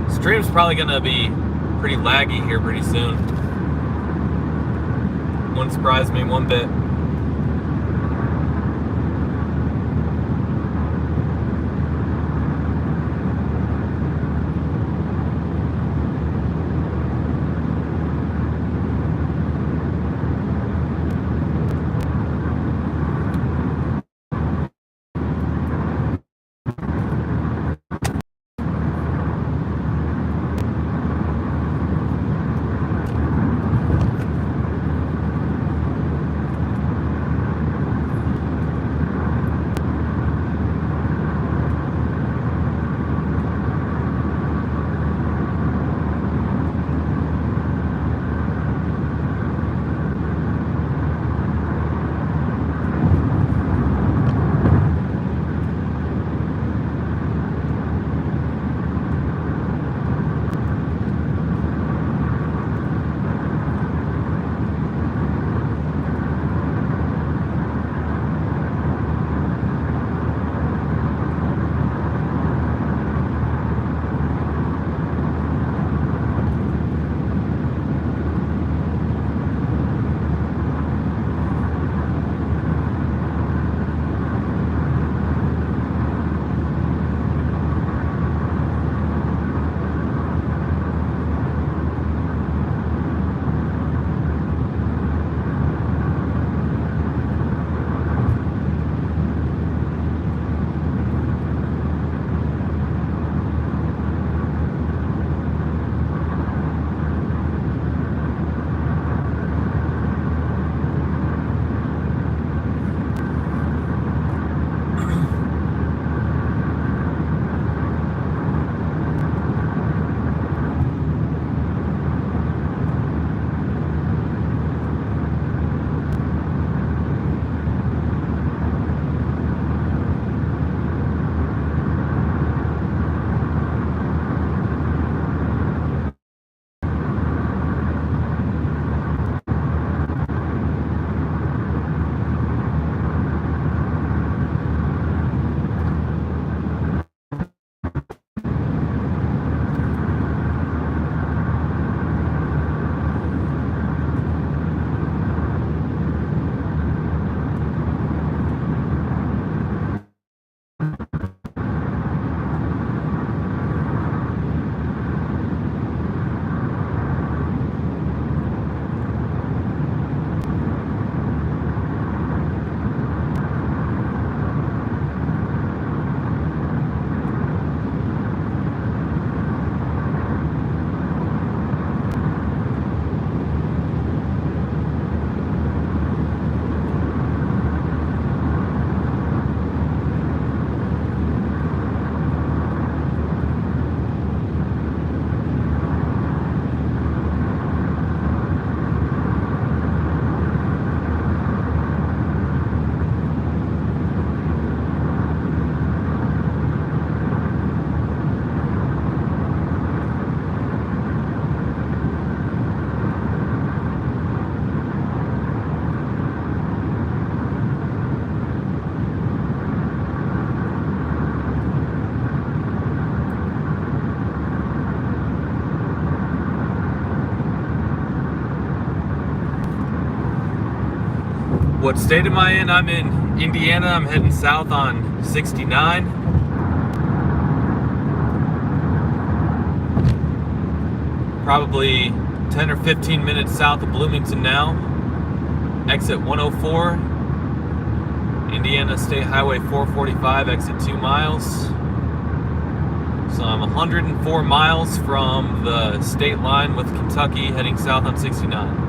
Stream's probably gonna be pretty laggy here pretty soon. Wouldn't surprise me one bit. What state am I in? I'm in Indiana. I'm heading south on 69. Probably 10 or 15 minutes south of Bloomington now. Exit 104. Indiana State Highway 445, exit 2 miles. So I'm 104 miles from the state line with Kentucky, heading south on 69.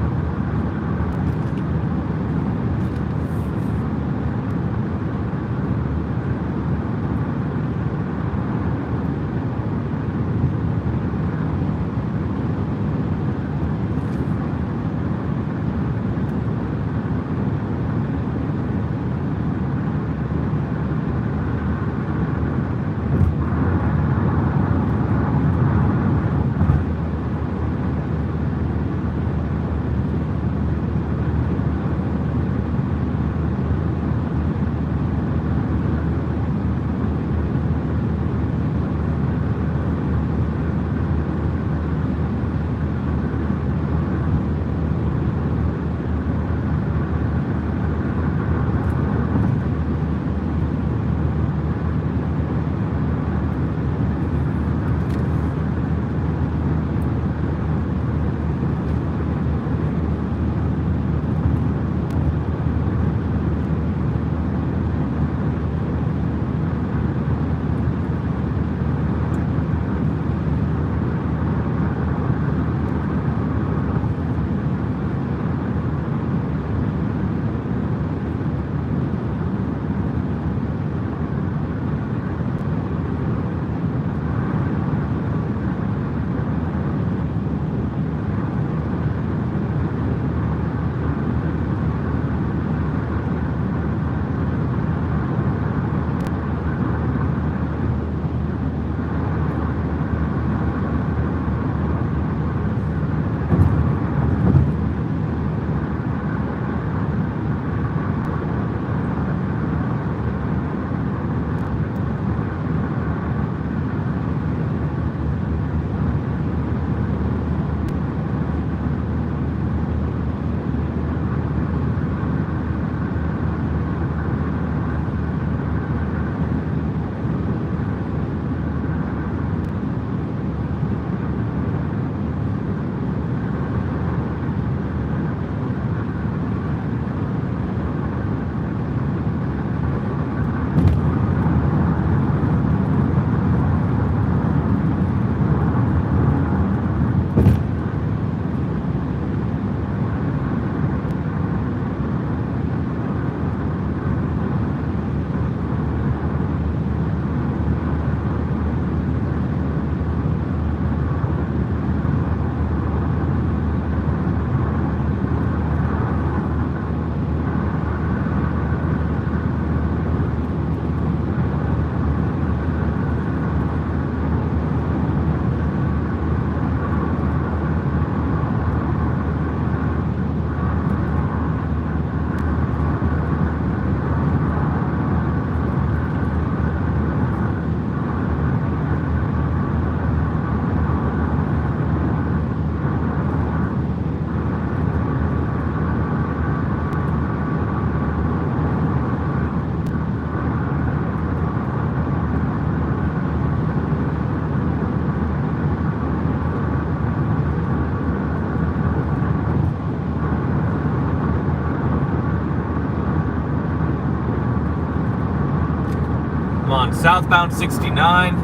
on southbound 69,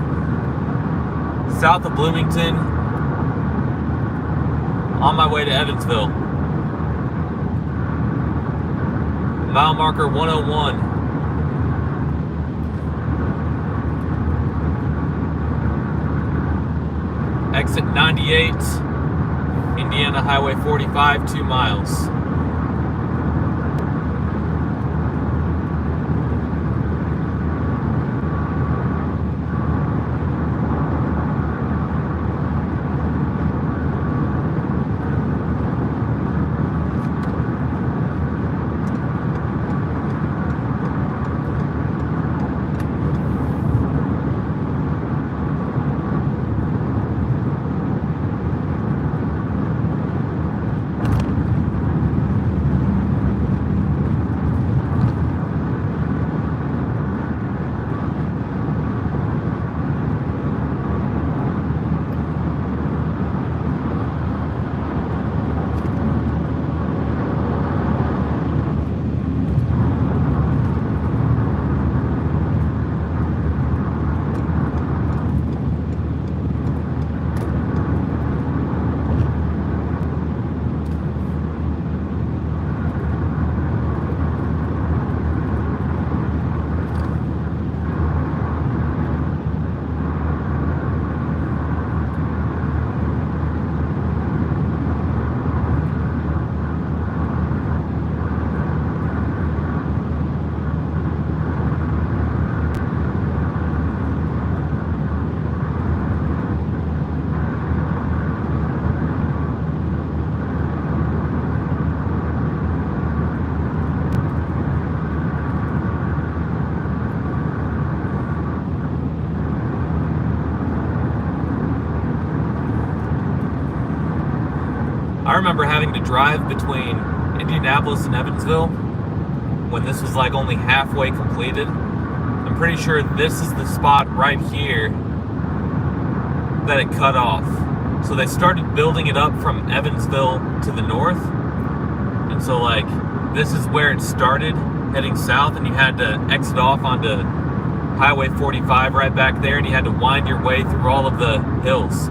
south of Bloomington, on my way to Evansville. Mile marker 101. Exit 98, Indiana Highway 45, 2 miles. remember having to drive between Indianapolis and Evansville when this was like only halfway completed. I'm pretty sure this is the spot right here that it cut off. So they started building it up from Evansville to the north. And so like this is where it started heading south, and you had to exit off onto Highway 45 right back there, and you had to wind your way through all of the hills.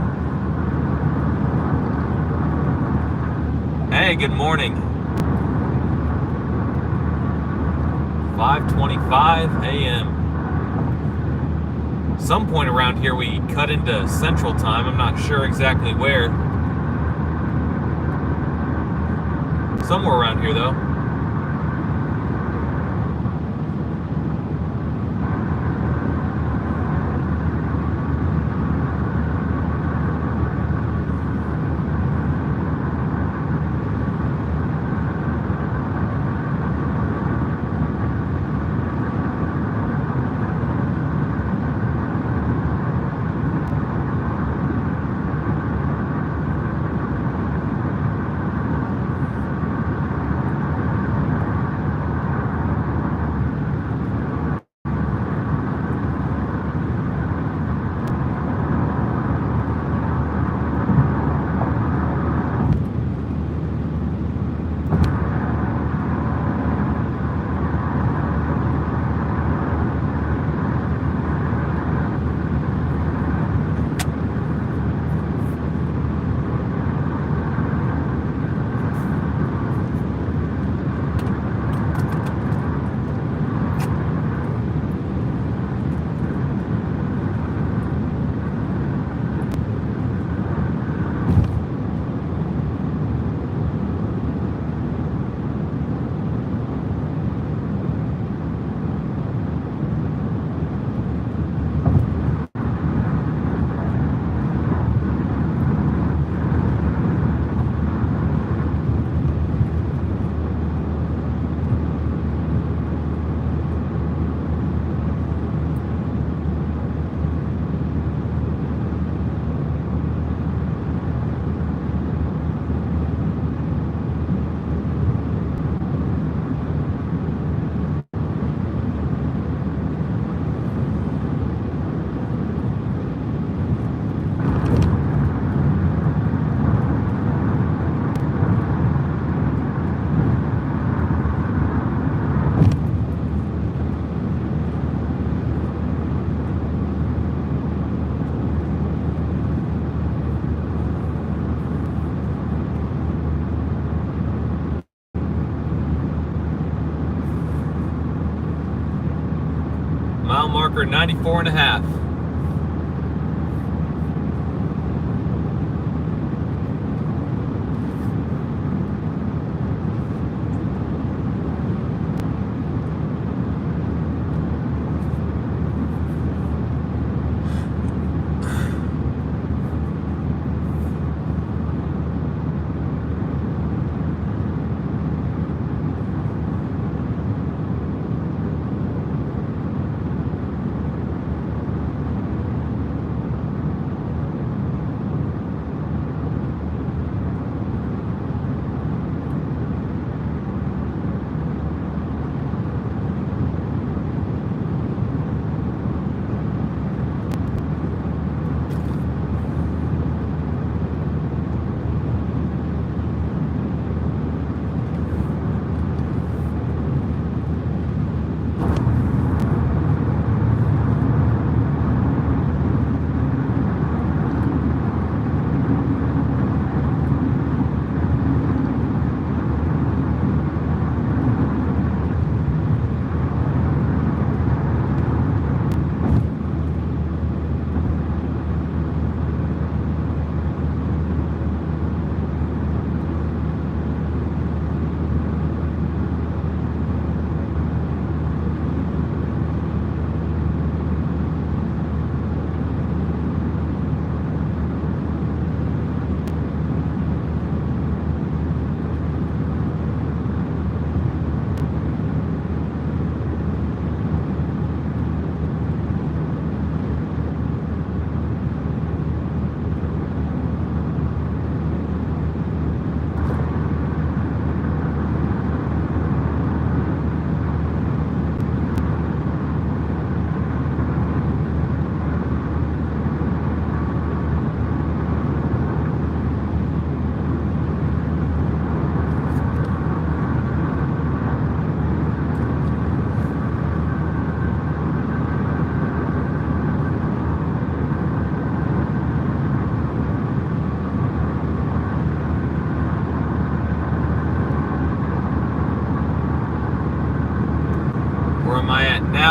Hey, good morning. 5:25 a.m. Some point around here we cut into Central Time. I'm not sure exactly where. Somewhere around here though. Mile marker 94.5.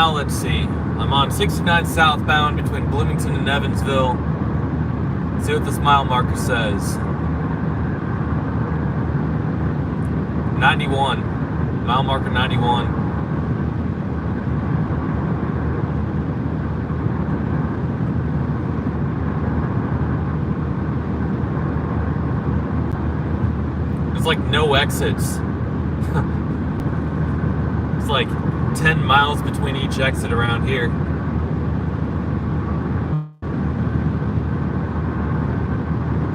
now let's see. I'm on 69 southbound between Bloomington and Evansville. Let's see what this mile marker says. 91. Mile marker 91. There's like no exits. It's like 10 miles between each exit around here.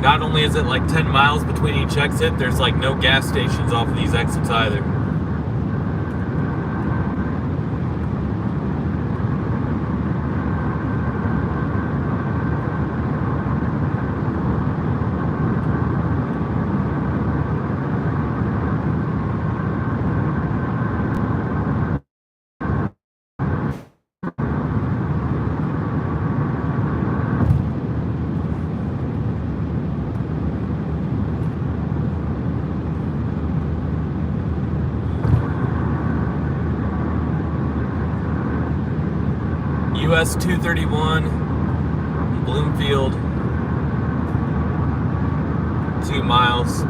Not only is it like 10 miles between each exit, there's like no gas stations off of these exits either. US 231, Bloomfield, 2 miles.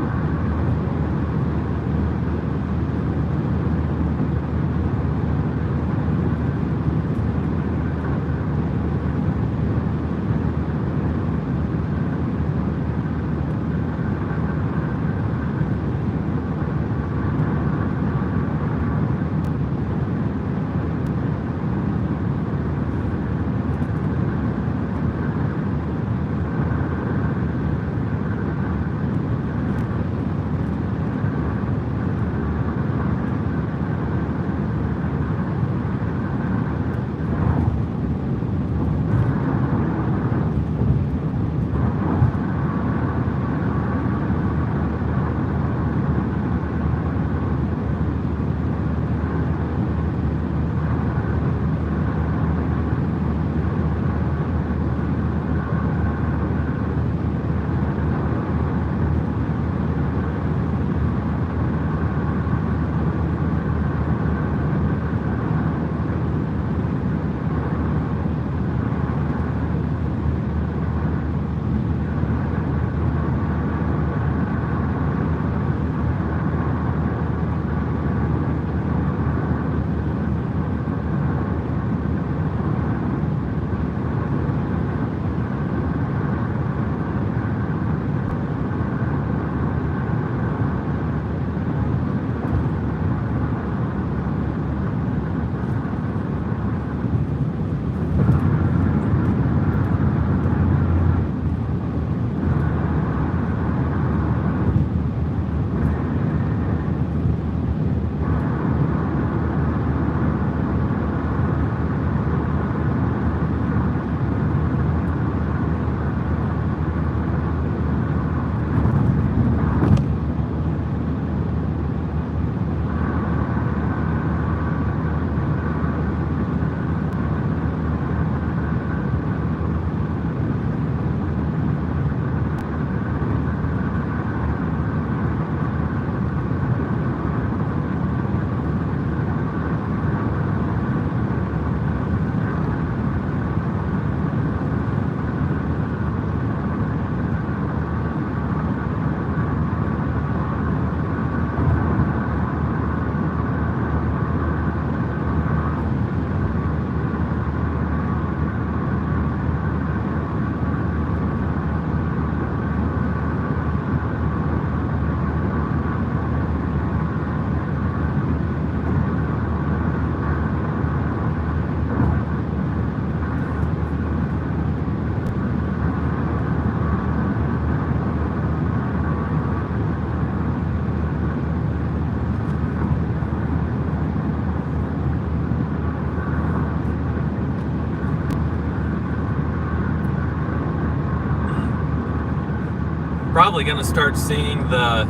Probably going to start seeing the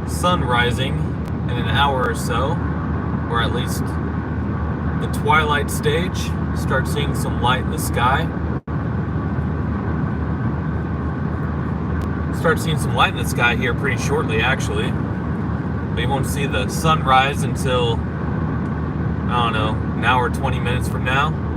sun rising in an hour or so, or at least the twilight stage. Start seeing some light in the sky. Start seeing some light in the sky here pretty shortly, actually. But you won't see the sunrise until I don't know, an hour, 20 minutes from now.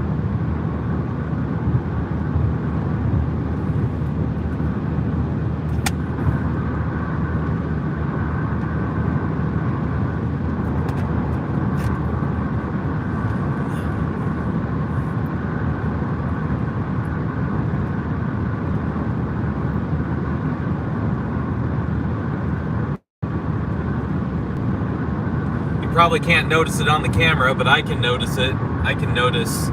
Probably can't notice it on the camera, but I can notice it. I can notice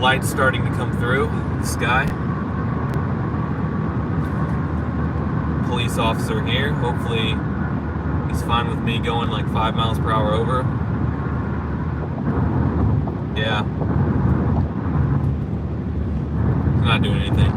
lights starting to come through the sky. Police officer here. Hopefully he's fine with me going like 5 miles per hour over. Yeah. He's not doing anything.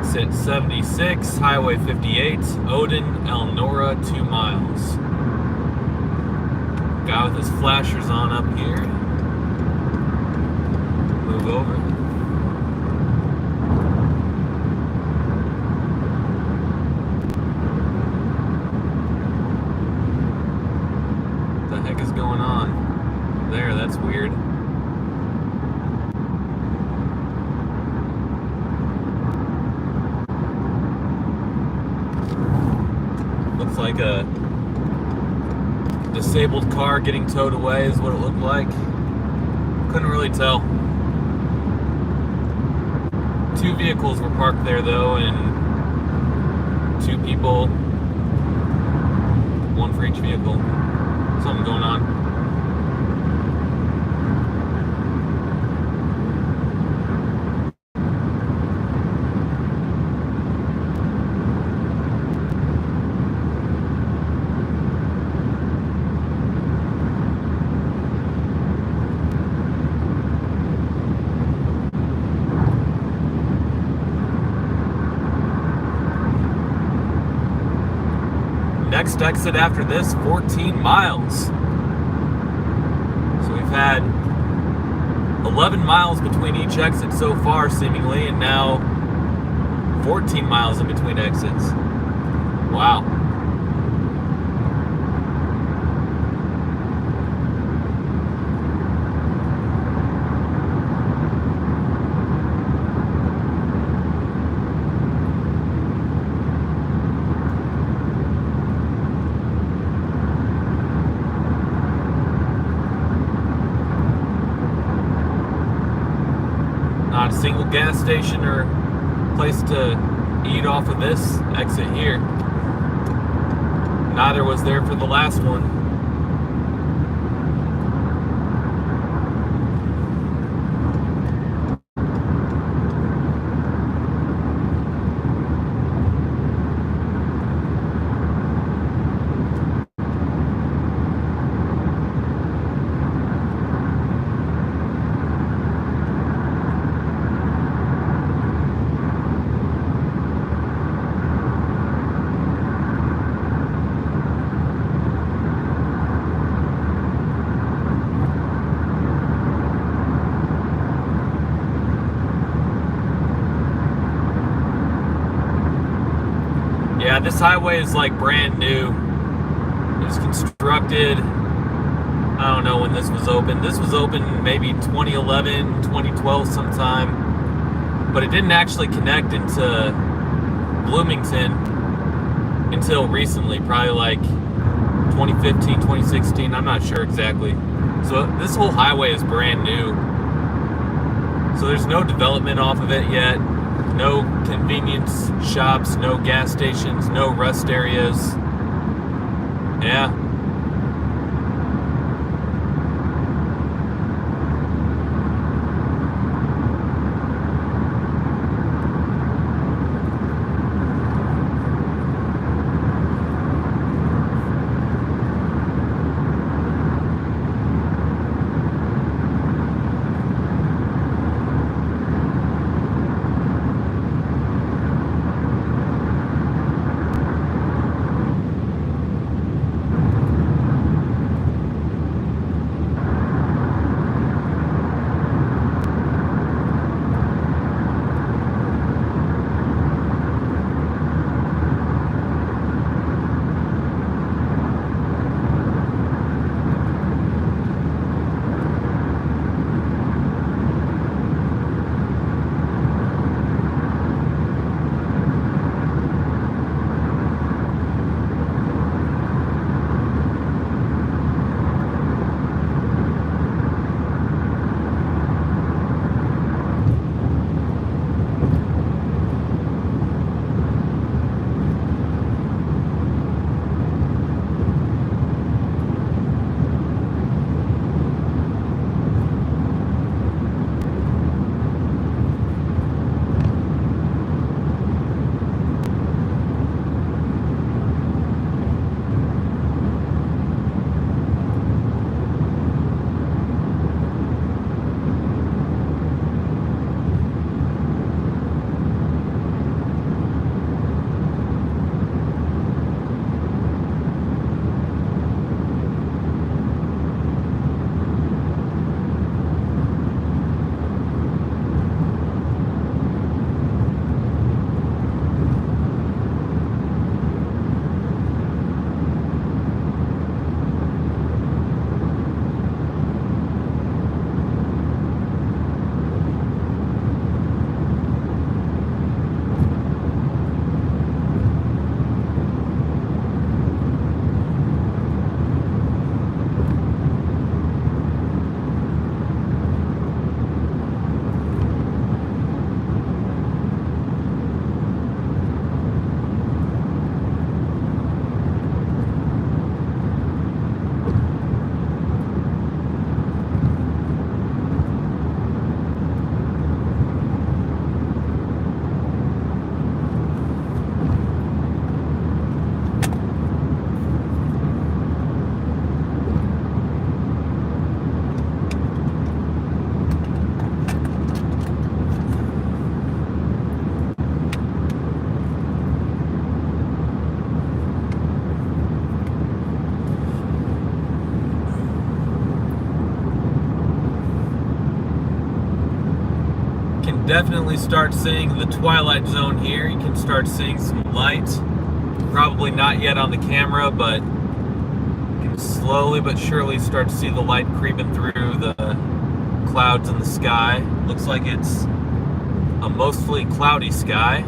exit 76, Highway 58, Odin, Elnora, 2 miles. Guy with his flashers on up here. Move over. What the heck is going on there? That's weird. Looks like a disabled car getting towed away is what it looked like. Couldn't really tell. 2 vehicles were parked there though, and 2 people, 1 for each vehicle. Something going on. Next exit after this, 14 miles. So we've had 11 miles between each exit so far, seemingly, and now 14 miles in between exits. Wow. Not a single gas station or place to eat off of this exit here. Neither was there for the last one. Yeah, this highway is like brand new. It was constructed, I don't know when this was open. This was open maybe 2011, 2012 sometime. But it didn't actually connect into Bloomington until recently, probably like 2015, 2016. I'm not sure exactly. So this whole highway is brand new. So there's no development off of it yet. No convenience shops, no gas stations, no rest areas. Yeah. definitely start seeing the twilight zone here. You can start seeing some light. Probably not yet on the camera, but you can slowly but surely start to see the light creeping through the clouds in the sky. Looks like it's a mostly cloudy sky.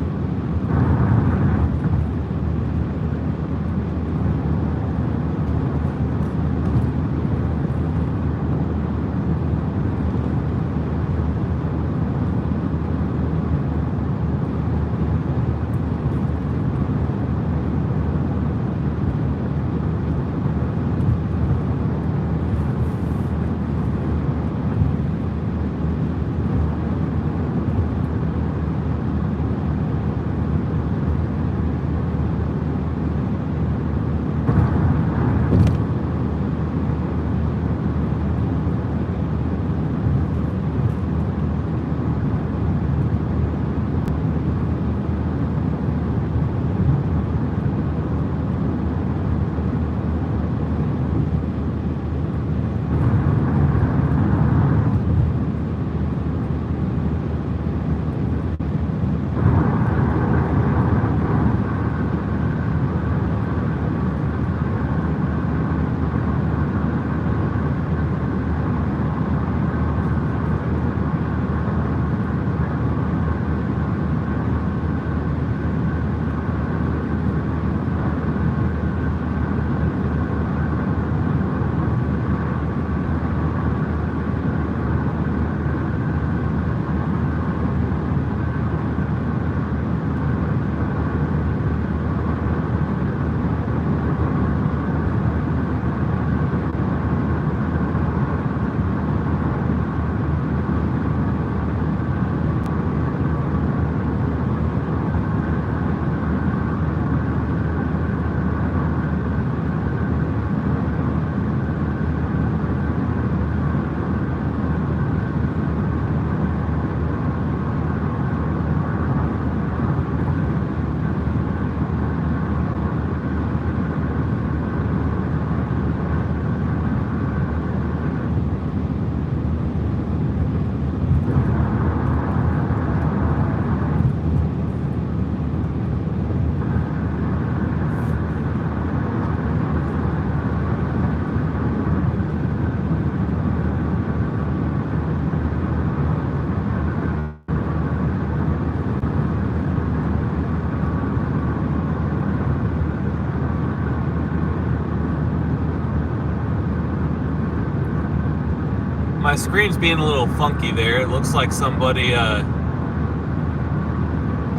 My screen's being a little funky there. It looks like somebody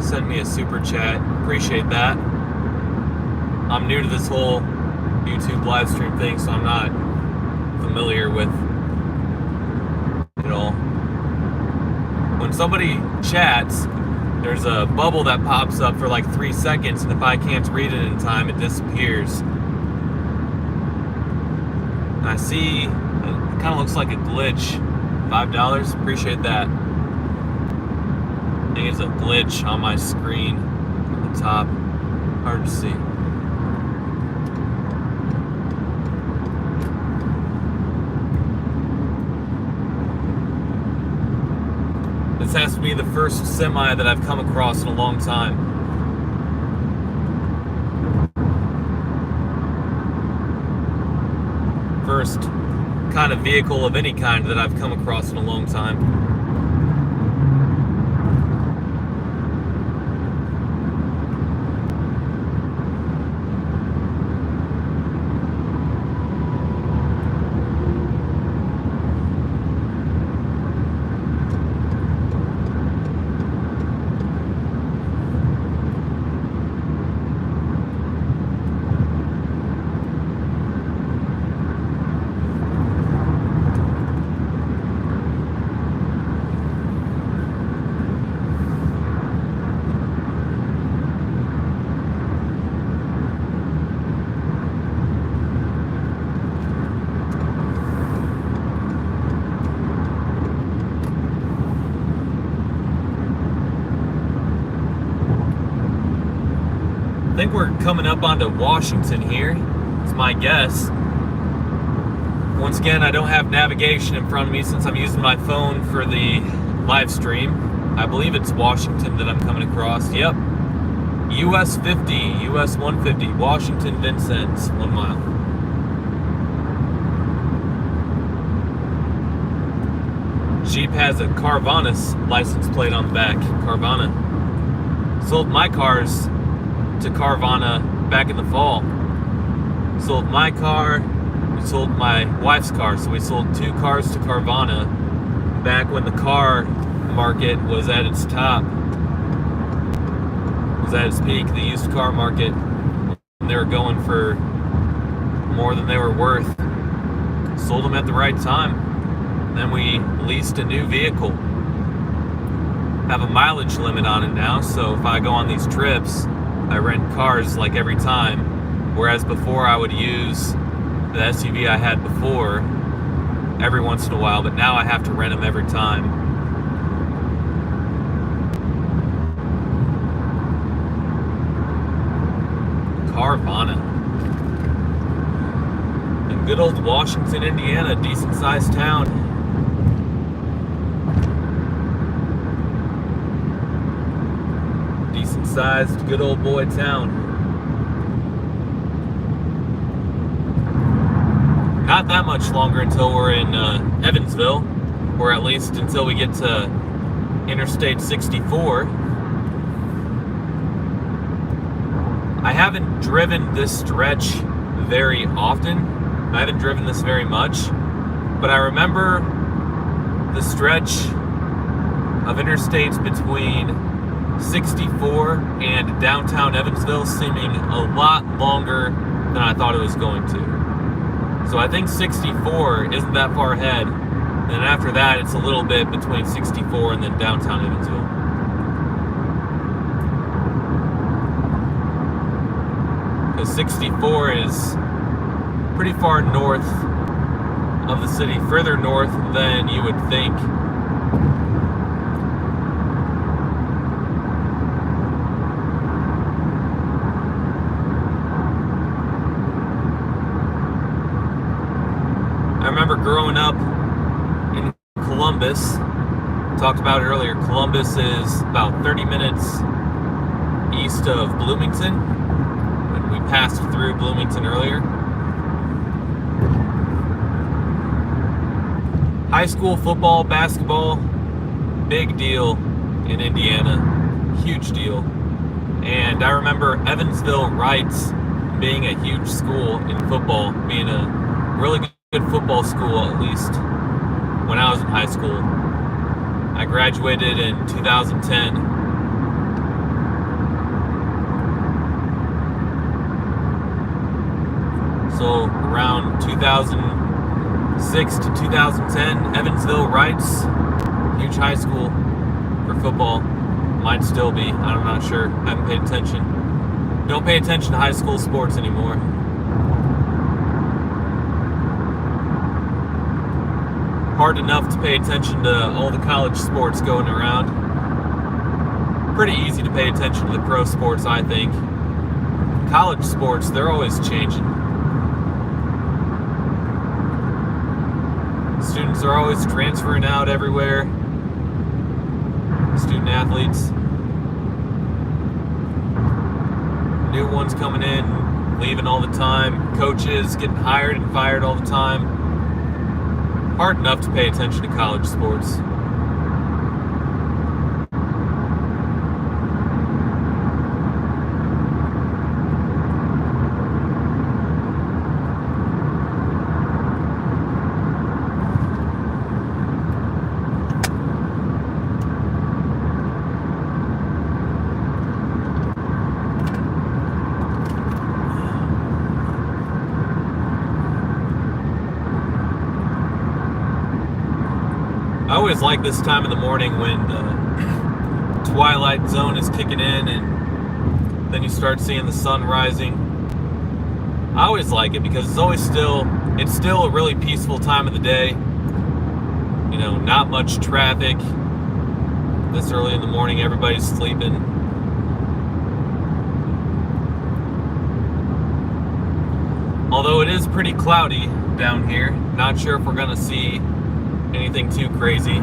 sent me a super chat. Appreciate that. I'm new to this whole YouTube live stream thing, so I'm not familiar with it all. When somebody chats, there's a bubble that pops up for like 3 seconds, and if I can't read it in time, it disappears. And I see it kind of looks like a glitch. $5, appreciate that. I think it's a glitch on my screen at the top. Hard to see. This has to be the first semi that I've come across in a long time. First kind of vehicle of any kind that I've come across in a long time. I think we're coming up onto Washington here. It's my guess. Once again, I don't have navigation in front of me since I'm using my phone for the live stream. I believe it's Washington that I'm coming across. Yep. US 50, US 150, Washington Vincennes, 1 mile. Jeep has a Carvana's license plate on the back. Carvana. Sold my cars to Carvana back in the fall. Sold my car, we sold my wife's car, so we sold 2 cars to Carvana back when the car market was at its top. Was at its peak, the used car market. They were going for more than they were worth. Sold them at the right time. Then we leased a new vehicle. Have a mileage limit on it now, so if I go on these trips, I rent cars like every time. Whereas before I would use the SUV I had before every once in a while, but now I have to rent them every time. Carvana. In good old Washington, Indiana, decent sized town. Decent sized, good old boy town. Not that much longer until we're in Evansville, or at least until we get to Interstate 64. I haven't driven this stretch very often. I haven't driven this very much, but I remember the stretch of interstates between 64 and downtown Evansville seeming a lot longer than I thought it was going to. So I think 64 isn't that far ahead. And after that, it's a little bit between 64 and then downtown Evansville. Because 64 is pretty far north of the city, further north than you would think. I remember growing up in Columbus, talked about it earlier. Columbus is about 30 minutes east of Bloomington, and we passed through Bloomington earlier. High school football, basketball, big deal in Indiana, huge deal. And I remember Evansville Wrights being a huge school in football, being a really good football school, at least when I was in high school. I graduated in 2010. So around 2006 to 2010, Evansville Wrights, huge high school for football. Might still be, I'm not sure. I haven't paid attention. Don't pay attention to high school sports anymore. Hard enough to pay attention to all the college sports going around. Pretty easy to pay attention to the pro sports, I think. College sports, they're always changing. Students are always transferring out everywhere. Student athletes. New ones coming in, leaving all the time. Coaches getting hired and fired all the time. Hard enough to pay attention to college sports. I always like this time of the morning when the twilight zone is kicking in and then you start seeing the sun rising. I always like it because it's still a really peaceful time of the day. You know, not much traffic. This early in the morning, everybody's sleeping. Although it is pretty cloudy down here. Not sure if we're gonna see anything too crazy.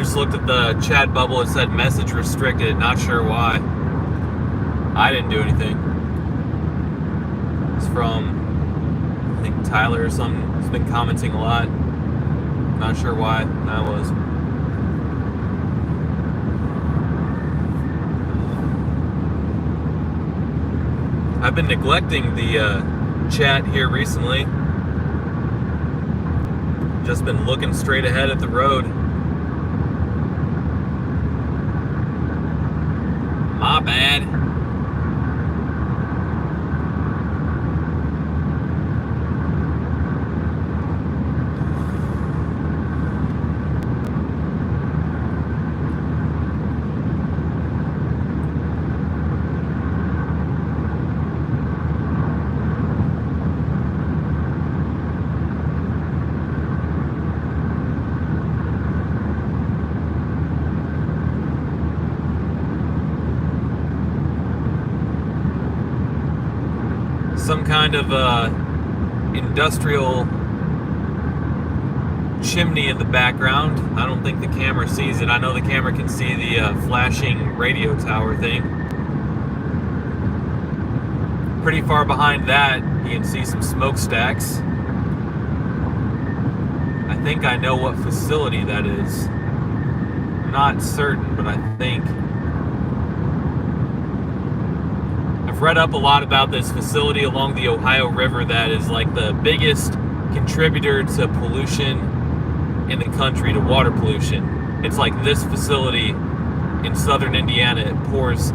just looked at the chat bubble. It said message restricted. Not sure why. I didn't do anything. It's from, I think, Tyler or something. He's been commenting a lot. Not sure why that was. I've been neglecting the chat here recently. Just been looking straight ahead at the road. My bad. Some kind of industrial chimney in the background. I don't think the camera sees it. I know the camera can see the flashing radio tower thing. Pretty far behind that, you can see some smokestacks. I think I know what facility that is. Not certain, but I think. I've read up a lot about this facility along the Ohio River that is like the biggest contributor to pollution in the country, to water pollution. It's like this facility in southern Indiana. It pours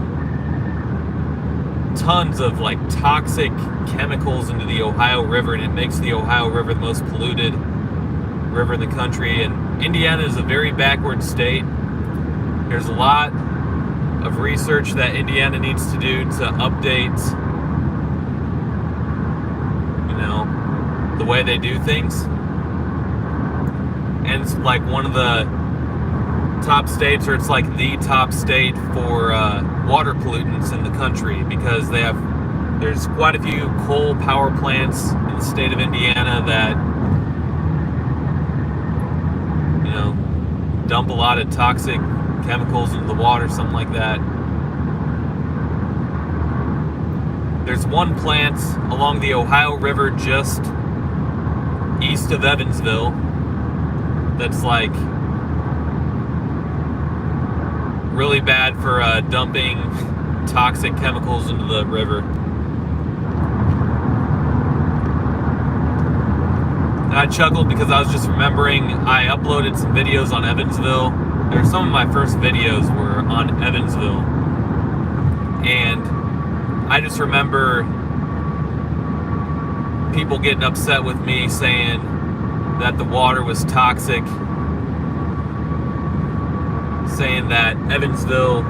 tons of like toxic chemicals into the Ohio River, and it makes the Ohio River the most polluted river in the country. And Indiana is a very backward state. There's a lot of research that Indiana needs to do to update, you know, the way they do things. And it's like one of the top states, or it's like the top state for water pollutants in the country, because there's quite a few coal power plants in the state of Indiana that, you know, dump a lot of toxic chemicals into the water, something like that. There's one plant along the Ohio River just east of Evansville that's like really bad for dumping toxic chemicals into the river. And I chuckled because I was just remembering I uploaded some videos on Evansville. Some of my first videos were on Evansville, and I just remember people getting upset with me saying that the water was toxic, saying that Evansville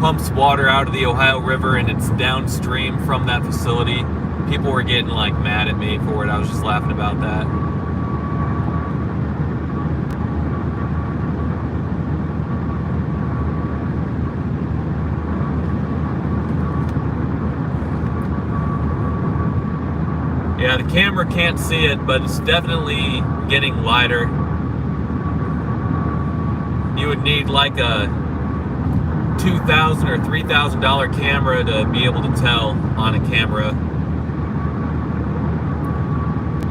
pumps water out of the Ohio River and it's downstream from that facility. People were getting like mad at me for it. I was just laughing about that. Yeah, the camera can't see it, but it's definitely getting lighter. You would need like a $2,000 or $3,000 camera to be able to tell on a camera.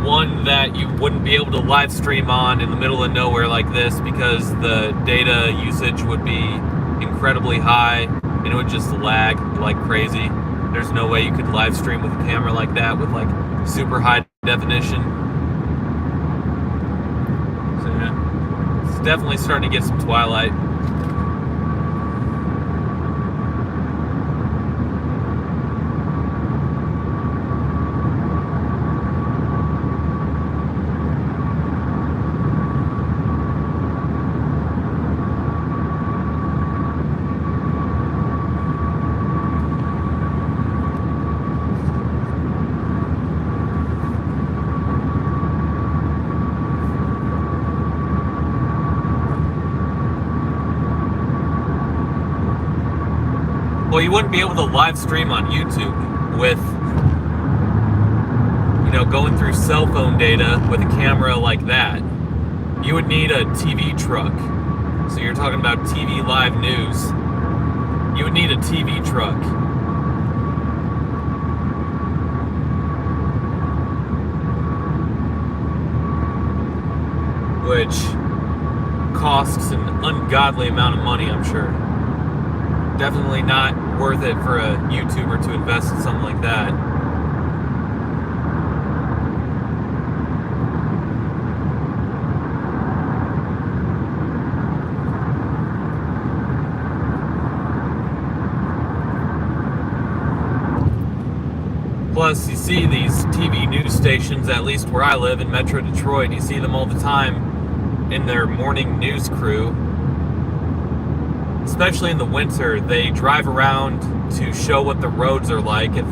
One that you wouldn't be able to live stream on in the middle of nowhere like this, because the data usage would be incredibly high and it would just lag like crazy. There's no way you could live stream with a camera like that with like super high definition. So yeah, it's definitely starting to get some twilight. Well, you wouldn't be able to live stream on YouTube with, you know, going through cell phone data with a camera like that. You would need a TV truck. So you're talking about TV live news. You would need a TV truck. Which costs an ungodly amount of money, I'm sure. Definitely not worth it for a YouTuber to invest in something like that. Plus, you see these TV news stations, at least where I live in Metro Detroit, you see them all the time in their morning news crew. Especially in the winter, they drive around to show what the roads are like. If,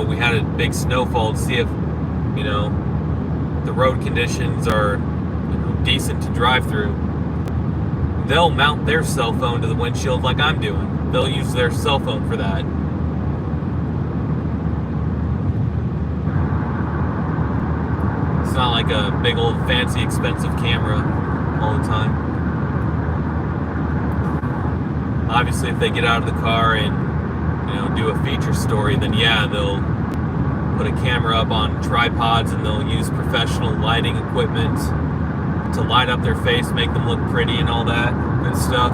we had a big snowfall, to see if, the road conditions are, decent to drive through. They'll mount their cell phone to the windshield like I'm doing. They'll use their cell phone for that. It's not like a big old fancy expensive camera all the time. Obviously, if they get out of the car and, do a feature story, then yeah, they'll put a camera up on tripods and they'll use professional lighting equipment to light up their face, make them look pretty and all that good stuff.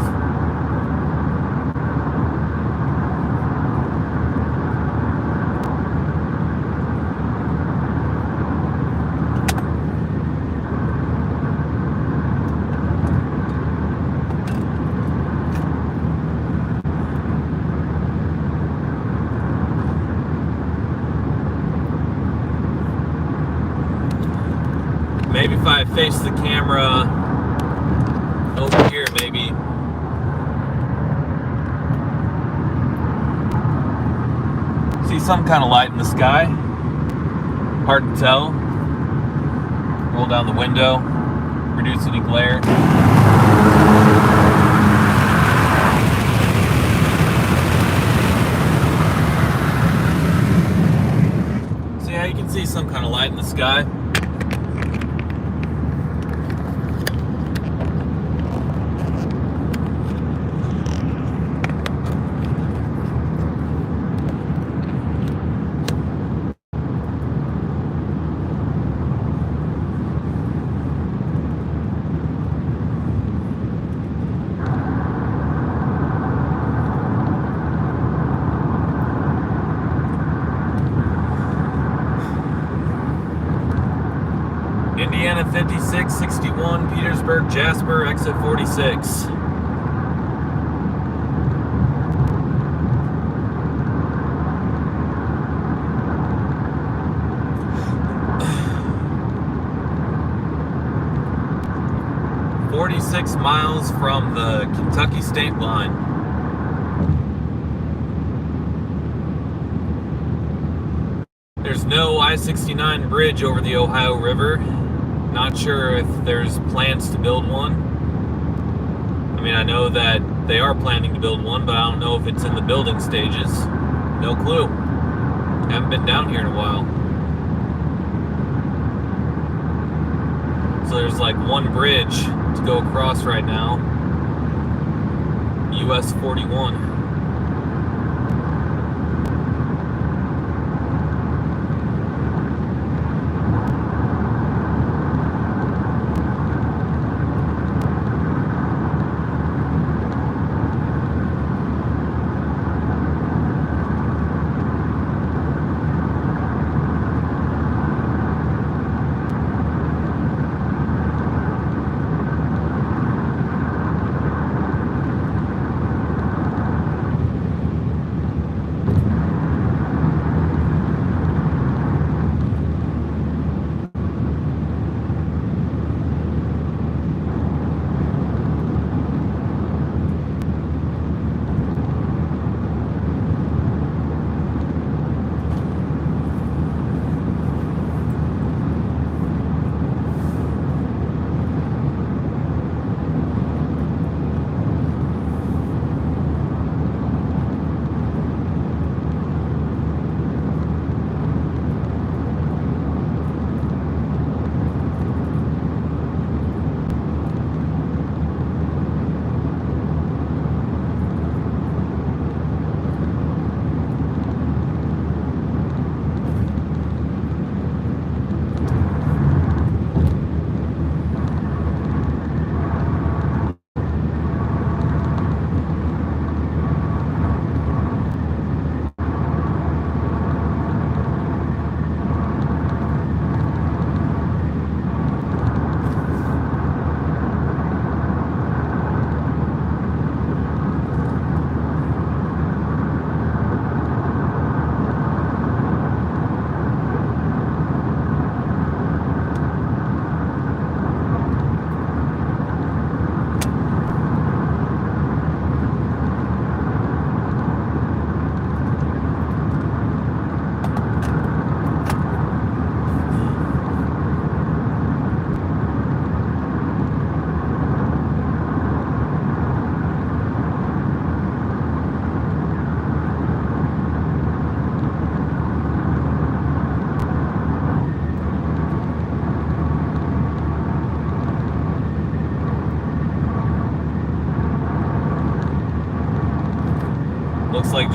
Maybe if I face the camera over here, maybe. See some kind of light in the sky. Hard to tell. Roll down the window, reduce any glare. So yeah, you can see some kind of light in the sky. Indiana 5661, Petersburg, Jasper, exit 46. "46 miles from the Kentucky state line." There's no I-69 bridge over the Ohio River. Not sure if there's plans to build one. I mean, I know that they are planning to build one, but I don't know if it's in the building stages. No clue. Haven't been down here in a while. So there's like one bridge to go across right now. US 41.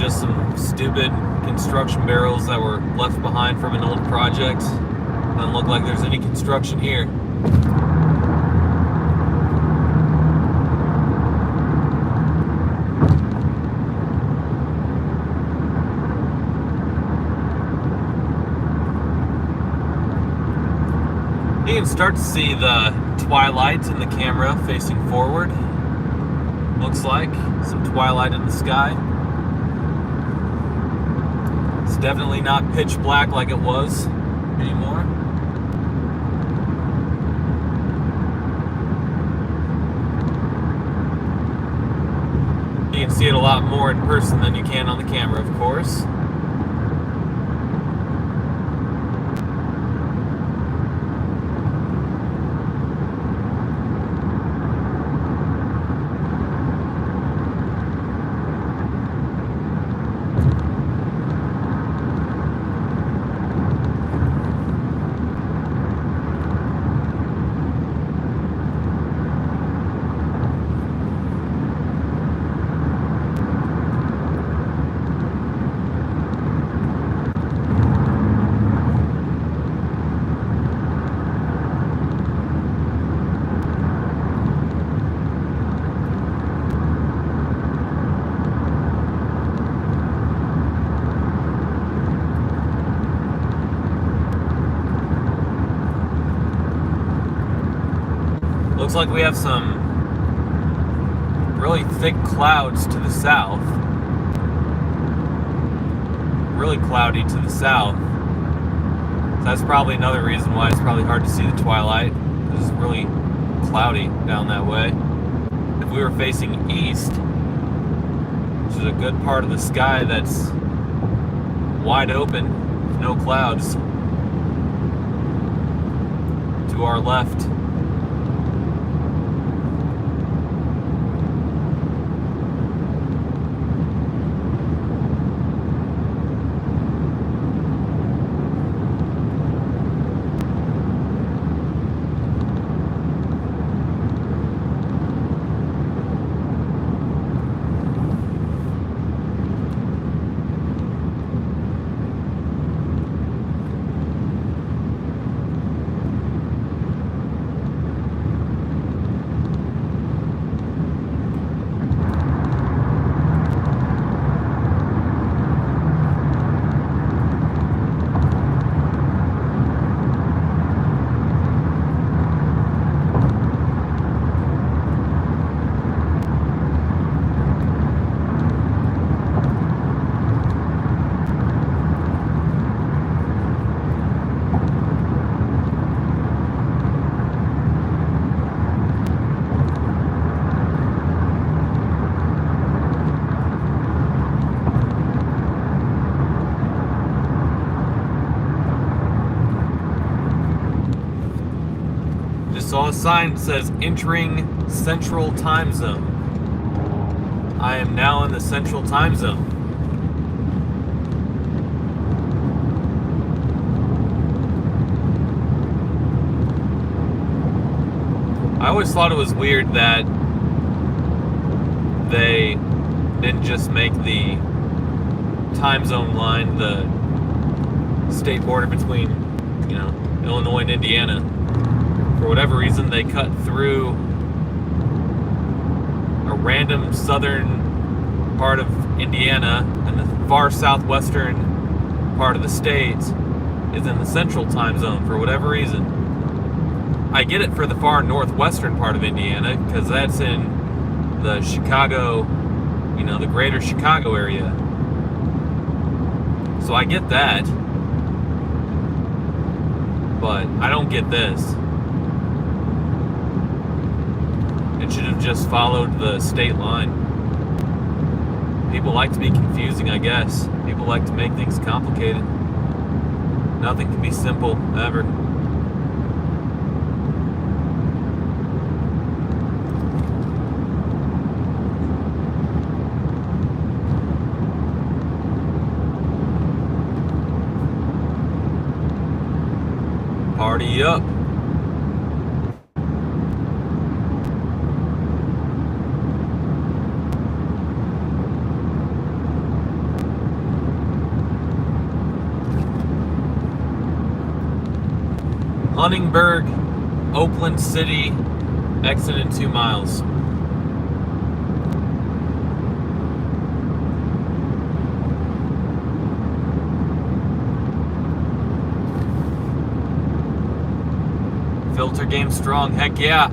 just some stupid construction barrels that were left behind from an old project. Doesn't look like there's any construction here. You can start to see the twilight in the camera facing forward. Looks like some twilight in the sky. It's definitely not pitch black like it was anymore. You can see it a lot more in person than you can on the camera, of course. Looks like we have some really thick clouds to the south. Really cloudy to the south. So that's probably another reason why it's probably hard to see the twilight. It's really cloudy down that way. If we were facing east, which is a good part of the sky that's wide open, with no clouds, to our left. Saw a sign that says entering Central Time Zone. I am now in the Central Time Zone. I always thought it was weird that they didn't just make the time zone line the state border between, Illinois and Indiana. For whatever reason, they cut through a random southern part of Indiana, and the far southwestern part of the state is in the Central Time Zone for whatever reason. I get it for the far northwestern part of Indiana, because that's in the Chicago, the greater Chicago area. So I get that. But I don't get this. It should have just followed the state line. People like to be confusing, I guess. People like to make things complicated. Nothing can be simple, ever. Party up. Huntingburg, Oakland City, exit in 2 miles. Filter game strong, heck yeah.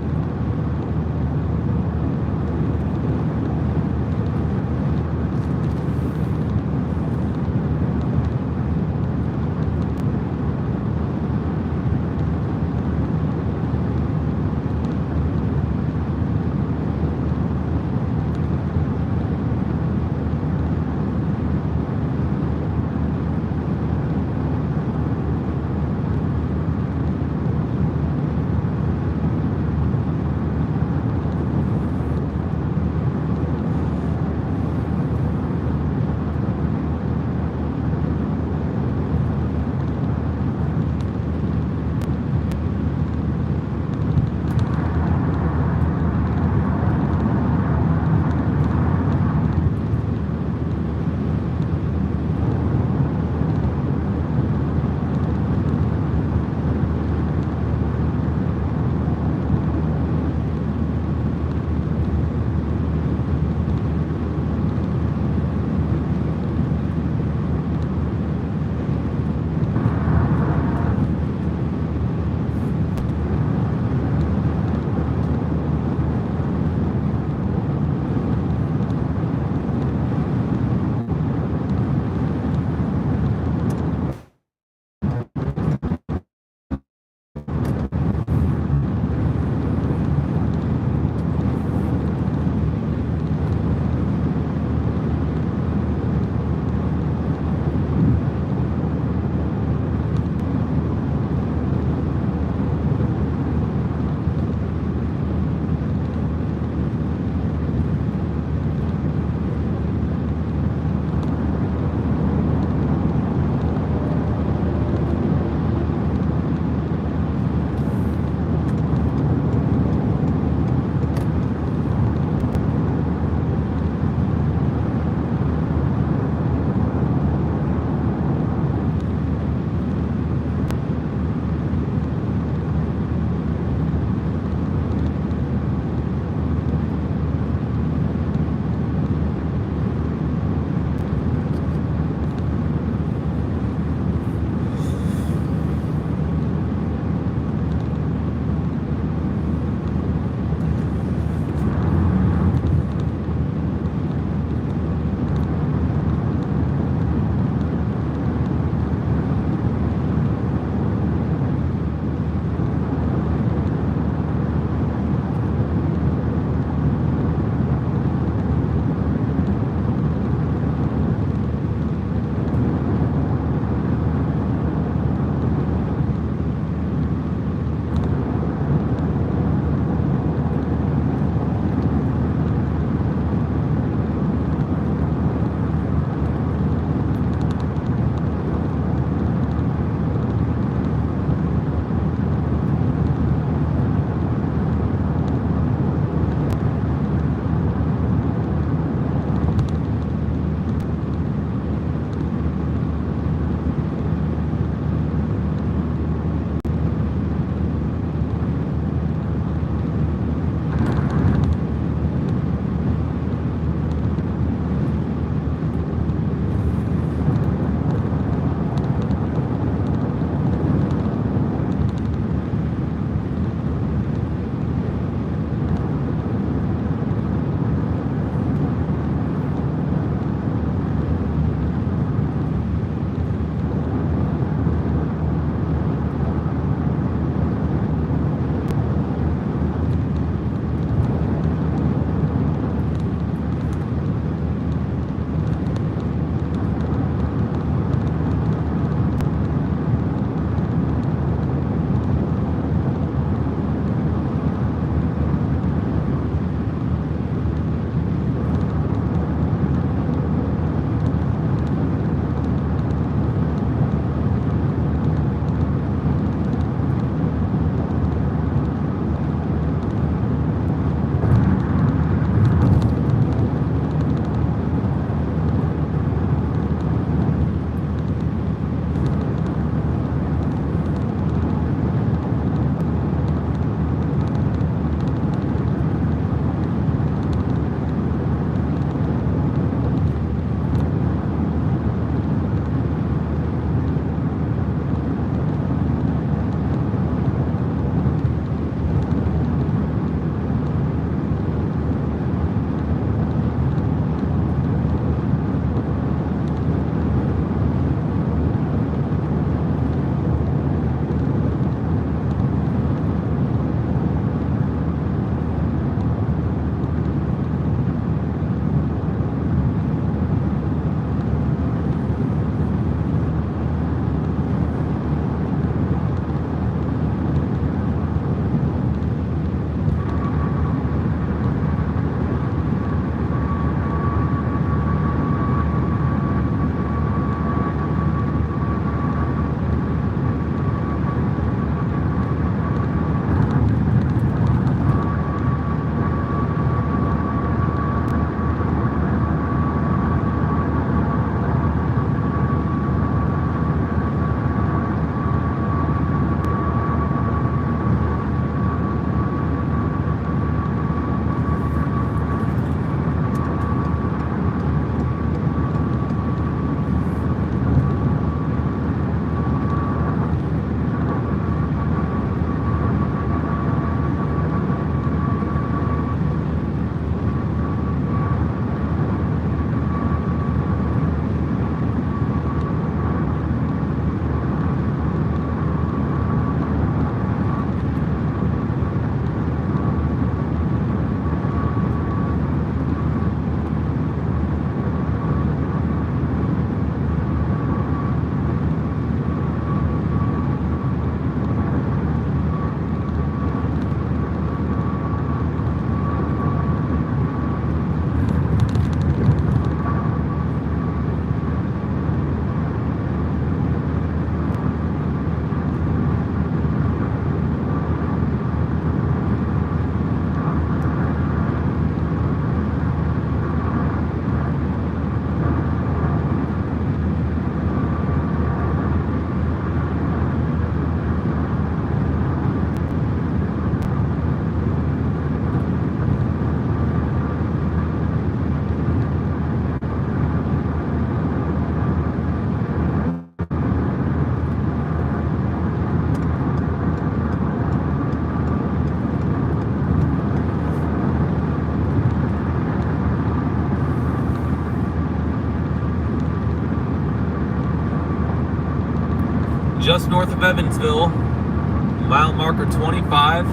just north of Evansville, mile marker 25.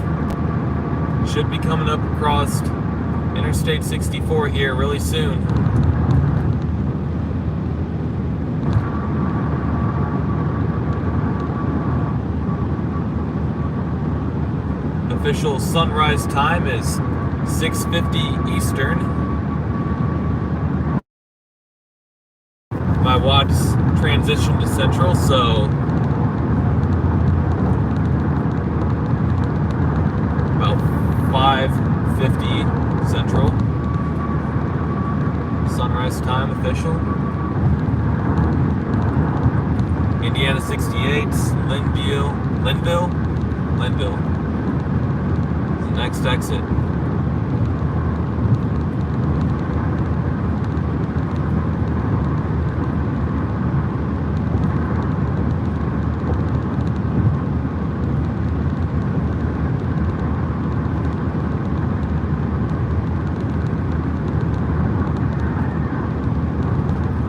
Should be coming up across Interstate 64 here really soon. Official sunrise time is 6:50 Eastern. My watch transitioned to Central, so about 5:50 Central. Sunrise time official. Indiana 68, Linville. Next exit.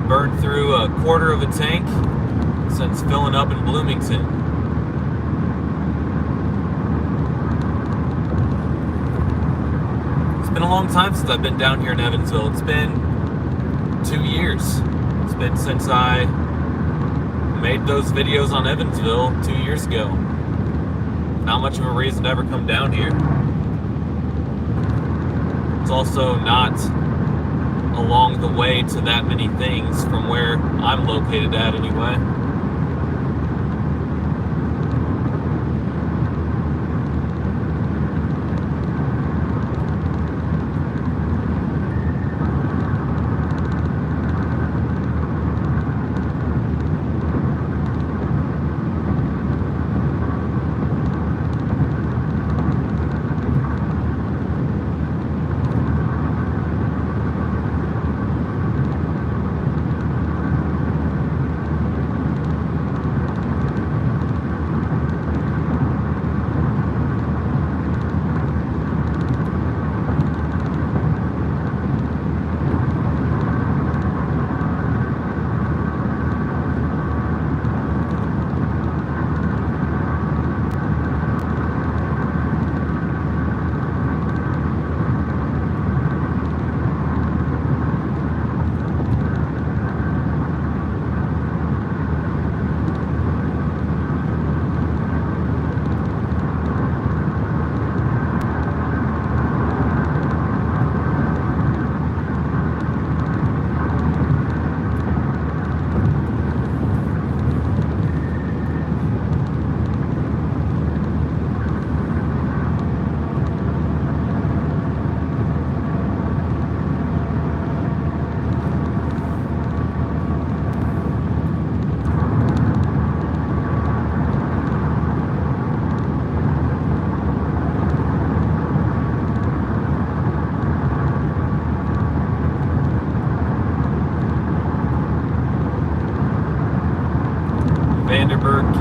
Burned through a quarter of a tank since filling up in Bloomington. It's been a long time since I've been down here in Evansville. It's been 2 years. It's been since I made those videos on Evansville 2 years ago. Not much of a reason to ever come down here. It's also not along the way to that many things from where I'm located at anyway.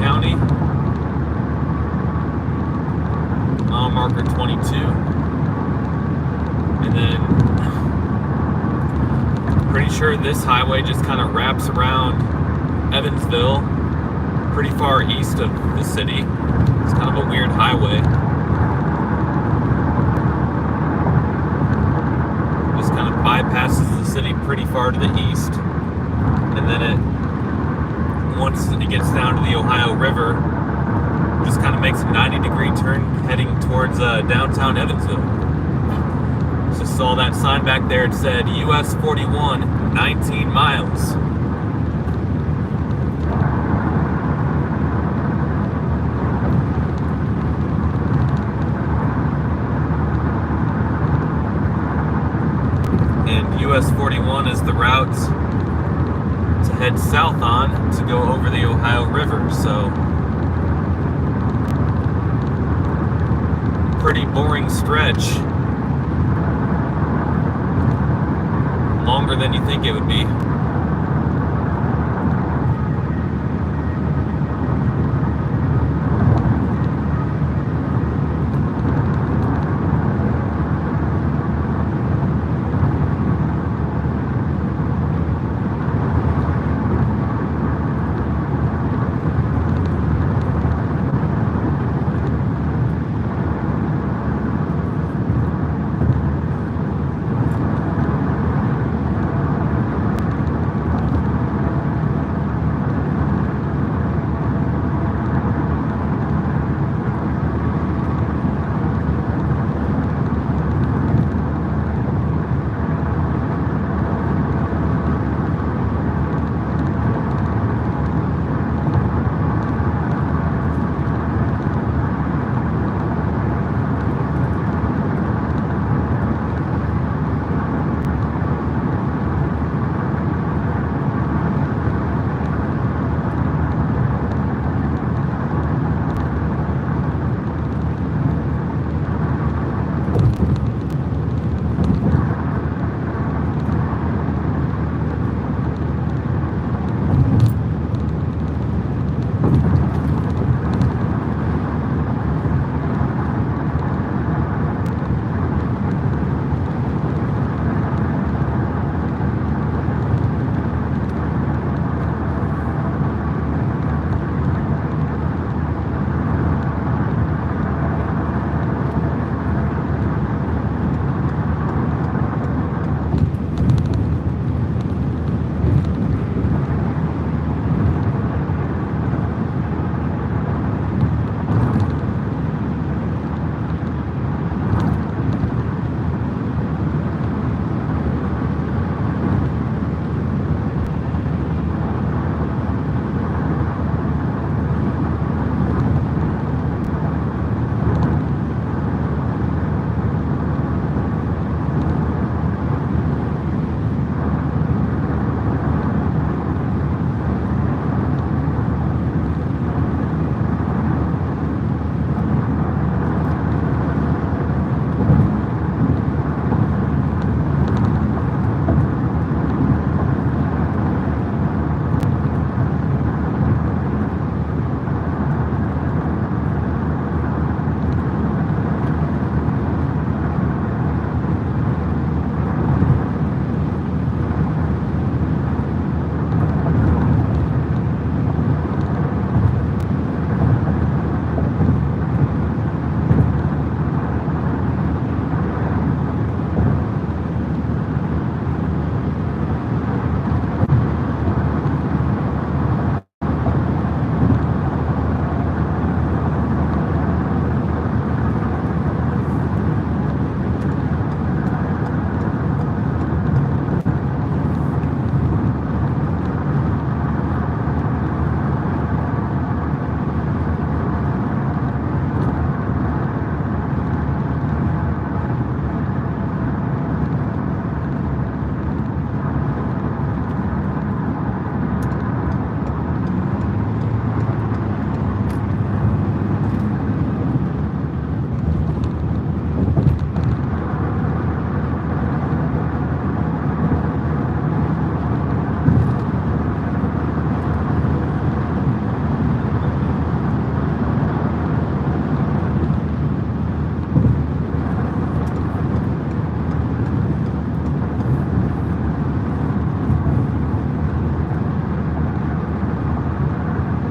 County, mile marker 22, and then pretty sure this highway just kind of wraps around Evansville pretty far east of the city. It's kind of a weird highway. Just kind of bypasses the city pretty far to the east, and then once it gets down to the Ohio River, just kind of makes a 90-degree turn heading towards downtown Evansville. Just saw that sign back there. It said US 41, 19 miles. And US 41 is the route to head south on to go over the Ohio River, so pretty boring stretch. Longer than you think it would be.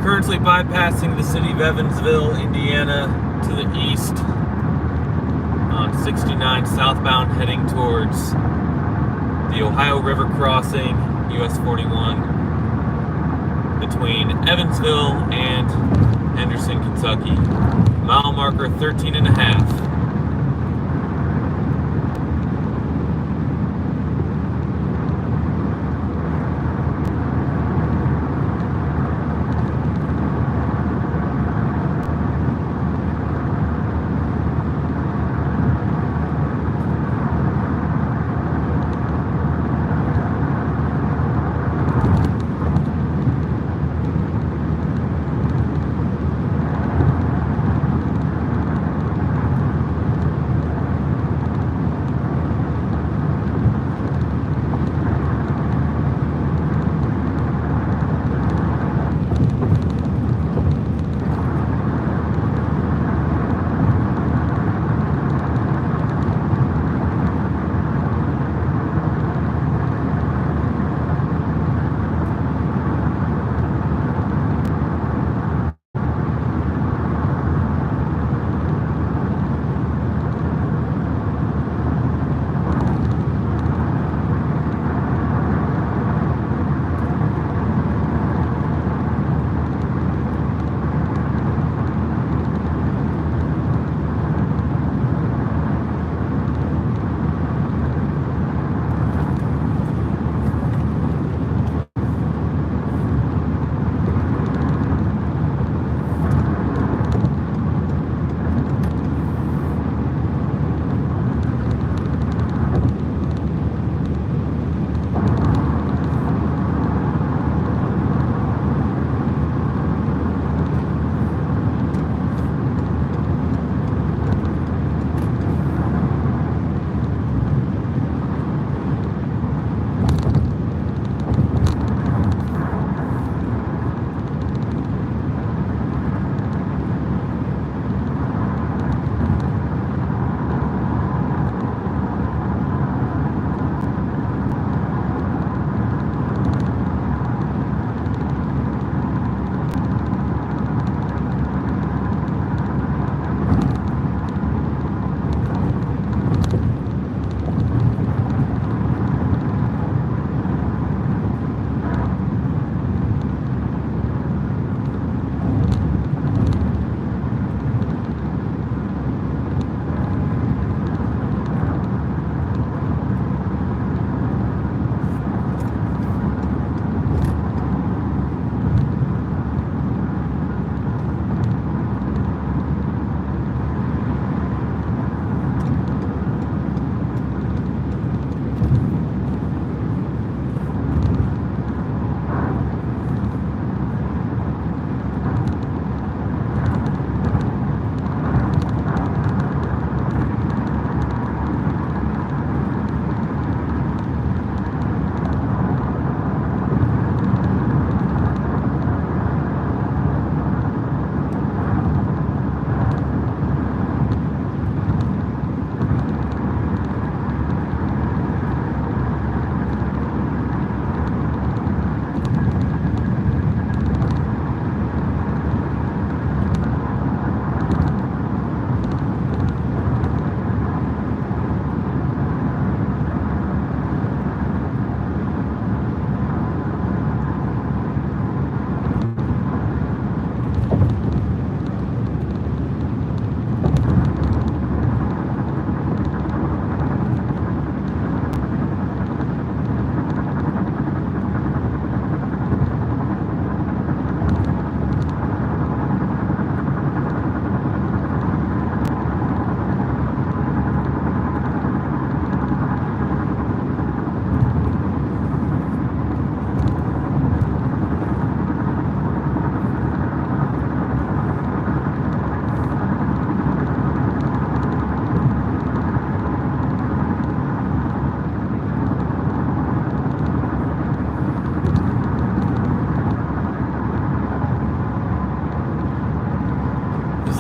currently bypassing the city of Evansville, Indiana to the east on 69 southbound, heading towards the Ohio River crossing, US 41, between Evansville and Henderson, Kentucky. Mile marker 13.5.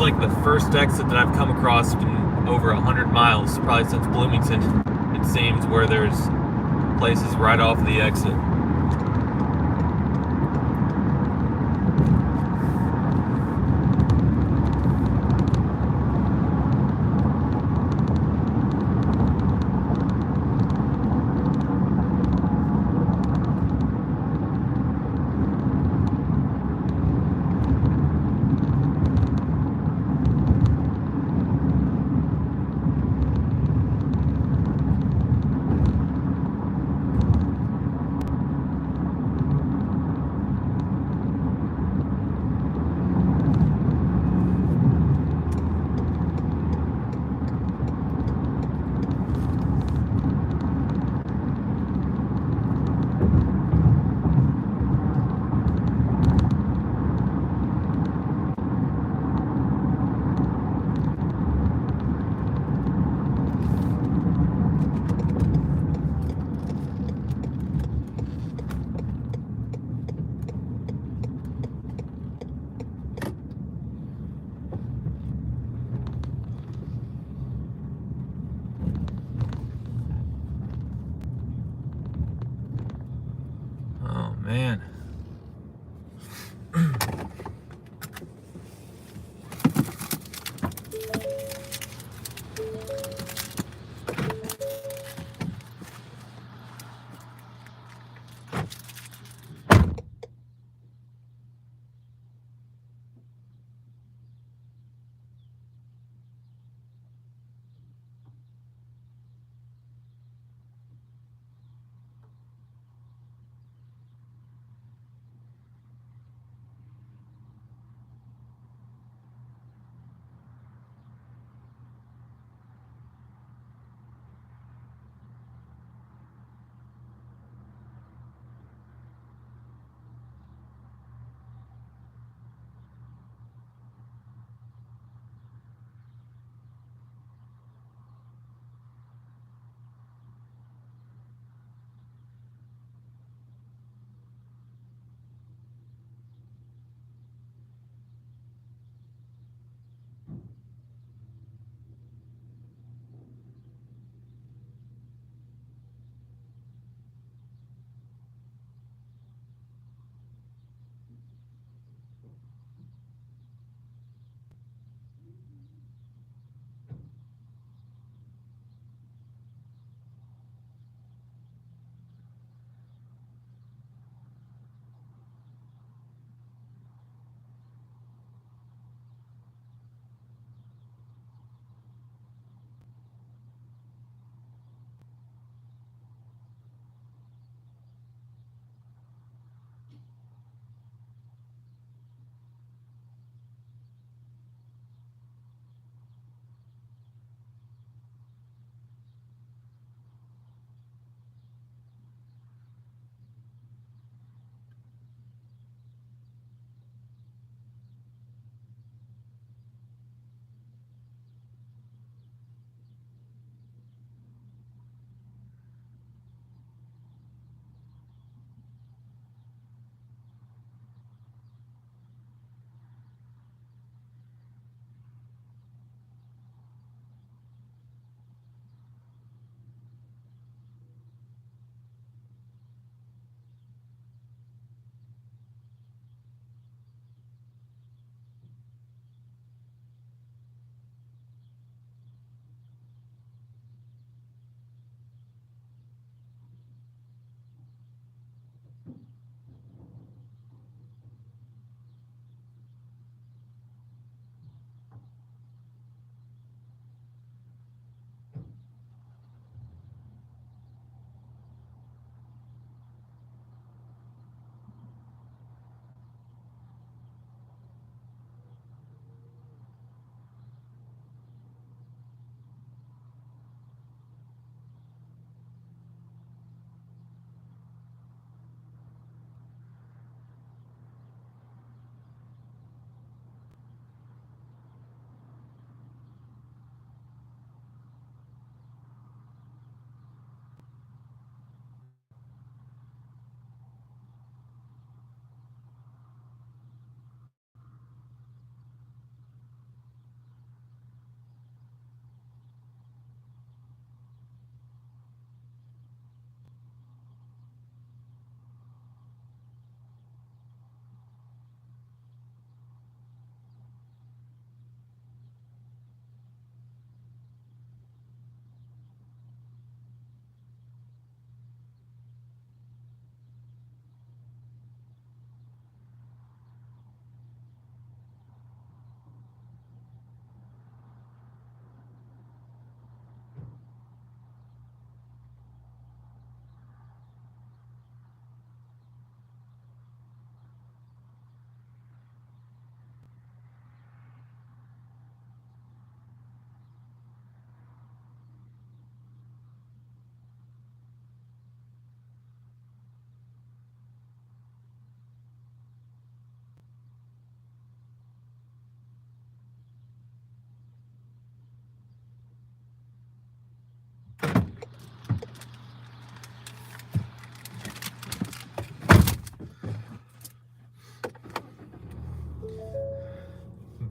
like the first exit that I've come across in over 100 miles, probably since Bloomington, it seems, where there's places right off the exit.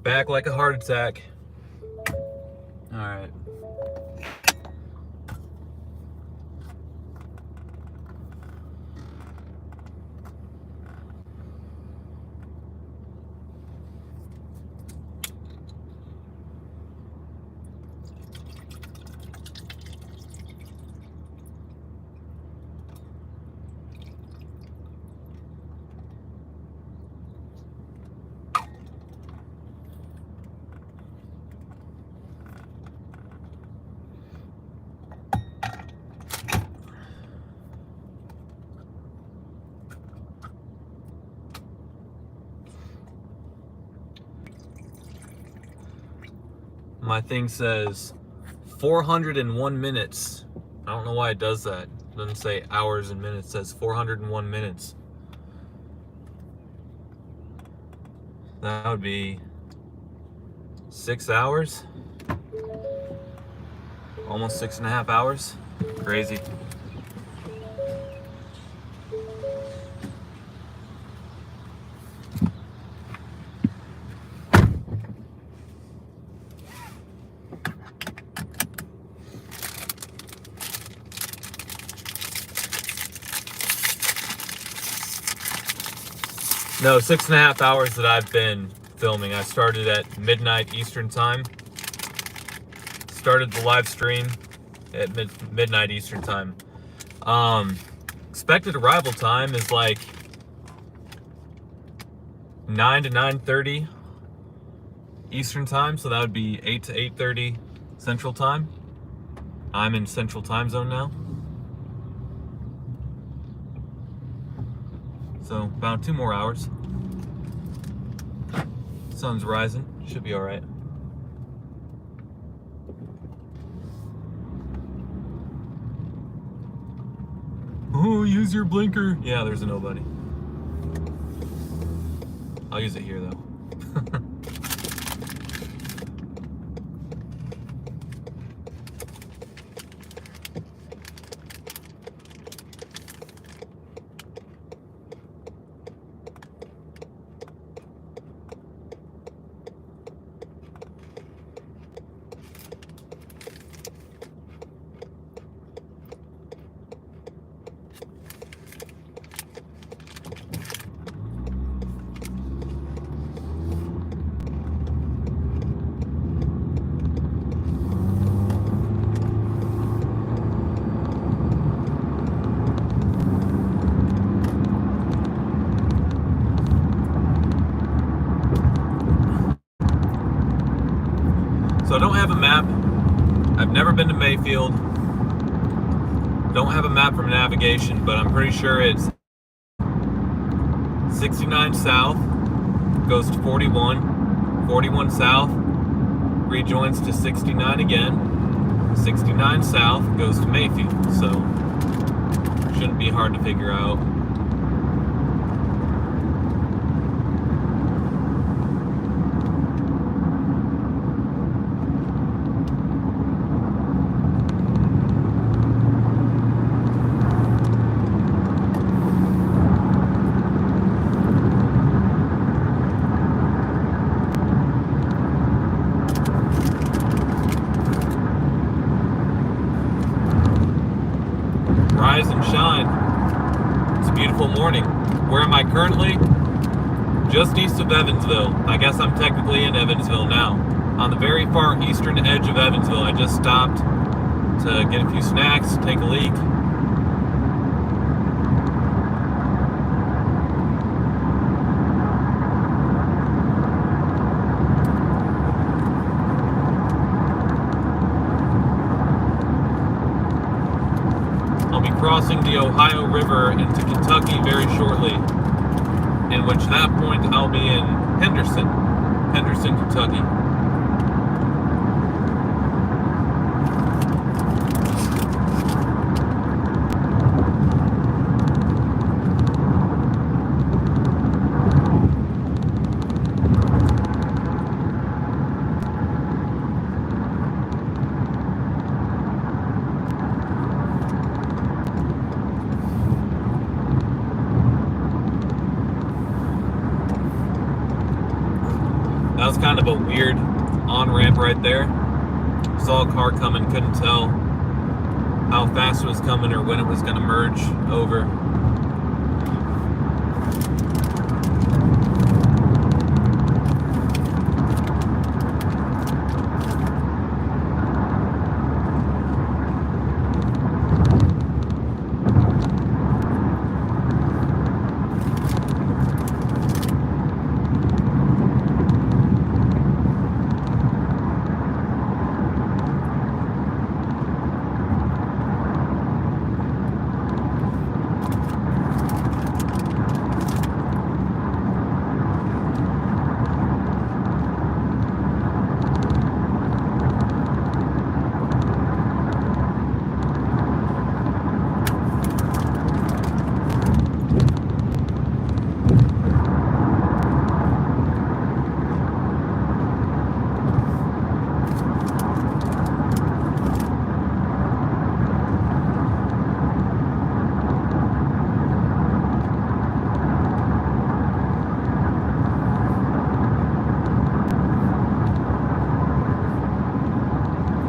back like a heart attack. All right. My thing says 401 minutes. I don't know why it does that. It doesn't say hours and minutes. It says 401 minutes. That would be 6 hours. Almost 6.5 hours. Crazy. No, 6.5 hours that I've been filming. I started at midnight Eastern time. Started the live stream at midnight Eastern time. Expected arrival time is like 9 to 9:30 Eastern time, so that would be 8 to 8:30 Central time. I'm in Central time zone now. So about 2 more hours. Sun's rising. Should be all right. Oh, use your blinker. Yeah, there's a nobody. I'll use it here though. So I don't have a map. I've never been to Mayfield. Don't have a map from navigation, but I'm pretty sure it's 69 south, goes to 41, 41 south, rejoins to 69 again, 69 south, goes to Mayfield. So shouldn't be hard to figure out. Rise and shine. It's a beautiful morning. Where am I currently? Just east of Evansville. I guess I'm technically in Evansville now. On the very far eastern edge of Evansville. I just stopped to get a few snacks, take a leak. Crossing the Ohio River into Kentucky very shortly, in which that point I'll be in Henderson, Kentucky. That was kind of a weird on-ramp right there. Saw a car coming, couldn't tell how fast it was coming or when it was going to merge over.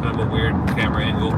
Kind of a weird camera angle.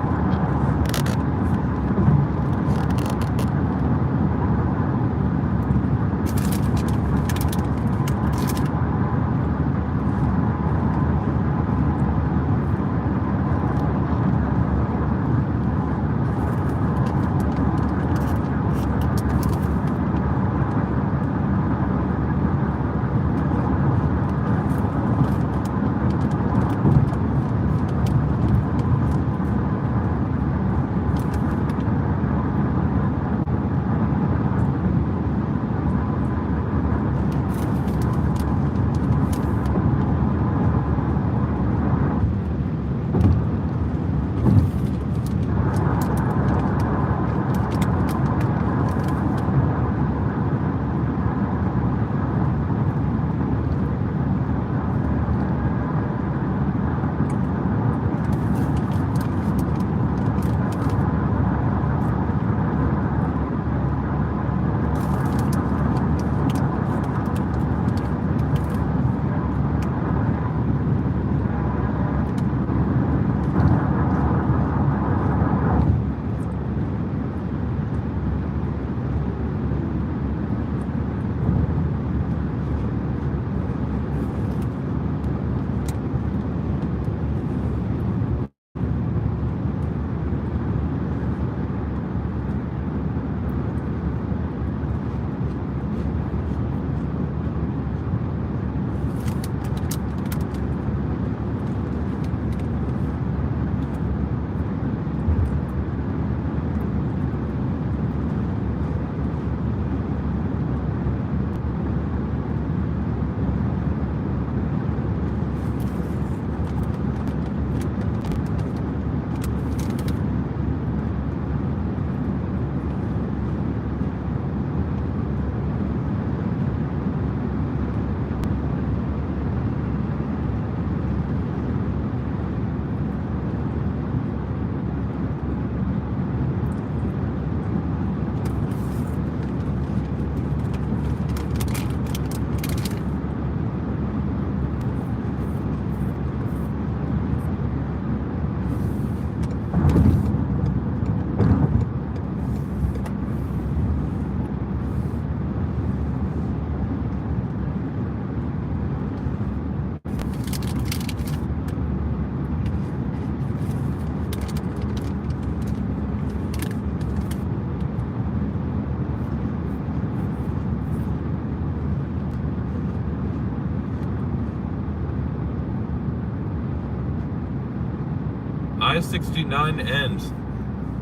I-69 ends,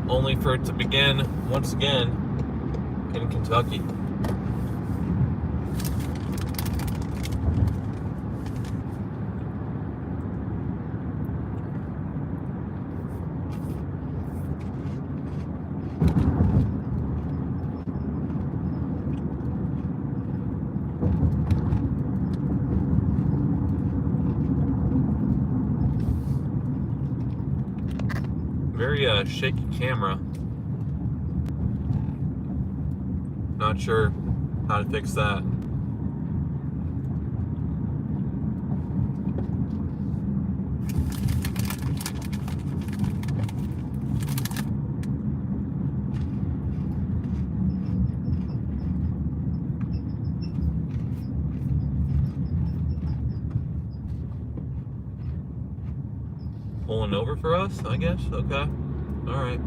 only for it to begin once again in Kentucky. Very shaky camera. Not sure how to fix that. Pulling over for us, I guess? Okay. Alright.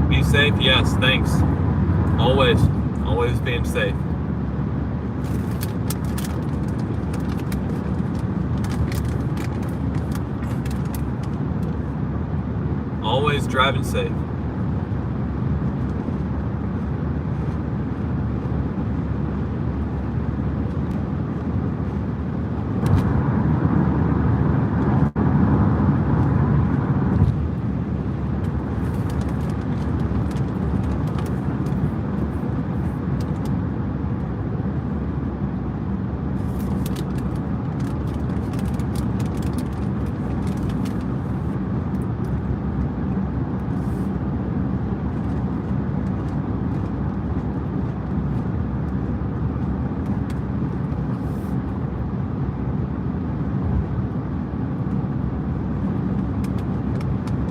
Be safe, yes, thanks. Always being safe. Always driving safe.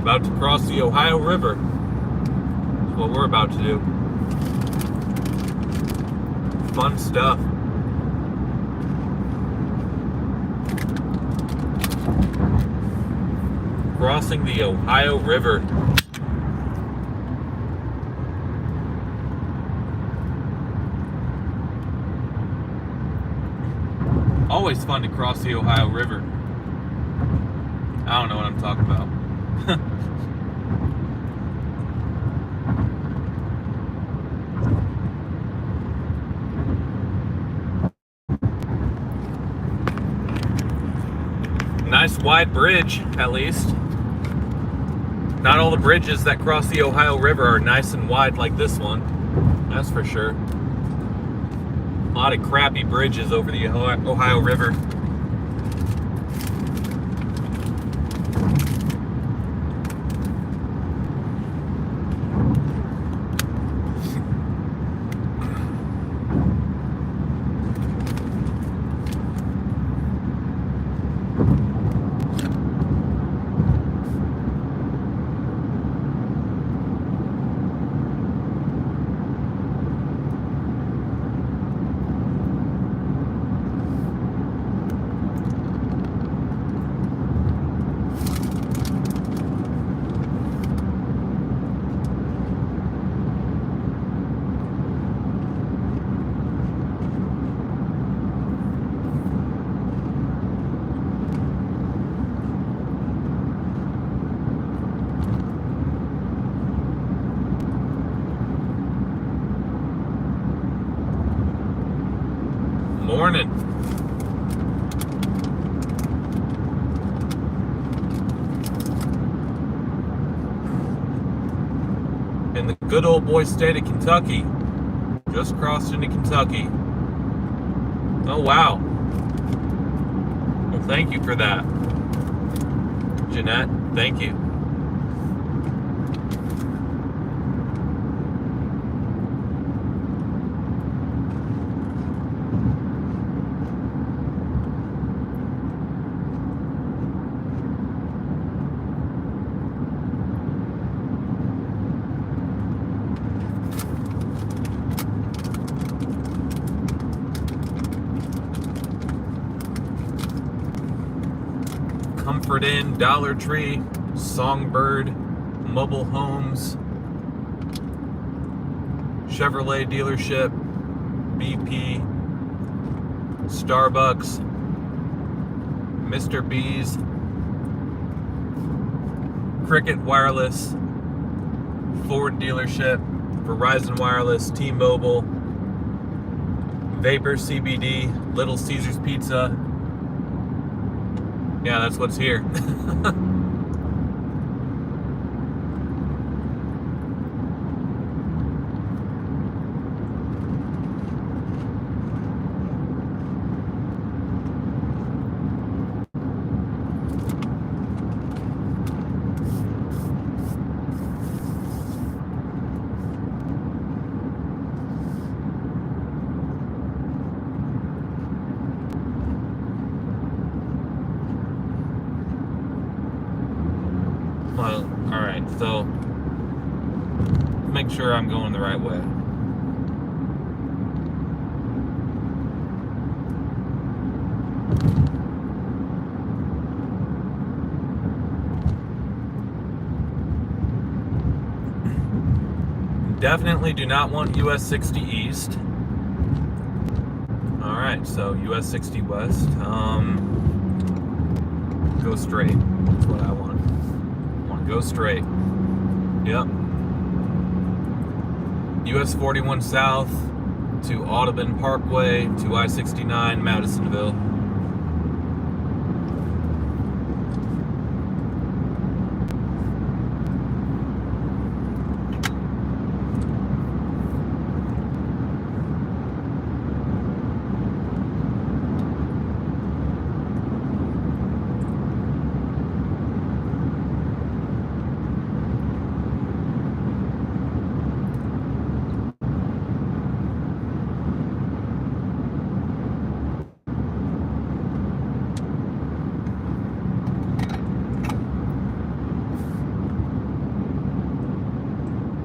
About to cross the Ohio River. That's what we're about to do. Fun stuff. Crossing the Ohio River. Always fun to cross the Ohio River. I don't know what I'm talking about. Nice wide bridge, at least. Not all the bridges that cross the Ohio River are nice and wide like this one. That's for sure. A lot of crappy bridges over the Ohio River. Morning. In the good old boy state of Kentucky. Just crossed into Kentucky. Oh, wow. Well, thank you for that, Jeanette. Thank you. Comfort Inn, Dollar Tree, Songbird, Mobile Homes, Chevrolet dealership, BP, Starbucks, Mr. B's, Cricket Wireless, Ford dealership, Verizon Wireless, T-Mobile, Vapor CBD, Little Caesars Pizza. Yeah, that's what's here. Well, alright, so make sure I'm going the right way. Definitely do not want US 60 East. Alright, so US 60 West. Go straight. That's what I want. Go straight. Yep. US 41 South to Audubon Parkway to I-69 Madisonville.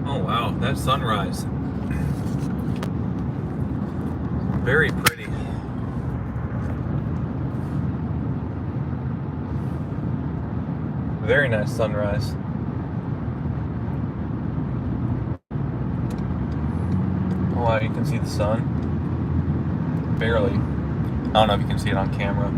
Oh wow, that sunrise. Very pretty. Very nice sunrise. Oh wow, you can see the sun. Barely. I don't know if you can see it on camera.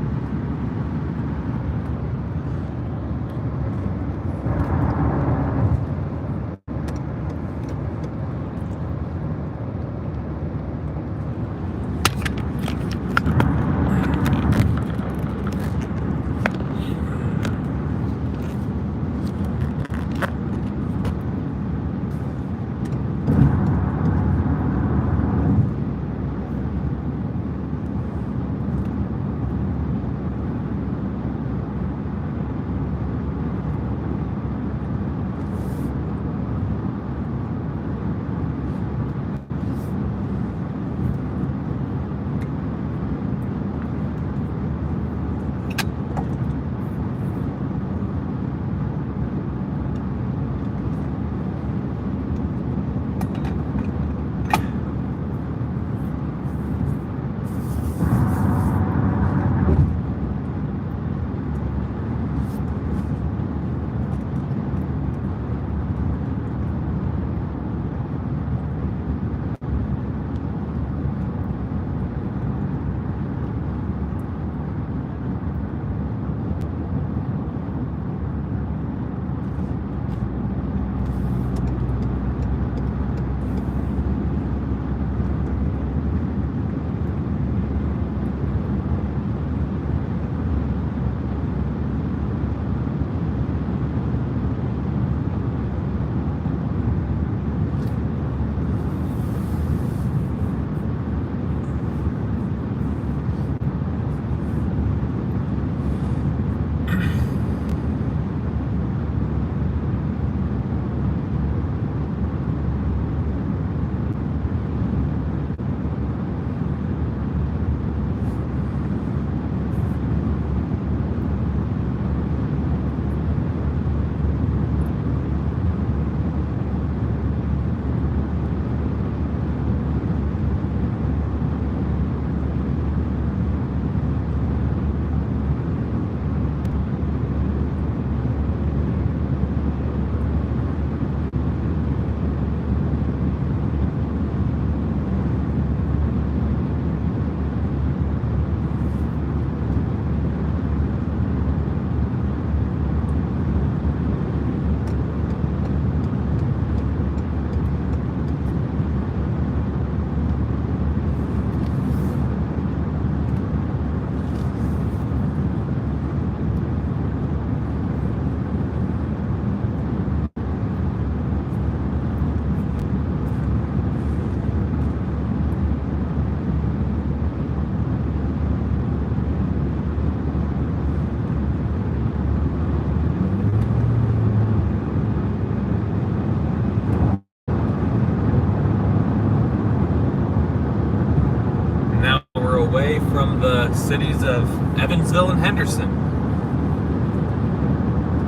the cities of Evansville and Henderson.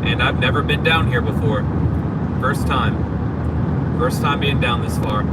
And I've never been down here before. First time being down this far.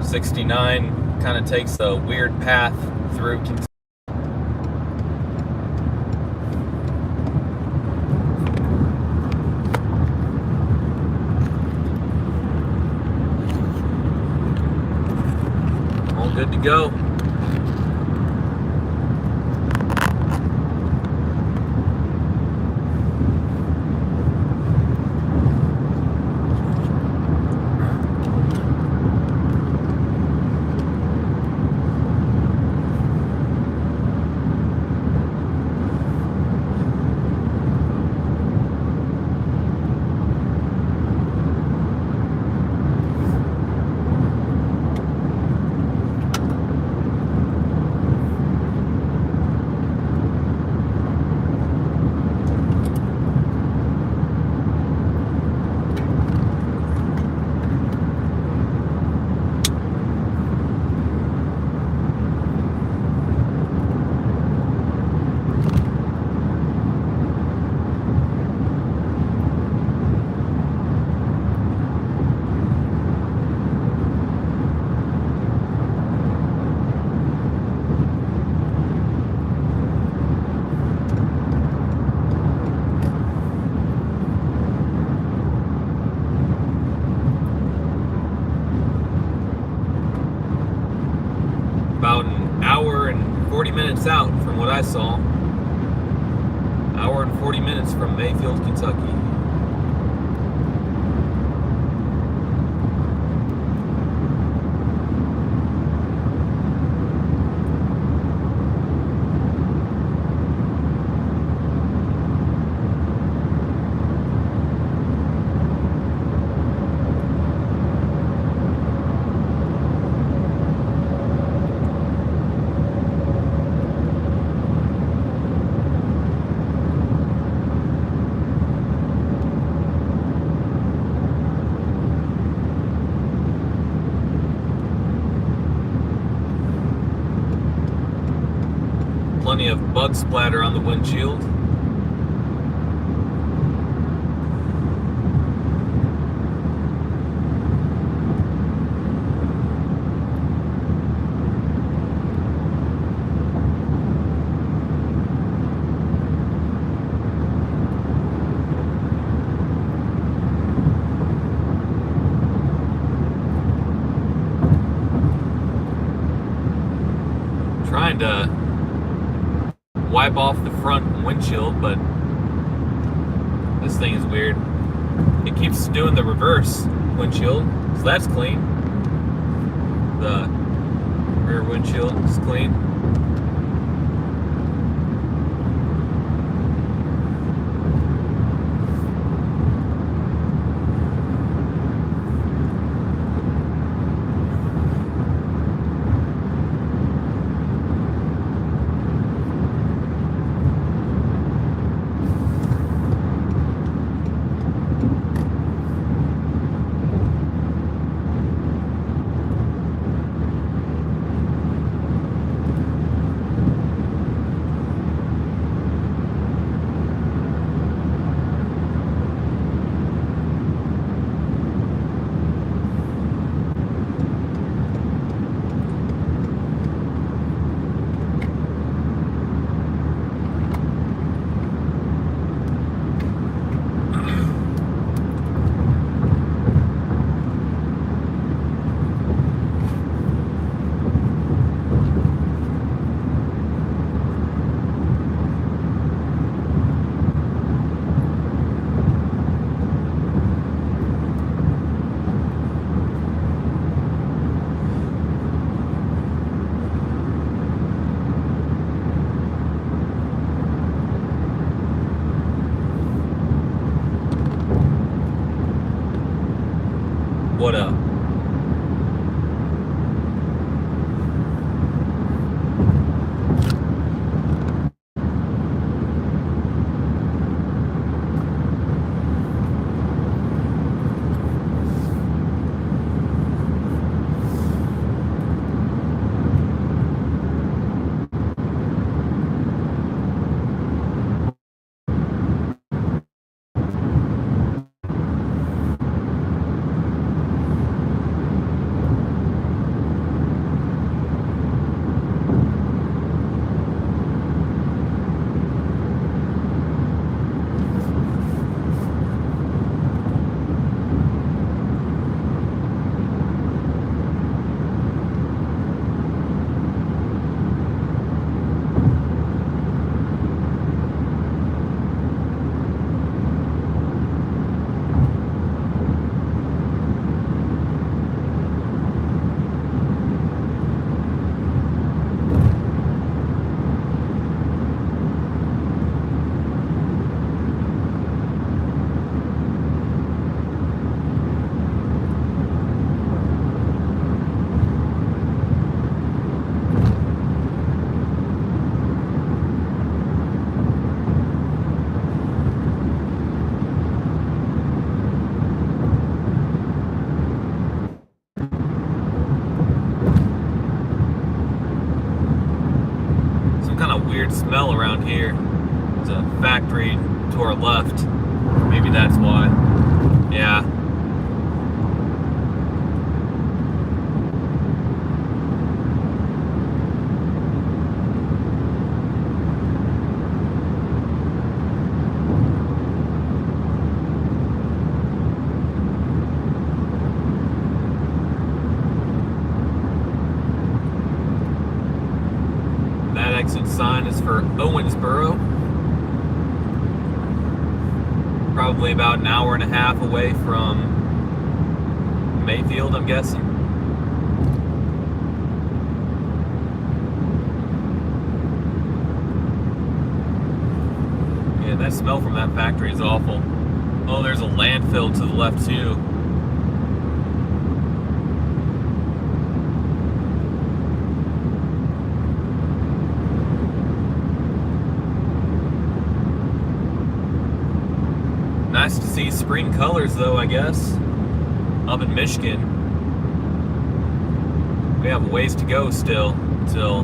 '69 kind of takes a weird path through Kentucky. All good to go. About an hour and 40 minutes out from what I saw. Hour and 40 minutes from Mayfield, Kentucky. Plenty of bug splatter on the windshield. Trying to wipe off the front windshield, but this thing is weird. It keeps doing the reverse windshield, so that's clean. The rear windshield is clean. What up? Weird smell around here. There's a factory to our left. Maybe that's why. Yeah. Exit sign is for Owensboro. Probably about an hour and a half away from Mayfield, I'm guessing. Yeah, that smell from that factory is awful. Oh, there's a landfill to the left too. Nice to see spring colors though, I guess, up in Michigan. We have a ways to go still until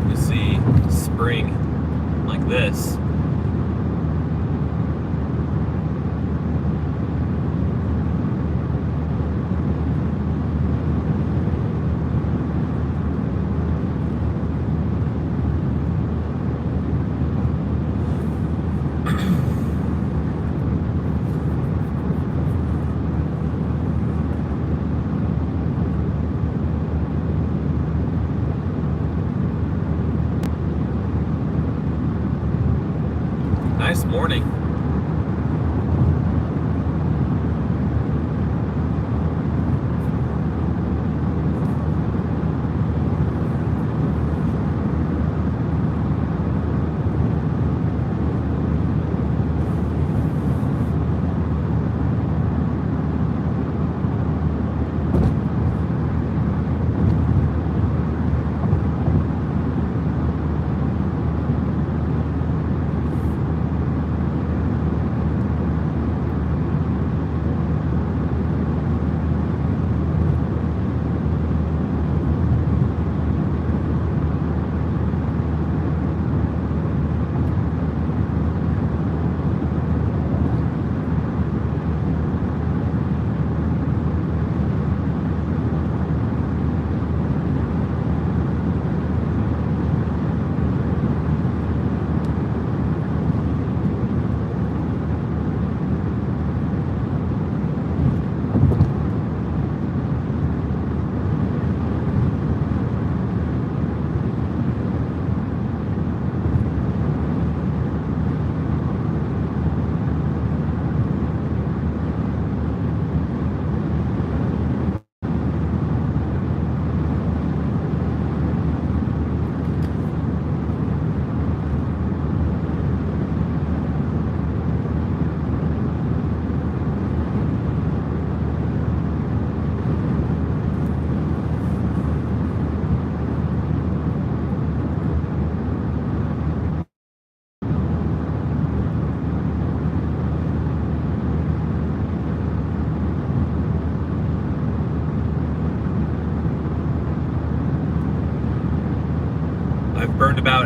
we see spring like this. Nice morning.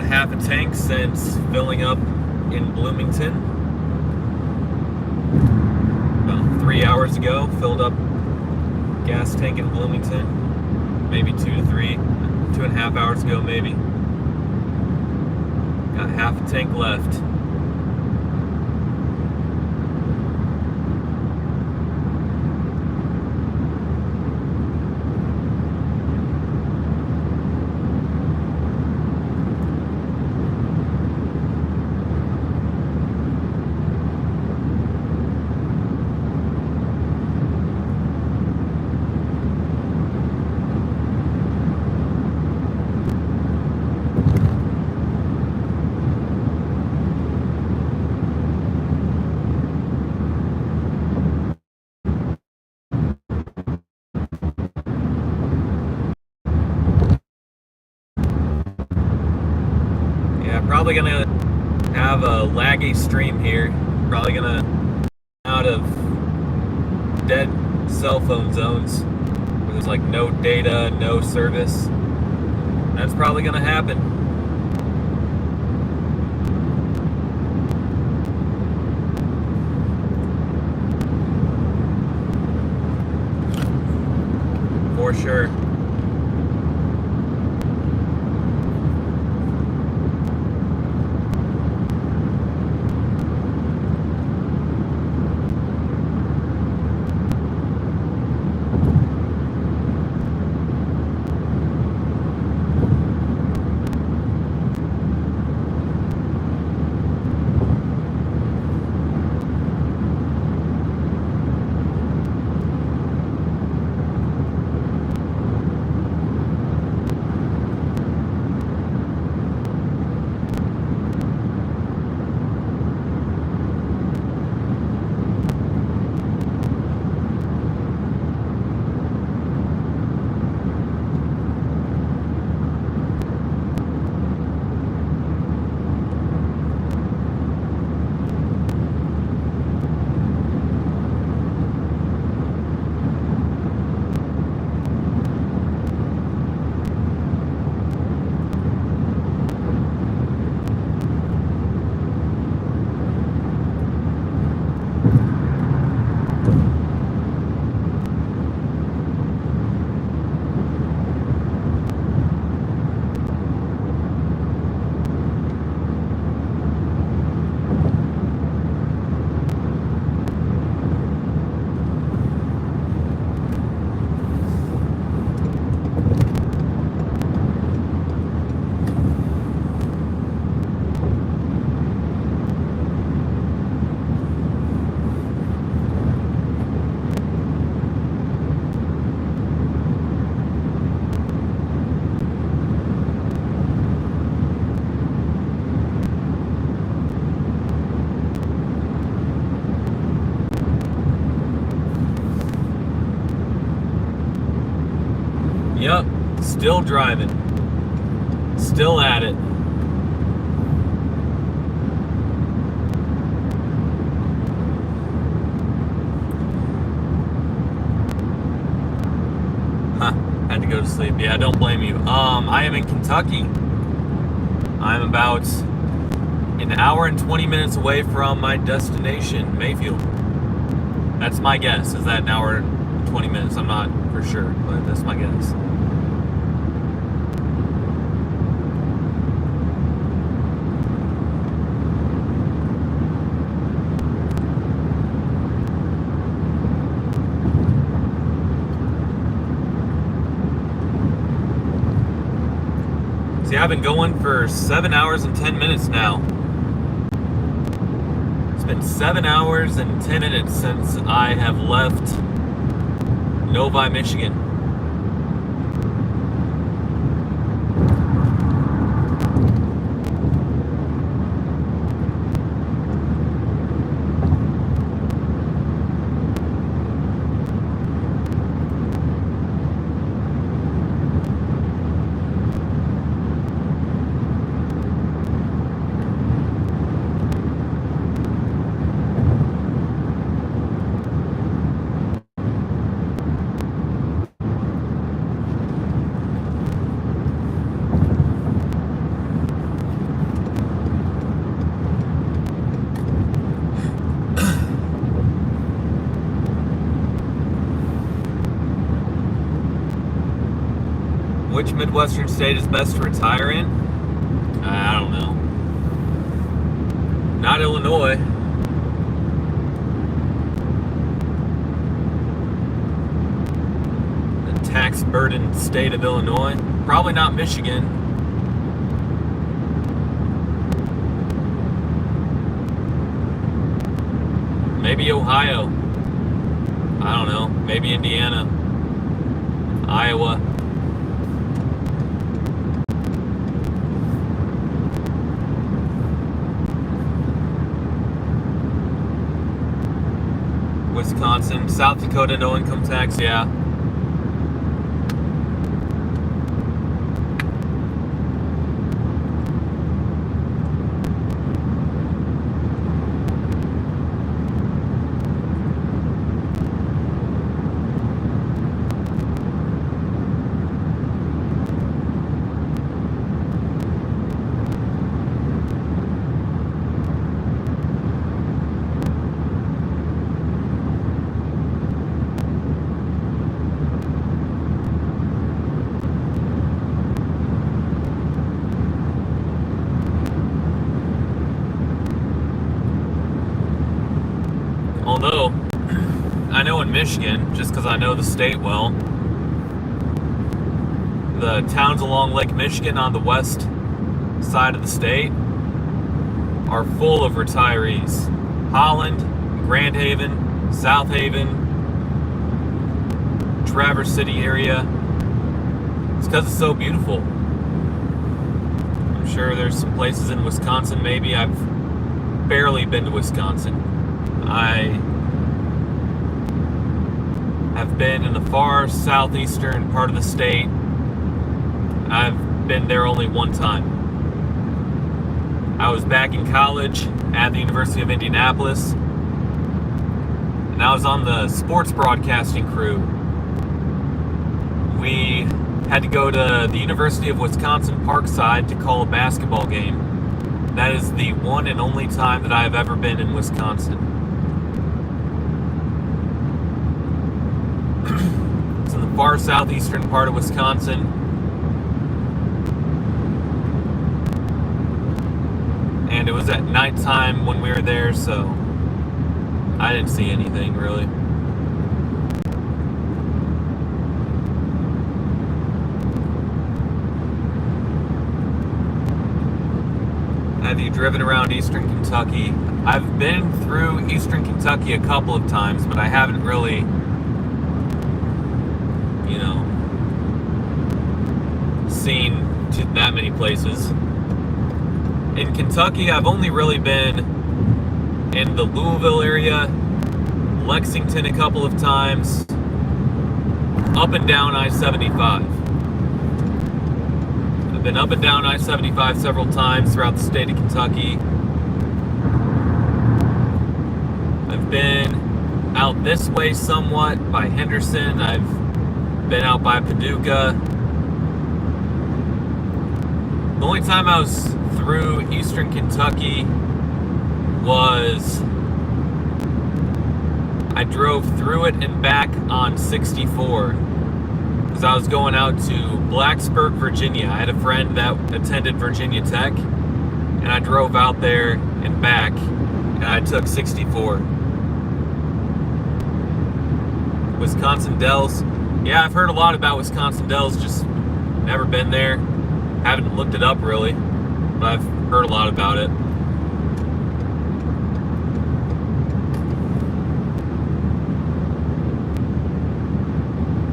half a tank since filling up in Bloomington. About 3 hours ago, filled up gas tank in Bloomington. Maybe 2.5 hours ago, maybe. Got half a tank left. Probably gonna have a laggy stream here. Probably gonna out of dead cell phone zones where there's like no data, no service. That's probably gonna happen. For sure. Yep, still driving. Still at it. Huh, had to go to sleep. Yeah, don't blame you. I am in Kentucky. I'm about an hour and 20 minutes away from my destination, Mayfield. That's my guess. Is that an hour and 20 minutes? I'm not for sure, but that's my guess. See, I've been going for 7 hours and 10 minutes now. It's been 7 hours and 10 minutes since I have left Novi, Michigan. Midwestern state is best to retire in? I don't know. Not Illinois. The tax-burdened state of Illinois. Probably not Michigan. Maybe Ohio. I don't know. Maybe Indiana. Iowa. Wisconsin. South Dakota, no income tax, yeah. Although, I know in Michigan, just because I know the state well, the towns along Lake Michigan on the west side of the state are full of retirees. Holland, Grand Haven, South Haven, Traverse City area. It's because it's so beautiful. I'm sure there's some places in Wisconsin maybe. I've barely been to Wisconsin. I have been in the far southeastern part of the state. I've been there only one time. I was back in college at the University of Indianapolis, and I was on the sports broadcasting crew. We had to go to the University of Wisconsin Parkside to call a basketball game. That is the one and only time that I have ever been in Wisconsin. It's in the far southeastern part of Wisconsin. And it was at nighttime when we were there, so I didn't see anything really. Have you driven around Eastern Kentucky? I've been through Eastern Kentucky a couple of times, but I haven't really, seen that many places. In Kentucky, I've only really been in the Louisville area, Lexington a couple of times, up and down I-75. I've been up and down I-75 several times throughout the state of Kentucky. I've been out this way somewhat by Henderson. I've been out by Paducah. The only time I was through Eastern Kentucky was I drove through it and back on 64 because I was going out to Blacksburg, Virginia. I had a friend that attended Virginia Tech, and I drove out there and back, and I took 64. Wisconsin Dells. Yeah, I've heard a lot about Wisconsin Dells, just never been there. Haven't looked it up really, but I've heard a lot about it.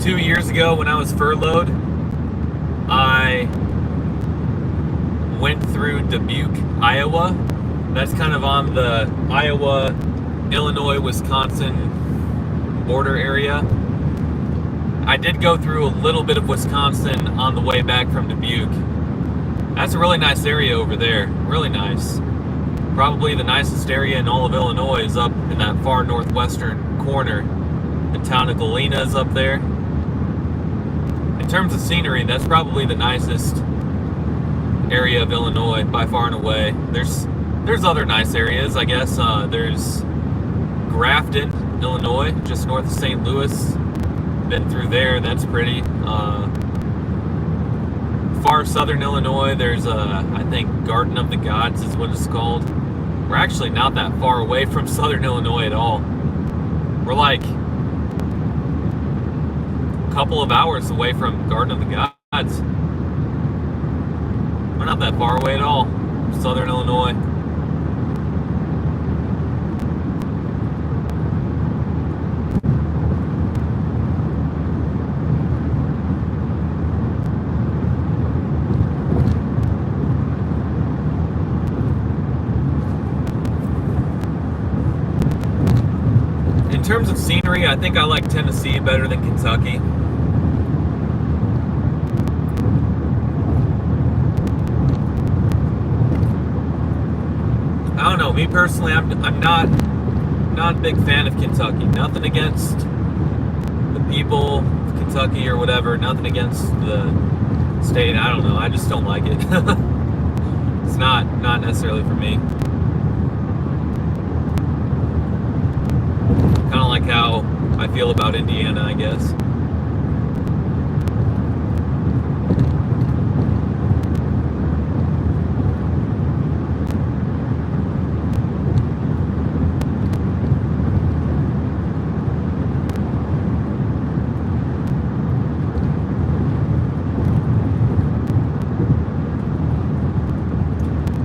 Two years ago when I was furloughed, I went through Dubuque, Iowa. That's kind of on the Iowa, Illinois, Wisconsin border area. I did go through a little bit of Wisconsin on the way back from Dubuque. That's a really nice area over there. Really nice. Probably the nicest area in all of Illinois is up in that far northwestern corner. The town of Galena is up there. In terms of scenery, that's probably the nicest area of Illinois by far and away. There's other nice areas, I guess. There's Grafton, Illinois, just north of St. Louis. Been through there. That's pretty. far southern Illinois, there's I think Garden of the Gods is what it's called. We're actually not that far away from southern Illinois at all. We're like a couple of hours away from Garden of the Gods. We're not that far away at all from southern Illinois. In terms of scenery, I think I like Tennessee better than Kentucky. I don't know. Me personally, I'm not a big fan of Kentucky. Nothing against the people of Kentucky or whatever. Nothing against the state. I don't know. I just don't like it. It's not necessarily for me. Kind of like how I feel about Indiana, I guess.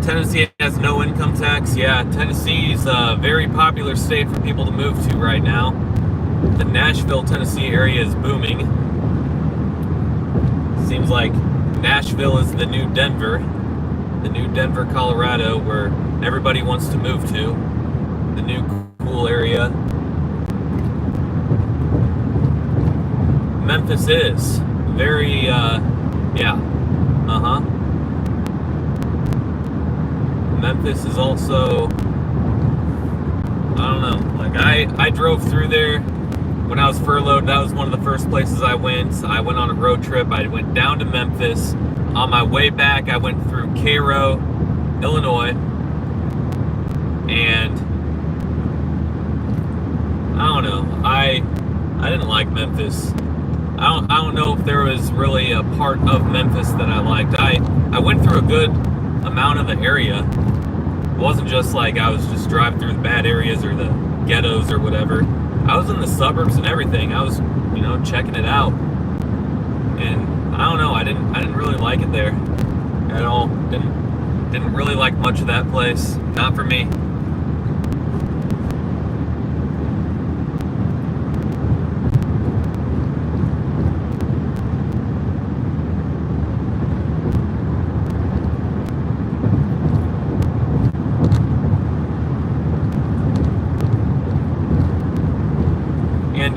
Tennessee has no income tax. Yeah, Tennessee's a very popular state for people to move to right now. The Nashville, Tennessee area is booming. Seems like Nashville is the new Denver, Colorado, where everybody wants to move to. The new cool area. Memphis is very, Memphis is also, I don't know, like I drove through there when I was furloughed. That was one of the first places I went. I went on a road trip. I went down to Memphis. On my way back, I went through Cairo, Illinois, and I don't know, I didn't like Memphis. I don't know if there was really a part of Memphis that I liked. I went through a good amount of the area. It wasn't just like I was just driving through the bad areas or the ghettos or whatever. I was in the suburbs and everything. I was, checking it out. And I don't know, I didn't really like it there at all. Didn't really like much of that place. Not for me.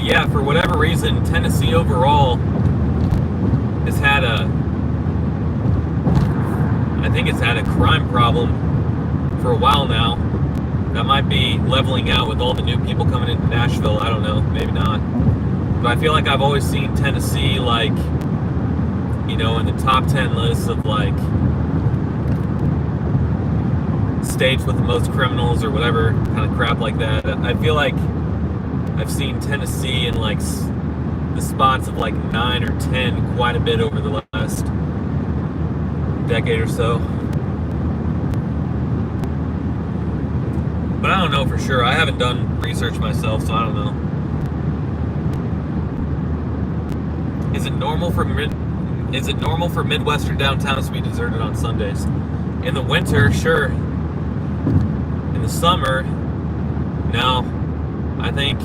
Yeah, for whatever reason, Tennessee overall has had it's had a crime problem for a while now. That might be leveling out with all the new people coming into Nashville. I don't know, maybe not. But I feel like I've always seen Tennessee, like, in the top 10 lists of, like, states with the most criminals or whatever kind of crap like that. I feel like I've seen Tennessee in like the spots of like 9 or 10 quite a bit over the last decade or so. But I don't know for sure. I haven't done research myself, so I don't know. Is it normal for Midwestern downtowns to be deserted on Sundays? In the winter, sure. In the summer, no. I think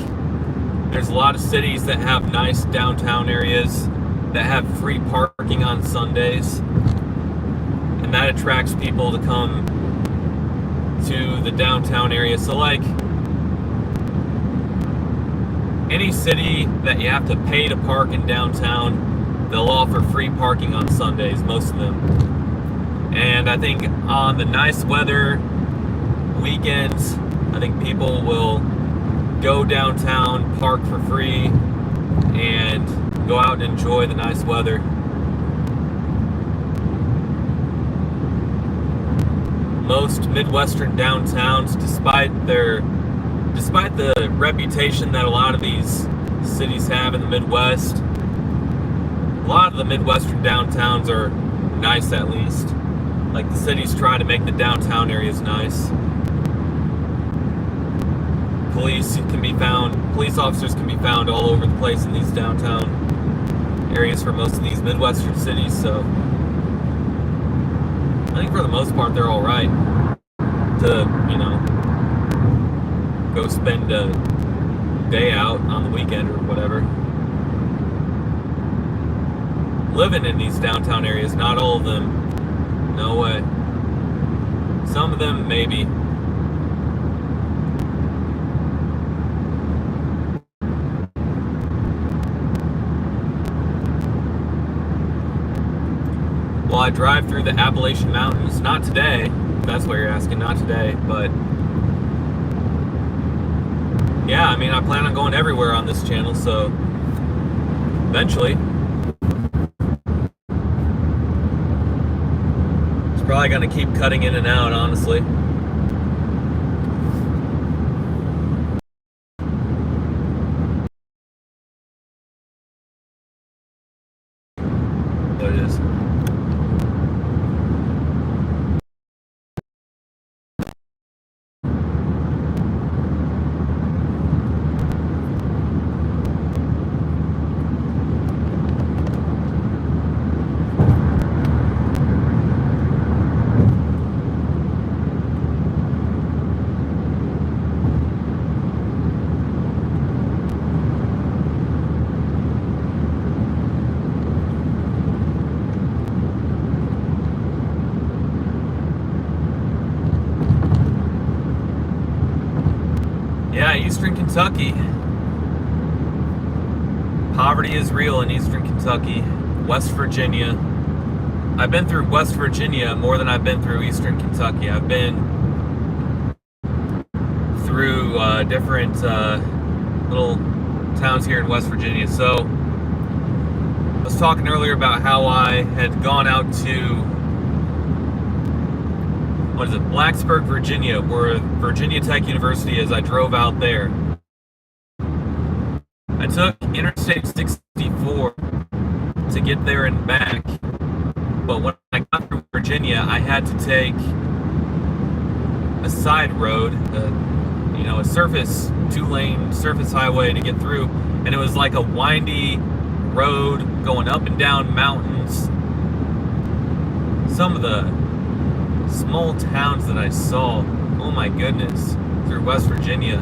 there's a lot of cities that have nice downtown areas that have free parking on Sundays, and that attracts people to come to the downtown area. So like any city that you have to pay to park in downtown, they'll offer free parking on Sundays, most of them. And I think on the nice weather weekends, I think people will go downtown, park for free, and go out and enjoy the nice weather. Most Midwestern downtowns, despite the reputation that a lot of these cities have in the Midwest, a lot of the Midwestern downtowns are nice at least. Like the city's trying to make the downtown areas nice. Police officers can be found all over the place in these downtown areas for most of these Midwestern cities, so I think for the most part they're all right to, go spend a day out on the weekend or whatever. Living in these downtown areas, not all of them. No way. Some of them, maybe. Well, I drive through the Appalachian Mountains. Not today. If that's what you're asking. Not today, but yeah, I mean, I plan on going everywhere on this channel, so eventually. It's probably going to keep cutting in and out, honestly. There it is. Yeah, Eastern Kentucky. Poverty is real in Eastern Kentucky. West Virginia. I've been through West Virginia more than I've been through Eastern Kentucky. I've been through different little towns here in West Virginia. So I was talking earlier about how I had gone out to, what is it, Blacksburg, Virginia, where Virginia Tech University is. I drove out there. I took Interstate 64 to get there and back, but when I got through Virginia, I had to take a side road, a surface, 2-lane surface highway to get through, and it was like a windy road going up and down mountains. Some of the small towns that I saw, oh my goodness, through West Virginia.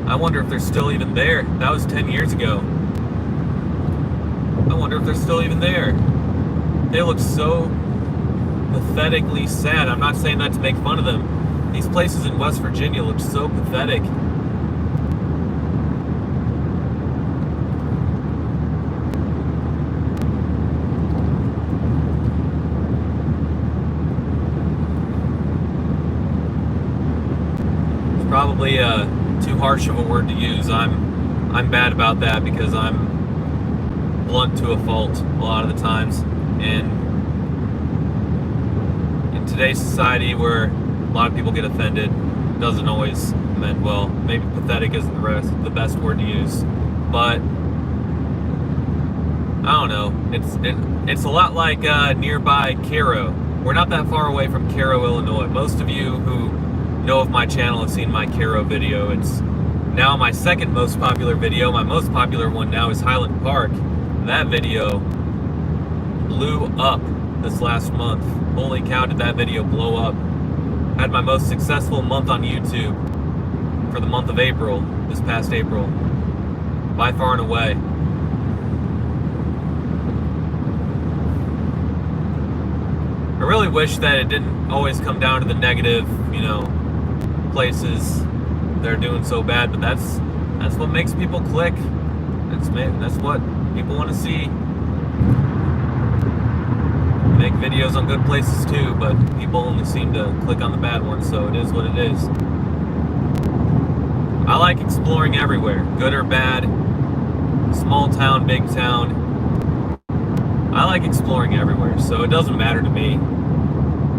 I wonder if they're still even there. That was 10 years ago. I wonder if they're still even there. They look so pathetically sad. I'm not saying that to make fun of them. These places in West Virginia look so pathetic. Probably too harsh of a word to use. I'm bad about that because I'm blunt to a fault a lot of the times. And in today's society where a lot of people get offended, it doesn't always meant well. Maybe pathetic isn't the best word to use, but I don't know. It's a lot like nearby Cairo. We're not that far away from Cairo, Illinois. Most of you who know of my channel have seen my Cairo video. It's now my second most popular video. My most popular one now is Highland Park. That video blew up this last month. Holy cow, did that video blow up. Had my most successful month on YouTube for the month of April, this past April, by far and away. I really wish that it didn't always come down to the negative, places that are doing so bad, but that's what makes people click. That's what people want to see. Make videos on good places too, but people only seem to click on the bad ones, so it is what it is. I like exploring everywhere, good or bad, small town, big town. I like exploring everywhere, so it doesn't matter to me.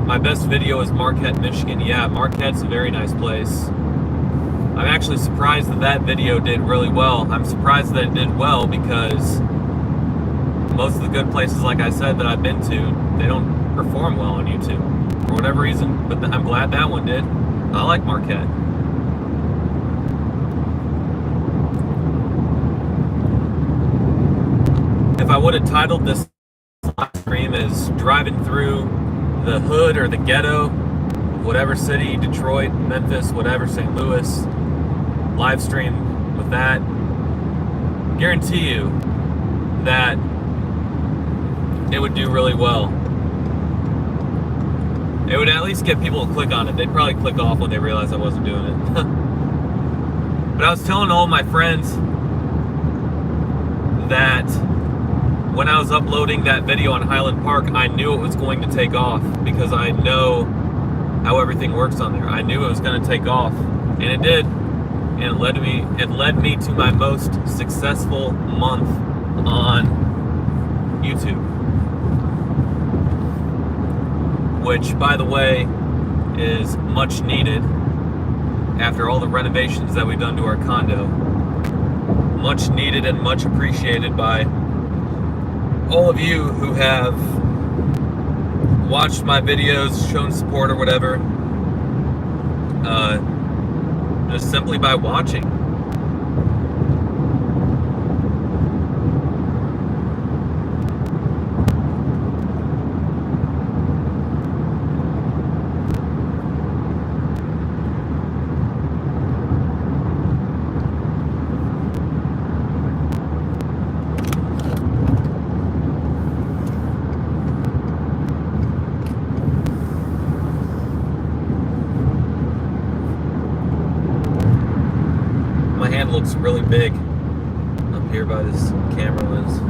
My best video is Marquette, Michigan. Yeah, Marquette's a very nice place. I'm actually surprised that video did really well. I'm surprised that it did well because most of the good places, like I said, that I've been to, they don't perform well on YouTube for whatever reason. But I'm glad that one did. I like Marquette. If I would have titled this live stream as driving through the hood or the ghetto, whatever city, Detroit, Memphis, whatever, St. Louis, live stream with that, guarantee you that it would do really well. It would at least get people to click on it. They'd probably click off when they realized I wasn't doing it. But I was telling all my friends that when I was uploading that video on Highland Park, I knew it was going to take off because I know how everything works on there. I knew it was going to take off, and it did. And it led me to my most successful month on YouTube. Which, by the way, is much needed after all the renovations that we've done to our condo. Much needed and much appreciated by all of you who have watched my videos, shown support or whatever, just simply by watching. Looks really big up here by this camera lens.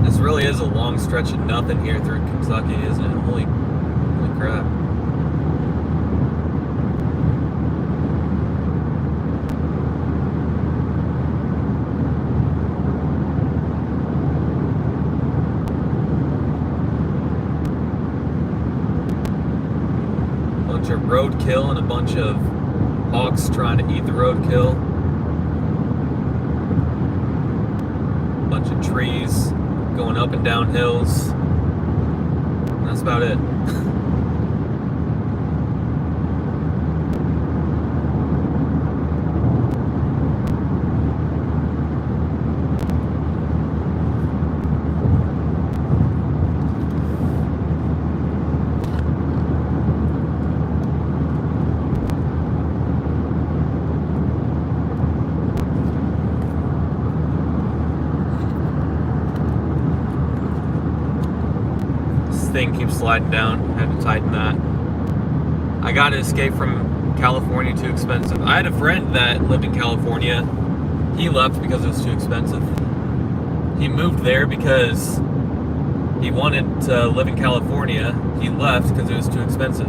This really is a long stretch of nothing here through Kentucky, isn't it? Holy crap. Roadkill and a bunch of hawks trying to eat the roadkill. A bunch of trees going up and down hills. That's about it. Thing keeps sliding down. I had to tighten that. I got to escape from California, too expensive. I had a friend that lived in California. He left because it was too expensive. He moved there because he wanted to live in California. He left because it was too expensive.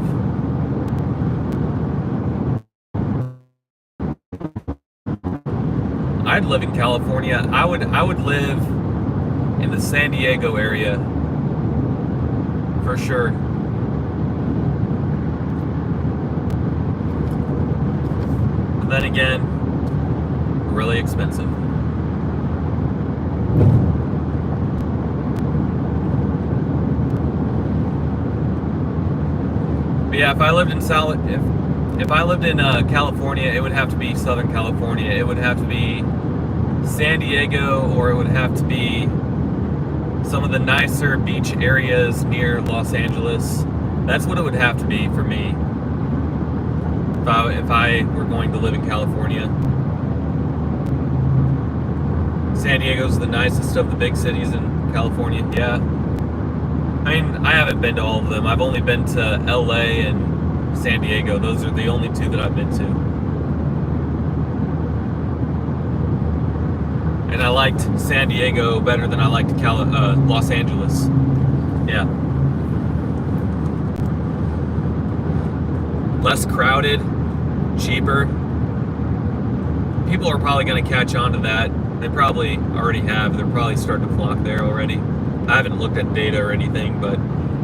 I'd live in California. I would live in the San Diego area for sure. But then again, really expensive. But yeah, if I lived in California, it would have to be Southern California. It would have to be San Diego, or it would have to be some of the nicer beach areas near Los Angeles. That's what it would have to be for me if I were going to live in California. San Diego's the nicest of the big cities in California, yeah. I mean, I haven't been to all of them. I've only been to LA and San Diego. Those are the only two that I've been to. And I liked San Diego better than I liked Los Angeles. Yeah. Less crowded, cheaper. People are probably going to catch on to that They probably already have. They're probably starting to flock there already. I haven't looked at data or anything, but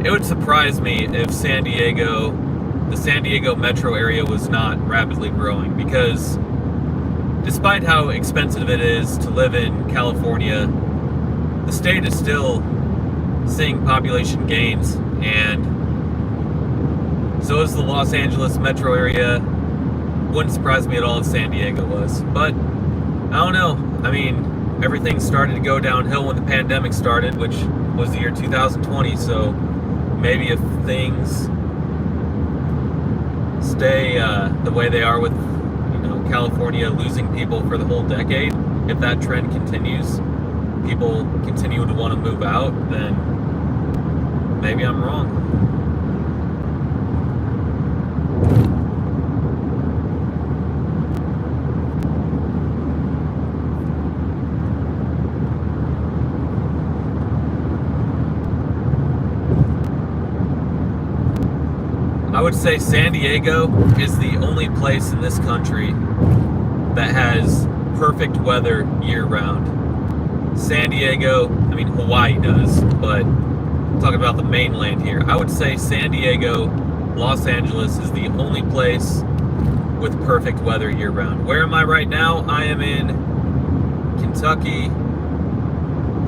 it would surprise me if the San Diego metro area was not rapidly growing, because despite how expensive it is to live in California, the state is still seeing population gains, and so is the Los Angeles metro area. Wouldn't surprise me at all if San Diego was, but I don't know. I mean, everything started to go downhill when the pandemic started, which was the year 2020, so maybe if things stay the way they are with, California losing people for the whole decade, if that trend continues, people continue to want to move out, then maybe I'm wrong. I would say San Diego is the only place in this country that has perfect weather year-round. San Diego, I mean Hawaii does, but I'm talking about the mainland here. I would say San Diego, Los Angeles is the only place with perfect weather year-round. Where am I right now? I am in Kentucky,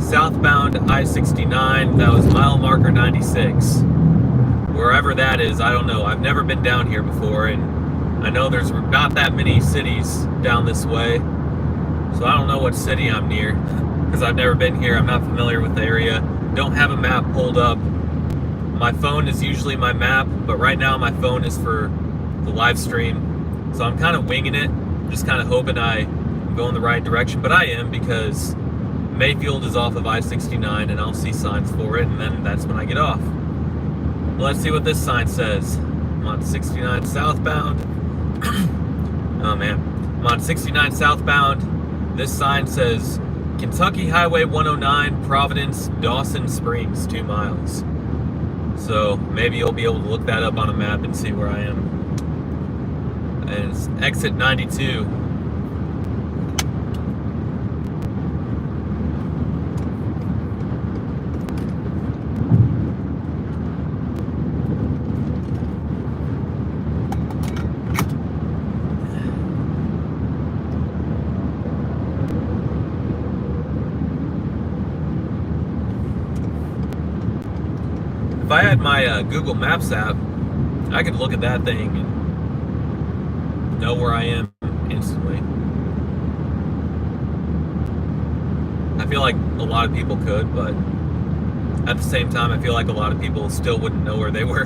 southbound I-69. That was mile marker 96. Wherever that is, I don't know. I've never been down here before, and I know there's not that many cities down this way, so I don't know what city I'm near, because I've never been here. I'm not familiar with the area. Don't have a map pulled up. My phone is usually my map, but right now my phone is for the live stream, so I'm kind of winging it, just kind of hoping I'm going the right direction, but I am, because Mayfield is off of I-69, and I'll see signs for it, and then that's when I get off. Let's see what this sign says. I'm on 69 southbound. Oh man. I'm on 69 southbound. This sign says Kentucky Highway 109, Providence, Dawson Springs, 2 miles. So maybe you'll be able to look that up on a map and see where I am. And it's exit 92. If I had my Google Maps app, I could look at that thing and know where I am instantly. I feel like a lot of people could, but at the same time, I feel like a lot of people still wouldn't know where they were.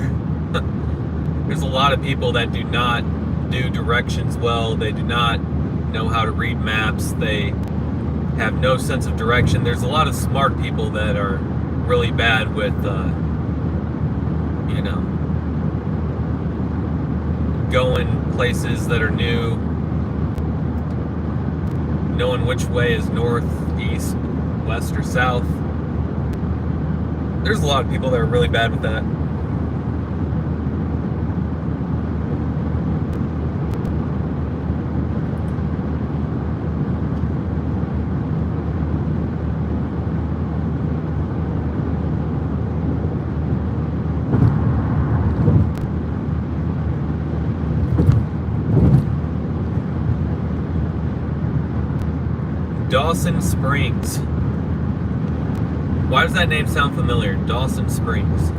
There's a lot of people that do not do directions well. They do not know how to read maps. They have no sense of direction. There's a lot of smart people that are really bad with going places that are new, knowing which way is north, east, west, or south. There's a lot of people that are really bad with that. Dawson Springs. Why does that name sound familiar? Dawson Springs.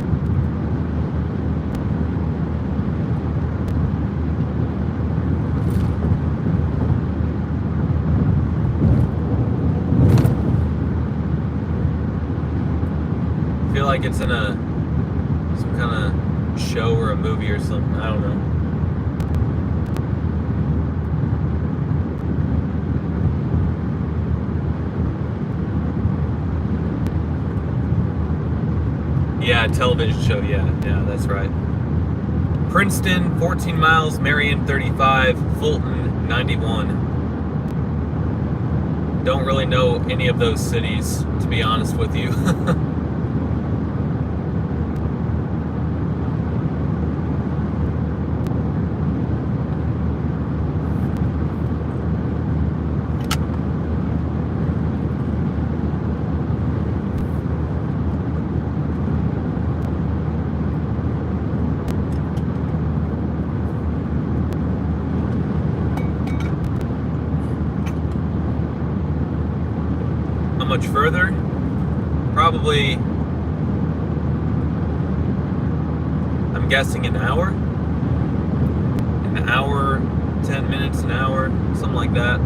I feel like it's in some kind of show or a movie or something. I don't know. Yeah, television show, yeah, that's right. Princeton, 14 miles, Marion, 35, Fulton, 91. Don't really know any of those cities, to be honest with you. much further. Probably, I'm guessing an hour. An hour, 10 minutes, an hour, something like that.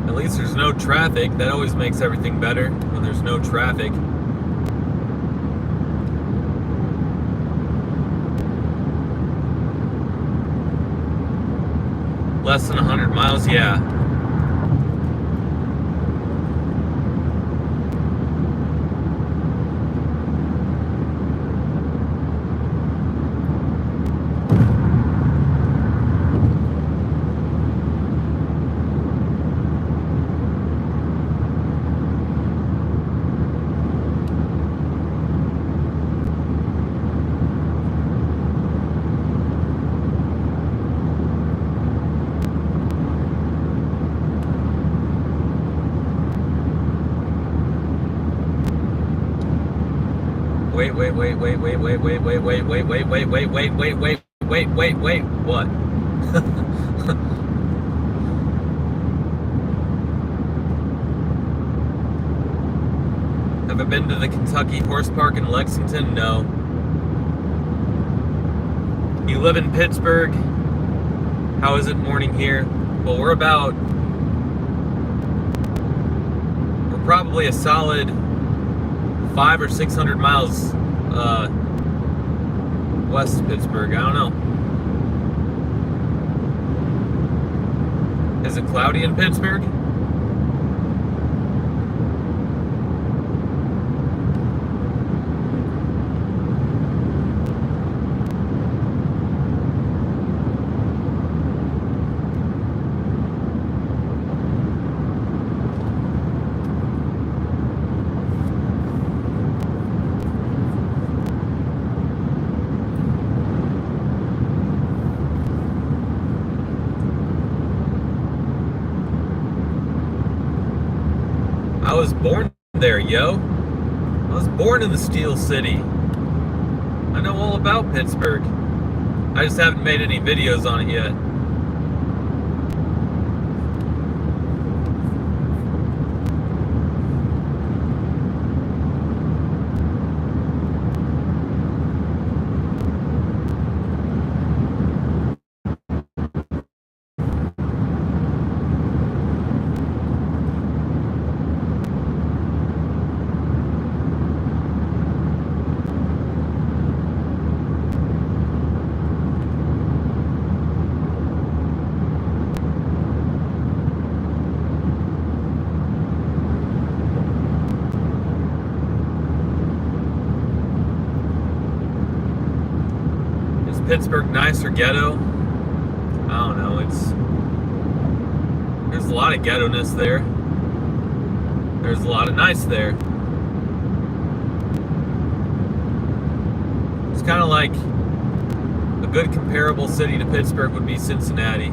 At least there's no traffic. That always makes everything better when there's no traffic. Less than 100 miles, yeah. Wait, what? Have I been to the Kentucky Horse Park in Lexington? No. You live in Pittsburgh? How is it morning here? Well, we're probably a solid 500 or 600 miles west of Pittsburgh. I don't know. Is it cloudy in Pittsburgh? I was born there, yo. I was born in the Steel City. I know all about Pittsburgh. I just haven't made any videos on it yet. Pittsburgh nice or ghetto? I don't know. There's a lot of ghetto-ness there. There's a lot of nice there. It's kind of like a good comparable city to Pittsburgh would be Cincinnati.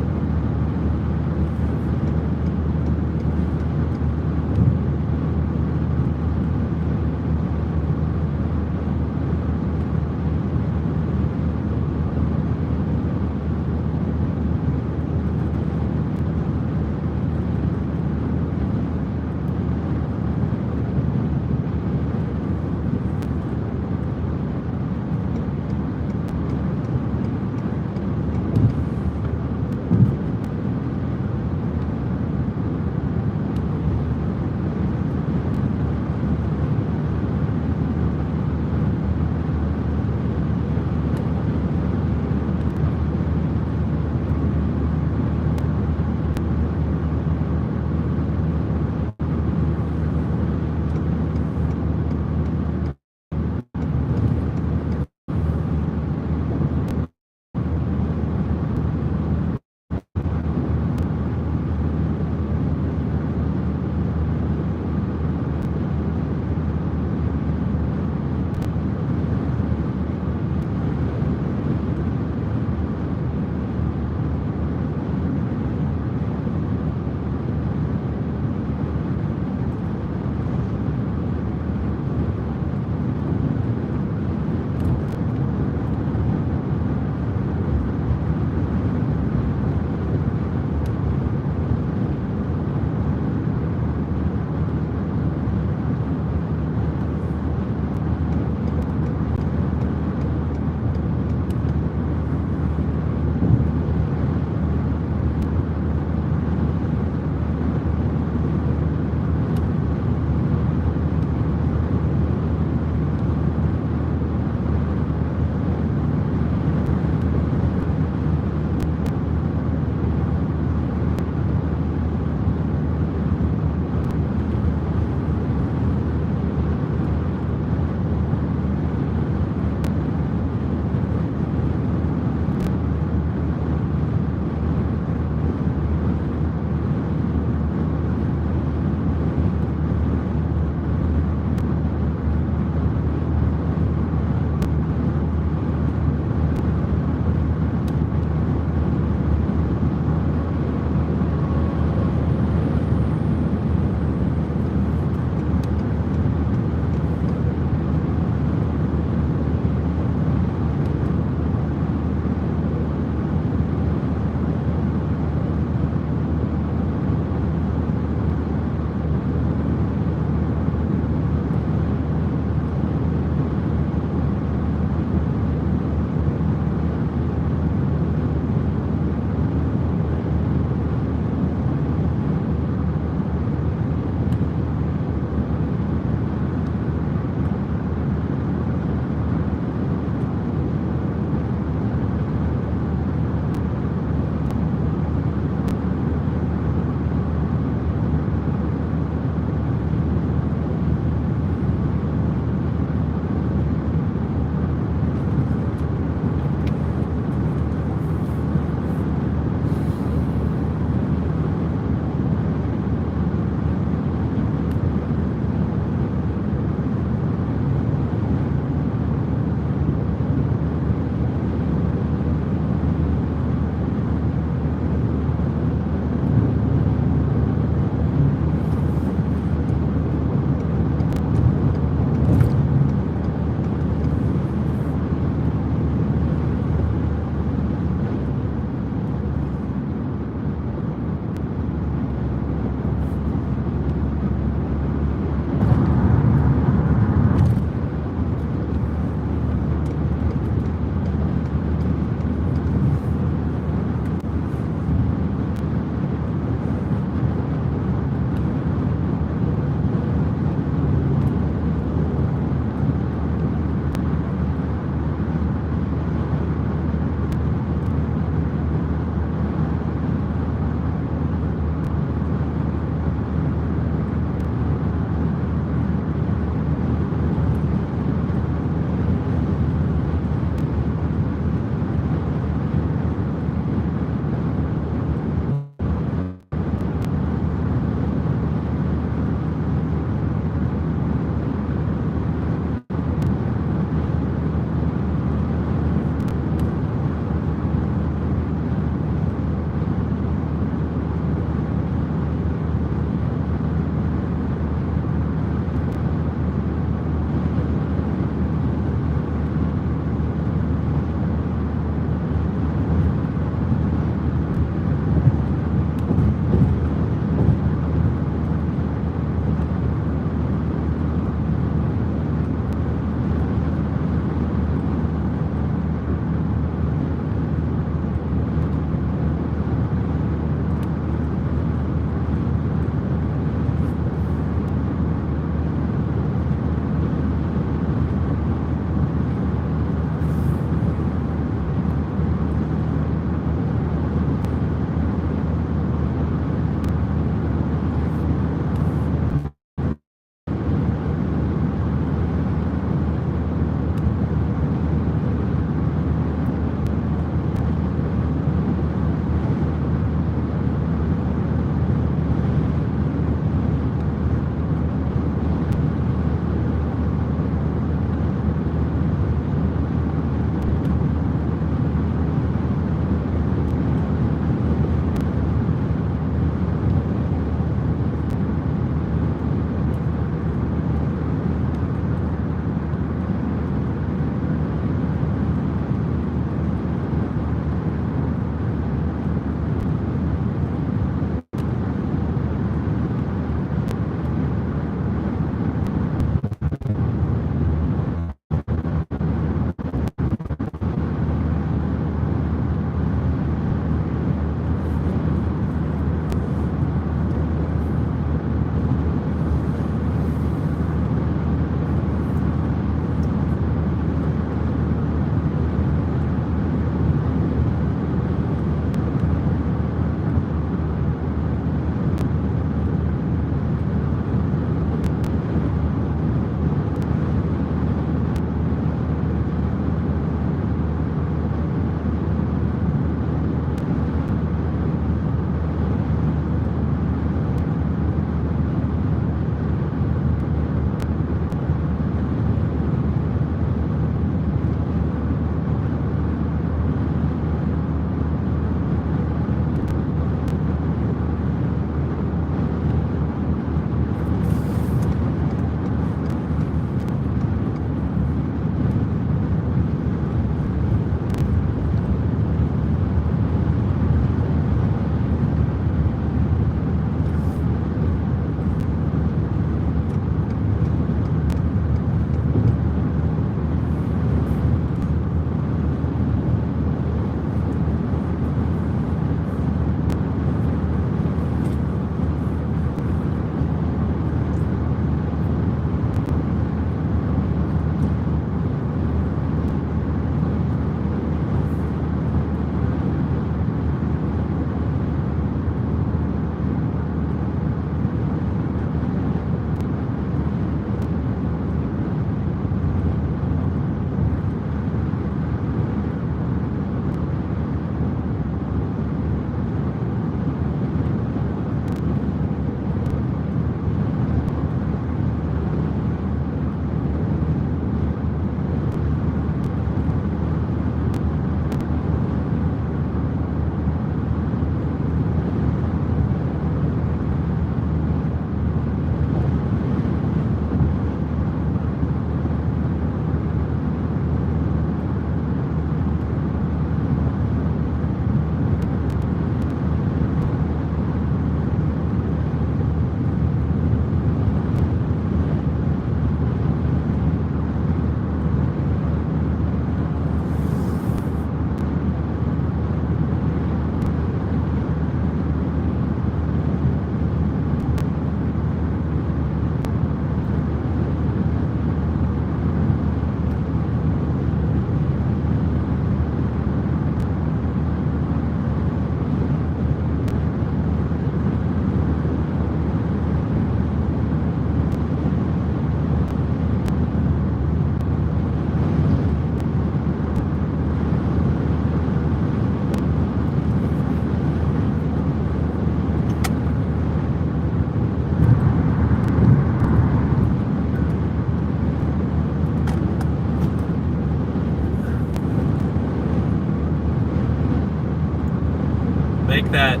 Make that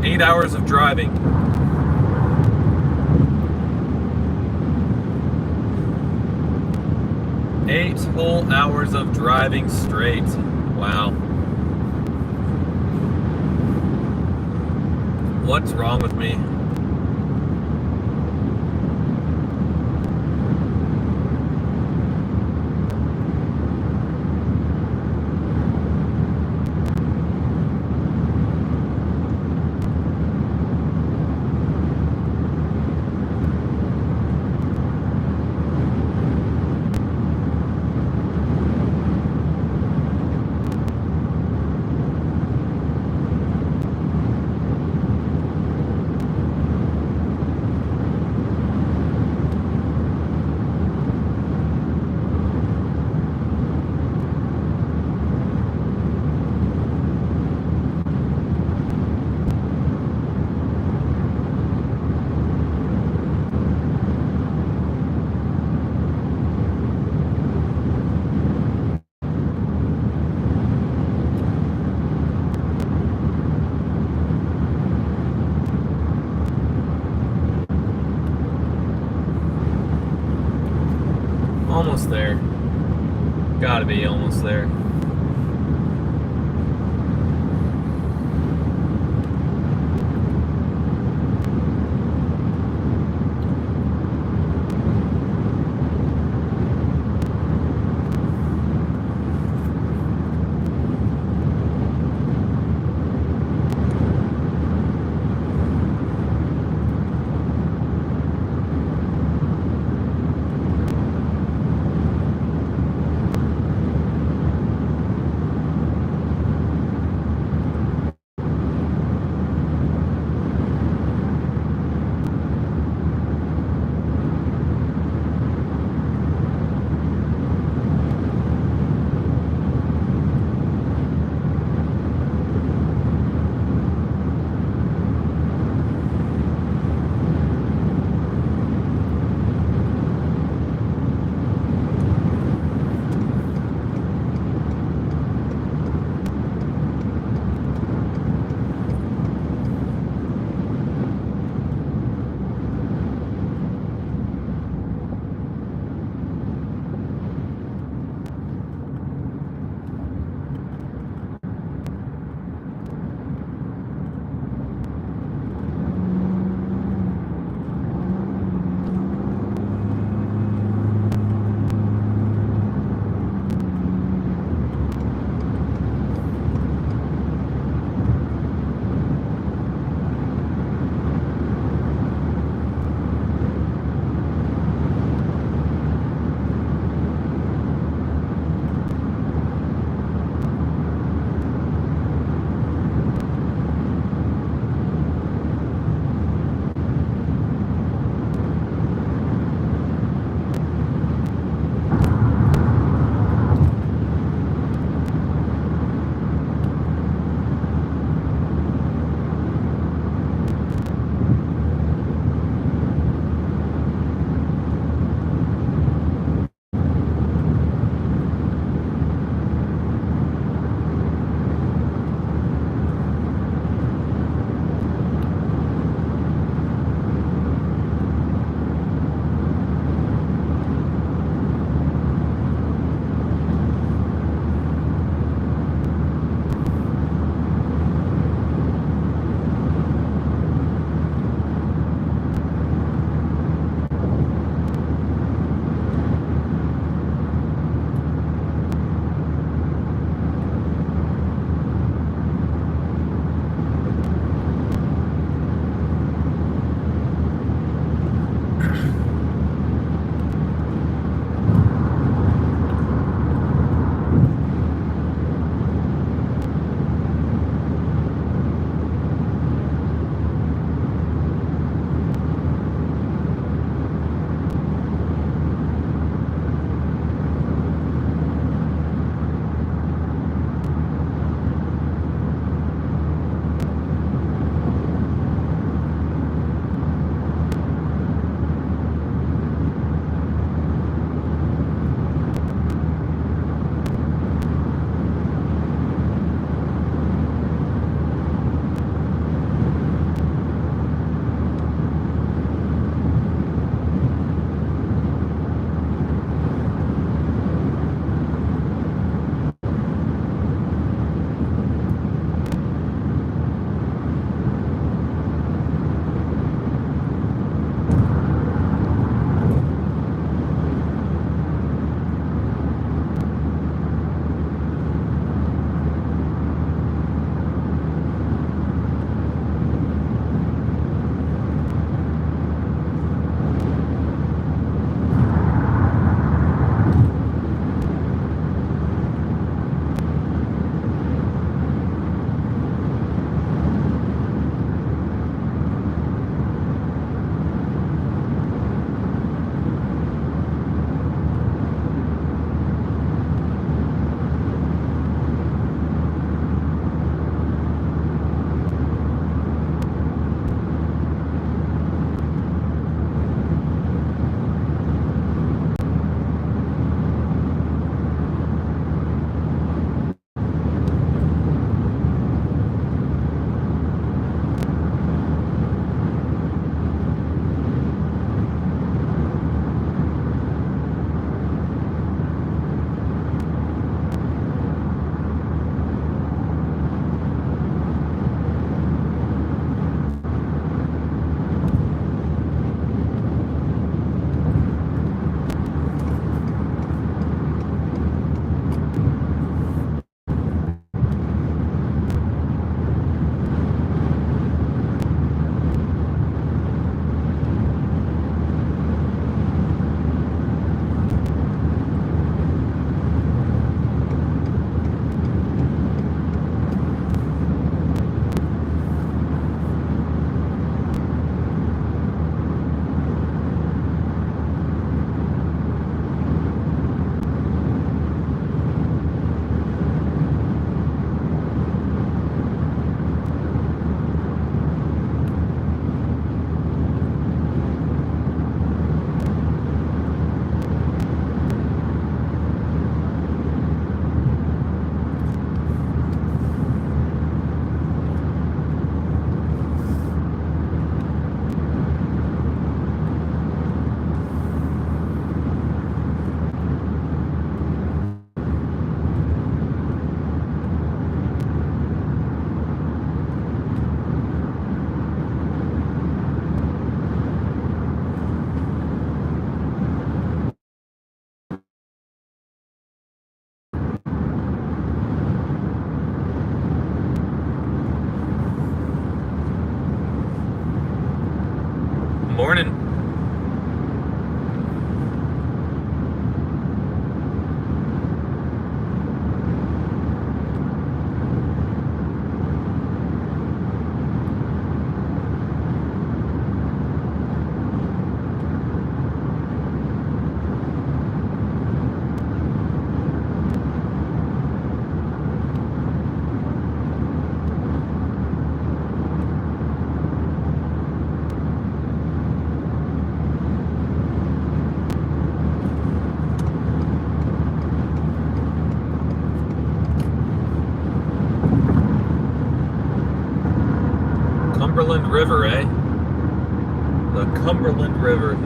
8 hours of driving. Eight whole hours of driving straight. Wow. What's wrong with me? Almost there. Gotta be almost there. Cumberland River, eh? The Cumberland River.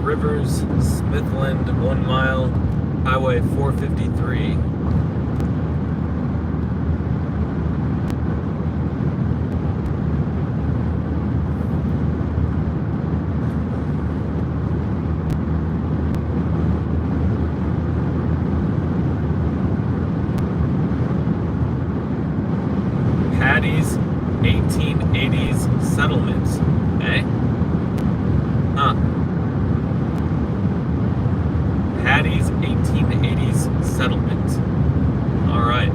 Rivers, Smithland, 1 mile, Highway 453. Patty's 1880s settlement, eh? Huh. Patty's 1880s settlement. All right.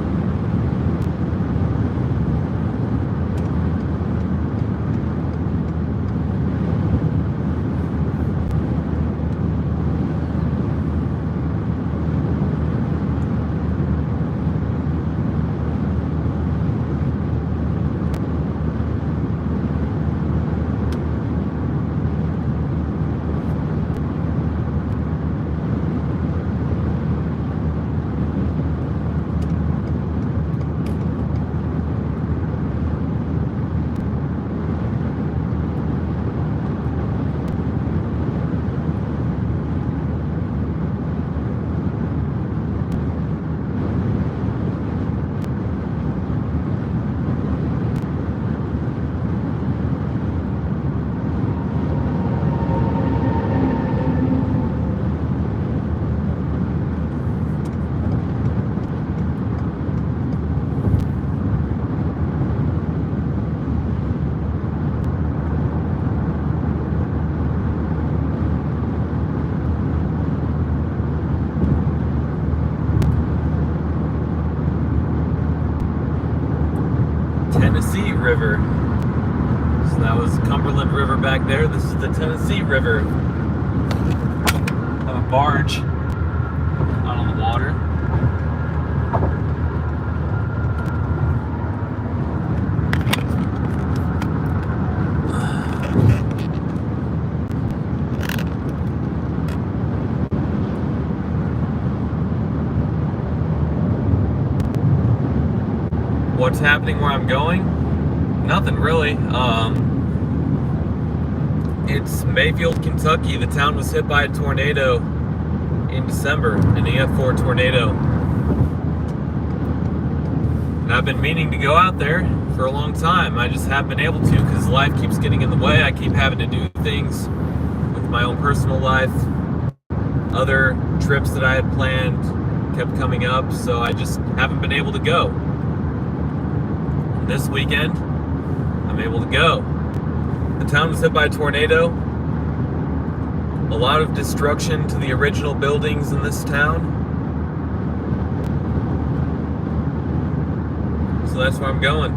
Tennessee River. So that was Cumberland River back there. This is the Tennessee River. Have a barge out on the water. What's happening where I'm going? Nothing really. It's Mayfield, Kentucky. The town was hit by a tornado in December, an EF4 tornado. And I've been meaning to go out there for a long time. I just haven't been able to because life keeps getting in the way. I keep having to do things with my own personal life. Other trips that I had planned kept coming up, so I just haven't been able to go. This weekend, I'm able to go. The town was hit by a tornado. A lot of destruction to the original buildings in this town. So that's where I'm going.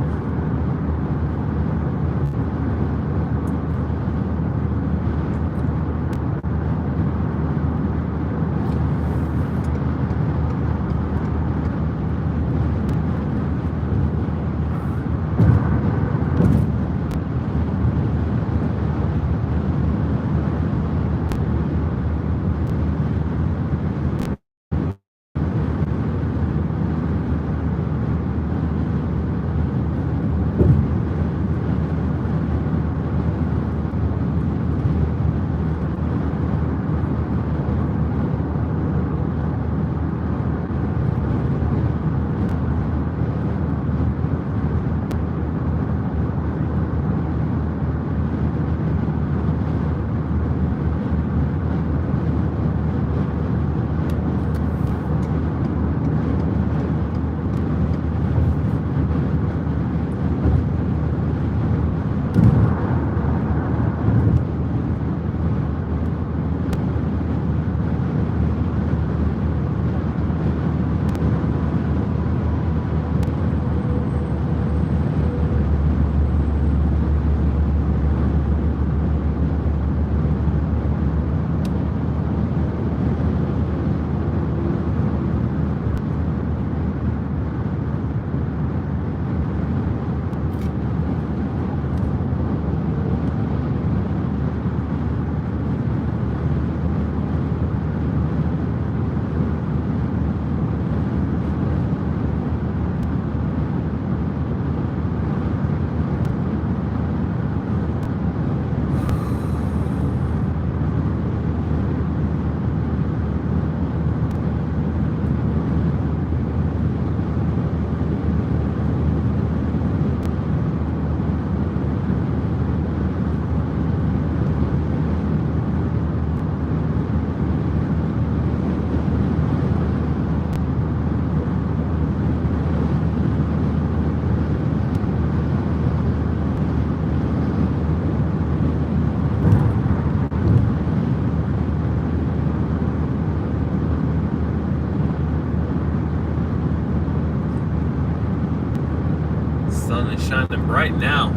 right now.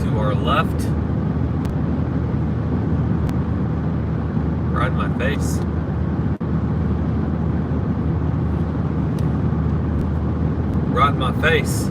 To our left. Right in my face. Right in my face.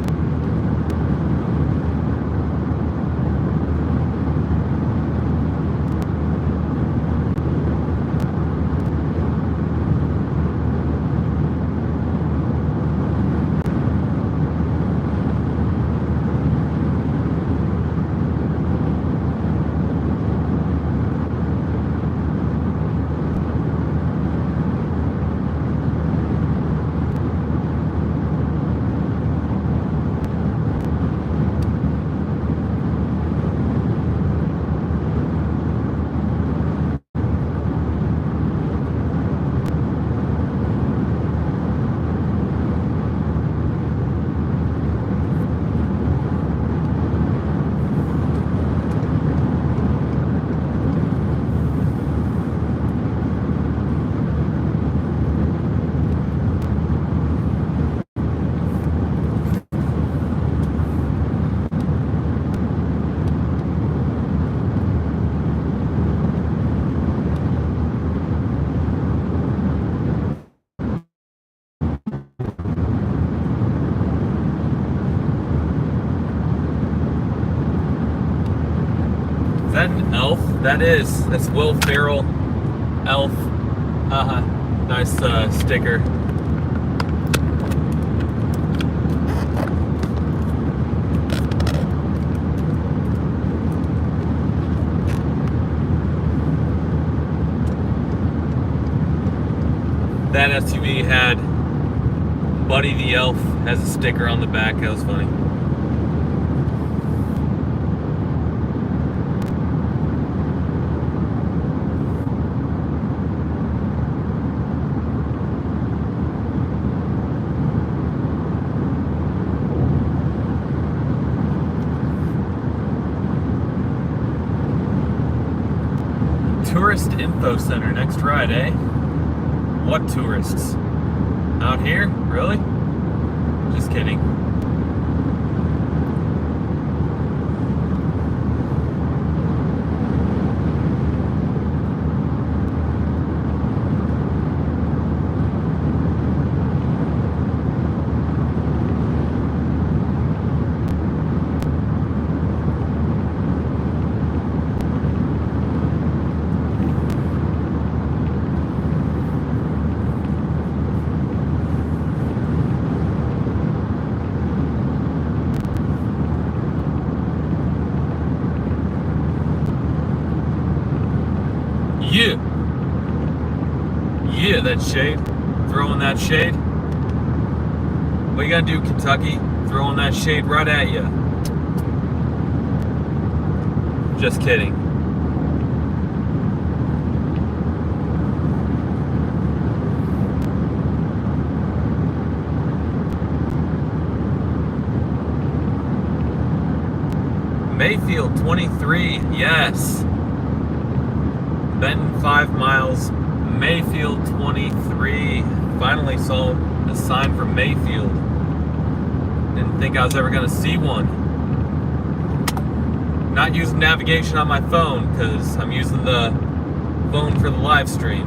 Is that an elf? That is. That's Will Ferrell. Elf. Nice sticker. That SUV had Buddy the Elf has a sticker on the back. That was funny. Tourist Info Center, next ride, eh? What tourists? Out here? Really? Just kidding. Yeah, that shade. Throwing that shade. What you gotta do, Kentucky? Throwing that shade right at you. Just kidding. Mayfield 23, yes. Benton 5 miles. Mayfield 23. Finally saw a sign from Mayfield. Didn't think I was ever going to see one. Not using navigation on my phone because I'm using the phone for the live stream.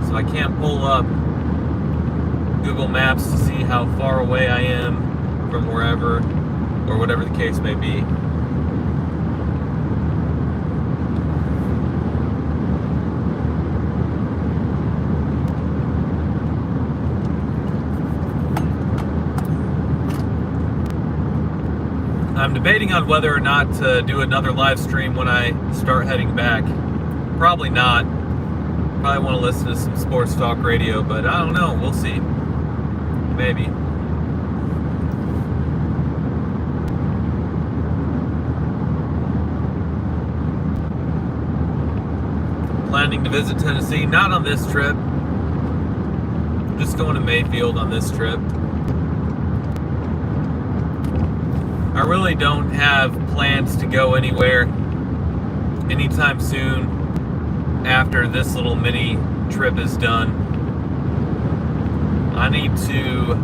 So I can't pull up Google Maps to see how far away I am from wherever or whatever the case may be. I'm debating on whether or not to do another live stream when I start heading back. Probably not. Probably want to listen to some sports talk radio, but I don't know. We'll see. Maybe. Planning to visit Tennessee, not on this trip. Just going to Mayfield on this trip. I really don't have plans to go anywhere anytime soon. after this little mini trip is done, I need to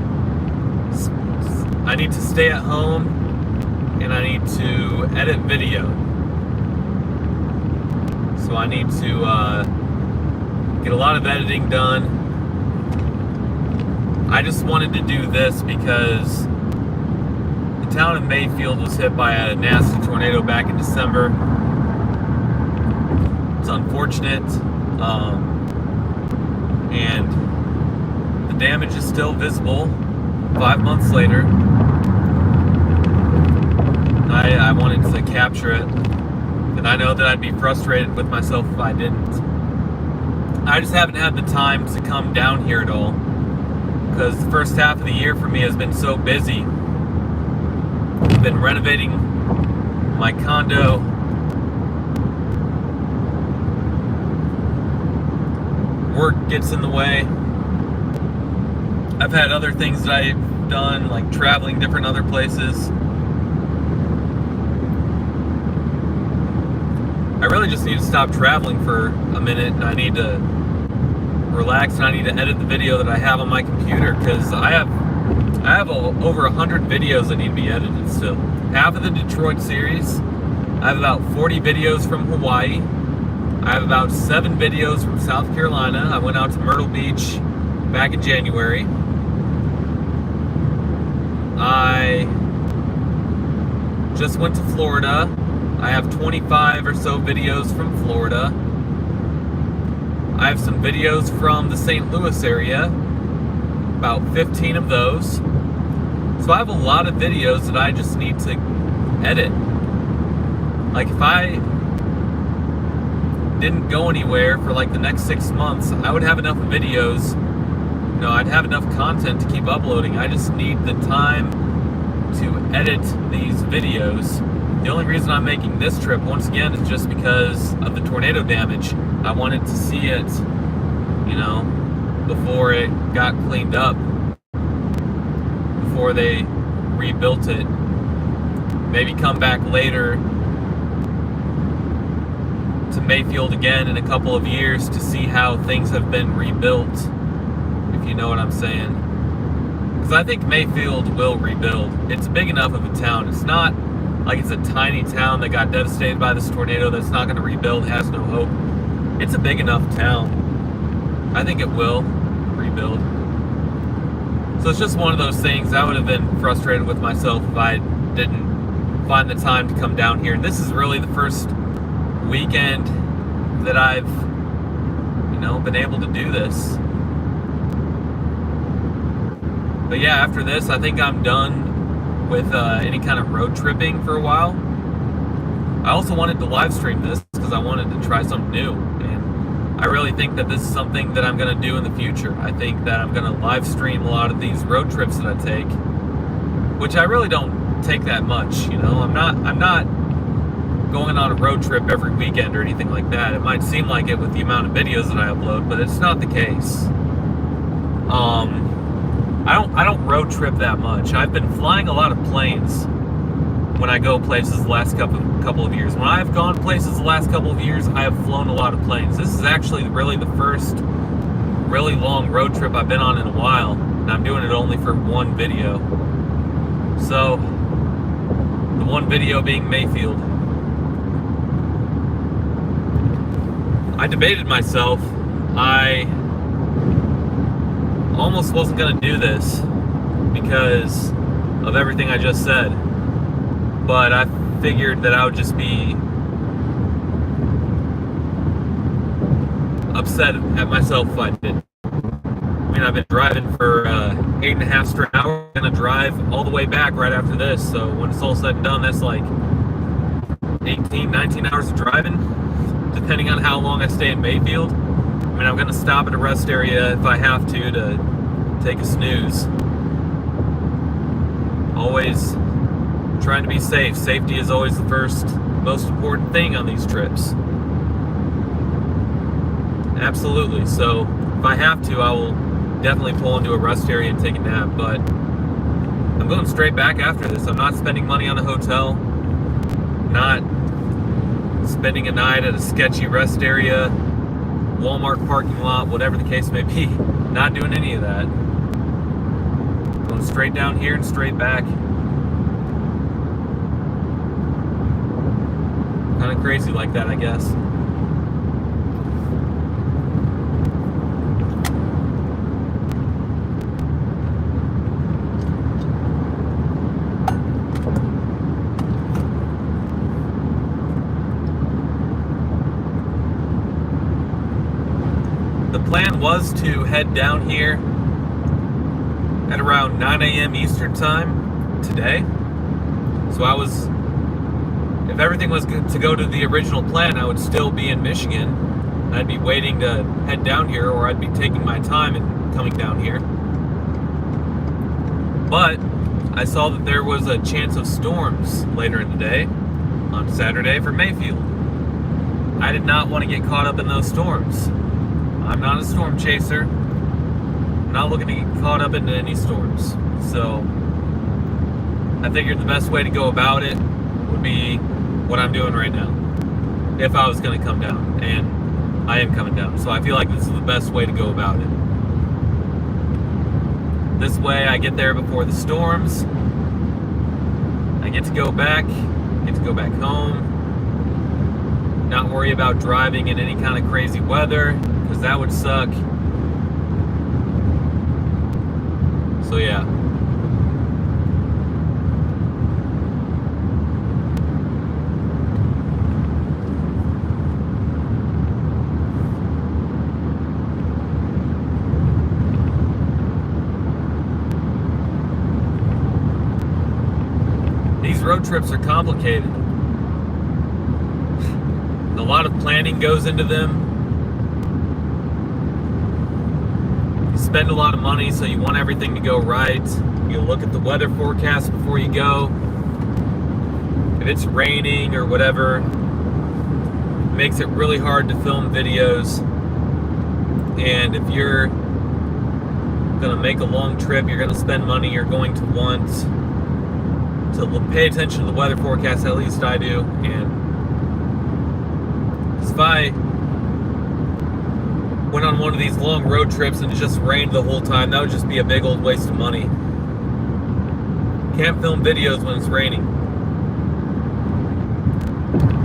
stay at home and I need to edit video. So I need to get a lot of editing done. I just wanted to do this because the town of Mayfield was hit by a nasty tornado back in December. It's unfortunate, and the damage is still visible 5 months later. I wanted to capture it, and I know that I'd be frustrated with myself if I didn't. I just haven't had the time to come down here at all, because the first half of the year for me has been so busy. I've been renovating my condo. Work gets in the way. I've had other things that I've done, like traveling different other places. I really just need to stop traveling for a minute, and I need to relax, and I need to edit the video that I have on my computer, because I have over 100 videos that need to be edited still. Half of the Detroit series. I have about 40 videos from Hawaii. I have about 7 videos from South Carolina. I went out to Myrtle Beach back in January. I just went to Florida. I have 25 or so videos from Florida. I have some videos from the St. Louis area, about 15 of those. So I have a lot of videos that I just need to edit. Like if I didn't go anywhere for like the next 6 months, I would have enough videos. I'd have enough content to keep uploading. I just need the time to edit these videos. The only reason I'm making this trip, once again, is just because of the tornado damage. I wanted to see it, before it got cleaned up, before they rebuilt it. Maybe come back later to Mayfield again in a couple of years to see how things have been rebuilt, if you know what I'm saying. Because I think Mayfield will rebuild. It's big enough of a town. It's not like it's a tiny town that got devastated by this tornado that's not going to rebuild, has no hope. It's a big enough town. I think it will rebuild. So it's just one of those things. I would have been frustrated with myself if I didn't find the time to come down here. And this is really the first weekend that I've, been able to do this. But yeah, after this, I think I'm done with any kind of road tripping for a while. I also wanted to live stream this because I wanted to try something new, and I really think that this is something that I'm going to do in the future. I think that I'm going to live stream a lot of these road trips that I take, which I really don't take that much. I'm not going on a road trip every weekend or anything like that. It might seem like it with the amount of videos that I upload, but it's not the case. I don't road trip that much. I've been flying a lot of planes when I go places the last couple of years. When I've gone places the last couple of years, I have flown a lot of planes. This is actually really the first really long road trip I've been on in a while, and I'm doing it only for one video. So, the one video being Mayfield. I debated myself. I almost wasn't going to do this because of everything I just said, but I figured that I would just be upset at myself if I didn't. I've been driving for 8.5 straight hours. I'm going to drive all the way back right after this, so when it's all said and done, that's like 18, 19 hours of driving, depending on how long I stay in Mayfield. I'm going to stop at a rest area if I have to take a snooze. Always trying to be safe. Safety is always the first, most important thing on these trips. Absolutely. So if I have to, I will definitely pull into a rest area and take a nap. But I'm going straight back after this. I'm not spending money on a hotel. Not spending a night at a sketchy rest area. Walmart parking lot, whatever the case may be. Not doing any of that. Going straight down here and straight back. Kind of crazy like that, I guess. The plan was to head down here at around 9 a.m. Eastern time today. So if everything was good to go to the original plan, I would still be in Michigan. I'd be waiting to head down here, or I'd be taking my time and coming down here. But I saw that there was a chance of storms later in the day on Saturday for Mayfield. I did not want to get caught up in those storms. I'm not a storm chaser. I'm not looking to get caught up into any storms. So I figured the best way to go about it would be what I'm doing right now. If I was going to come down, and I am coming down. So I feel like this is the best way to go about it. This way I get there before the storms. I get to go back home. Not worry about driving in any kind of crazy weather, because that would suck. So yeah. These road trips are complicated. A lot of planning goes into them. You spend a lot of money, so you want everything to go right. You look at the weather forecast before you go. If it's raining or whatever, it makes it really hard to film videos. And if you're gonna make a long trip, you're gonna spend money, you're going to want to pay attention to the weather forecast, at least I do. And if I went on one of these long road trips and it just rained the whole time, that would just be a big old waste of money. Can't film videos when it's raining.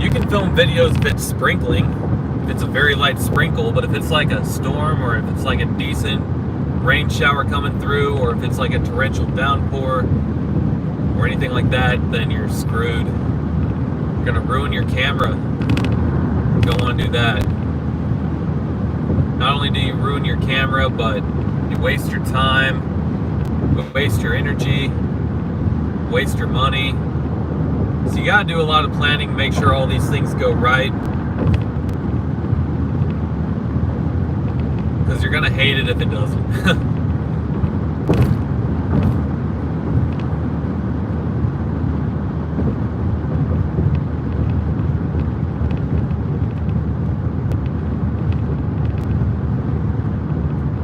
You can film videos if it's sprinkling, if it's a very light sprinkle, but if it's like a storm, or if it's like a decent rain shower coming through, or if it's like a torrential downpour or anything like that, then you're screwed. You're gonna ruin your camera. You don't want to do that. Not only do you ruin your camera, but you waste your time, you waste your energy, waste your money. So you gotta do a lot of planning, make sure all these things go right, because you're gonna hate it if it doesn't.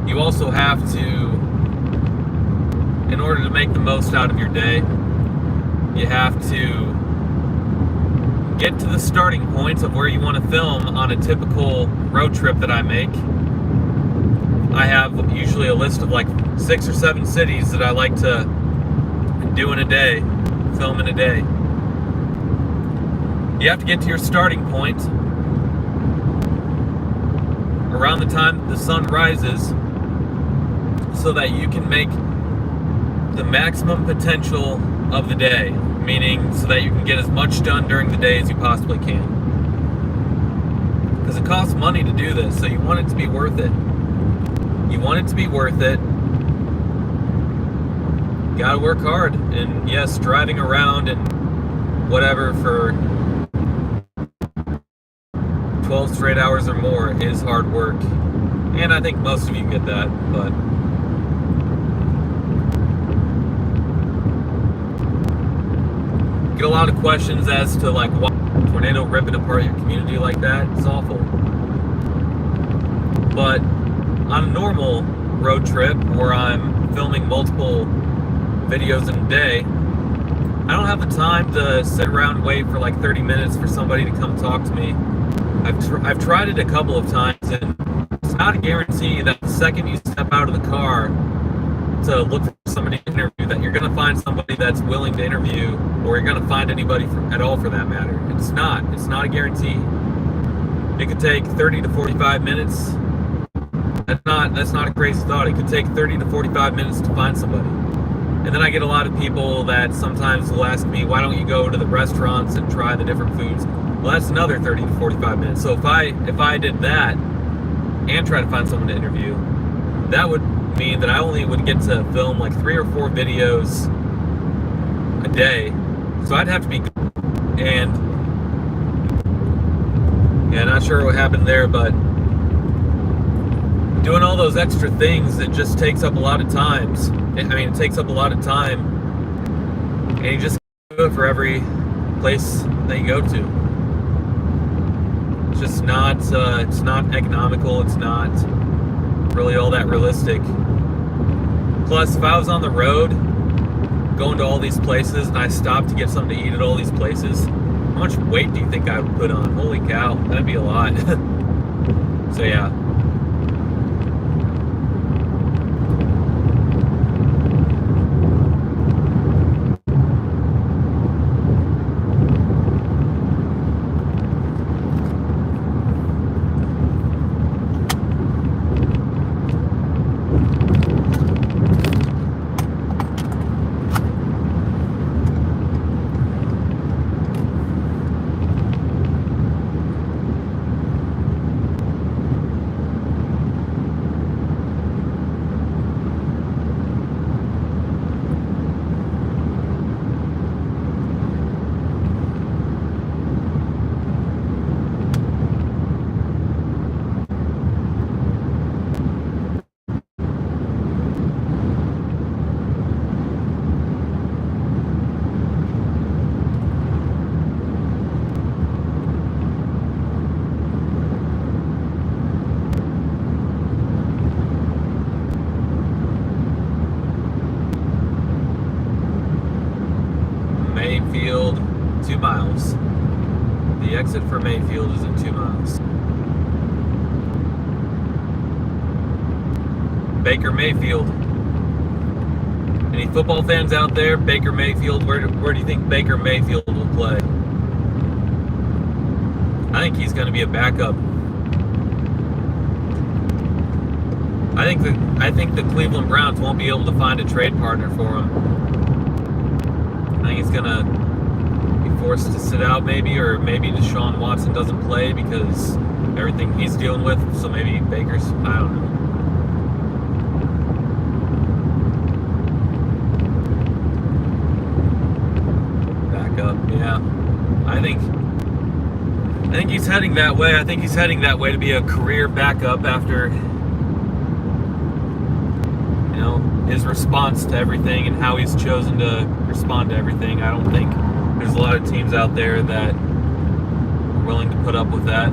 You also have to, in order to make the most out of your day, you have to get to the starting points of where you want to film on a typical road trip that I make. I have usually a list of like 6 or 7 cities that I like to do in a day, film in a day. You have to get to your starting point around the time the sun rises, so that you can make the maximum potential of the day, meaning so that you can get as much done during the day as you possibly can. Because it costs money to do this, so you want it to be worth it. You want it to be worth it. You gotta work hard. And yes, driving around and whatever for 12 straight hours or more is hard work. And I think most of you get that, but get a lot of questions as to like why tornado ripping apart your community like that. It's awful. But on a normal road trip where I'm filming multiple videos in a day, I don't have the time to sit around and wait for like 30 minutes for somebody to come talk to me. I've tried it a couple of times, and not a guarantee that the second you step out of the car to look for somebody to interview, that you're going to find somebody that's willing to interview, or you're going to find anybody at all for that matter. It's not a guarantee. It could take 30 to 45 minutes. That's not a crazy thought. It could take 30 to 45 minutes to find somebody. And then I get a lot of people that sometimes will ask me, why don't you go to the restaurants and try the different foods? Well, that's another 30 to 45 minutes. So if I did that and try to find someone to interview, that would mean that I only would get to film like 3 or 4 videos a day. So I'd have to be good. And yeah, not sure what happened there, but doing all those extra things, it just takes up a lot of time. It takes up a lot of time, and you just do it for every place that you go to. It's just not, it's not economical. It's not really all that realistic. Plus, if I was on the road, going to all these places, and I stopped to get something to eat at all these places, how much weight do you think I would put on? Holy cow, that'd be a lot. So yeah. Mayfield, 2 miles. The exit for Mayfield is in 2 miles. Baker Mayfield. Any football fans out there? Baker Mayfield, where do you think Baker Mayfield will play? I think he's going to be a backup. I think the Cleveland Browns won't be able to find a trade partner for him. I think he's gonna be forced to sit out or maybe Deshaun Watson doesn't play because everything he's dealing with, so maybe Baker's, I don't know. Backup, yeah. I think he's heading that way. I think he's heading that way to be a career backup after, his response to everything and how he's chosen to respond to everything. I don't think there's a lot of teams out there that are willing to put up with that.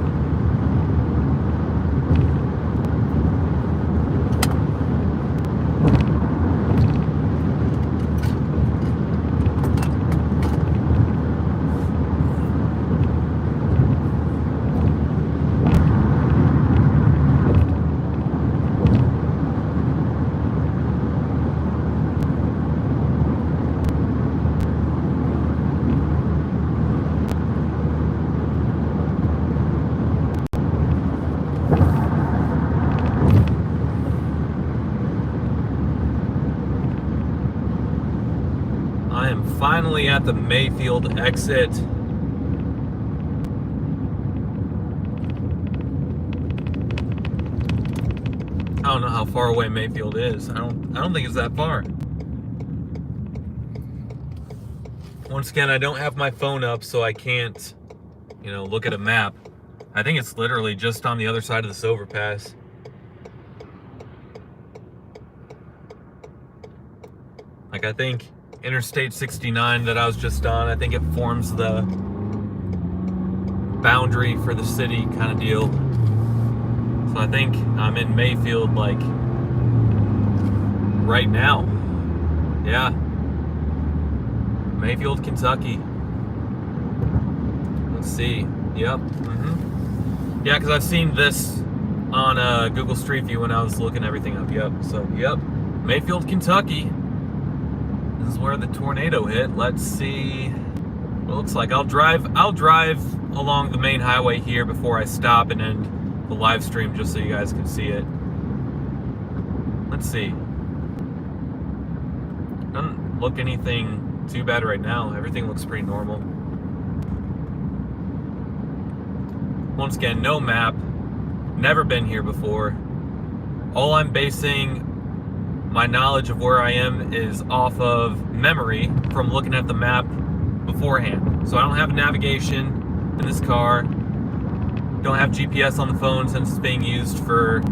Finally at the Mayfield exit. I don't know how far away Mayfield is. I don't think it's that far. Once again, I don't have my phone up, so I can't, look at a map. I think it's literally just on the other side of this overpass. I think Interstate 69 that I was just on, I think it forms the boundary for the city kind of deal. So I think I'm in Mayfield right now. Yeah. Mayfield, Kentucky. Let's see. Yep. Yeah, because I've seen this on Google Street View when I was looking everything up. Yep. So, yep. Mayfield, Kentucky. This is where the tornado hit. Let's see what it looks like. I'll drive along the main highway here before I stop and end the live stream just so you guys can see it. Let's see. Doesn't look anything too bad right now. Everything looks pretty normal. Once again, no map. Never been here before. All I'm basing my knowledge of where I am is off of memory from looking at the map beforehand. So I don't have navigation in this car. Don't have GPS on the phone since it's being used for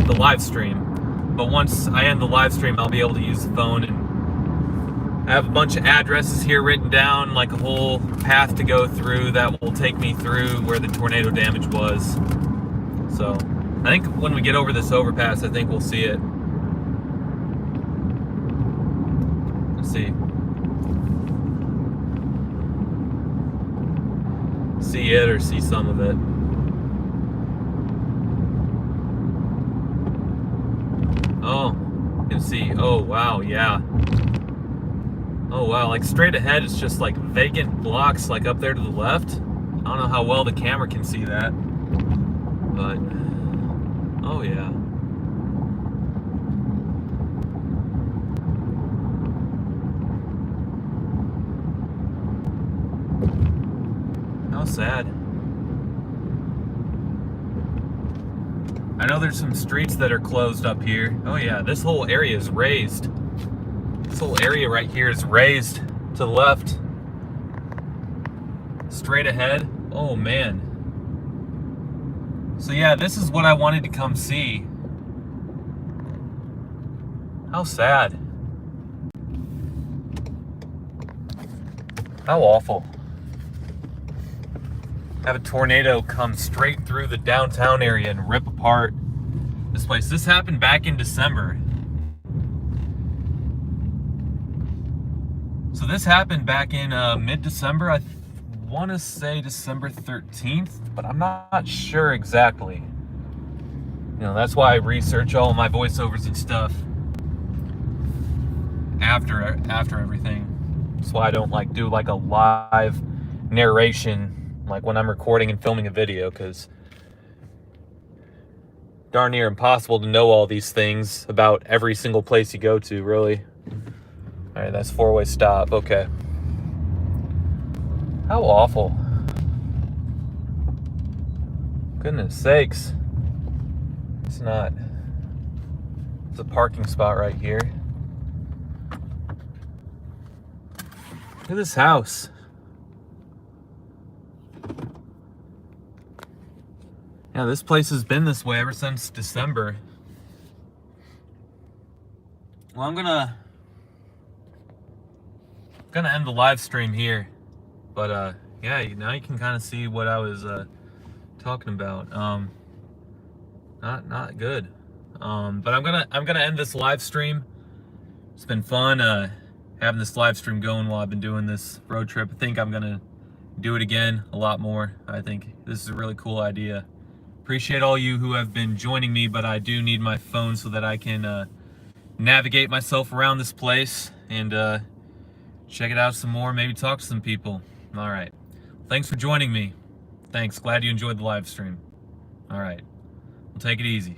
the live stream. But once I end the live stream, I'll be able to use the phone, and I have a bunch of addresses here written down, like a whole path to go through that will take me through where the tornado damage was. So I think when we get over this overpass, I think we'll see it. Let's see. See it or see some of it. Oh, you can see. Oh, wow, yeah. Oh, wow, like straight ahead, it's just like vacant blocks, like up there to the left. I don't know how well the camera can see that, but oh, yeah. How sad. I know there's some streets that are closed up here. Oh yeah, this whole area is raised. This whole area right here is raised to the left. Straight ahead. Oh man. So yeah, this is what I wanted to come see. How sad. How awful. Have a tornado come straight through the downtown area and rip apart this place. This happened back in December. So this happened back in mid-December. I want to say December 13th, but I'm not sure exactly. You know, that's why I research all my voiceovers and stuff after everything. That's why I don't like do like a live narration like when I'm recording and filming a video, because darn near impossible to know all these things about every single place you go to, really. All right, that's four-way stop. Okay. How awful. Goodness sakes. It's not. It's a parking spot right here. Look at this house. Yeah, this place has been this way ever since December. Well, I'm gonna end the live stream here. But yeah, now you can kind of see what I was talking about. Not good. But I'm gonna end this live stream. It's been fun having this live stream going while I've been doing this road trip. I think I'm gonna do it again a lot more. I think this is a really cool idea. Appreciate all you who have been joining me, but I do need my phone so that I can navigate myself around this place and check it out some more, maybe talk to some people. All right. Thanks for joining me. Thanks. Glad you enjoyed the live stream. All right. We'll take it easy.